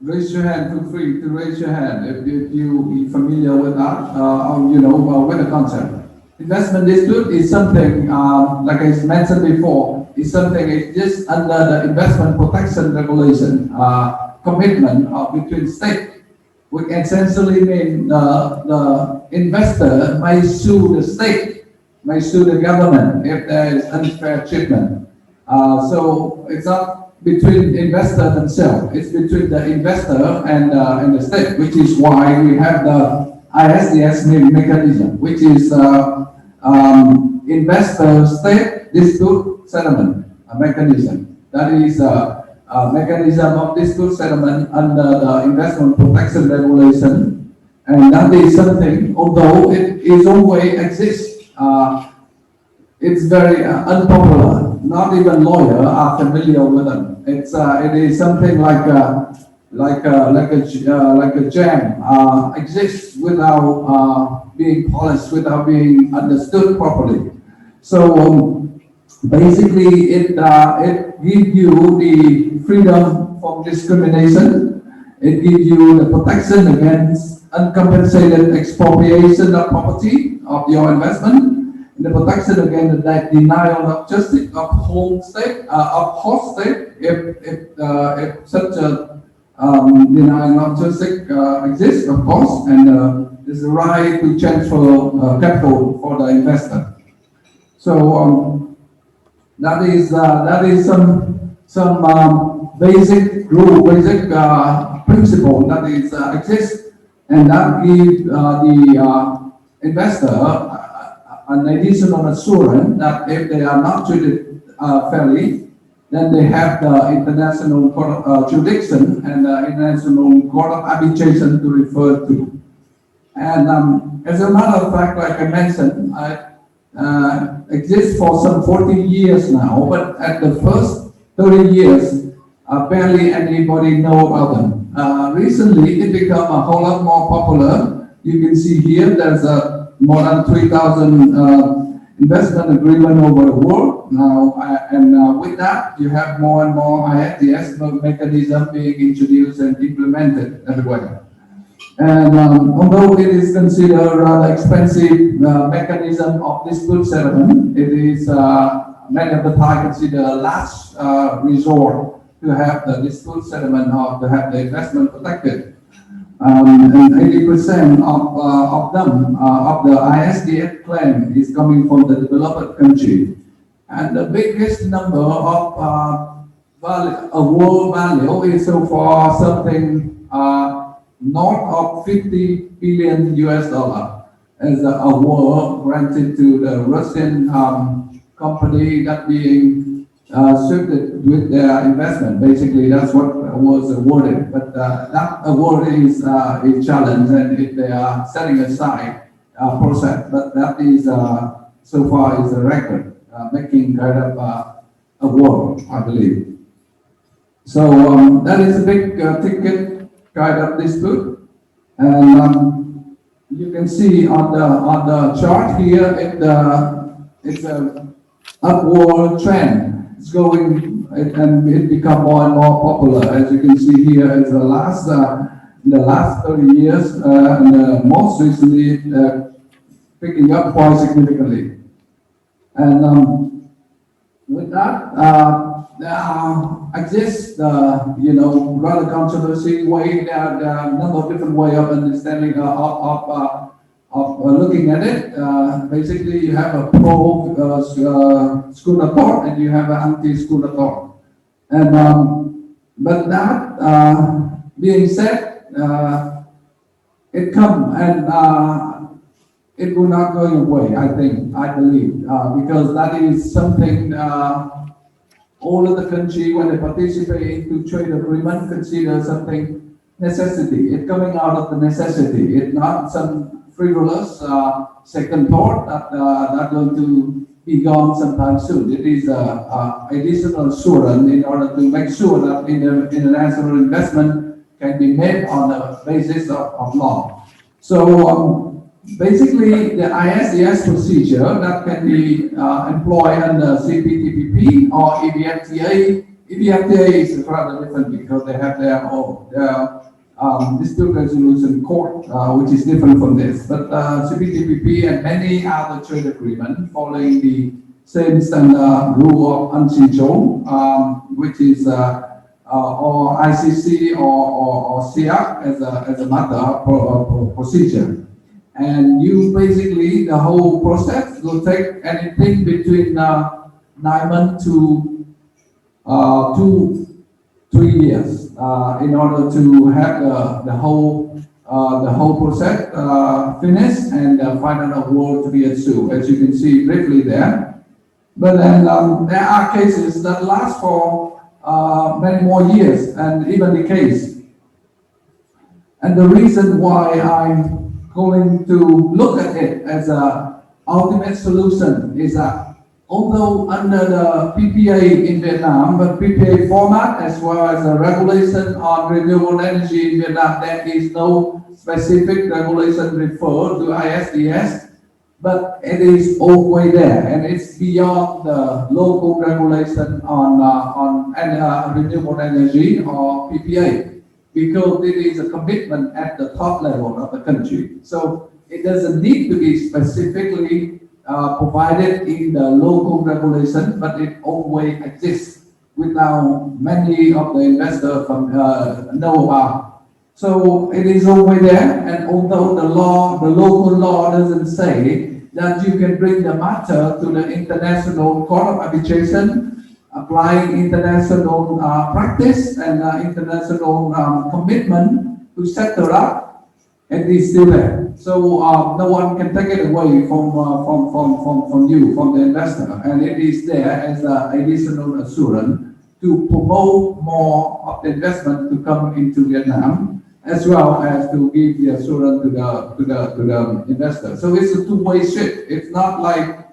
Raise your hand. Feel free to raise your hand if you are familiar with that, or you know with the concept. Investment dispute is something, like I mentioned before, is something exists under the investment protection regulation commitment between state, which essentially means the investor may sue the state, may sue the government if there is unfair treatment. So it's not between investor themselves, it's between the investor and the state, which is why we have the ISDS mechanism, which is investor-state dispute settlement mechanism. That is a mechanism of dispute settlement under the investment protection regulation, and that is something, although it is always exists, it's very unpopular. Not even lawyers are familiar with them. It is something like a gem exists without being polished, without being understood properly. So basically, it gives you the freedom from discrimination. It gives you the protection against uncompensated expropriation of property of your investment. The protection against the denial of justice of home state, of host state, if such a denial of justice exists, of course, and there's a right to transfer capital for the investor. So that is some basic rule, basic principle that is exists, and that gives the investor an additional assurance that if they are not treated fairly, then they have the international jurisdiction and the international court of arbitration to refer to. And as a matter of fact, like I mentioned, exists for some 40 years now, but at the first 30 years, barely anybody know about them. Recently, it became a whole lot more popular. You can see here, there's more than 3,000 investment agreement over the world now, and with that, you have more and more ISDS mechanism being introduced and implemented everywhere. And although it is considered a rather expensive mechanism of dispute settlement, it is many of the time considered a last resort to have the dispute settlement or to have the investment protected. And 80% of them, of the ISDS claim is coming from the developed country. And the biggest number of world value is so far something north of 50 billion US dollar as a award granted to the Russian company that being suited with their investment. Basically, that's what was awarded. But that award is a challenge, and if they are setting aside process, but that is so far is a record, making kind of award, I believe. So that is a big ticket kind of dispute, and you can see on the chart here, it's a upward trend. It's going and it become more and more popular. As you can see here, it's the last 30 years, and most recently picking up quite significantly. And with that, there exists, rather controversy way. There are a number of different way of understanding of looking at it. Basically, you have a pro school of thought and you have an anti school of thought. And but that being said, it come and it will not go away. I believe, because that is something all of the country, when they participate into trade agreement, consider something necessity. It's coming out of the necessity. It's not some frivolous second thought that going to be gone sometime soon. It is additional assurance in order to make sure that international investment can be made on the basis of law. So basically, the ISDS procedure that can be employed under CPTPP or EBFTA. EBFTA is rather different because they have their own dispute resolution court, which is different from this. But CPTPP and many other trade agreements following the same standard rule of Anxinzhou, which is or ICC or SIAC as a matter procedure. And you basically, the whole process will take anything between 9 months to 2-3 years in order to have the whole process finished and final award to be issued, as you can see briefly there. But then there are cases that last for many more years, and even the case. And the reason why I'm going to look at it as a ultimate solution is that although under the PPA in Vietnam, but PPA format as well as a regulation on renewable energy in Vietnam, there is no specific regulation referred to ISDS, but it is always there, and it's beyond the local regulation on renewable energy or PPA. Because it is a commitment at the top level of the country. So it doesn't need to be specifically provided in the local regulation, but it always exists without many of the investors know about. So it is always there, and although the local law doesn't say that you can bring the matter to the International Court of Arbitration, applying international practice and international commitment to settle up, it is still there. So no one can take it away from you, from the investor, and it is there as an additional assurance to promote more of the investment to come into Vietnam, as well as to give the assurance to the investor. So it's a two-way street. It's not like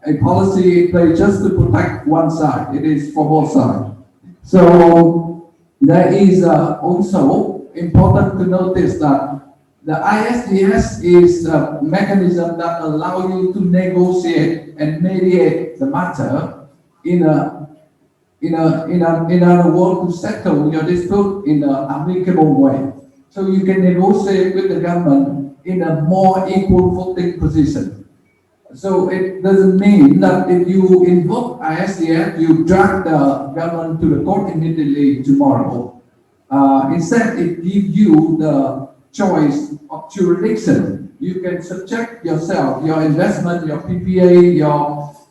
a policy in place just to protect one side. It is for both sides. So there is also important to notice that the ISDS is a mechanism that allows you to negotiate and mediate the matter in other words, to settle your dispute in an amicable way. So you can negotiate with the government in a more equal footing position. So it doesn't mean that if you invoke ISDS, you drag the government to the court immediately tomorrow. Instead, it gives you the choice of jurisdiction. You can subject yourself, your investment, your PPA,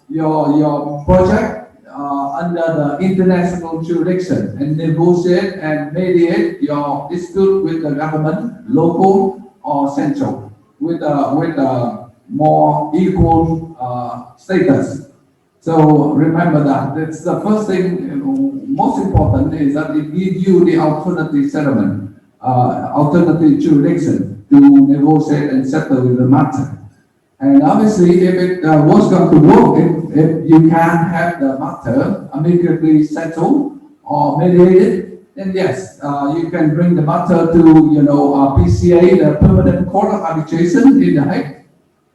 your project under the international jurisdiction and negotiate and mediate your dispute with the government, local or central, with a more equal status. So remember that. That's the first thing, most important is that it gives you the alternative settlement, alternative jurisdiction to negotiate and settle with the matter. And obviously, if it was going to work, if you can have the matter amicably settled or mediated, then yes, you can bring the matter to, PCA, the Permanent Court of Arbitration in The Hague,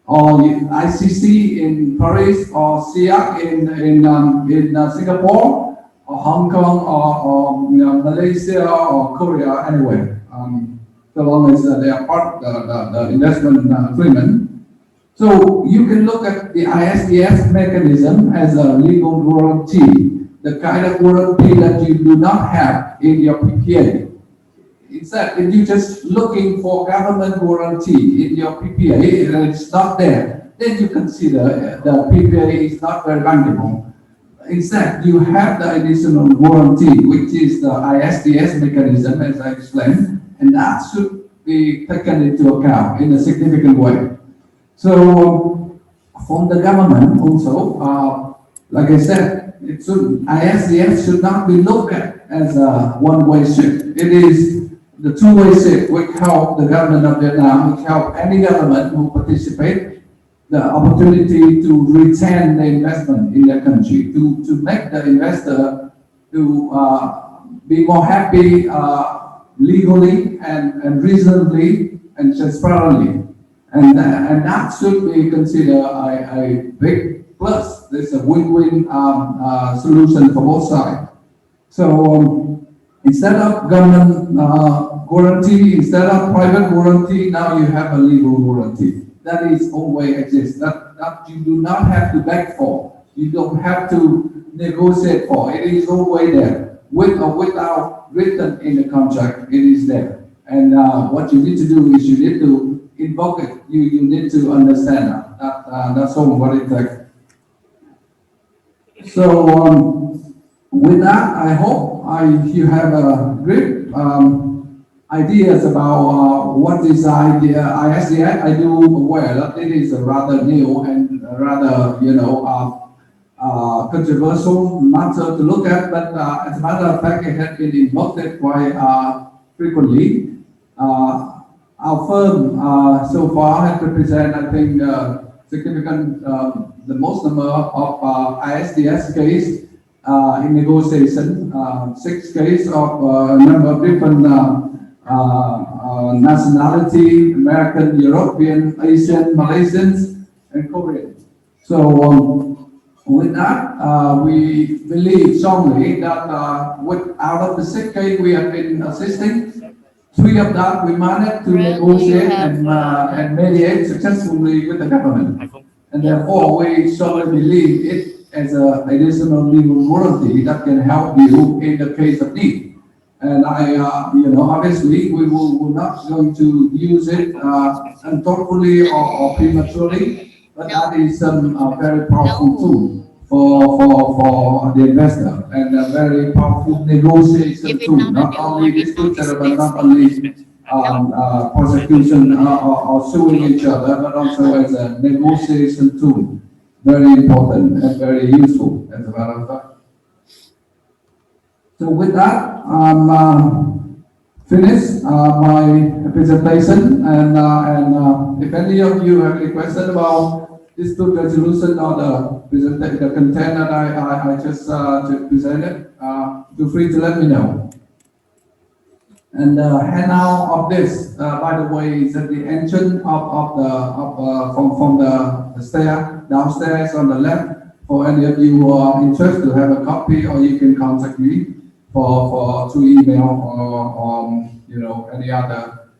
or ICC in Paris, or SIAC in Singapore, or Hong Kong, or Malaysia, or Korea, anywhere, so long as they are part of the investment agreement. So you can look at the ISDS mechanism as a legal guarantee, the kind of guarantee that you do not have in your PPA. Instead, if you're just looking for government guarantee in your PPA and it's not there, then you consider the PPA is not very bankable. Instead, you have the additional guarantee, which is the ISDS mechanism, as I explained, and that should be taken into account in a significant way. So, from the government also, like I said, ISDS should not be looked at as a one-way street. It is the two-way street which help the government of Vietnam, which help any government who participate the opportunity to retain the investment in their country, to make the investor to be more happy legally and reasonably and transparently. And that should be considered a big plus. There's a win-win solution for both sides. So instead of government guarantee, instead of private guarantee, now you have a legal guarantee. That is always exists. That you do not have to beg for. You don't have to negotiate for. It is always there. With or without written in the contract, it is there. And what you need to do is you need to invoke it. You need to understand that. That's all what it takes. So with that, I hope you have a great ideas about what is ISDS. I do aware that it is a rather new and rather controversial matter to look at, but as a matter of fact, it has been invoked quite frequently. Our firm so far has represented, I think, significant, the most number of ISDS case in negotiation, 6 cases of a number of different nationality, American, European, Asian, Malaysians, and Korean. So with that, we believe strongly that out of the 6 cases we have been assisting, 3 of that we managed to negotiate and mediate successfully with the government. And therefore, we strongly believe it as an additional legal warranty that can help you in the case of need. And obviously, we will not going to use it unthoughtfully or prematurely, but that is a very powerful tool for the investor and a very powerful negotiation tool. Not only dispute settlement, not only prosecution or suing each other, but also as a negotiation tool. Very important and very useful, as a matter of fact. So with that, I'm finished my presentation, and if any of you have any question about dispute resolution or the content that I just presented, feel free to let me know. And the handout of this, by the way, is at the entrance from the stair downstairs on the left. For any of you who are interested to have a copy, or you can contact me for through email or any other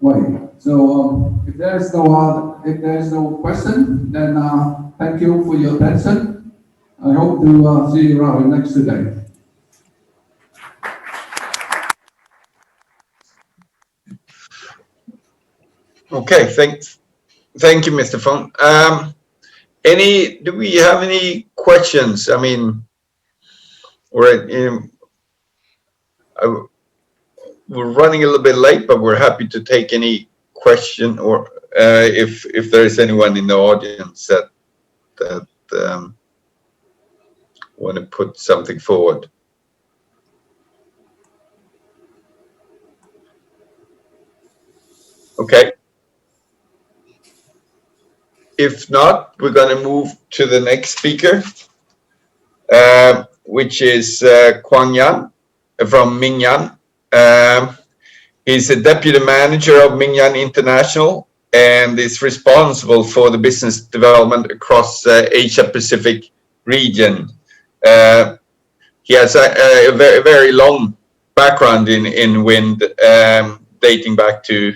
way. So if there is no question, then thank you for your attention. I hope to see you around next day. Okay, thank you, Mr. Phong. Do we have any questions? I mean, we're running a little bit late, but we're happy to take any question, or if there is anyone in the audience that want to put something forward. Okay. If not, we're going to move to the next speaker, which is Quang from Mingyang. He's a deputy manager of Mingyang International and is responsible for the business development across Asia Pacific region. He has a very, very long background in wind, dating back to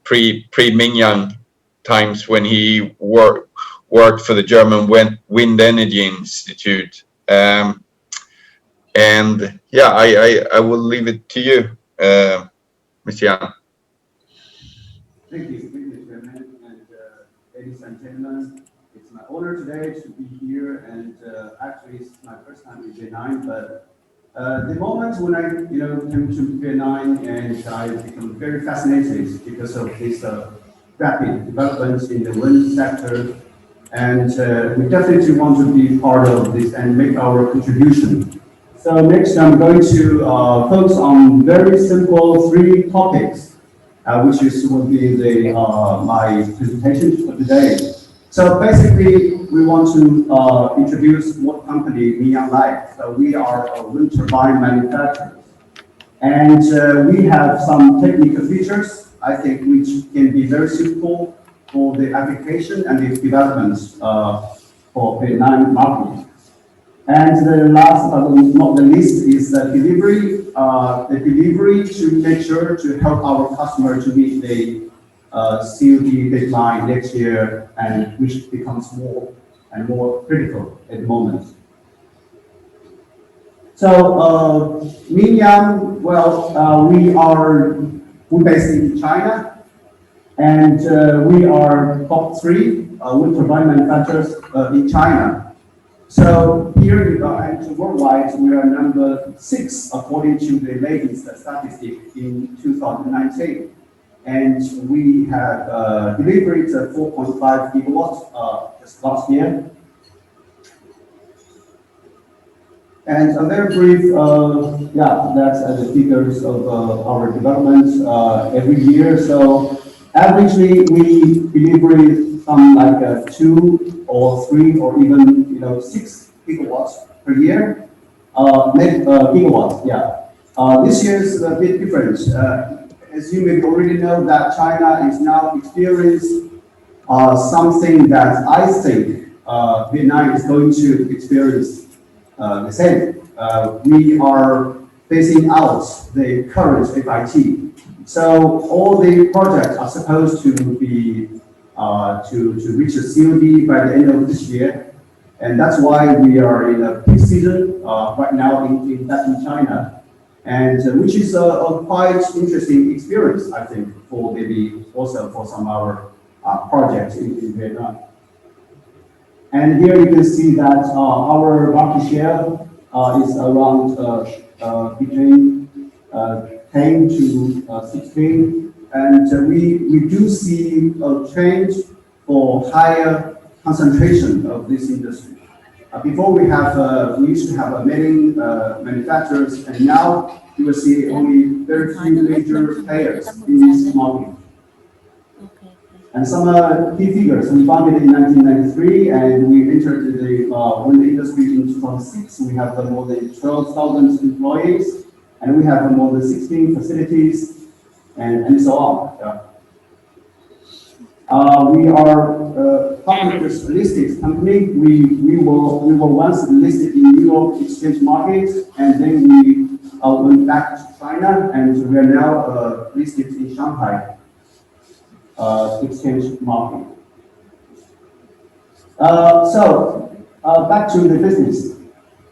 pre-Mingyang times when he worked for the German Wind Energy Institute. And yeah, I will leave it to you, Mr. Jan. Thank you, Chairman, and ladies and gentlemen. It's my honor today to be here, and actually it's my first time in Vietnam. But the moment when I came to Vietnam, and I became very fascinated because of this rapid developments in the wind sector, and we definitely want to be part of this and make our contribution. So next, I'm going to focus on very simple 3 topics, which will be my presentation for today. So basically, we want to introduce what company Mingyang like. So we are a wind turbine manufacturer, and we have some technical features, I think, which can be very suitable for the application and the developments for Vietnam market. And the last but not the least is the delivery. The delivery to make sure to help our customer to meet the COD deadline next year, and which becomes more and more critical at the moment. So Mingyang, well, we're based in China, and we are top 3 wind turbine manufacturers in China. So here and worldwide, we are number 6 according to the latest statistic in 2019. And we have delivered 4.5 gigawatts just last year. And a very brief, yeah, that's the figures of our development every year. So averagely, we deliver some like 2 or 3 or even 6 gigawatts per year. Gigawatts, yeah. This year is a bit different. As you may already know, that China is now experiencing something that I think Vietnam is going to experience the same. We are phasing out the current FIT. So all the projects are supposed to be to reach a COD by the end of this year, and that's why we are in a peak season right now in China. And which is a quite interesting experience, I think, for maybe also for some of our projects in Vietnam. And here you can see that our market share is around between 10 to 16, and we do see a trend for higher concentration of this industry. Before we used to have many manufacturers, and now you will see only very few major players in this market. And some key figures: we founded in 1993, and we entered the wind industry in 2006. We have more than 12,000 employees, and we have more than 16 facilities, and so on. Yeah. We are public listed company. We were once listed in New York exchange market, and then we went back to China, and we are now listed in Shanghai exchange market. So back to the business.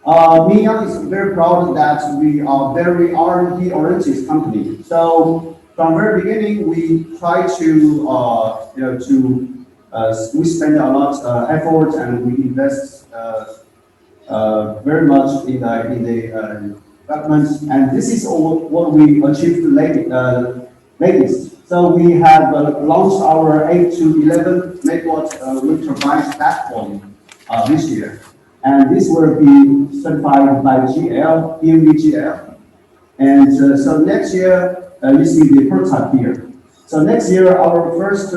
Mingyang is very proud that we are very R&D oriented company. So from the very beginning, we try to we spend a lot of effort, and we invest very much in the development. And this is all what we achieved latest. So we have launched our 8 to 11 megawatt wind turbine platform this year. and this will be certified by GL, PMVGL. And so next year, you see the prototype here. So next year, our first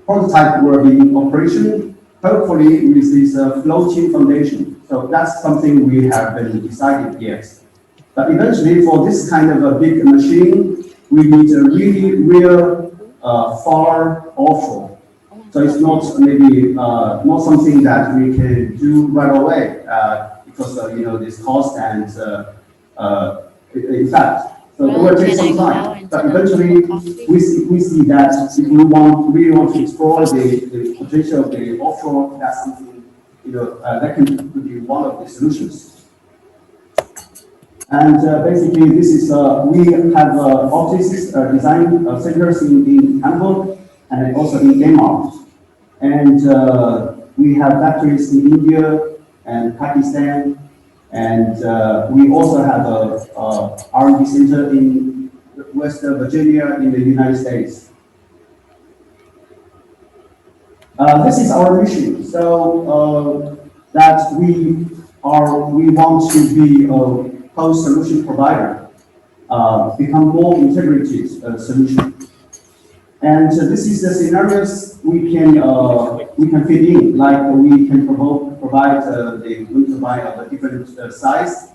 prototype will be in operation, hopefully with this floating foundation. So that's something we have been decided yet. But eventually, for this kind of a big machine, we need a really real far offshore. So it's not maybe not something that we can do right away because you know this cost and in fact. So it will take some time, but eventually we see that if we really want to explore the potential of the offshore, that's something you know that could be one of the solutions. And basically, this is we have optics design centers in Hamburg and also in Denmark, and we have factories in India and Pakistan. And we also have a R&D center in West Virginia in the United States. This is our mission. So that we want to be a post-solution provider, become more integrated solution. And this is the scenarios we can fit in, like we can provide the wind turbine of a different size,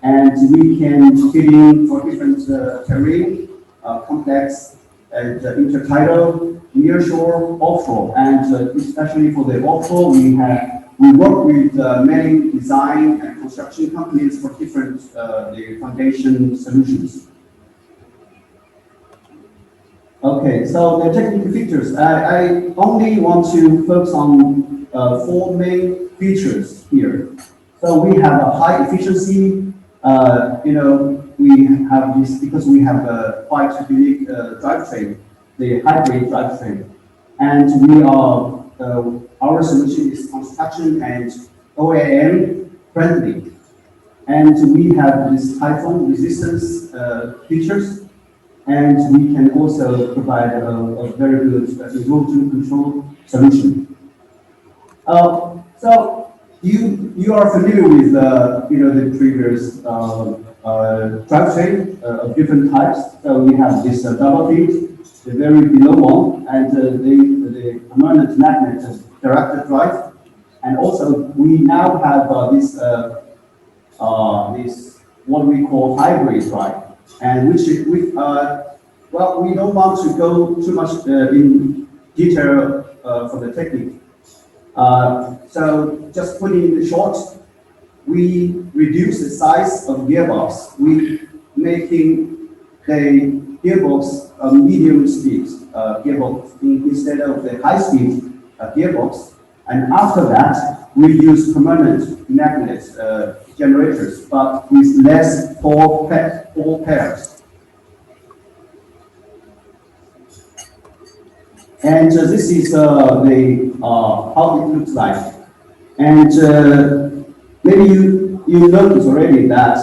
and we can fit in for different terrain, complex and intertidal, nearshore, offshore, and especially for the offshore, we work with many design and construction companies for different the foundation solutions. Okay, so the technical features. I only want to focus on 4 main features here. So we have a high efficiency. You know, we have this because we have a quite unique drivetrain, the hybrid drivetrain, and we are our solution is construction and OEM friendly, and we have this typhoon resistance features. And we can also provide a very good erosion control solution. So you are familiar with you know the previous drivetrain of different types. So we have this double feed, the very below one, and the permanent magnet directed drive, and also we now have this this what we call hybrid drive. And which well, we don't want to go too much in detail for the technique. So just putting it short, we reduce the size of gearbox. We making the gearbox a medium speed gearbox instead of the high speed gearbox. And after that, we use permanent magnet generators, but with less pole pairs. And this is how it looks like. And maybe you noticed already that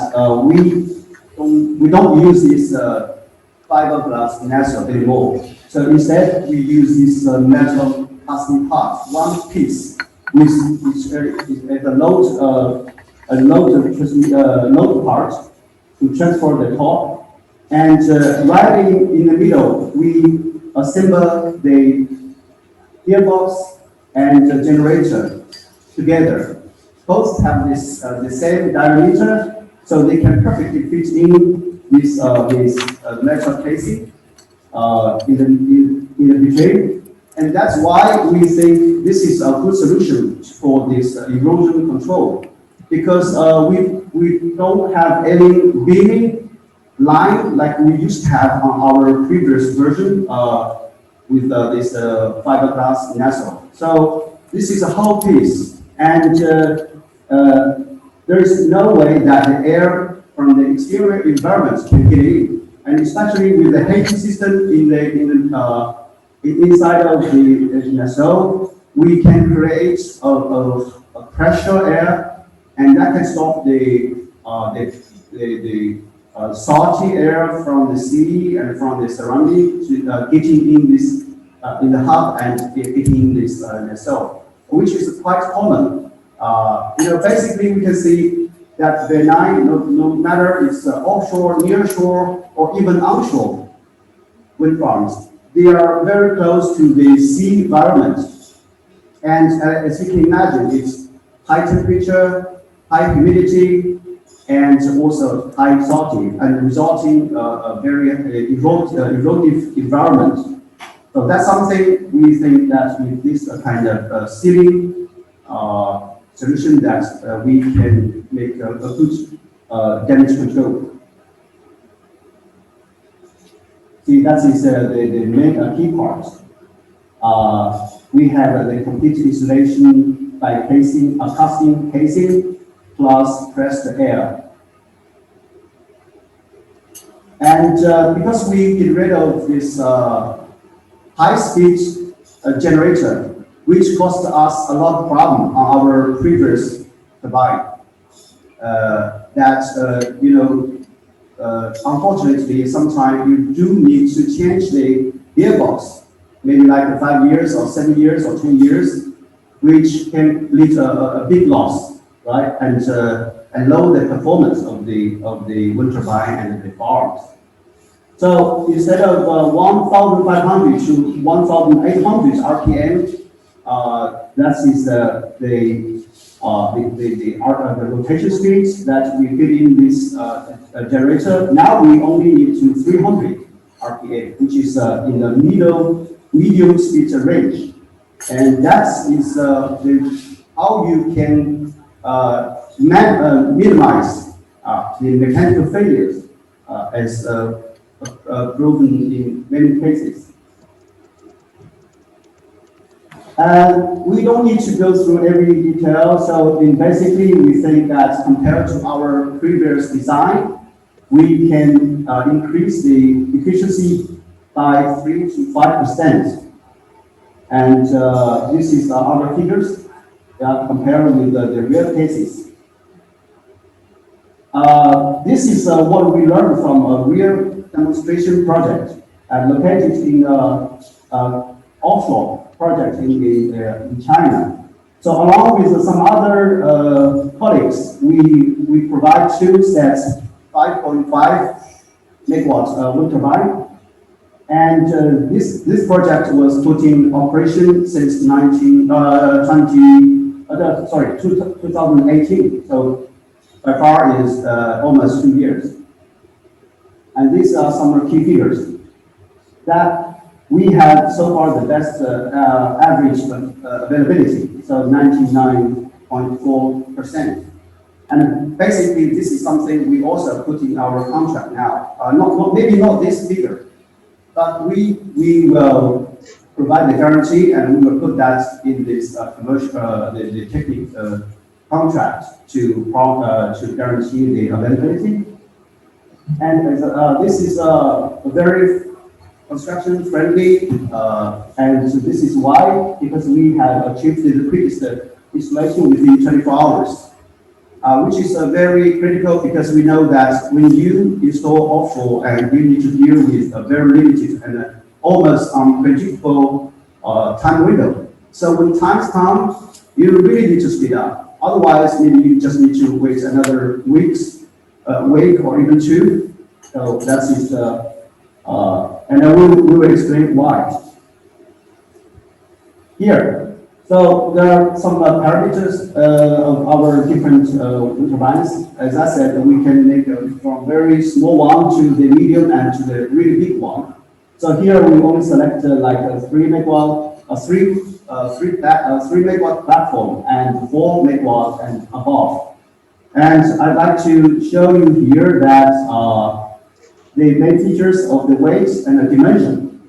we don't use this fiberglass nacelle anymore. So instead, we use this metal casting part, one piece, which is a load part to transfer the torque. And right in the middle, we assemble the gearbox and the generator together. Both have this the same diameter, so they can perfectly fit in this metal casing in the between. And that's why we think this is a good solution for this erosion control, because we don't have any beaming line like we used to have on our previous version with this fiberglass nacelle. So this is a whole piece, and there is no way that the air from the exterior environment can get in, and especially with the heating system inside of the nacelle, we can create a pressure air, and that can stop the salty air from the sea and from the surrounding to getting in this in the hub and getting this nacelle, which is quite common Basically we can see that the nine, no matter it's offshore, nearshore, or even onshore wind farms, they are very close to the sea environment. And as you can imagine, it's high temperature, high humidity, and also high salty, and resulting a very erosive environment. So that's something we think that with this kind of ceiling solution that we can make a good damage control. See, that is the main key part. We have the complete insulation by casing, casting casing plus pressed air. And because we get rid of this high-speed generator, which cost us a lot of problem on our previous turbine, unfortunately, sometimes you do need to change the gearbox, maybe like 5 years or 7 years or 10 years, which can lead to a big loss, right? And lower the performance of the wind turbine and the farms. So instead of 1,500 to 1,800 RPM, that is the rotation speeds that we fit in this generator. Now we only need to 300 RPM, which is in the medium speed range, and that is how you can minimize the mechanical failures, as proven in many cases. We don't need to go through every detail. So basically, we think that compared to our previous design, we can increase the efficiency by 3 to 5%. And this is our figures compared with the real cases. This is what we learned from a real demonstration project located in offshore project in China. So along with some other colleagues, we provide two sets, 5.5 megawatts wind turbine. And this project was put in operation since 2018. So by far is almost 2 years. And these are some key figures that we have so far the best average availability, so 99.4%. And basically, this is something we also put in our contract now. Maybe not this figure, but we will provide the guarantee, and we will put that in this commercial the technical contract to guarantee the availability. And this is a very construction friendly, and so this is why, because we have achieved the previous installation within 24 hours, which is very critical, because we know that when you install offshore and you need to deal with a very limited and almost unpredictable time window. So when times come, you really need to speed up. Otherwise, maybe you just need to wait another week or even 2. So that's it. And I will explain why. Here, so there are some parameters of our different wind turbines. As I said, we can make from very small one to the medium and to the really big one. So here we only select like a 3 megawatt, a 3 megawatt platform and 4 megawatt and above. And I'd like to show you here that the main features of the weight and the dimension.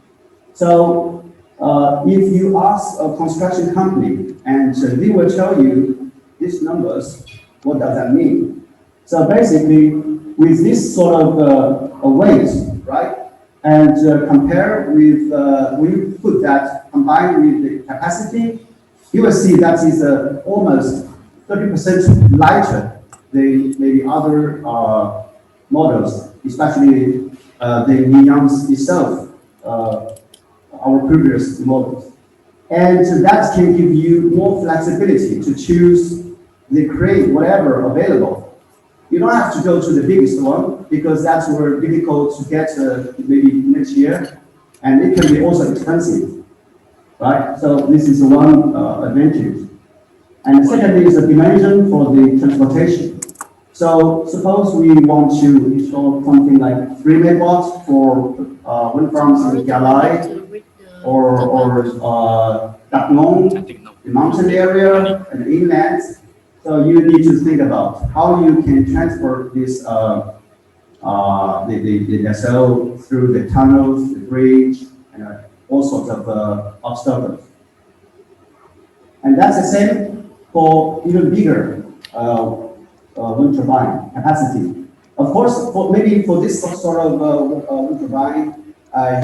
So if you ask a construction company, and they will tell you these numbers, what does that mean? So basically, with this sort of a weight, right, and compare with, when you put that combined with the capacity, you will see that is almost 30% lighter than maybe other models, especially the Nguyen itself, our previous models. And that can give you more flexibility to choose they create whatever available. You don't have to go to the biggest one because that's where difficult to get maybe next year, and it can be also expensive, right? So this is one advantage. And the second is the dimension for the transportation. So suppose we want to install something like 3 megawatts for wind farms in Generale or Đắk Nông, the mountain area and the inland. So you need to think about how you can transport this the vessel through the tunnels, the bridge, and all sorts of obstacles. And that's the same for even bigger wind turbine capacity. Of course, maybe for this sort of wind turbine,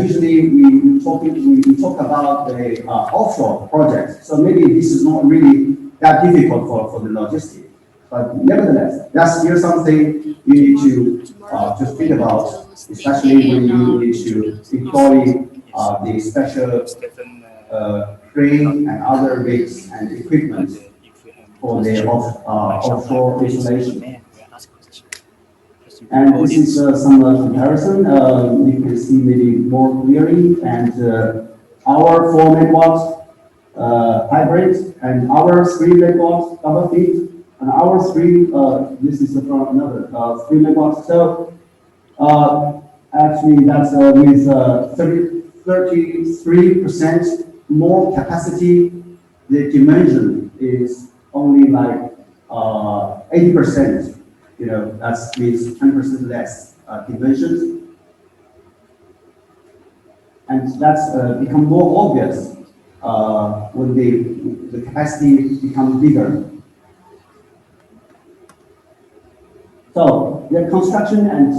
usually we talk about the offshore projects. So maybe this is not really that difficult for the logistics. But nevertheless, that's still something you need to think about, especially when you need to deploy the special crane and other rigs and equipment for the offshore installation. And this is some comparison. You can see maybe more clearly. And our 4 megawatts hybrid and our 3 megawatts double feed and our 3, this is from another 3 megawatts. So actually that's with 33% more capacity. The dimension is only like 80%. You know, that's means 10% less dimensions. And that's become more obvious when the capacity becomes bigger. So the construction and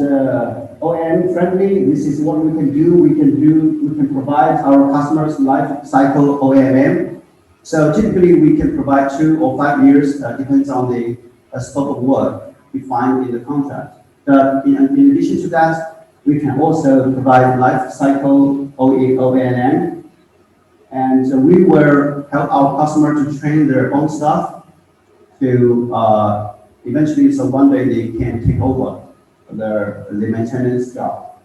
OEM friendly, this is what we can do. We can provide our customers life cycle OEM. So typically we can provide 2 or 5 years, depends on the scope of work defined in the contract. But in addition to that, we can also provide life cycle OEM, and we will help our customer to train their own staff to eventually, so one day they can take over the maintenance job.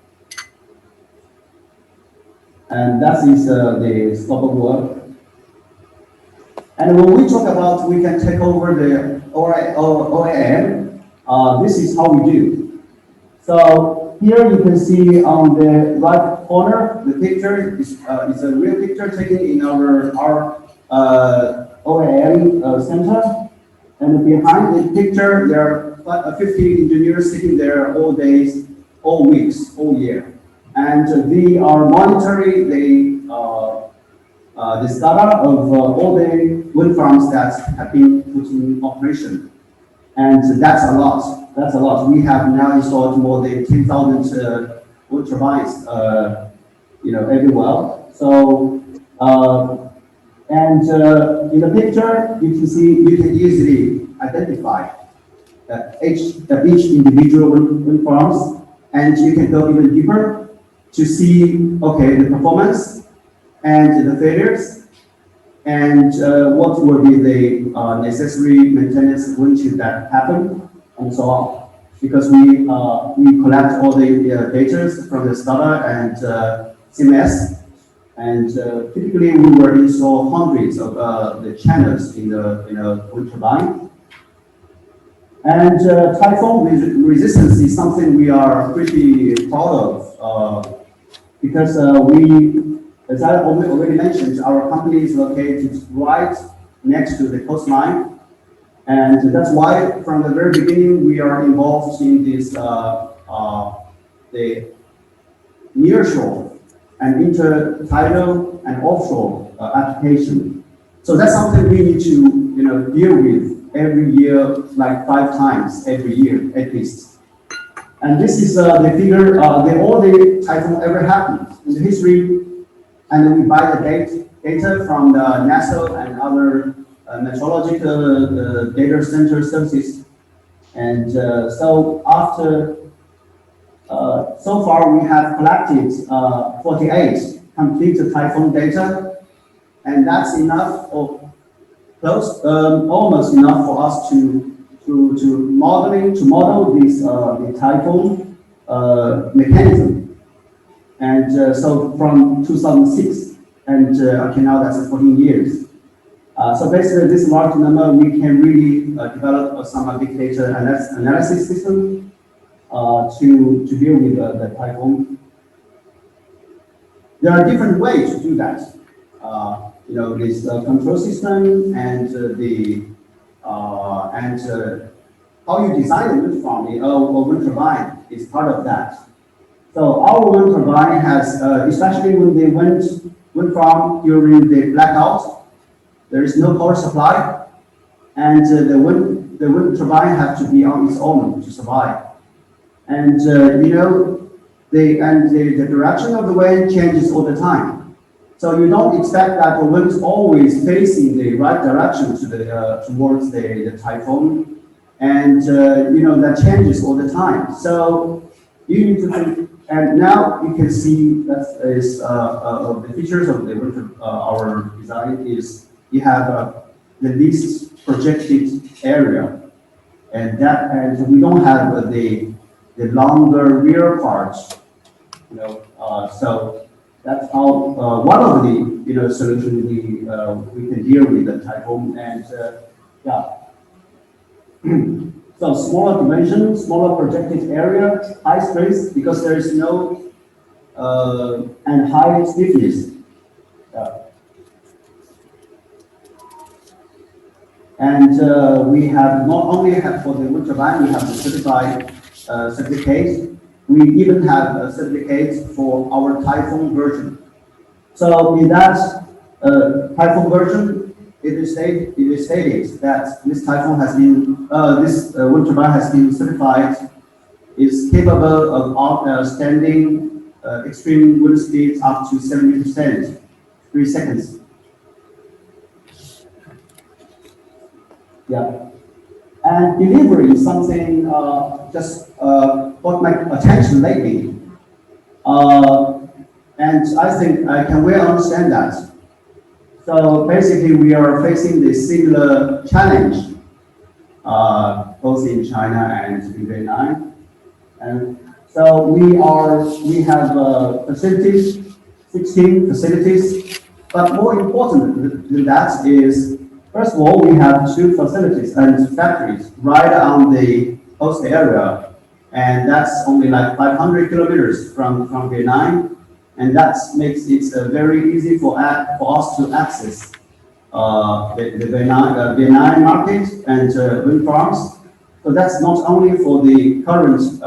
And that is the scope of work. And when we talk about we can take over the OEM, this is how we do. So here you can see on the right corner, the picture is a real picture taken in our OEM center. And behind the picture, there are 50 engineers sitting there all days, all weeks, all year. And they are monitoring the startup of all the wind farms that have been put in operation. And that's a lot. That's a lot. We have now installed more than 10,000 wind turbines, everywhere. So, in the picture, you can see you can easily identify each individual wind farms, and you can go even deeper to see, okay, the performance and the failures, and what will be the necessary maintenance which that happen, and so on. Because we collect all the data from the SCADA and CMS, and typically we will install hundreds of the channels in a wind turbine. And typhoon resistance is something we are pretty proud of, because as I already mentioned, our company is located right next to the coastline, and that's why from the very beginning we are involved in this the nearshore and intertidal and offshore application. So that's something we need to deal with every year, like 5 times every year at least. And this is the figure, all the typhoon ever happened in the history. And then we buy the data from the NASA and other meteorological data center services. And so after, so far we have collected 48 complete typhoon data, and that's enough close, almost enough for us to model this the typhoon mechanism. And so from 2006 and until now, that's 14 years. So basically, this large number, we can really develop some big data analysis system to deal with the typhoon. There are different ways to do that. This control system and how you design the wind farm or wind turbine is part of that. So our wind turbine has, especially when the wind farm during the blackout, there is no power supply, and the wind turbine has to be on its own to survive. And the direction of the wind changes all the time. So you don't expect that the wind is always facing the right direction towards the typhoon, and that changes all the time. So you need to think, and now you can see that is the features of our design is you have the least projected area, and we don't have the longer rear parts. So that's how one of the solutions we can deal with the typhoon. And so smaller dimension, smaller projected area, high space because there is no and high stiffness. And we have not only for the wind turbine, we have the certified certificates. We even have certificates for our typhoon version. So in that typhoon version, it is stated that this typhoon has been, this wind turbine has been certified, is capable of standing extreme wind speeds up to 70%, 3 seconds. Yeah, and delivery is something just caught my attention lately, and I think I can well understand that. So basically, we are facing this similar challenge, both in China and in Vietnam, and so we have facilities, 16 facilities, but more important than that is. First of all, we have 2 facilities and factories right on the coast area, and that's only like 500 kilometers from Vietnam, and that makes it very easy for us to access the Vietnam market and wind farms. So that's not only for the current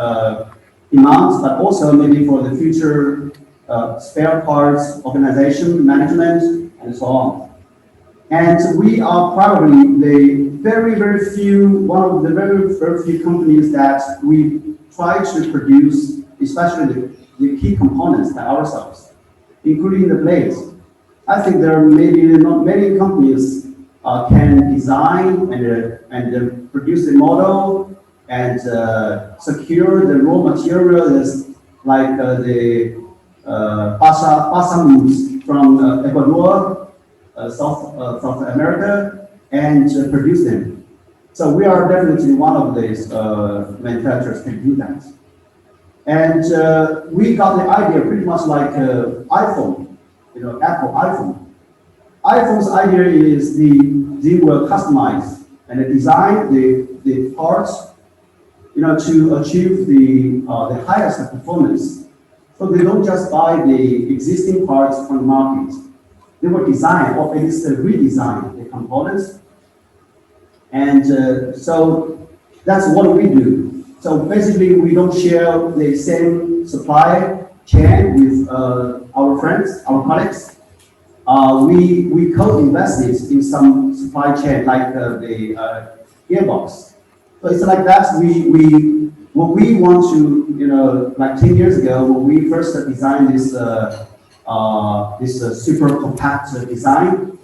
demands, but also maybe for the future spare parts, organization, management, and so on. And we are probably the very, very few, one of the very, very few companies that we try to produce, especially the key components by ourselves, including the blades. I think there are maybe not many companies can design and produce the model and secure the raw materials like the balsam from Ecuador, South America, and produce them. So we are definitely one of these manufacturers can do that. And we got the idea pretty much like iPhone, Apple iPhone. iPhone's idea is they will customize and design the parts, to achieve the highest performance. So they don't just buy the existing parts from the market. They will design, or at least redesign the components. And so that's what we do. So basically, we don't share the same supply chain with our friends, our colleagues. We co-invested in some supply chain, like the gearbox. So it's like that. What we want to, like 10 years ago, when we first designed this super compact design,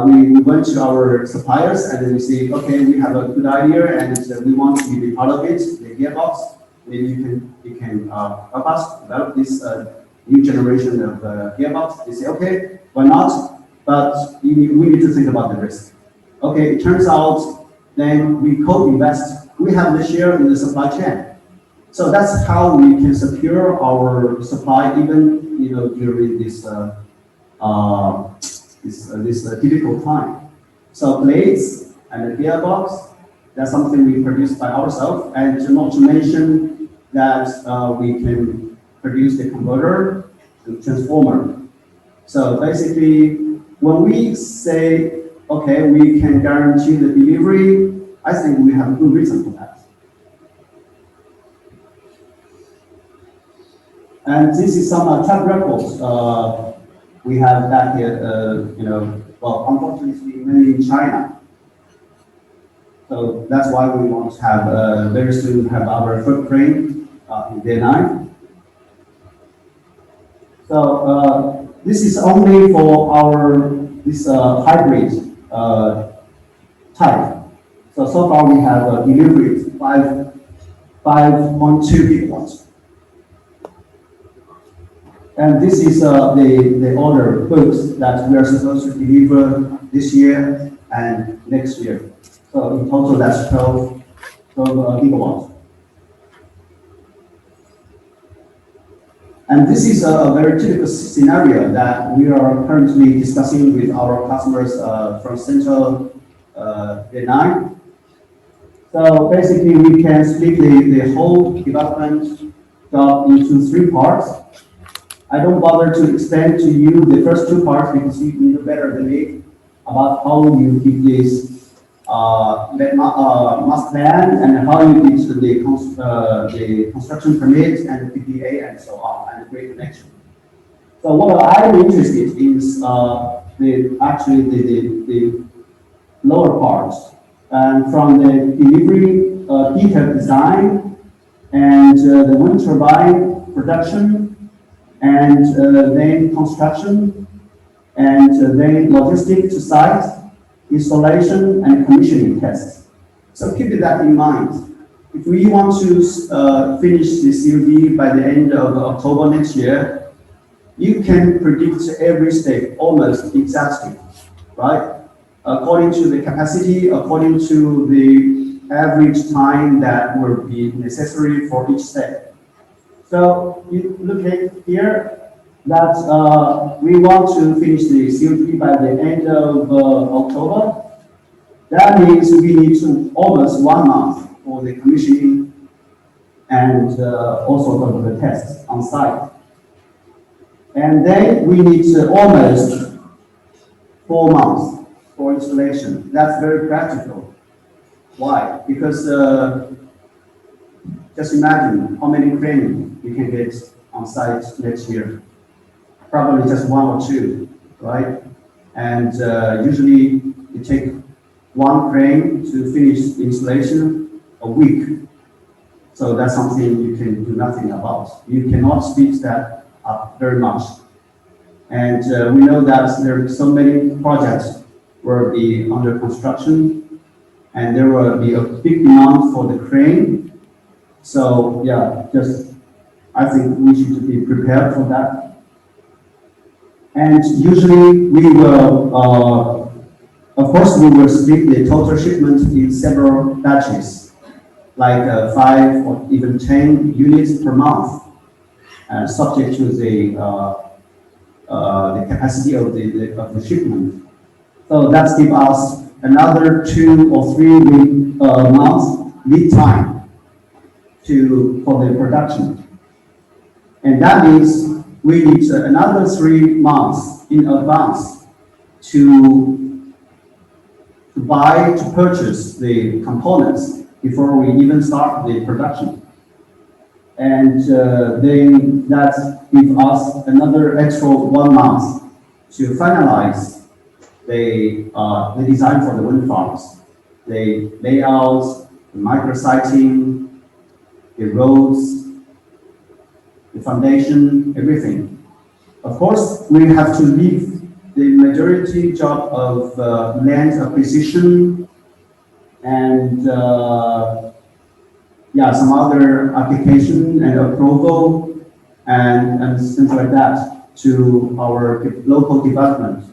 we went to our suppliers and then we say, okay, we have a good idea and we want to be part of it, the gearbox. Maybe you can help us develop this new generation of gearbox. They say, okay, why not? But we need to think about the risk. okay, it turns out then we co-invest, we have the share in the supply chain. So that's how we can secure our supply even, you know, during this difficult time. So blades and the gearbox, that's something we produce by ourselves, and not to mention that we can produce the converter, the transformer. So basically, when we say, okay, we can guarantee the delivery, I think we have a good reason for that. And this is some track records. We have that here, you know, well, unfortunately, mainly in China. So that's why we want to have, very soon have our footprint in Vietnam. So this is only for our, this hybrid type. So far we have delivered 5.2 gigawatts. And this is the order books that we are supposed to deliver this year and next year. So in total, that's 12 gigawatts. And this is a very typical scenario that we are currently discussing with our customers from Central Vietnam. So basically, we can split the whole development job into 3 parts. I don't bother to explain to you the first 2 parts because you know better than me about how you give this master plan and how you get the construction permit and the PPA and so on and the grid connection. So what I'm interested in is the lower parts, and from the delivery detailed design and the wind turbine production. And then construction, and then logistics to site, installation and commissioning tests. So keep that in mind. If we want to finish the COD by the end of October next year, you can predict every step almost exactly, right? According to the capacity, according to the average time that will be necessary for each step. So you look at here that we want to finish the COD by the end of October. That means we need to almost 1 month for the commissioning and also for the tests on site. And then we need almost 4 months for installation. That's very practical. Why? Because just imagine how many cranes you can get on site next year. Probably just 1 or 2, right? And usually it takes 1 crane to finish the installation a week. So that's something you can do nothing about. You cannot speed that up very much. And we know that there are so many projects will be under construction, and there will be a big demand for the crane. So yeah, I think we should be prepared for that. And usually we will, of course, we will split the total shipment in several batches, like 5 or even 10 units per month, subject to the capacity of the shipment. So that gives us another 2 or 3 months lead time for the production. And that means we need another 3 months in advance to purchase the components before we even start the production. And then that gives us another extra 1 month to finalize the design for the wind farms, the layouts, the micrositing, the roads, the foundation, everything. Of course, we have to leave the majority job of land acquisition and some other application and approval and things like that to our local developers.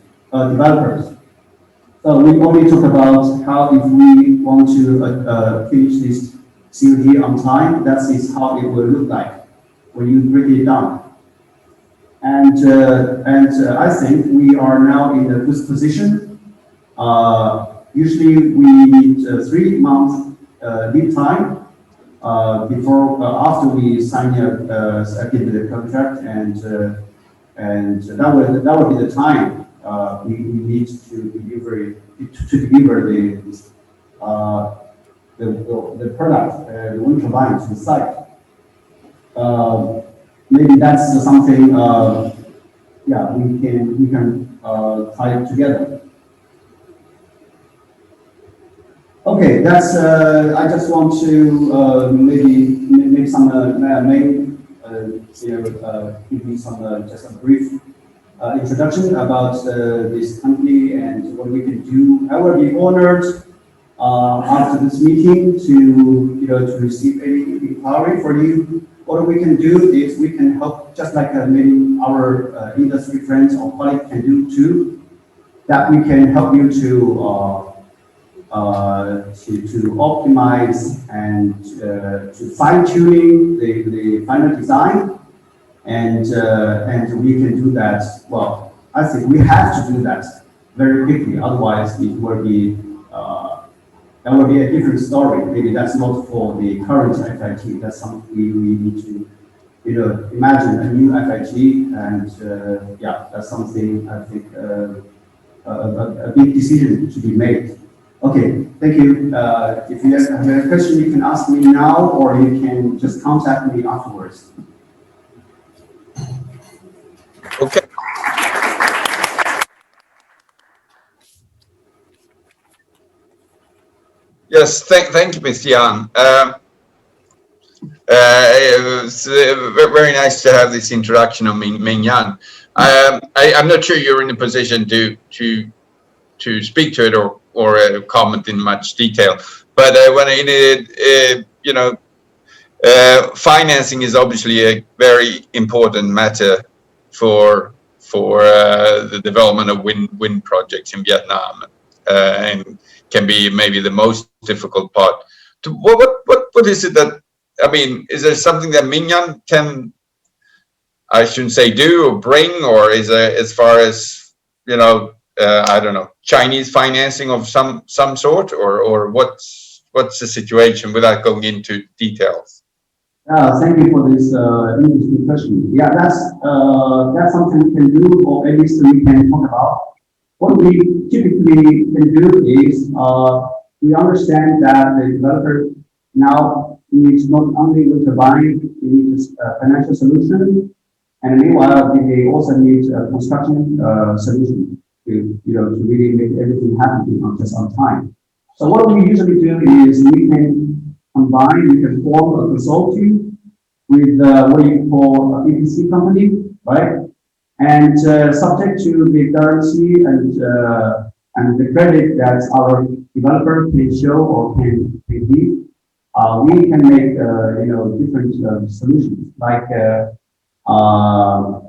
So we only talk about how if we want to finish this COD on time, that is how it will look like when you break it down. And I think we are now in a good position. Usually we need 3 months lead time before after we sign the contract, and that will be the time we need to deliver the product, the wind turbine to the site. Maybe that's something. Yeah, we can tie it together. Okay, that's. I just want to maybe make some give me some just a brief introduction about this company and what we can do. I will be honored after this meeting to to receive any inquiry for you. What we can do is we can help, just like maybe our industry friends or colleagues can do too. That we can help you to optimize and to fine tuning the final design, and we can do that. Well, I think we have to do that very quickly. Otherwise, it will be that will be a different story. Maybe that's not for the current FIT. That's something we need to, imagine a new FIT, and yeah, that's something I think a big decision to be made. Okay, thank you. If you have a question, you can ask me now, or you can just contact me afterwards. Okay. Yes, thank you, Ms. Tien. It was very nice to have this introduction of Nguyen. I'm not sure you're in a position to speak to it or comment in much detail, but financing is obviously a very important matter for the development of wind projects in Vietnam, and can be maybe the most difficult part. What is it that, I mean, is there something that Nguyen can, I shouldn't say do or bring, or is there, as far as, I don't know, Chinese financing of some sort, or what's the situation without going into details? Thank you for this interesting question. Yeah, that's something we can do, or at least we can talk about. What we typically can do is we understand that the developer now needs not only wind turbine, they need a financial solution, and meanwhile they also need a construction solution to really make everything happen on time. So what we usually do is we can form a consortium with what you call a EPC company, right? And subject to the guarantee and the credit that our developer can show or can give, we can make different solutions. Like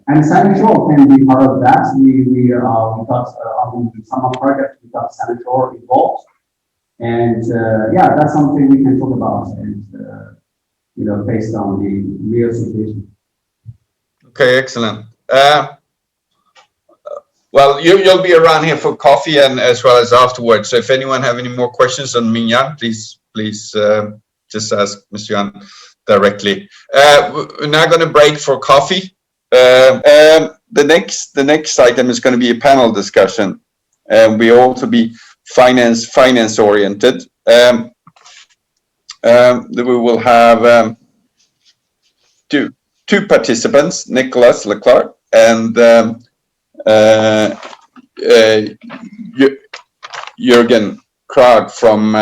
and Shore can be part of that. We got on some projects we got Shore involved, and yeah, that's something we can talk about, and based on the real situation. Okay, excellent. Well, you'll be around here for coffee and as well as afterwards. So if anyone have any more questions on Nguyen, please just ask Mr. Yuan directly. We're now going to break for coffee. The next item is going to be a panel discussion, and we also be finance oriented. We will have two participants, Nicholas Leclerc and Jürgen Krag from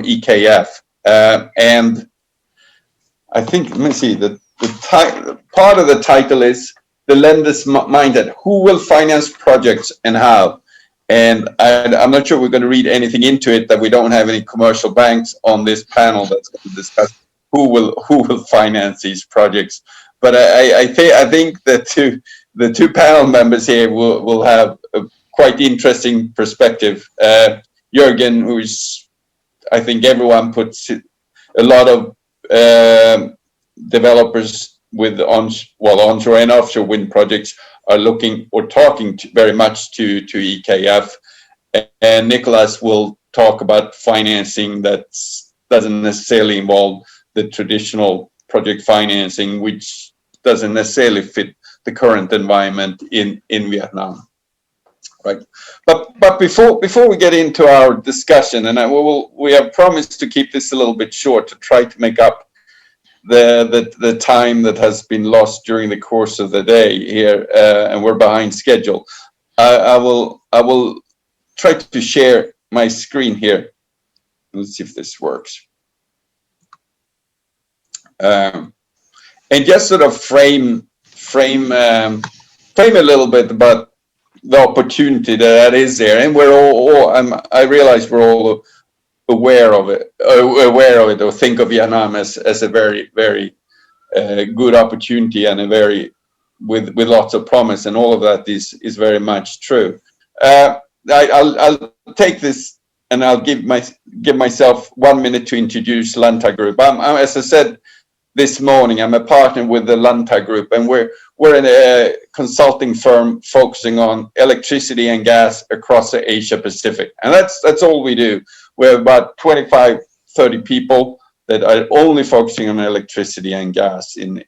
EKF, and I think, let me see, the part of the title is The Lender's Mindset: Who will finance projects and how? And I'm not sure we're going to read anything into it, that we don't have any commercial banks on this panel that's going to discuss who will finance these projects. But I think that the two panel members here will have quite interesting perspective. Jürgen, who's, I think everyone puts a lot of developers with onshore and offshore wind projects are looking or talking very much to EKF, and Nicholas will talk about financing that doesn't necessarily involve the traditional project financing, which doesn't necessarily fit the current environment in Vietnam. Right, but before we get into our discussion, and we have promised to keep this a little bit short to try to make up the time that has been lost during the course of the day here, and we're behind schedule. I will try to share my screen here. Let's see if this works. And just sort of frame a little bit about the opportunity that is there, and we're all I realize we're all aware of it, or think of Vietnam as a very, very good opportunity and a very with lots of promise, and all of that is very much true. I'll take this and I'll give myself 1 minute to introduce Lanta Group. As I said this morning, I'm a partner with the Lanta Group, and we're in a consulting firm focusing on electricity and gas across the Asia Pacific, and that's all we do. We're about 25-30 people that are only focusing on electricity and gas in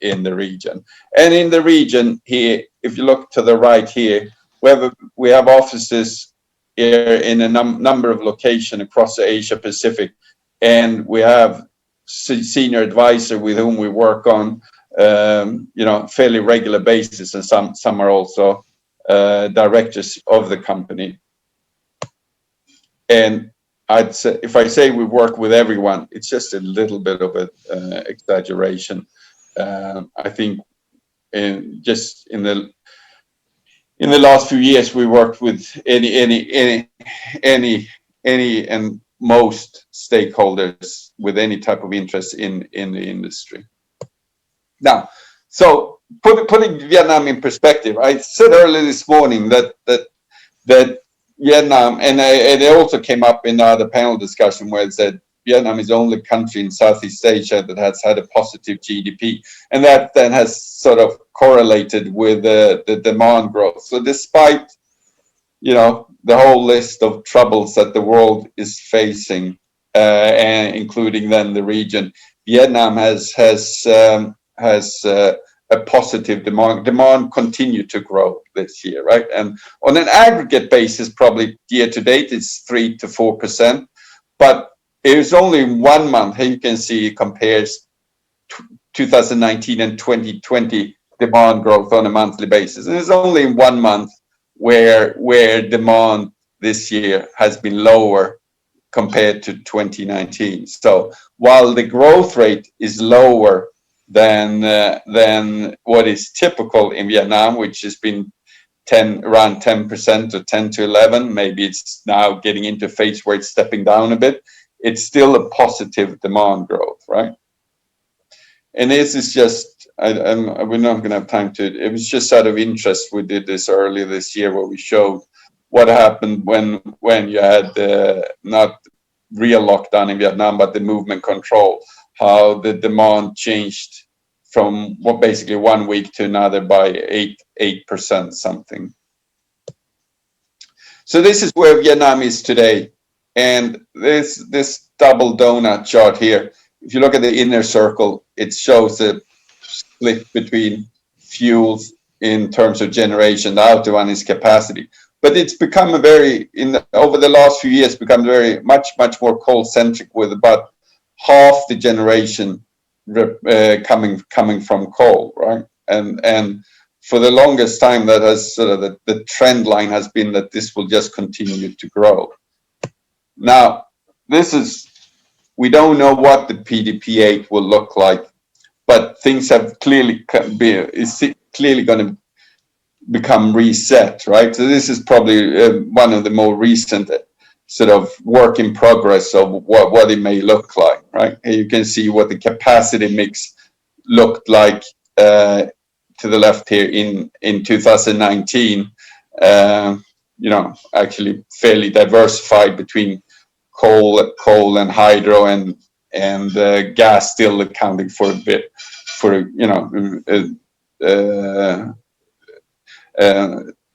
the region. And in the region here, if you look to the right here, we have offices here in a number of locations across the Asia Pacific, and we have senior advisor with whom we work on fairly regular basis, and some are also directors of the company. And I'd say, if I say we work with everyone, it's just a little bit of an exaggeration. I think in the last few years, we worked with any and most stakeholders with any type of interest in the industry. Now, so putting Vietnam in perspective, I said earlier this morning that Vietnam, and it also came up in the panel discussion where it said Vietnam is the only country in Southeast Asia that has had a positive GDP, and that then has sort of correlated with the demand growth. So despite the whole list of troubles that the world is facing, and including then the region, Vietnam has a positive demand. Demand continued to grow this year, right? And on an aggregate basis, probably year to date, it's 3 to 4%. But it was only 1 month. Here you can see it compares 2019 and 2020 demand growth on a monthly basis. And it's only 1 month where demand this year has been lower compared to 2019. So while the growth rate is lower than what is typical in Vietnam, which has been around 10% or 10 to 11, maybe it's now getting into a phase where it's stepping down a bit. It's still a positive demand growth, right? And this is just, we're not going to have time to, it was just out of interest. We did this earlier this year where we showed what happened when you had not real lockdown in Vietnam, but the movement control, how the demand changed from basically 1 week to another by 8% something. So this is where Vietnam is today. And this double donut chart here, if you look at the inner circle, it shows the split between fuels in terms of generation. The outer one is capacity. But it's become over the last few years, become very much more coal-centric, with about half the generation coming from coal, right? And for the longest time, that has sort of the trend line has been that this will just continue to grow. Now, we don't know what the PDP-8 will look like, but things have clearly going to become reset, right? So this is probably one of the more recent sort of work in progress of what it may look like, right? Here you can see what the capacity mix looked like to the left here in 2019. you know, actually fairly diversified between coal and hydro, and gas still accounting for a bit, for, you know,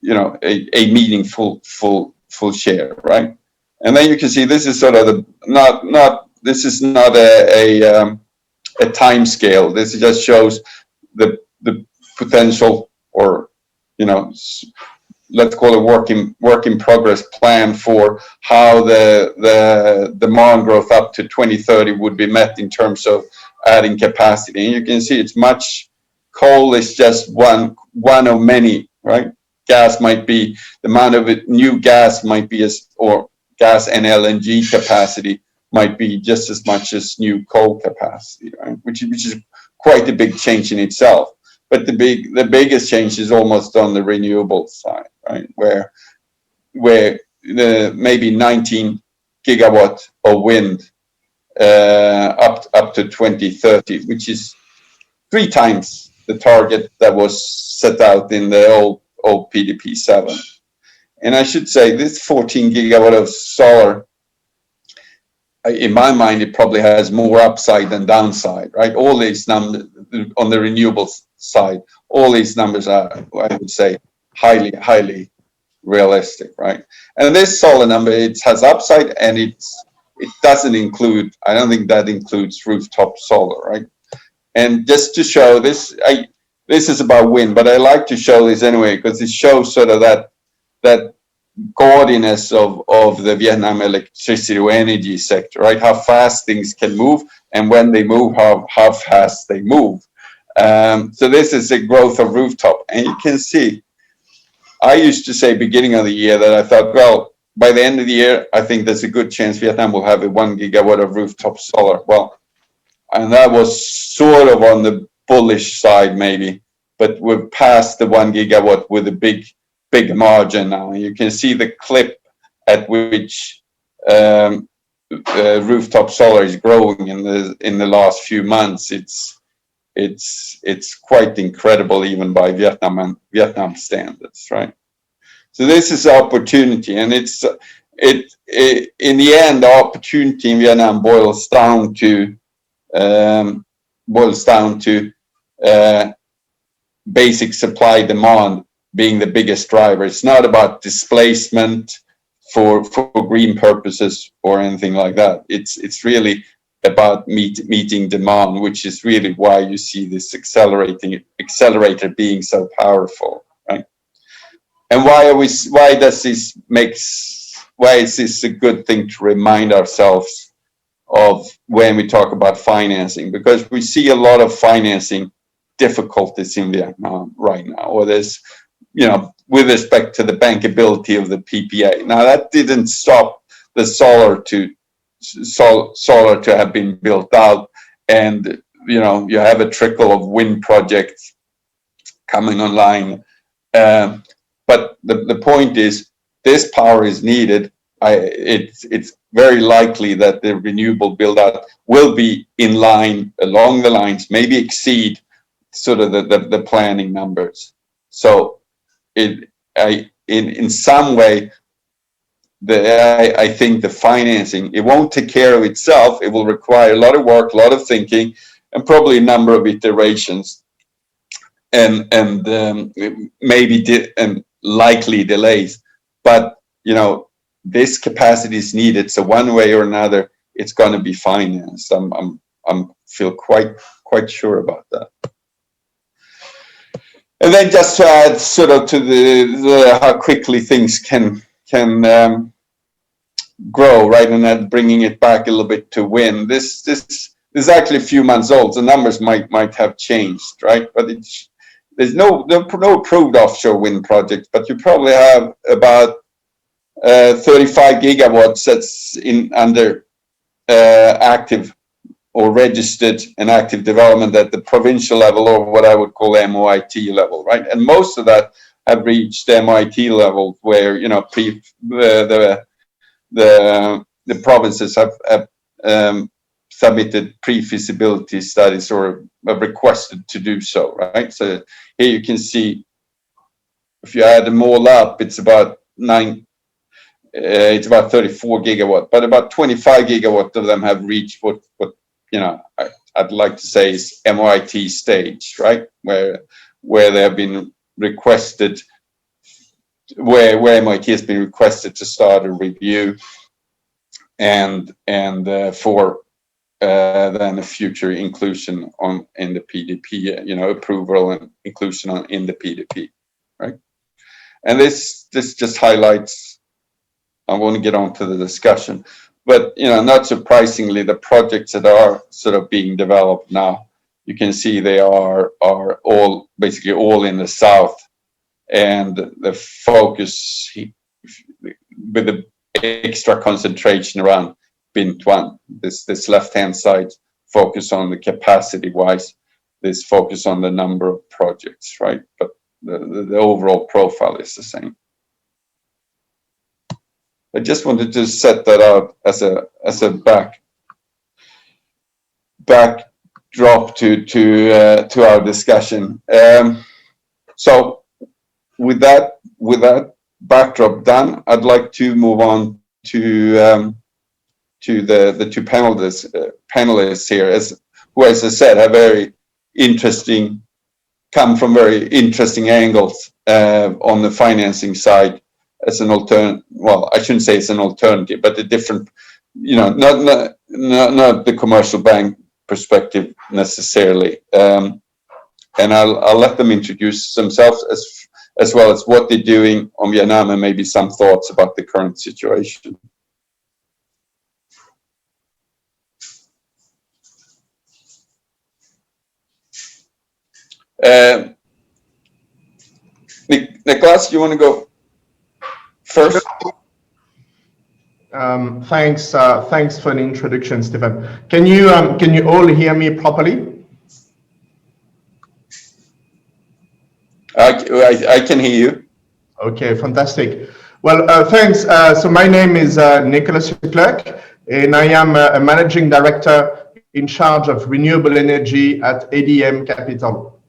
you know, a meaningful full share, right? And then you can see this is sort of the this is not a time scale. This just shows the potential, or, you know, let's call it work in progress plan for how the demand growth up to 2030 would be met in terms of adding capacity. And you can see it's much. Coal is just one of many, right? Gas might be, the amount of new gas might be or gas and LNG capacity might be just as much as new coal capacity, right? Which is quite a big change in itself. But the biggest change is almost on the renewable side, right? Where maybe 19 gigawatt of wind up to 2030, which is 3 times the target that was set out in the old PDP 7. And I should say this 14 gigawatt of solar, in my mind, it probably has more upside than downside, right? All these numbers on the renewables side, all these numbers are, I would say, highly realistic, right? And this solar number, it has upside, and it doesn't include, I don't think that includes rooftop solar, right? And just to show this, this is about wind, but I like to show this anyway, because it shows sort of that gaudiness of the Vietnam electricity or energy sector, right? How fast things can move, and when they move, how fast they move. So this is the growth of rooftop, and you can see, I used to say beginning of the year that I thought, well, by the end of the year, I think there's a good chance Vietnam will have a 1 gigawatt of rooftop solar. Well, and that was sort of on the bullish side maybe, but we're past the 1 gigawatt with a big margin now. You can see the clip at which rooftop solar is growing in the last few months. It's quite incredible, even by Vietnam standards, right? So this is opportunity, and in the end, the opportunity in Vietnam boils down to basic supply demand being the biggest driver. It's not about displacement for green purposes or anything like that. It's really about meeting demand, which is really why you see this accelerator being so powerful, right? And why is this a good thing to remind ourselves of when we talk about financing? Because we see a lot of financing difficulties in Vietnam right now, or there's, you know, with respect to the bankability of the PPA. Now, that didn't stop the solar to have been built out, and, you know, you have a trickle of wind projects coming online. But the point is, this power is needed. It's very likely that the renewable build-out will be in line, along the lines, maybe exceed sort of the planning numbers. So in some way, I think the financing, it won't take care of itself. It will require a lot of work, a lot of thinking, and probably a number of iterations, and likely delays. But, you know, this capacity is needed, so one way or another, it's going to be financed. I'm feel quite sure about that. And then just to add sort of to the how quickly things can grow, right? And then bringing it back a little bit to wind. This is actually a few months old. The numbers might have changed, right? But there's no approved offshore wind project, but you probably have about 35 gigawatts that's under active or registered and active development at the provincial level, or what I would call MoIT level, right? And most of that have reached MoIT level, where, you know, the provinces have submitted pre-feasibility studies or have requested to do so, right? So here you can see, if you add them all up, it's about it's about 34 gigawatt, but about 25 gigawatt of them have reached what you know, I'd like to say is MoIT stage, right? Where they have been requested, where MoIT has been requested to start a review and for then a future inclusion in the PDP, you know, approval and inclusion in the PDP, right? And this just highlights, I want to get on to the discussion, but, you know, not surprisingly, the projects that are sort of being developed now, you can see they are all basically all in the south, and the focus with the extra concentration around Binh, this left-hand side focus on the capacity-wise, this focus on the number of projects, right? But the overall profile is the same. I just wanted to set that out as a backdrop to our discussion. So with that backdrop done, I'd like to move on to the two panelists here, who, as I said, have come from very interesting angles on the financing side as an alternative. Well, I shouldn't say it's an alternative, but a different, you know, not the commercial bank perspective necessarily. And I'll let them introduce themselves as well as what they're doing on Vietnam and maybe some thoughts about the current situation. Nicholas, you want to go first? Thanks for the introduction, Stephen. Can you all hear me properly? I can hear you. Okay, fantastic. Well, thanks. So my name is Nicholas Leclerc, and I am a managing director in charge of renewable energy at ADM Capital.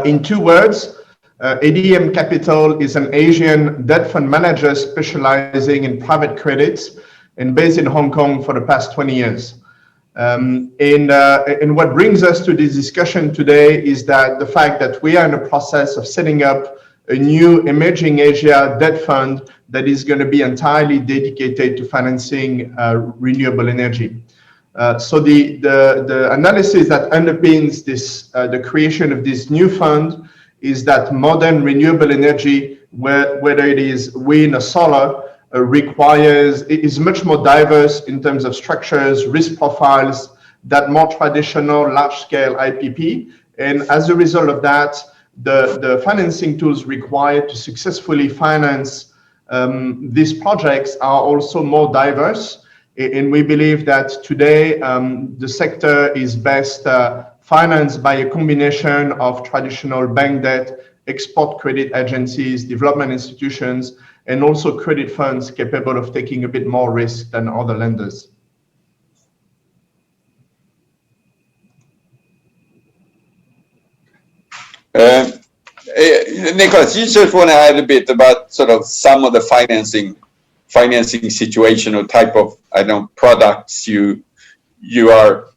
In 2 words, ADM Capital is an Asian debt fund manager specializing in private credits and based in Hong Kong for the past 20 years. And what brings us to this discussion today is that the fact that we are in the process of setting up a new emerging Asia debt fund that is going to be entirely dedicated to financing renewable energy. So the analysis that underpins this, the creation of this new fund, is that modern renewable energy, whether it is wind or solar, is much more diverse in terms of structures, risk profiles, than more traditional large-scale IPP. And as a result of that, the financing tools required to successfully finance these projects are also more diverse. And we believe that today the sector is best financed by a combination of traditional bank debt, export credit agencies, development institutions, and also credit funds capable of taking a bit more risk than other lenders. Nicholas, you just want to add a bit about sort of some of the financing situation or type of, I don't know, products you are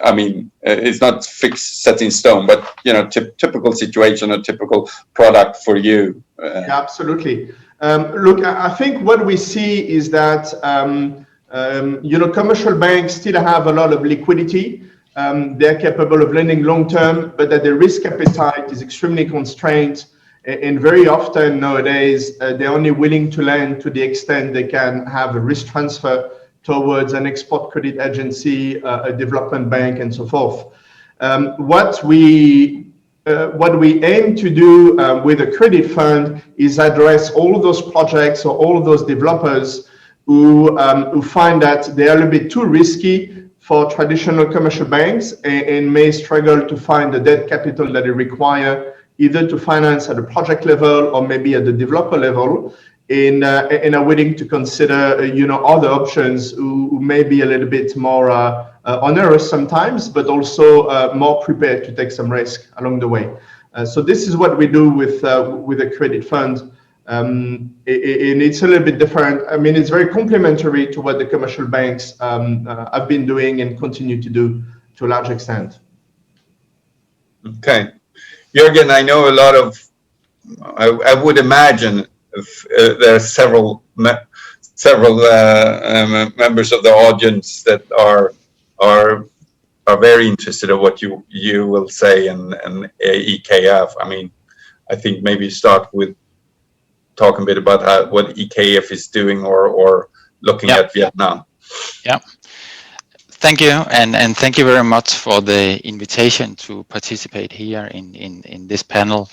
I mean, it's not fixed, set in stone, but, you know, typical situation or typical product for you. Yeah, absolutely. Look, I think what we see is that, you know, commercial banks still have a lot of liquidity. They're capable of lending long-term, but that the risk appetite is extremely constrained. And very often nowadays, they're only willing to lend to the extent they can have a risk transfer towards an export credit agency, a development bank, and so forth. What we aim to do with a credit fund is address all of those projects or all of those developers who find that they are a little bit too risky for traditional commercial banks and may struggle to find the debt capital that they require either to finance at the project level or maybe at the developer level, and are willing to consider, you know, other options who may be a little bit more onerous sometimes, but also more prepared to take some risk along the way. So this is what we do with a credit fund. And it's a little bit different. I mean, it's very complementary to what the commercial banks have been doing and continue to do to a large extent. Okay. Jürgen, I know a lot of, I would imagine if, there are several members of the audience that are very interested in what you will say and EKF. I mean, I think maybe start with talking a bit about what EKF is doing or looking at Vietnam. Yeah. Thank you, and thank you very much for the invitation to participate here in this panel.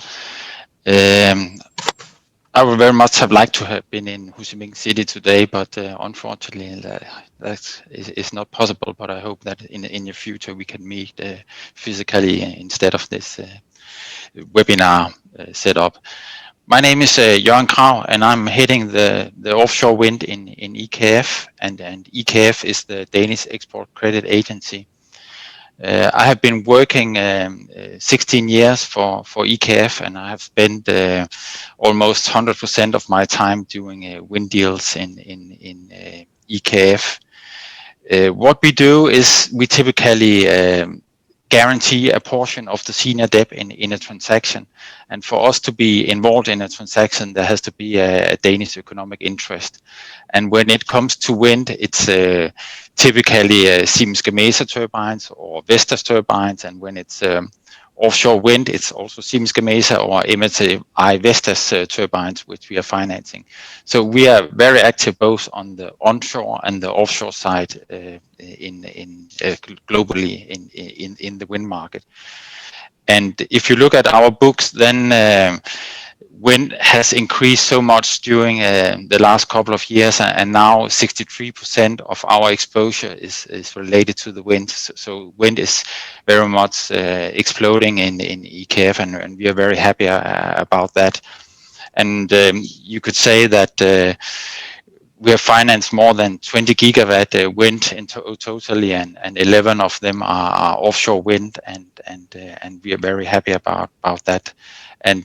I would very much have liked to have been in Ho Chi Minh City today, but unfortunately that is not possible. But I hope that in the future we can meet physically instead of this webinar setup. My name is Jørgen Krag, and I'm heading the offshore wind in EKF, and EKF is the Danish Export Credit Agency. I have been working 16 years for EKF, and I have spent almost 100% of my time doing wind deals in EKF. What we do is we typically guarantee a portion of the senior debt in a transaction. And for us to be involved in a transaction, there has to be a Danish economic interest. And when it comes to wind, it's typically Siemens Gamesa turbines or Vestas turbines. And when it's offshore wind, it's also Siemens Gamesa or MSI Vestas turbines, which we are financing. So we are very active both on the onshore and the offshore side globally in the wind market. And if you look at our books, then wind has increased so much during the last couple of years, and now 63% of our exposure is related to the wind. So wind is very much exploding in EKF, and we are very happy about that. And you could say that we have financed more than 20 gigawatt wind in totally, and 11 of them are offshore wind, and we are very happy about that. And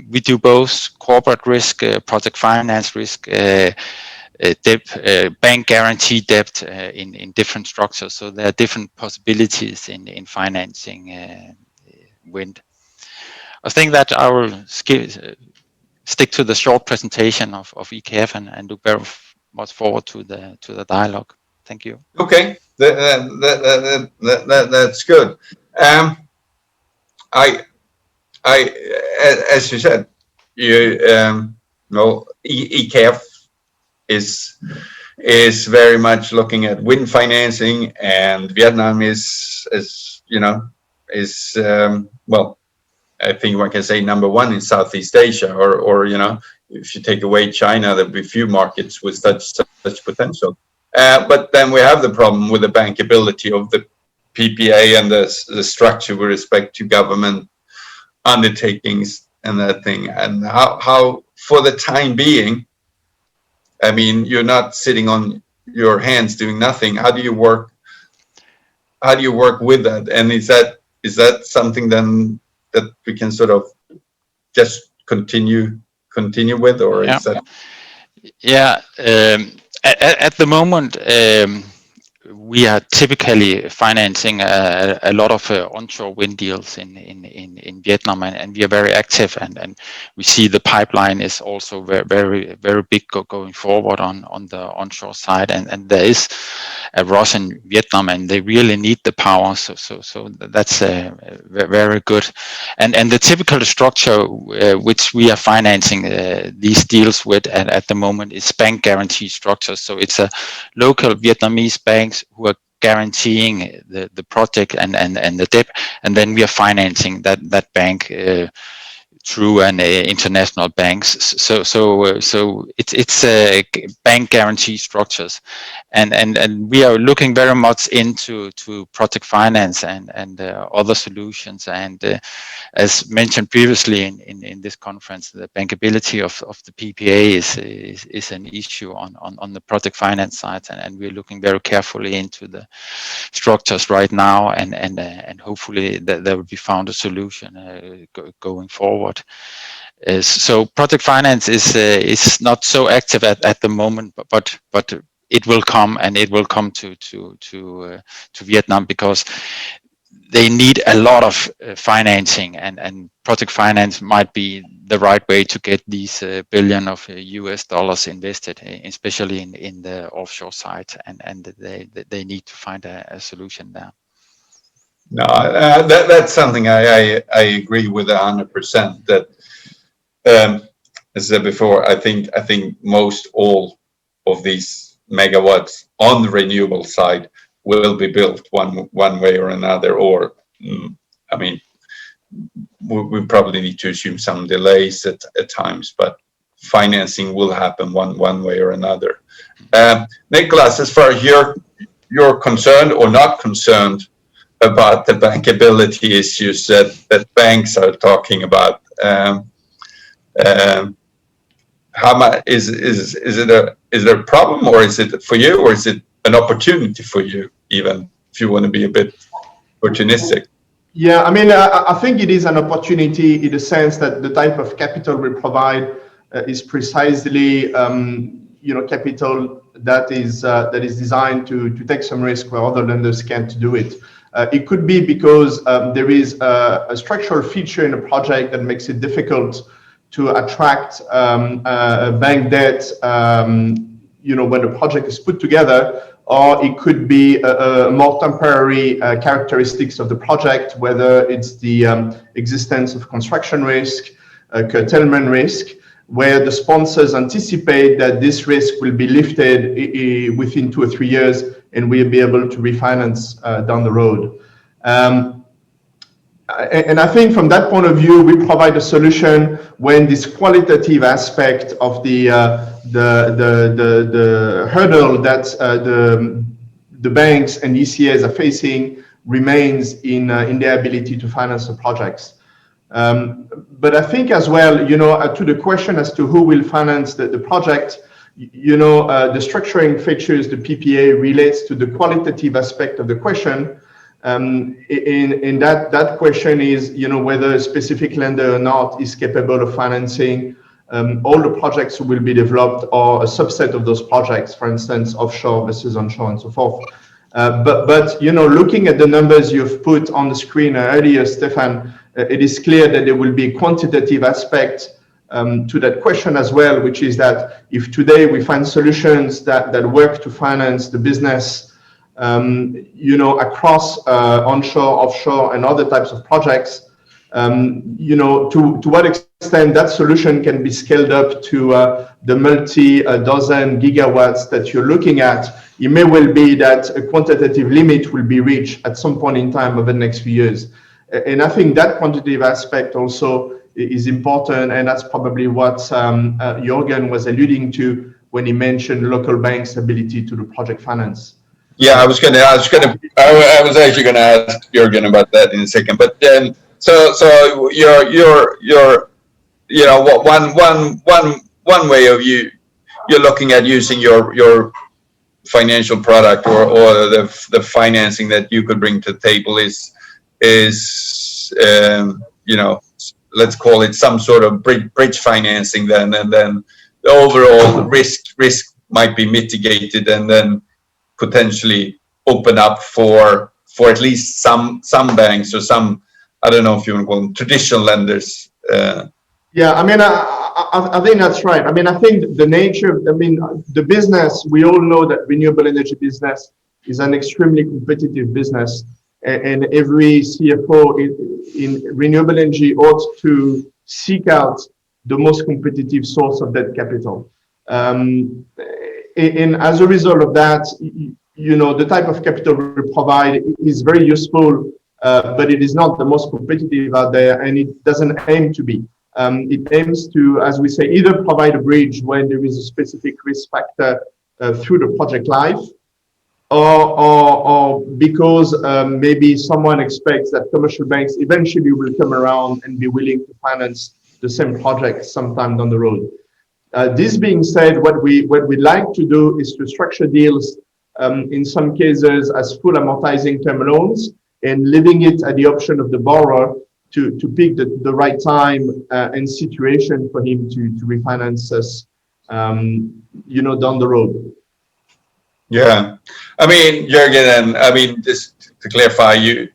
we do both corporate risk, project finance risk, debt, bank guarantee debt in different structures. So there are different possibilities in financing wind. I think that I will stick to the short presentation of EKF and look very much forward to the dialogue. Thank you. Okay, that's good. As you said, EKF is very much looking at wind financing, and Vietnam is well, I think one can say number one in Southeast Asia, or if you take away China, there'll be few markets with such potential. But then we have the problem with the bankability of the PPA and the structure with respect to government undertakings and that thing. And how for the time being, I mean, you're not sitting on your hands doing nothing. How do you work with that? And is that something then that we can sort of just continue with, or is that? Yeah, at the moment, we are typically financing a lot of onshore wind deals in Vietnam, and we are very active, and we see the pipeline is also very big going forward on the onshore side, and there is a rush in Vietnam, and they really need the power, so that's very good. And the typical structure which we are financing these deals with at the moment is bank guarantee structures. So it's a local Vietnamese banks who are guaranteeing the project and the debt, and then we are financing that bank through an international banks. So it's bank guarantee structures, and we are looking very much into project finance and other solutions. And as mentioned previously in this conference, the bankability of the PPA is an issue on the project finance side, and we're looking very carefully into the structures right now, and hopefully there will be found a solution going forward. So project finance is not so active at the moment, but it will come, and it will come to Vietnam, because they need a lot of financing, and project finance might be the right way to get these billion of US dollars invested, especially in the offshore side, and they need to find a solution there. No, that's something I agree with 100%. That as I said before, I think most all of these megawatts on the renewable side will be built one way or another, or I mean, we probably need to assume some delays at times, but financing will happen one way or another. Nicholas, as far as you're concerned or not concerned about the bankability issues that banks are talking about, how much is there a problem, or is it for you, or is it an opportunity for you, even if you want to be a bit opportunistic? Yeah, I mean, I think it is an opportunity in the sense that the type of capital we provide is precisely, capital that is designed to take some risk where other lenders can't do it. It could be because there is a structural feature in a project that makes it difficult to attract bank debt, when the project is put together, or it could be a more temporary characteristics of the project, whether it's the existence of construction risk, curtailment risk, where the sponsors anticipate that this risk will be lifted within 2 or 3 years, and we'll be able to refinance down the road. And I think from that point of view, we provide a solution when this qualitative aspect of the hurdle that the banks and ECAs are facing remains in their ability to finance the projects. But I think as well, to the question as to who will finance the project, the structuring features, the PPA relates to the qualitative aspect of the question. In that question is, whether a specific lender or not is capable of financing all the projects will be developed, or a subset of those projects, for instance, offshore versus onshore and so forth. But looking at the numbers you've put on the screen earlier, Stefan, it is clear that there will be a quantitative aspect to that question as well, which is that if today we find solutions that work to finance the business, across onshore, offshore, and other types of projects, to what extent that solution can be scaled up to the multi-dozen gigawatts that you're looking at, it may well be that a quantitative limit will be reached at some point in time over the next few years. And I think that quantitative aspect also is important, and that's probably what Jürgen was alluding to when he mentioned local banks' ability to do project finance. Yeah, I was actually gonna ask Jürgen about that in a second. But then, so one way of you're looking at using your financial product or the financing that you could bring to the table is let's call it some sort of bridge financing then, and then the overall risk might be mitigated, and then potentially open up for at least some banks or some, I don't know if you want to call them traditional lenders. Yeah, I mean, I think that's right. I mean, I think the business, we all know that renewable energy business is an extremely competitive business, and every CFO in renewable energy ought to seek out the most competitive source of that capital. And as a result of that, the type of capital we provide is very useful, but it is not the most competitive out there, and it doesn't aim to be. It aims to, as we say, either provide a bridge when there is a specific risk factor through the project life, or because maybe someone expects that commercial banks eventually will come around and be willing to finance the same project sometime down the road. This being said, what we like to do is to structure deals in some cases as full amortizing term loans, and leaving it at the option of the borrower to pick the right time and situation for him to refinance us, you know, down the road. Yeah, I mean, Jürgen, and I mean, just to clarify, you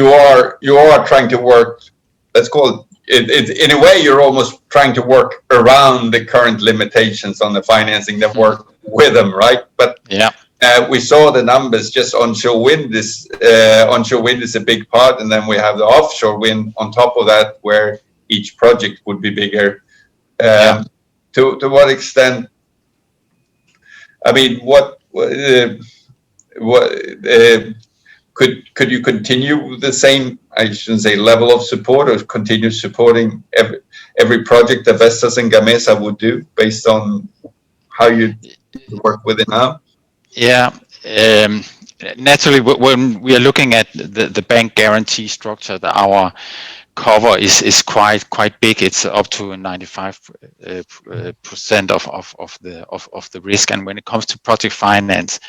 are trying to work. Let's call it in a way, you're almost trying to work around the current limitations on the financing that work with them, right? But yeah. We saw the numbers. Just onshore wind is a big part, and then we have the offshore wind on top of that, where each project would be bigger. To what extent? I mean, could you continue the same, I shouldn't say level of support, or continue supporting every project that Vestas and Gamesa would do based on how you work with it now? Yeah, naturally, when we are looking at the bank guarantee structure, our cover is quite big. It's up to 95% of the risk. And when it comes to project finance,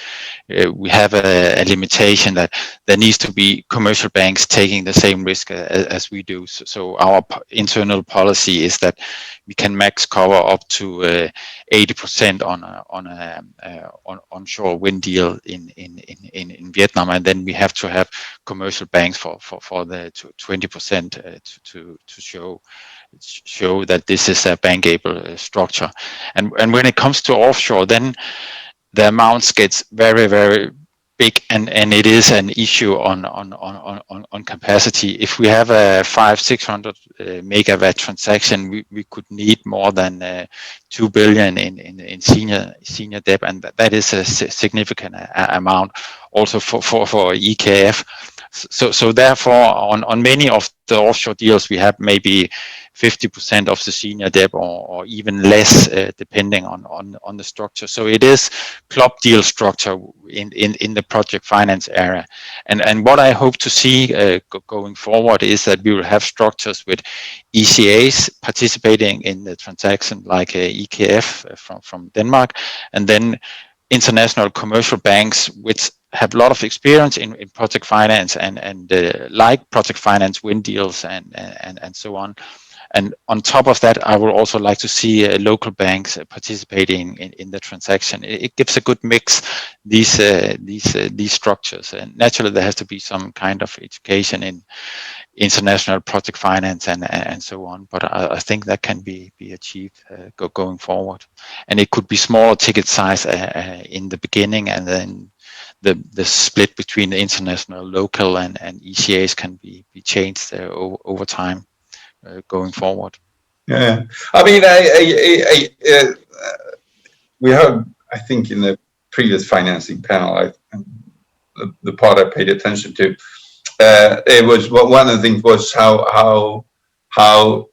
we have a limitation that there needs to be commercial banks taking the same risk as we do. So our internal policy is that we can max cover up to 80% on onshore wind deal in Vietnam, and then we have to have commercial banks for the 20% to show that this is a bankable structure. And when it comes to offshore, then the amounts gets very big, and it is an issue on capacity. If we have a 500-600 megawatt transaction, we could need more than 2 billion in senior debt, and that is a significant amount also for EKF. So therefore, on many of the offshore deals, we have maybe 50% of the senior debt, or even less, depending on the structure. So it is club deal structure in the project finance area. And what I hope to see going forward is that we will have structures with ECAs participating in the transaction, like EKF from Denmark, and then international commercial banks which have a lot of experience in project finance and like project finance wind deals and so on. And on top of that, I would also like to see local banks participating in the transaction. It gives a good mix, these structures. And naturally, there has to be some kind of education in international project finance and so on. But I think that can be achieved going forward. And it could be smaller ticket size in the beginning, and then the split between the international, local, and ECAs can be changed over time. Going forward. Yeah, I mean, we heard, I think, in the previous financing panel, the part I paid attention to, it was one of the things was how I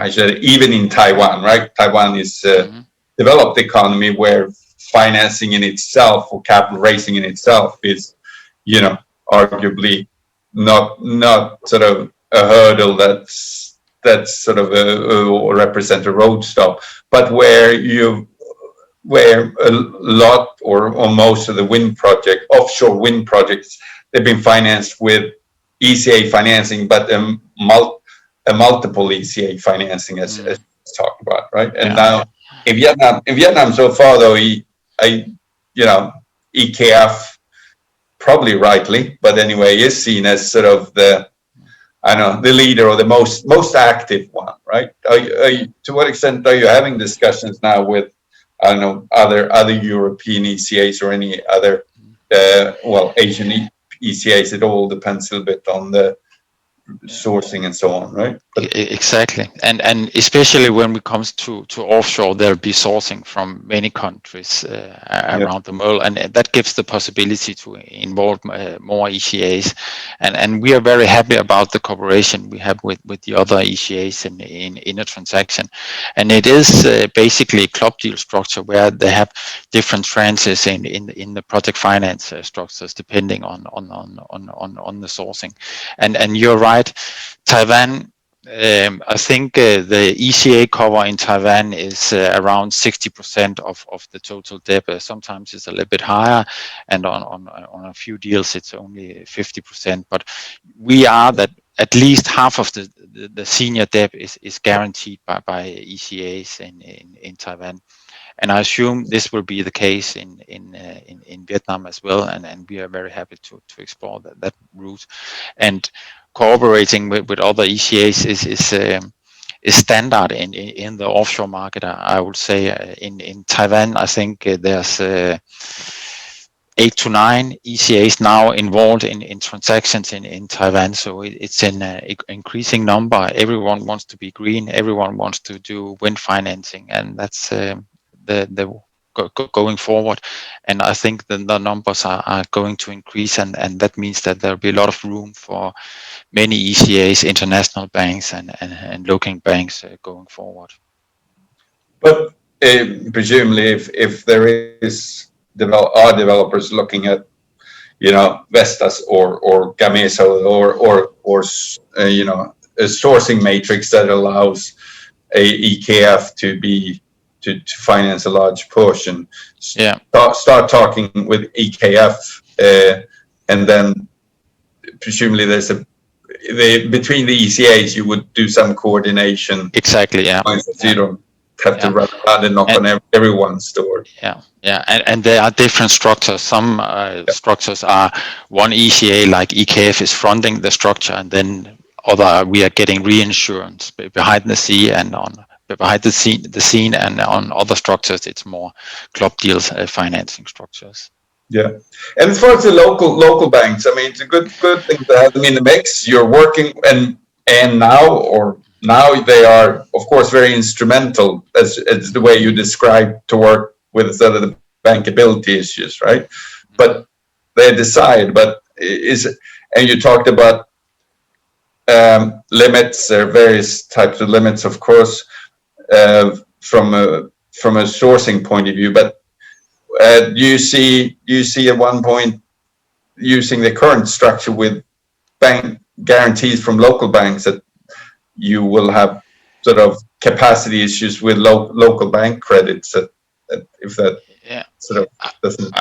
said, even in Taiwan, right? Taiwan is a developed economy where financing in itself, or capital raising in itself, is, you know, arguably not sort of a hurdle that's sort of or represent a road stop, but where a lot or most of the wind project, offshore wind projects, they've been financed with ECA financing, but a multiple ECA financing as talked about, right? And now in Vietnam so far, though, EKF, probably rightly, but anyway, is seen as sort of the leader, or the most active one, right? To what extent are you having discussions now with, I don't know, other European ECAs or any other, Asian ECAs? It all depends a little bit on the sourcing and so on, right? Exactly, and especially when it comes to offshore, there'll be sourcing from many countries around the world, and that gives the possibility to involve more ECAs, and we are very happy about the cooperation we have with the other ECAs in a transaction, and it is basically a club deal structure where they have different tranches in the project finance structures depending on the sourcing, and you're right. Taiwan, I think the ECA cover in Taiwan is around 60% of the total debt. Sometimes it's a little bit higher, and on a few deals it's only 50%. But we are that at least half of the senior debt is guaranteed by ECAs in Taiwan. And I assume this will be the case in Vietnam as well, and we are very happy to explore that route. And cooperating with other ECAs is standard in the offshore market. I would say in Taiwan, I think there's 8 to 9 ECAs now involved in transactions in Taiwan. So it's an increasing number. Everyone wants to be green. Everyone wants to do wind financing, and that's the going forward. And I think the numbers are going to increase, and that means that there'll be a lot of room for many ECAs, international banks, and local banks going forward. But presumably, if there is developers looking at, Vestas or Gamesa or a sourcing matrix that allows a EKF to finance a large portion. Yeah. Start talking with EKF, and then presumably between the ECAs you would do some coordination. Exactly. Yeah. So you don't have to run around and knock on everyone's door. Yeah, and there are different structures. Some structures are one ECA, like EKF, is fronting the structure, and then we are getting reinsurance behind the scene the scene, and on other structures it's more club deals financing structures. Yeah, and as far as the local banks, I mean, it's a good thing to have them in the mix. You're working, and now they are, of course, very instrumental as the way you describe to work with sort of the bankability issues, right? But they decide. But and you talked about limits. There are various types of limits, of course, from a sourcing point of view. But do you see at one point using the current structure with bank guarantees from local banks that you will have sort of capacity issues with local bank credits if that sort of doesn't?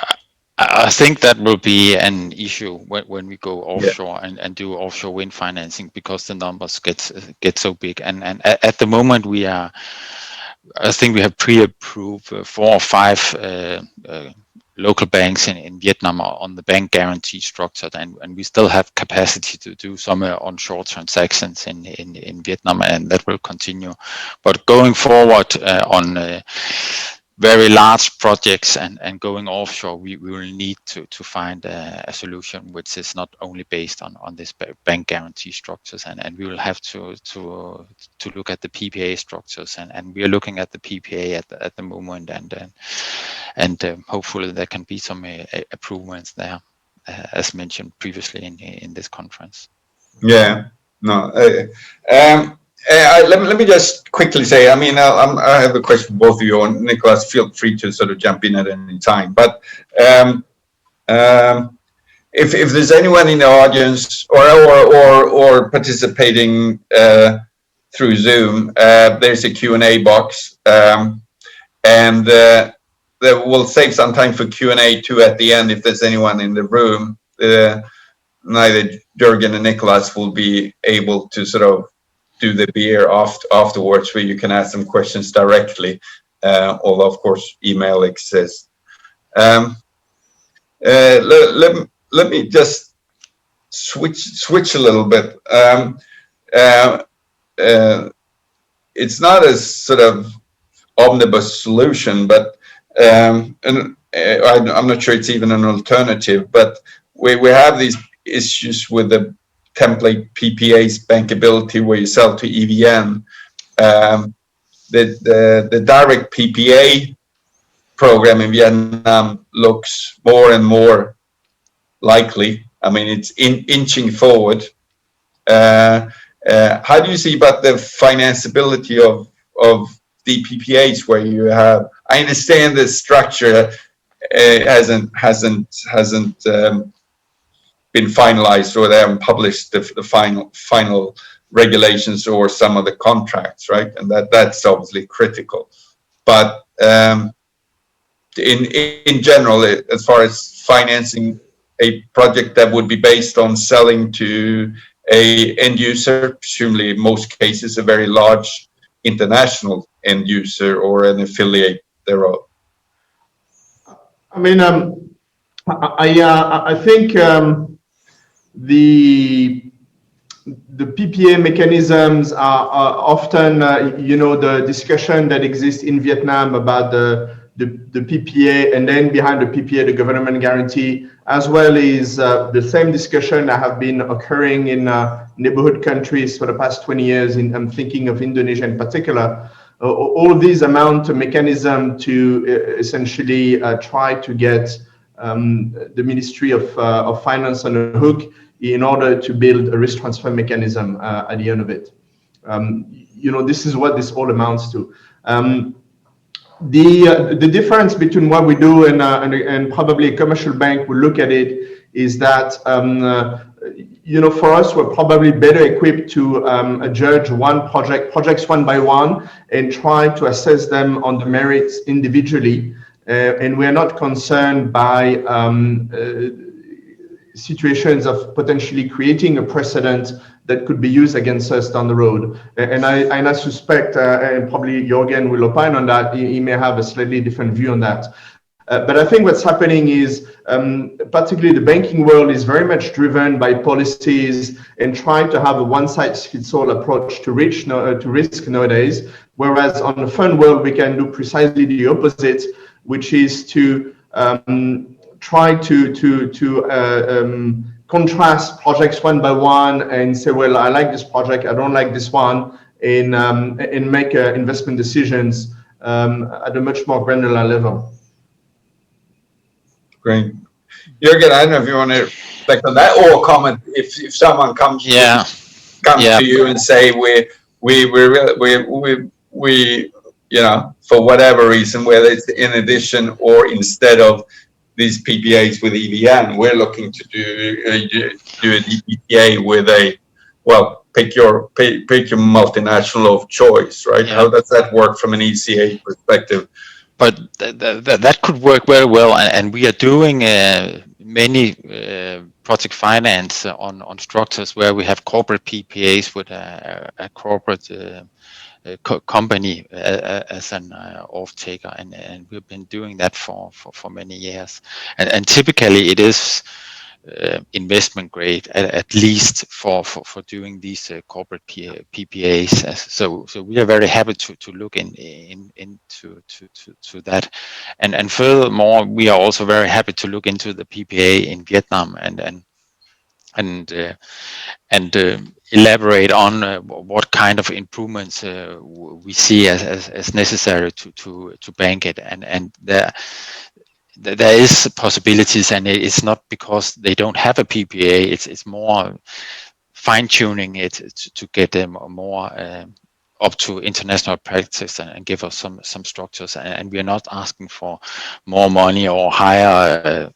I think that will be an issue when we go offshore and do offshore wind financing, because the numbers get so big. And at the moment I think we have pre-approved 4 or 5 local banks in Vietnam on the bank guarantee structure, and we still have capacity to do some onshore transactions in Vietnam, and that will continue. But going forward on very large projects and going offshore, we will need to find a solution which is not only based on this bank guarantee structures, and we will have to look at the PPA structures, and we are looking at the PPA at the moment, and hopefully there can be some improvements there, as mentioned previously in this conference. Yeah, no. Let me just quickly say, I mean, I have a question for both of you, and Nicholas, feel free to sort of jump in at any time. But if there's anyone in the audience or participating through Zoom, there's a Q&A box, and we'll save some time for Q&A too at the end if there's anyone in the room. Neither Jürgen and Nicholas will be able to sort of do the beer afterwards, where you can ask some questions directly, although of course email exists. Let me just switch a little bit. It's not a sort of omnibus solution, but and I'm not sure it's even an alternative, but we have these issues with the template PPAs bankability where you sell to EVN. The direct PPA program in Vietnam looks more and more likely. I mean, it's inching forward. How do you see about the financeability of the PPAs where you have? I understand the structure hasn't been finalized, or they haven't published the final regulations or some of the contracts, right? And that's obviously critical. But in general, as far as financing a project that would be based on selling to a end user, presumably in most cases a very large international end user or an affiliate thereof? I mean, I think the PPA mechanisms are often, you know, the discussion that exists in Vietnam about the PPA, and then behind the PPA, the government guarantee, as well as the same discussion that have been occurring in neighborhood countries for the past 20 years. I'm thinking of Indonesia in particular. All of these amount to mechanism to essentially try to get the Ministry of Finance on the hook in order to build a risk transfer mechanism at the end of it. You know, this is what this all amounts to. The difference between what we do and probably a commercial bank will look at it is that you know, for us, we're probably better equipped to judge projects one by one and try to assess them on the merits individually. And we're not concerned by situations of potentially creating a precedent that could be used against us down the road. And I suspect, and probably Jorgen will opine on that, he may have a slightly different view on that. But I think what's happening is, particularly the banking world is very much driven by policies and trying to have a one-size-fits-all approach to risk nowadays, whereas on the fund world, we can do precisely the opposite, which is to try to contrast projects one by one and say, well, I like this project, I don't like this one, and make investment decisions at a much more granular level. Great. Jürgen, I don't know if you want to reflect on that or comment if someone comes to you and say we you know, for whatever reason, whether it's in addition or instead of these PPAs with EVN, we're looking to do a PPA with a, well, pick your multinational of choice, right? Yeah. How does that work from an ECA perspective? But that could work very well, and we are doing many project finance on structures where we have corporate PPAs with a corporate company as an off-taker, and we've been doing that for many years. And typically it is investment grade, at least for doing these corporate PPAs. So we are very happy to look into that, and furthermore, we are also very happy to look into the PPA in Vietnam and elaborate on what kind of improvements we see as necessary to bank it, and there is possibilities, and it's not because they don't have a PPA. It's more fine-tuning it to get them more up to international practice and give us some structures. And we are not asking for more money or higher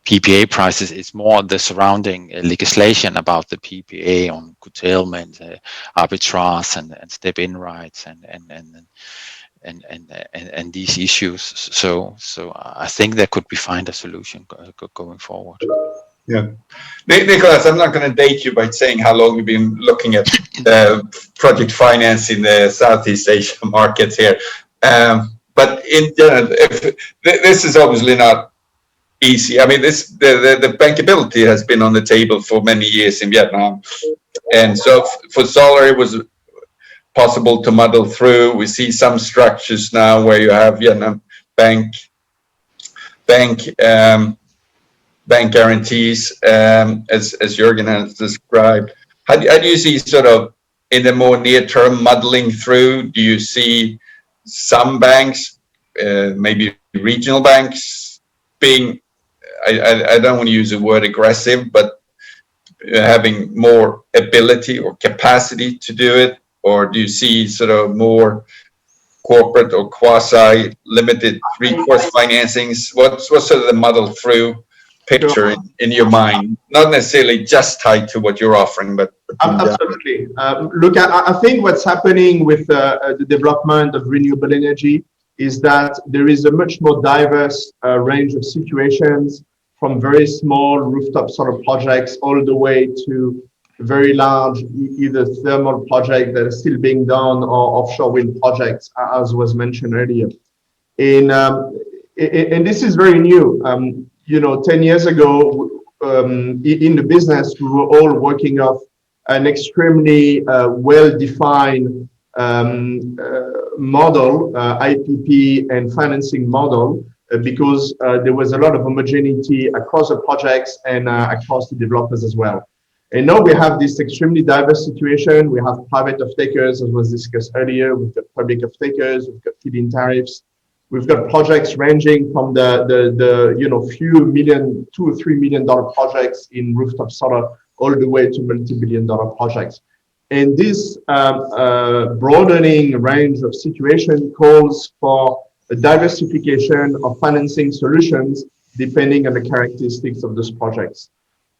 PPA prices. It's more the surrounding legislation about the PPA on curtailment, arbitrage, and step-in rights, and these issues. So I think there could be find a solution going forward. Yeah, Nicholas, I'm not going to date you by saying how long you've been looking at project finance in the Southeast Asia markets here, but in general, this is obviously not easy. I mean, the bankability has been on the table for many years in Vietnam, and so for solar it was possible to muddle through. We see some structures now where you have bank guarantees, as Jürgen has described. How do you see sort of in the more near term muddling through? Do you see some banks, maybe regional banks, being, I don't want to use the word aggressive, but having more ability or capacity to do it? Or do you see sort of more corporate or quasi-limited recourse financings? What's sort of the muddle through picture in your mind? Not necessarily just tied to what you're offering, but absolutely. Look, I think what's happening with the development of renewable energy is that there is a much more diverse range of situations from very small rooftop solar projects all the way to very large, either thermal projects that are still being done or offshore wind projects, as was mentioned earlier. And this is very new. 10 years ago, in the business, we were all working off an extremely well-defined model, IPP and financing model, because there was a lot of homogeneity across the projects and across the developers as well. And now we have this extremely diverse situation. We have private off-takers, as was discussed earlier. We've got public off-takers. We've got feed-in tariffs. We've got projects ranging from the few million, $2 or $3 million projects in rooftop solar, all the way to multi-billion-dollar projects. And this broadening range of situation calls for a diversification of financing solutions depending on the characteristics of those projects.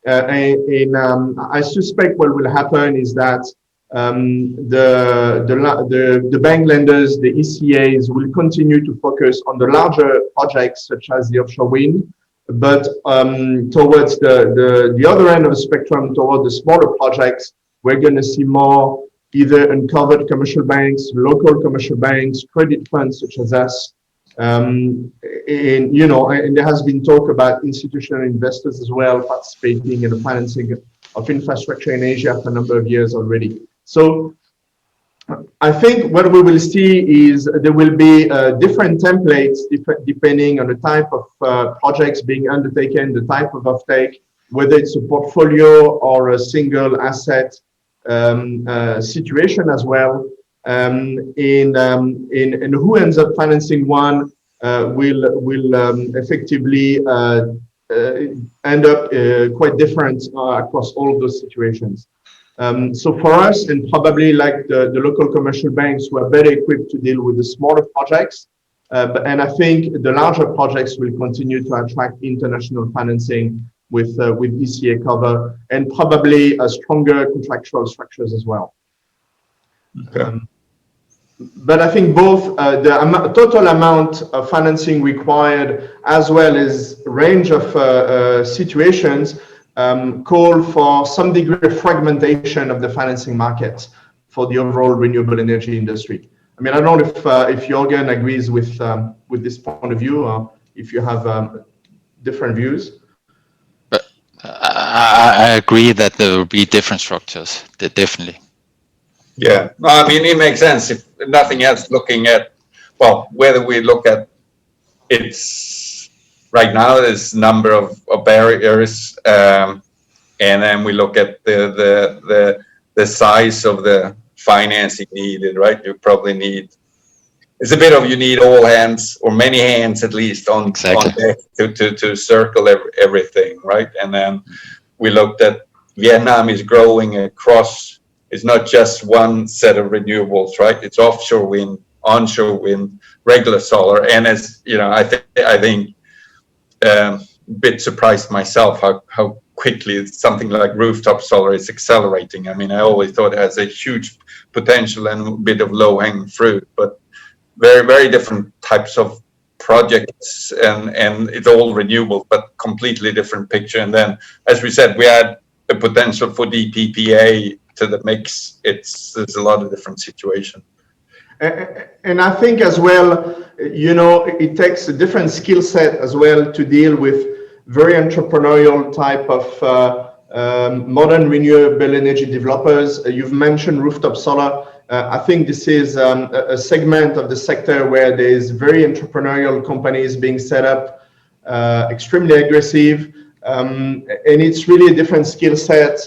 I suspect what will happen is that the bank lenders, the ECAs, will continue to focus on the larger projects such as the offshore wind, but towards the other end of the spectrum, toward the smaller projects, we're going to see more either uncovered commercial banks, local commercial banks, credit funds such as us. And there has been talk about institutional investors as well participating in the financing of infrastructure in Asia for a number of years already. So I think what we will see is there will be different templates depending on the type of projects being undertaken, the type of offtake, whether it's a portfolio or a single asset situation as well. And who ends up financing one will effectively end up quite different across all of those situations. So for us, and probably like the local commercial banks who are better equipped to deal with the smaller projects, and I think the larger projects will continue to attract international financing with ECA cover and probably stronger contractual structures as well. Okay. But I think both the total amount of financing required as well as range of situations call for some degree of fragmentation of the financing market for the overall renewable energy industry. I mean, I don't know if Jürgen agrees with this point of view, or if you have different views. But I agree that there will be different structures, definitely. Yeah, I mean, it makes sense if nothing else looking at, well, whether we look at it's right now, there's a number of barriers, and then we look at the size of the financing needed, right? You probably need, it's a bit of, you need all hands or many hands at least on deck to circle everything, right? And then we looked at Vietnam is growing across. It's not just one set of renewables, right? It's offshore wind, onshore wind, regular solar, and as you know, I think a bit surprised myself how quickly something like rooftop solar is accelerating. I mean, I always thought it has a huge potential and a bit of low-hanging fruit, but very, very different types of projects, and it's all renewable, but completely different picture. And then, as we said, we had a potential for DPPA to the mix. There's a lot of different situations. And I think as well, it takes a different skill set as well to deal with very entrepreneurial type of modern renewable energy developers. You've mentioned rooftop solar. I think this is a segment of the sector where there's very entrepreneurial companies being set up, extremely aggressive, and it's really a different skill set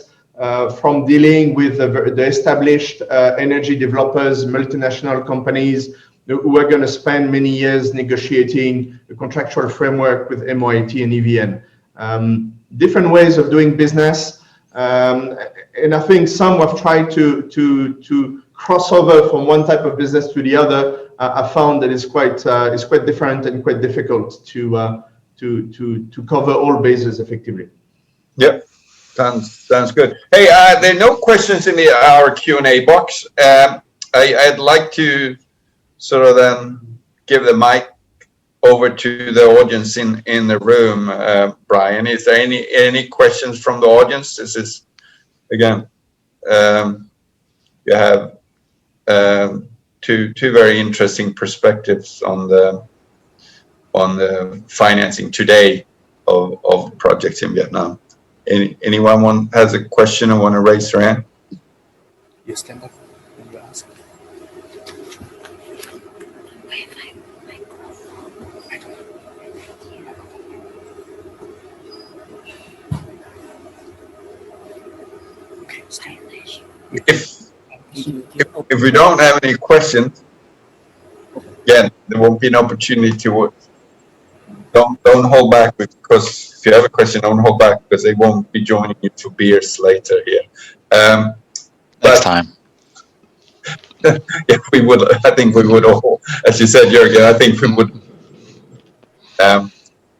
from dealing with the established energy developers, multinational companies who are going to spend many years negotiating a contractual framework with MoIT and EVN. Different ways of doing business, and I think some have tried to cross over from one type of business to the other. I found that it's quite different and quite difficult to cover all bases effectively. Yep. Sounds good. Hey, there are no questions in our Q&A box. I'd like to sort of then give the mic over to the audience in the room. Brian, is there any questions from the audience? This is again, you have two very interesting perspectives on the financing today of projects in Vietnam. Anyone has a question or want to raise their hand? You stand up when you ask. If we don't have any questions, again, there won't be an opportunity to. Don't hold back, because if you have a question, don't hold back, because they won't be joining you for beers later here. Next time. Yeah, we would. I think we would all, as you said, Jürgen. I think we would.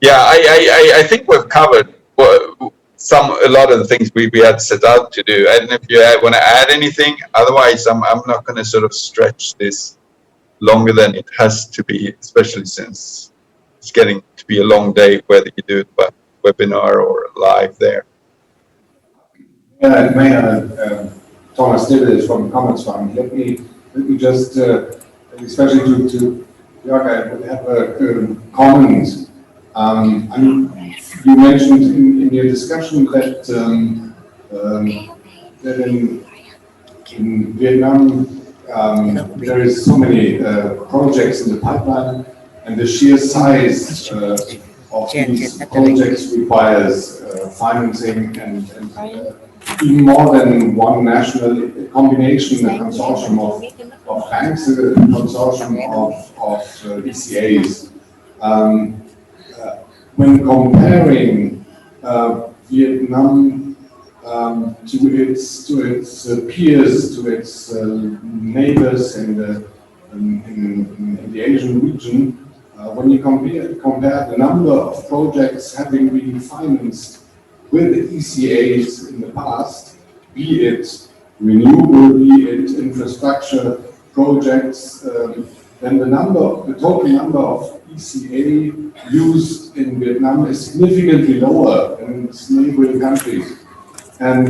Yeah, I think we've covered a lot of the things we had set out to do. I don't know if you want to add anything. Otherwise, I'm not going to sort of stretch this longer than it has to be, especially since it's getting to be a long day, whether you do it by webinar or live there. Yeah, may Thomas did from Comments Fund. Let me just, especially to Virag, I have a comment. I mean, you mentioned in your discussion that that in Vietnam there is so many projects in the pipeline, and the sheer size of these projects requires financing and even more than one national combination, a consortium of banks, a consortium of ECAs. When comparing Vietnam to its peers, to its neighbors in the Asian region, when you compare the number of projects having been financed with ECAs in the past, be it renewable, be it infrastructure projects, then the total number of ECA used in Vietnam is significantly lower than in its neighboring countries. And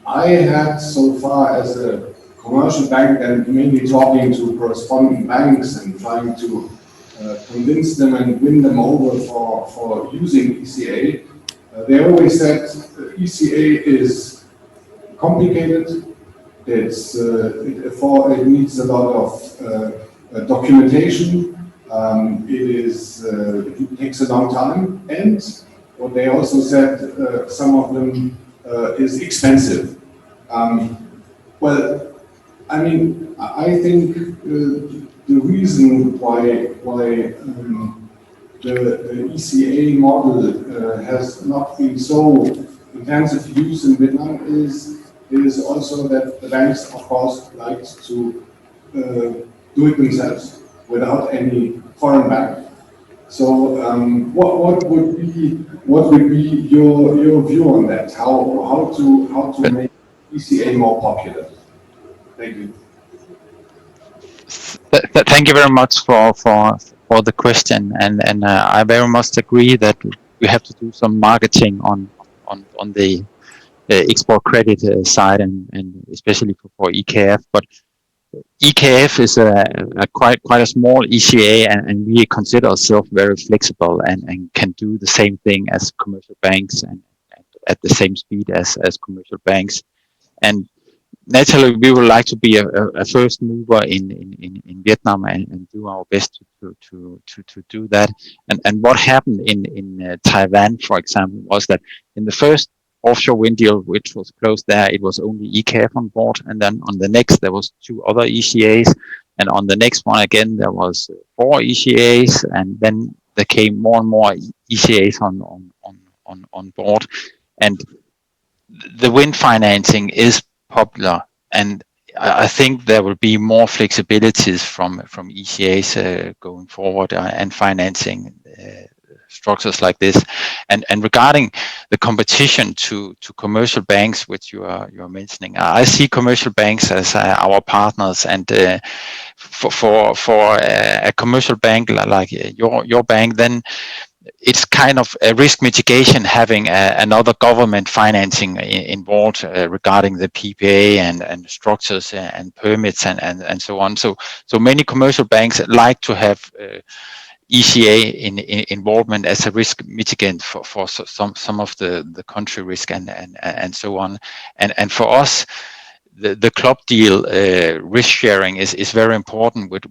I had so far, as a commercial bank and mainly talking to correspondent banks and trying to convince them and win them over for using ECA, they always said ECA is complicated. It needs a lot of documentation. It takes a long time, and what they also said, some of them is expensive. Well, I mean, I think the reason why the ECA model has not been so intensive use in Vietnam is also that the banks, of course, like to do it themselves without any foreign bank. So, what would be your view on that? How to make ECA more popular? Thank you. Thank you very much for the question, and I very much agree that we have to do some marketing on the export credit side, and especially for EKF. But EKF is a quite a small ECA, and we consider ourselves very flexible and can do the same thing as commercial banks and at the same speed as commercial banks. And naturally, we would like to be a first mover in Vietnam and do our best to do that. And what happened in Taiwan, for example, was that in the first offshore wind deal, which was closed there, it was only EKF on board, and then on the next there was 2 other ECAs, and on the next one again there was 4 ECAs, and then there came more and more ECAs on board, and the wind financing is popular, and I think there will be more flexibilities from ECAs going forward and financing structures like this. And regarding the competition to commercial banks, which you are mentioning, I see commercial banks as our partners, and for a commercial bank like your bank, then it's kind of a risk mitigation having another government financing involved regarding the PPA and structures and permits and so on. So many commercial banks like to have ECA involvement as a risk mitigant for some of the country risk and so on. And for us, the club deal risk sharing is very important with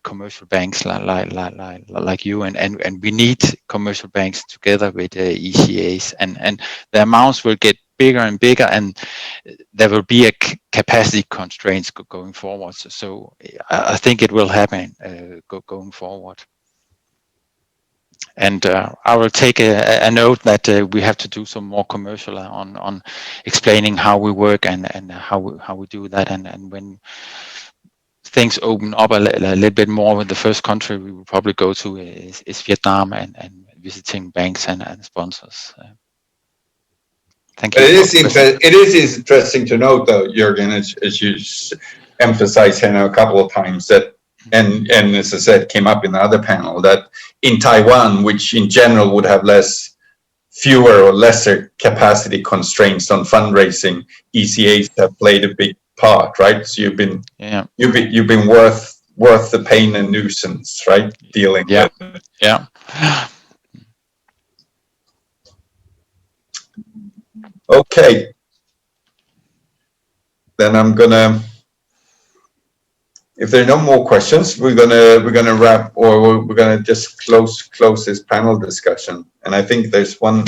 commercial banks like you, and we need commercial banks together with ECAs, and the amounts will get bigger and bigger, and there will be a capacity constraints going forward. So I think it will happen going forward. And I will take a note that we have to do some more commercial on explaining how we work and how we do that. And when things open up a little bit more, with the first country we will probably go to is Vietnam, and visiting banks and sponsors. Thank you. It is interesting to note, though, Jürgen, as you emphasized a couple of times, that and as I said, came up in the other panel, that in Taiwan, which in general would have fewer or lesser capacity constraints on fundraising, ECAs have played a big part, right? So you've been worth the pain and nuisance, right? Dealing with it. Yeah. Okay. Then I'm gonna. If there are no more questions, we're gonna wrap, or we're gonna just close this panel discussion. And I think there is one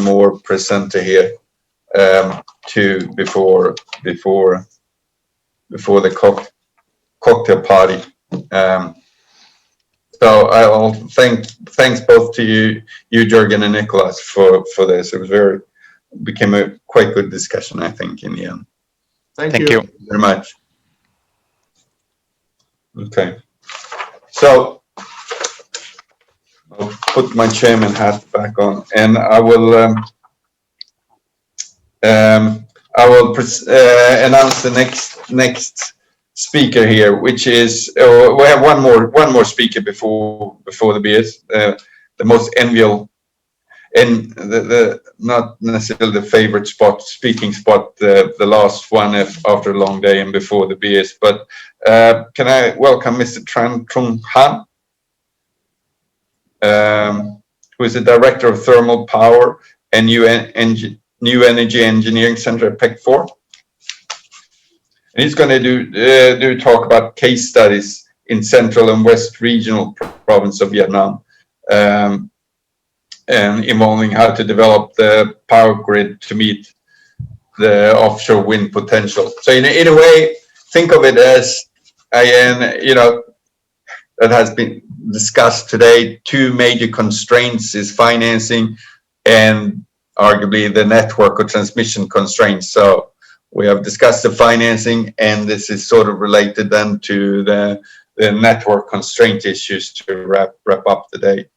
more presenter here before the cocktail party. So I'll thanks both to you Jürgen and Nicholas for this. It became a quite good discussion, I think, in the end. Thank you very much. Okay, so I'll put my chairman hat back on, and I will announce the next speaker here, which is we have one more speaker before the beers, the most enviable and the not necessarily the favorite speaking spot, the last one after a long day and before the beers. But can I welcome Mr. Tran Trung Han, who is the Director of Thermal Power and New Energy Engineering Center at PEC4. And he's going to do talk about case studies in Central and West Regional Province of Vietnam, and involving how to develop the power grid to meet the offshore wind potential. So in a way, think of it as, that has been discussed today. Two major constraints is financing and arguably the network or transmission constraints. So we have discussed the financing, and this is sort of related then to the network constraint issues to wrap up the day.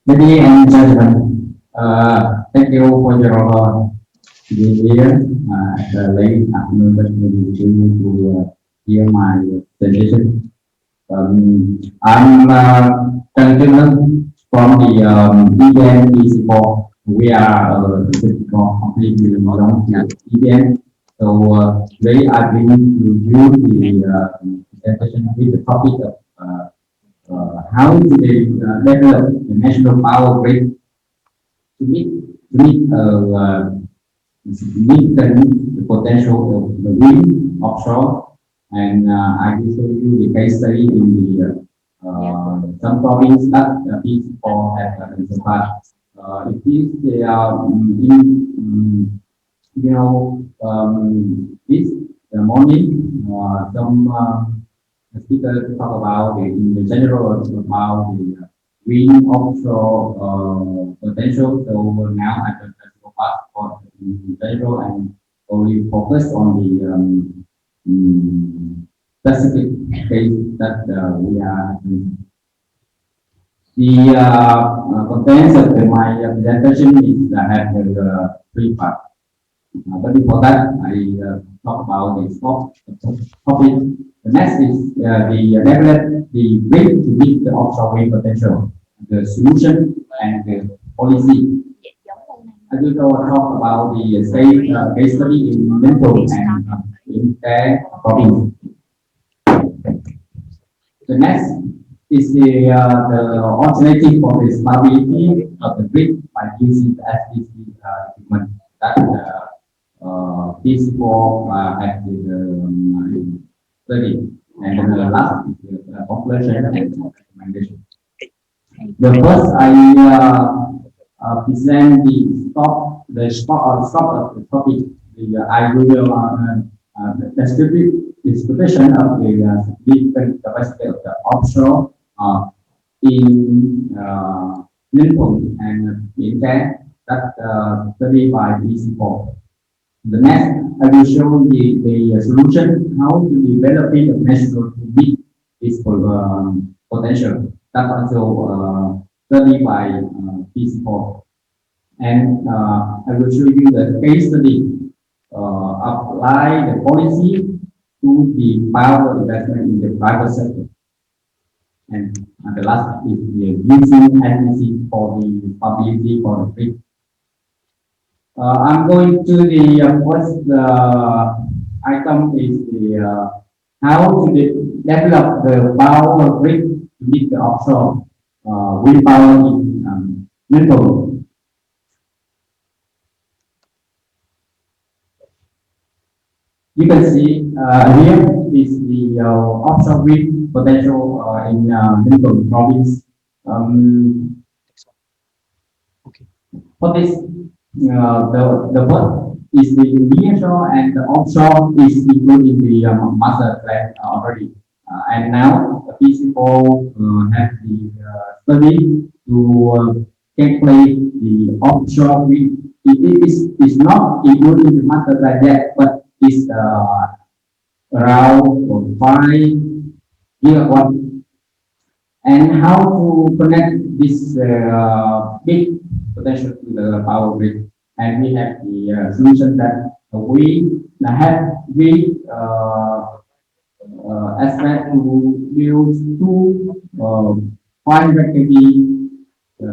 Ladies and gentlemen, thank you for your being here at the late afternoon to hear my presentation. I'm Trung from the EREA. We are a completely belong to EREA. So today I bring to you the presentation with the topic of how to develop the national power grid to meet the potential of the wind offshore. And I will show you the case study in the some province that P4 has Enterprize. It is this morning some speakers talk about in the general about the wind offshore potential. So now I can go back for the general and only focus on the specific case that we are in. The contents of my presentation is have three parts. But before that, I talk about the topic. The next is the regulate the way to meet the offshore wind potential, the solution and the policy. I will talk about the state case study in Nepal and in Tran province. The next is the alternative for the stability of the grid by using the Astris equipment that PC4 had the study. And then the last is the conclusion and recommendation. The first I present the stop of the topic. I will description of the significant capacity of the offshore in Nepal and in Tran that study by PC4. The next, I will show the solution how to develop a national to meet this potential. That also study by PC4. And I will show you the case study apply the policy to the power investment in the private sector. And the last is the using NLDC for the stability for the grid. I'm going to the first item is the how to develop the power grid to meet the offshore wind power in Nepal. You can see here is the offshore wind potential in Nepal province. For this, the first is the nearshore and the offshore is included in the master plan already. And now the PC4 has the study to calculate the offshore wind. It is not included in the master plan yet, but is around 5 GW. And how to connect this big potential to the power grid? And we have the solution that we expect to build two 500 kV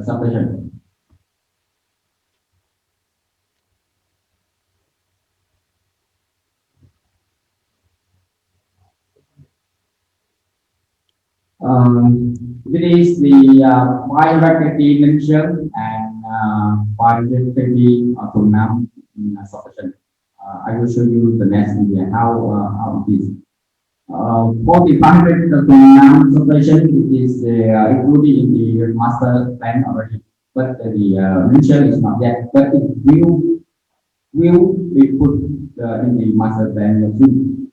substation. This is the 500 kV mentioned and 500 kV Tungnam substation. I will show you the next video how it is. For the 500 Tungnam substation, it is included in the master plan already, but the mention is not yet. But it will be put in the master plan soon.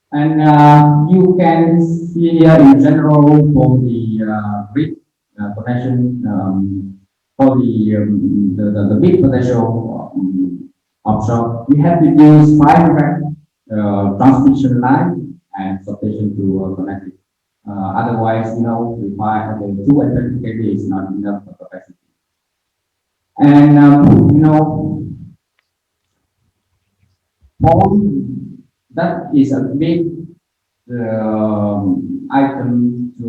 And you can see here in general for the grid potential for the big potential offshore, we have to use 500 transmission line and substation to connect it. Otherwise, you know, the 220 kV is not enough for capacity. And you know, that is a big item to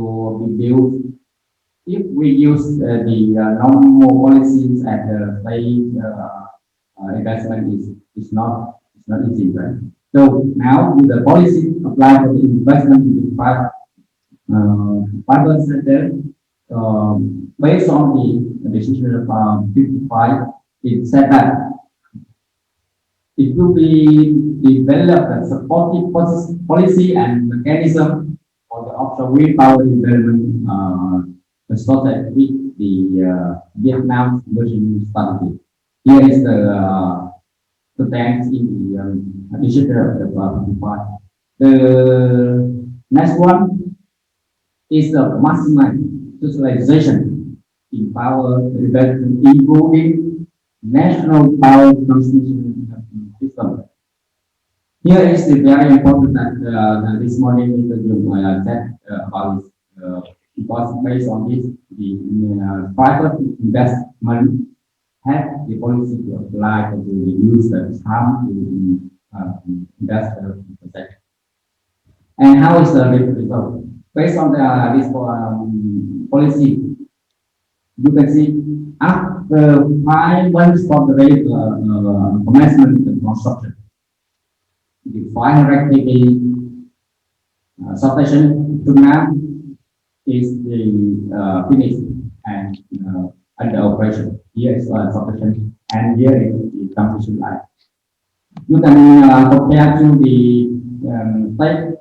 be built. If we use the normal policies at the state investment is not easy, right? So now with the policy applied for the investment in the private sector, based on the decision of 55, it said that it will be developed a supportive policy and mechanism for the offshore wind power development started with the Vietnam version strategy. Here is the thanks in the decision of the 55. The next one is the maximum utilization in power development, including national power transmission system. Here is the very important that this morning interview said about this, because based on this, the private investment have the policy to apply to reduce the harm to investor sector. And how is the result? Based on this policy, you can see after 5 months from the commencement of construction, the 500 kV substation Trung is the finished and under operation. Here is substation, and here is the transmission line. You can compare to the state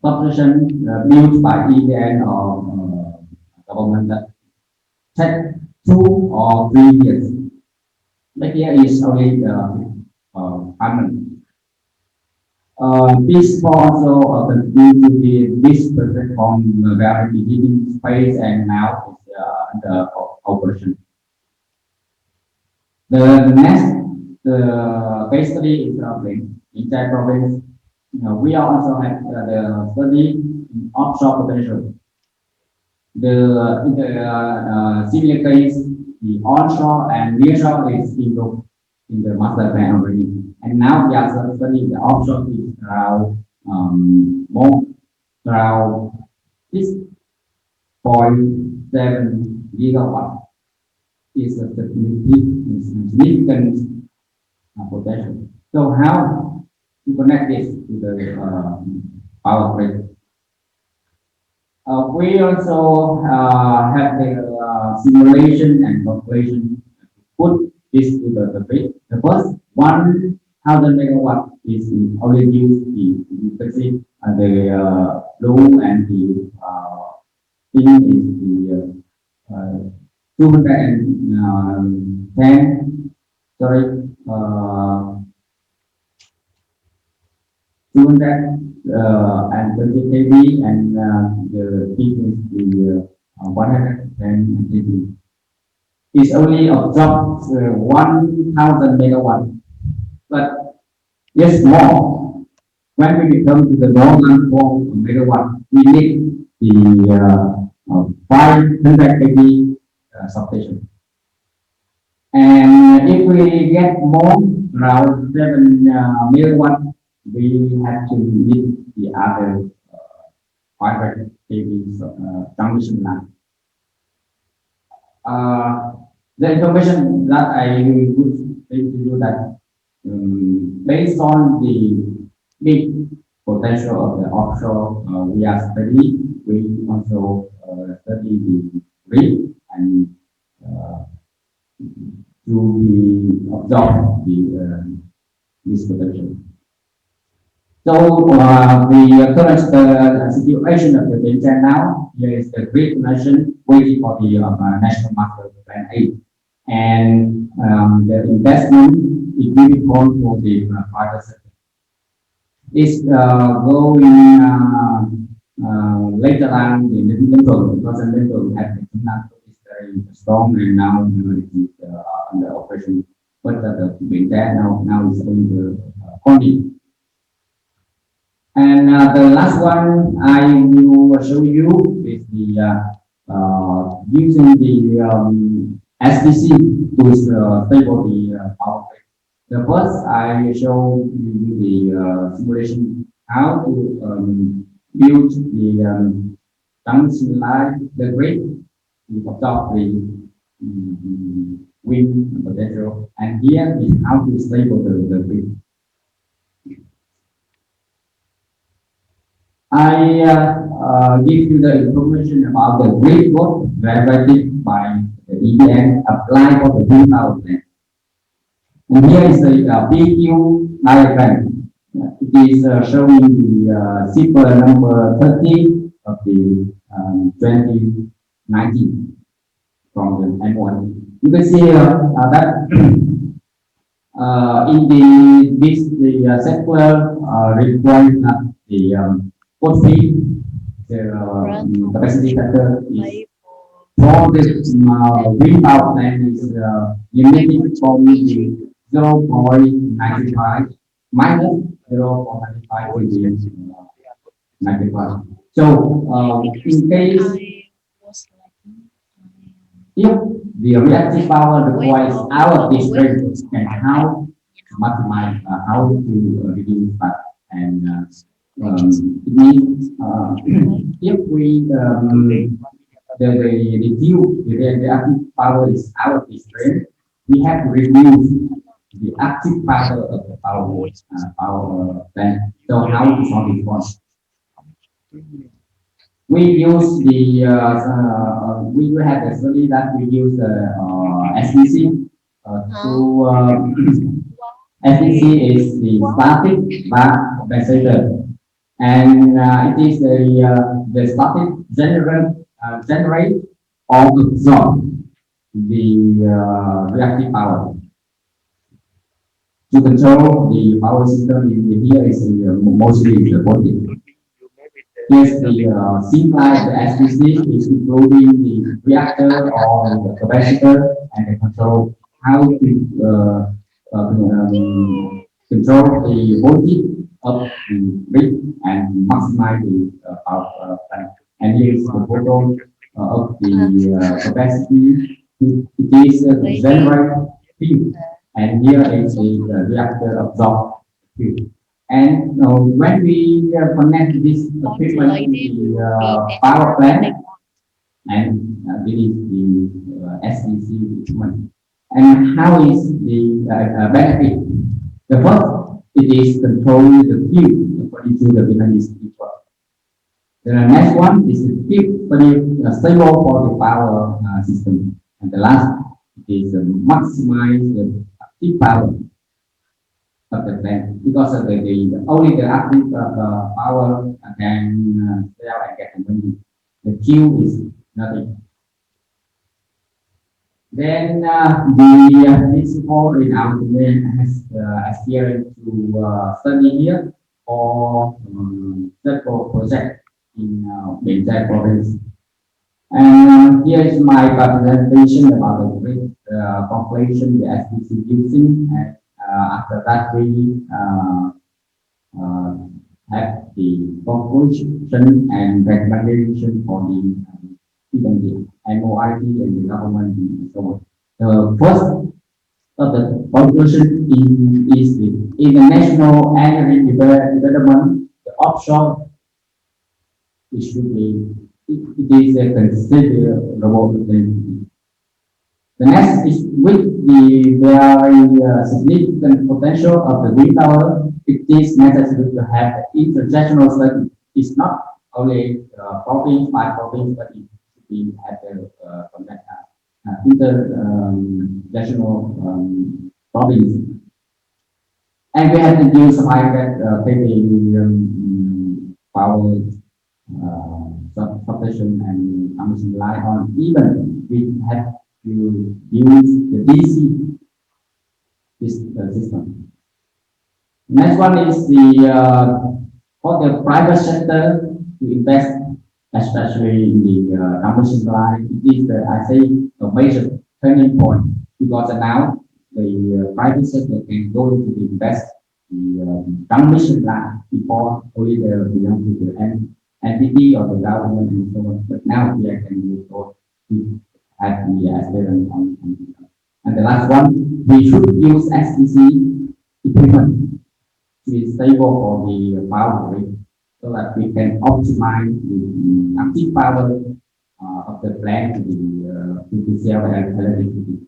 substation built by EREA or government that take 2 or 3 years. But here is only permanent. This also continues to be this project from the very beginning phase and now is under operation. The next case study is in that province. We also have the study in offshore potential. In the similar case, the onshore and nearshore is involved in the master plan already. And now we are studying the offshore is around around 6.7 gigawatt is a significant potential. So how to connect this to the power grid? We also have the simulation and calculation to put this to the grid. The first 1,000 megawatt is only used in, you can see the blue and the pink is the 210, sorry, 220 kV, and the pink is the 110 kV. It's only absorbed 1,000 megawatt. But yes, more. When we become to the northern 4 megawatt, we need the 500 kV substation. And if we get more, around 7 megawatt, we have to meet the other 500 kV transmission line. The information that I would say to you that based on the big potential of the offshore, we are studying. We also study the grid and to be absorb this potential. So the current situation of the Tran now, here is the grid connection waiting for the National Master Plan 8. And the investment is really called for the private sector. It's going later on in the network, because the network has is very strong and now it is under operation. But the Tran now is only the funding. And the last one I will show you is the using the SDC to stable the power grid. The first I show you the simulation how to build the transmission line, the grid to absorb the wind potential, and here is how to stable the grid. I give you the information about the grid code generated by the EREA applied for the wind power plant. And here is the PQ diagram. It is showing the simple number 30 of the 2019 from the MoIT. You can see that in the sector requires the put fee, the capacity factor is for this wind power plant is limited from the 0.95 minus 0.95 will be 95. So in case if the reactive power requires out of this range, and how to maximize, how to reduce that, and it means if we the reactive power is out of this range, we have to reduce the active power of the power plant. So how to solve this one? We use the we have a study that we use SDC SDC is the static bar compensator, and it is the static generate or absorb the reactive power. To control the power system in here is mostly the voltage. Yes, the simplified SPC is including the reactor or the capacitor and the control how to control the voltage of the grid and maximize the power plant. And here is the photo of the capacity. It is generate field, and here is the reactor absorb field. And when we connect this equipment to the power plant, and this is the SDC equipment. And how is the benefit? The first, it is controlling the field according to the Vietnamese people. The next one is to keep stable for the power system. And the last is maximize the active power of the plant, because of only the active power can sell and get the money. The Q is nothing. Then the principal in our domain has adhered to study here for several projects in Vietnam province. And here is my presentation about the grid calculation the SPC using, and after that we have the conclusion and recommendation for the even the MoIT and the government and so on. The first of the conclusion is the international energy development, the offshore, it should be, it is a considerable thing. The next is with the very significant potential of the wind power, it is necessary to have international study. It's not only province by province, but it should be at the international province. And we have to use some power substation and transmission line on. Even we have to use the DC system. Next one is the for the private sector to invest, especially in the transmission line. It is I say a major turning point, because now the private sector can go to invest the transmission line. Before only the belong to the entity or the government and so on, but now we can go to at the experience on. And the last one, we should use SDC equipment to be stable for the power grid, so that we can optimize the active power of the plant to the cell and electricity.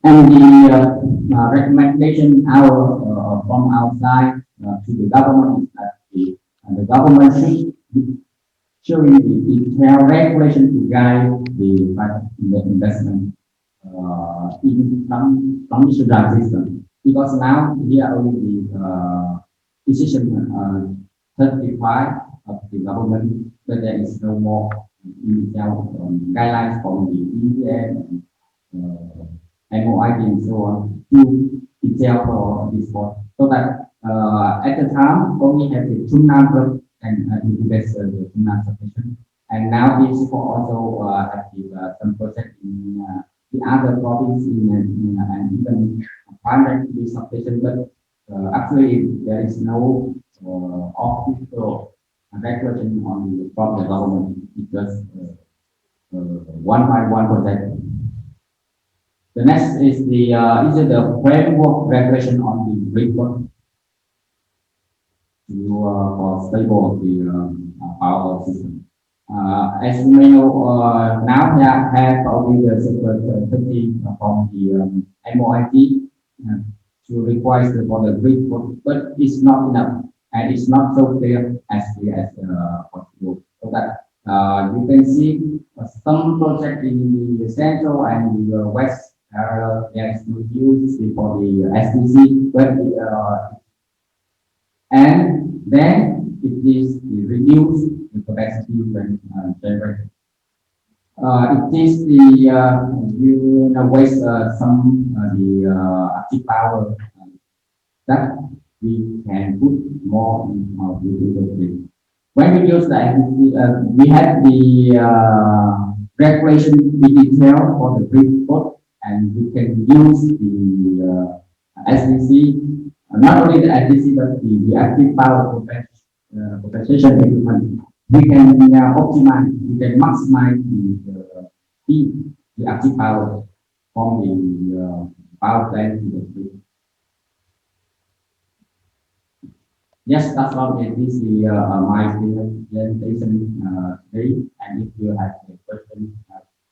And the recommendation from outside to the government is that the government should showing the detailed regulation to guide the investment in some transmission system. Because now here only the decision certified of the government, but there is no more detailed guidelines from the EREA and MoIT and so on to detail for this one. So that at the time only have the Trung and invest the substation, and now this also have some project in the other province and even private substation, but actually there is no official regulation from the government. It's just 1.1%. The next is the framework regulation on the report for stable power system. As you may know, now we have only the separate 30 from the MoIT to require for the grid, but it's not enough, and it's not so clear as possible. So that you can see some project in the central and the west area, there is no use for the SDC, but and then it is reduced the capacity when generated. It is the waste some the active power that we can put more into the grid. When we use the SDC, we have the regulation in detail for the grid code, and we can use the SDC, not only the SDC but the active power compensation equipment. We can optimize, we can maximize the active power from the power plant to the grid. Yes, that's all. This is my presentation today. And if you have a question,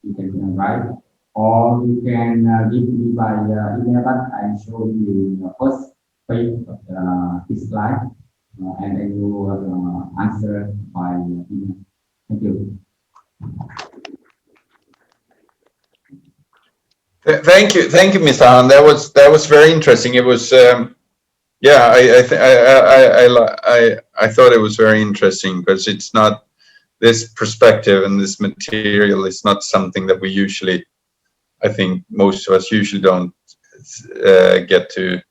you can write, or you can give me by email. I show you the first page of this slide, and I will answer by email. Thank you. Thank you, Mr. Han. That was very interesting. It was. Yeah, I thought it was very interesting because it's not this perspective and this material is not something that we usually, I think most of us usually don't get to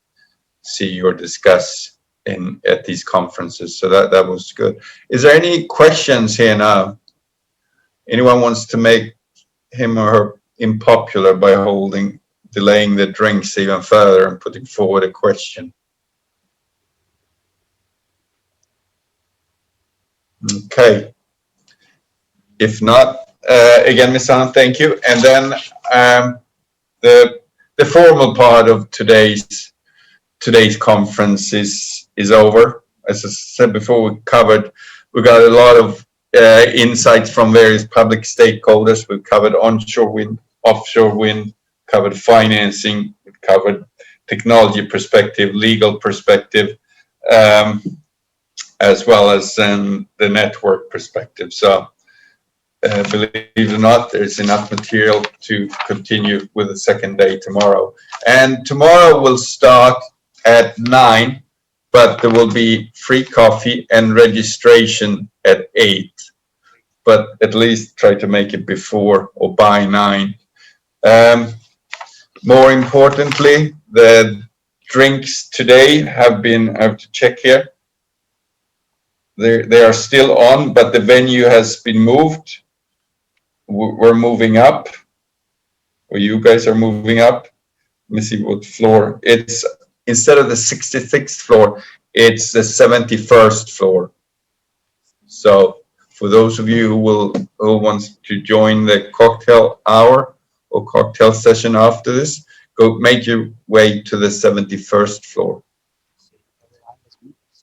see or discuss at these conferences. So that was good. Is there any questions here now? Anyone wants to make him or her unpopular by delaying the drinks even further and putting forward a question? Okay. If not, again, Mr. Han, thank you. And then the formal part of today's conference is over. As I said before, we got a lot of insights from various public stakeholders. We've covered onshore wind, offshore wind, covered financing, we've covered technology perspective, legal perspective, as well as the network perspective. So believe it or not, there's enough material to continue with the second day tomorrow. And tomorrow will start at 9, but there will be free coffee and registration at 8. But at least try to make it before or by 9. More importantly, the drinks today have been, I have to check here. They are still on, but the venue has been moved. We're moving up, or you guys are moving up. Let me see what floor. It's instead of the 66th floor, it's the 71st floor. So for those of you who wants to join the cocktail hour or cocktail session after this, go make your way to the 71st floor.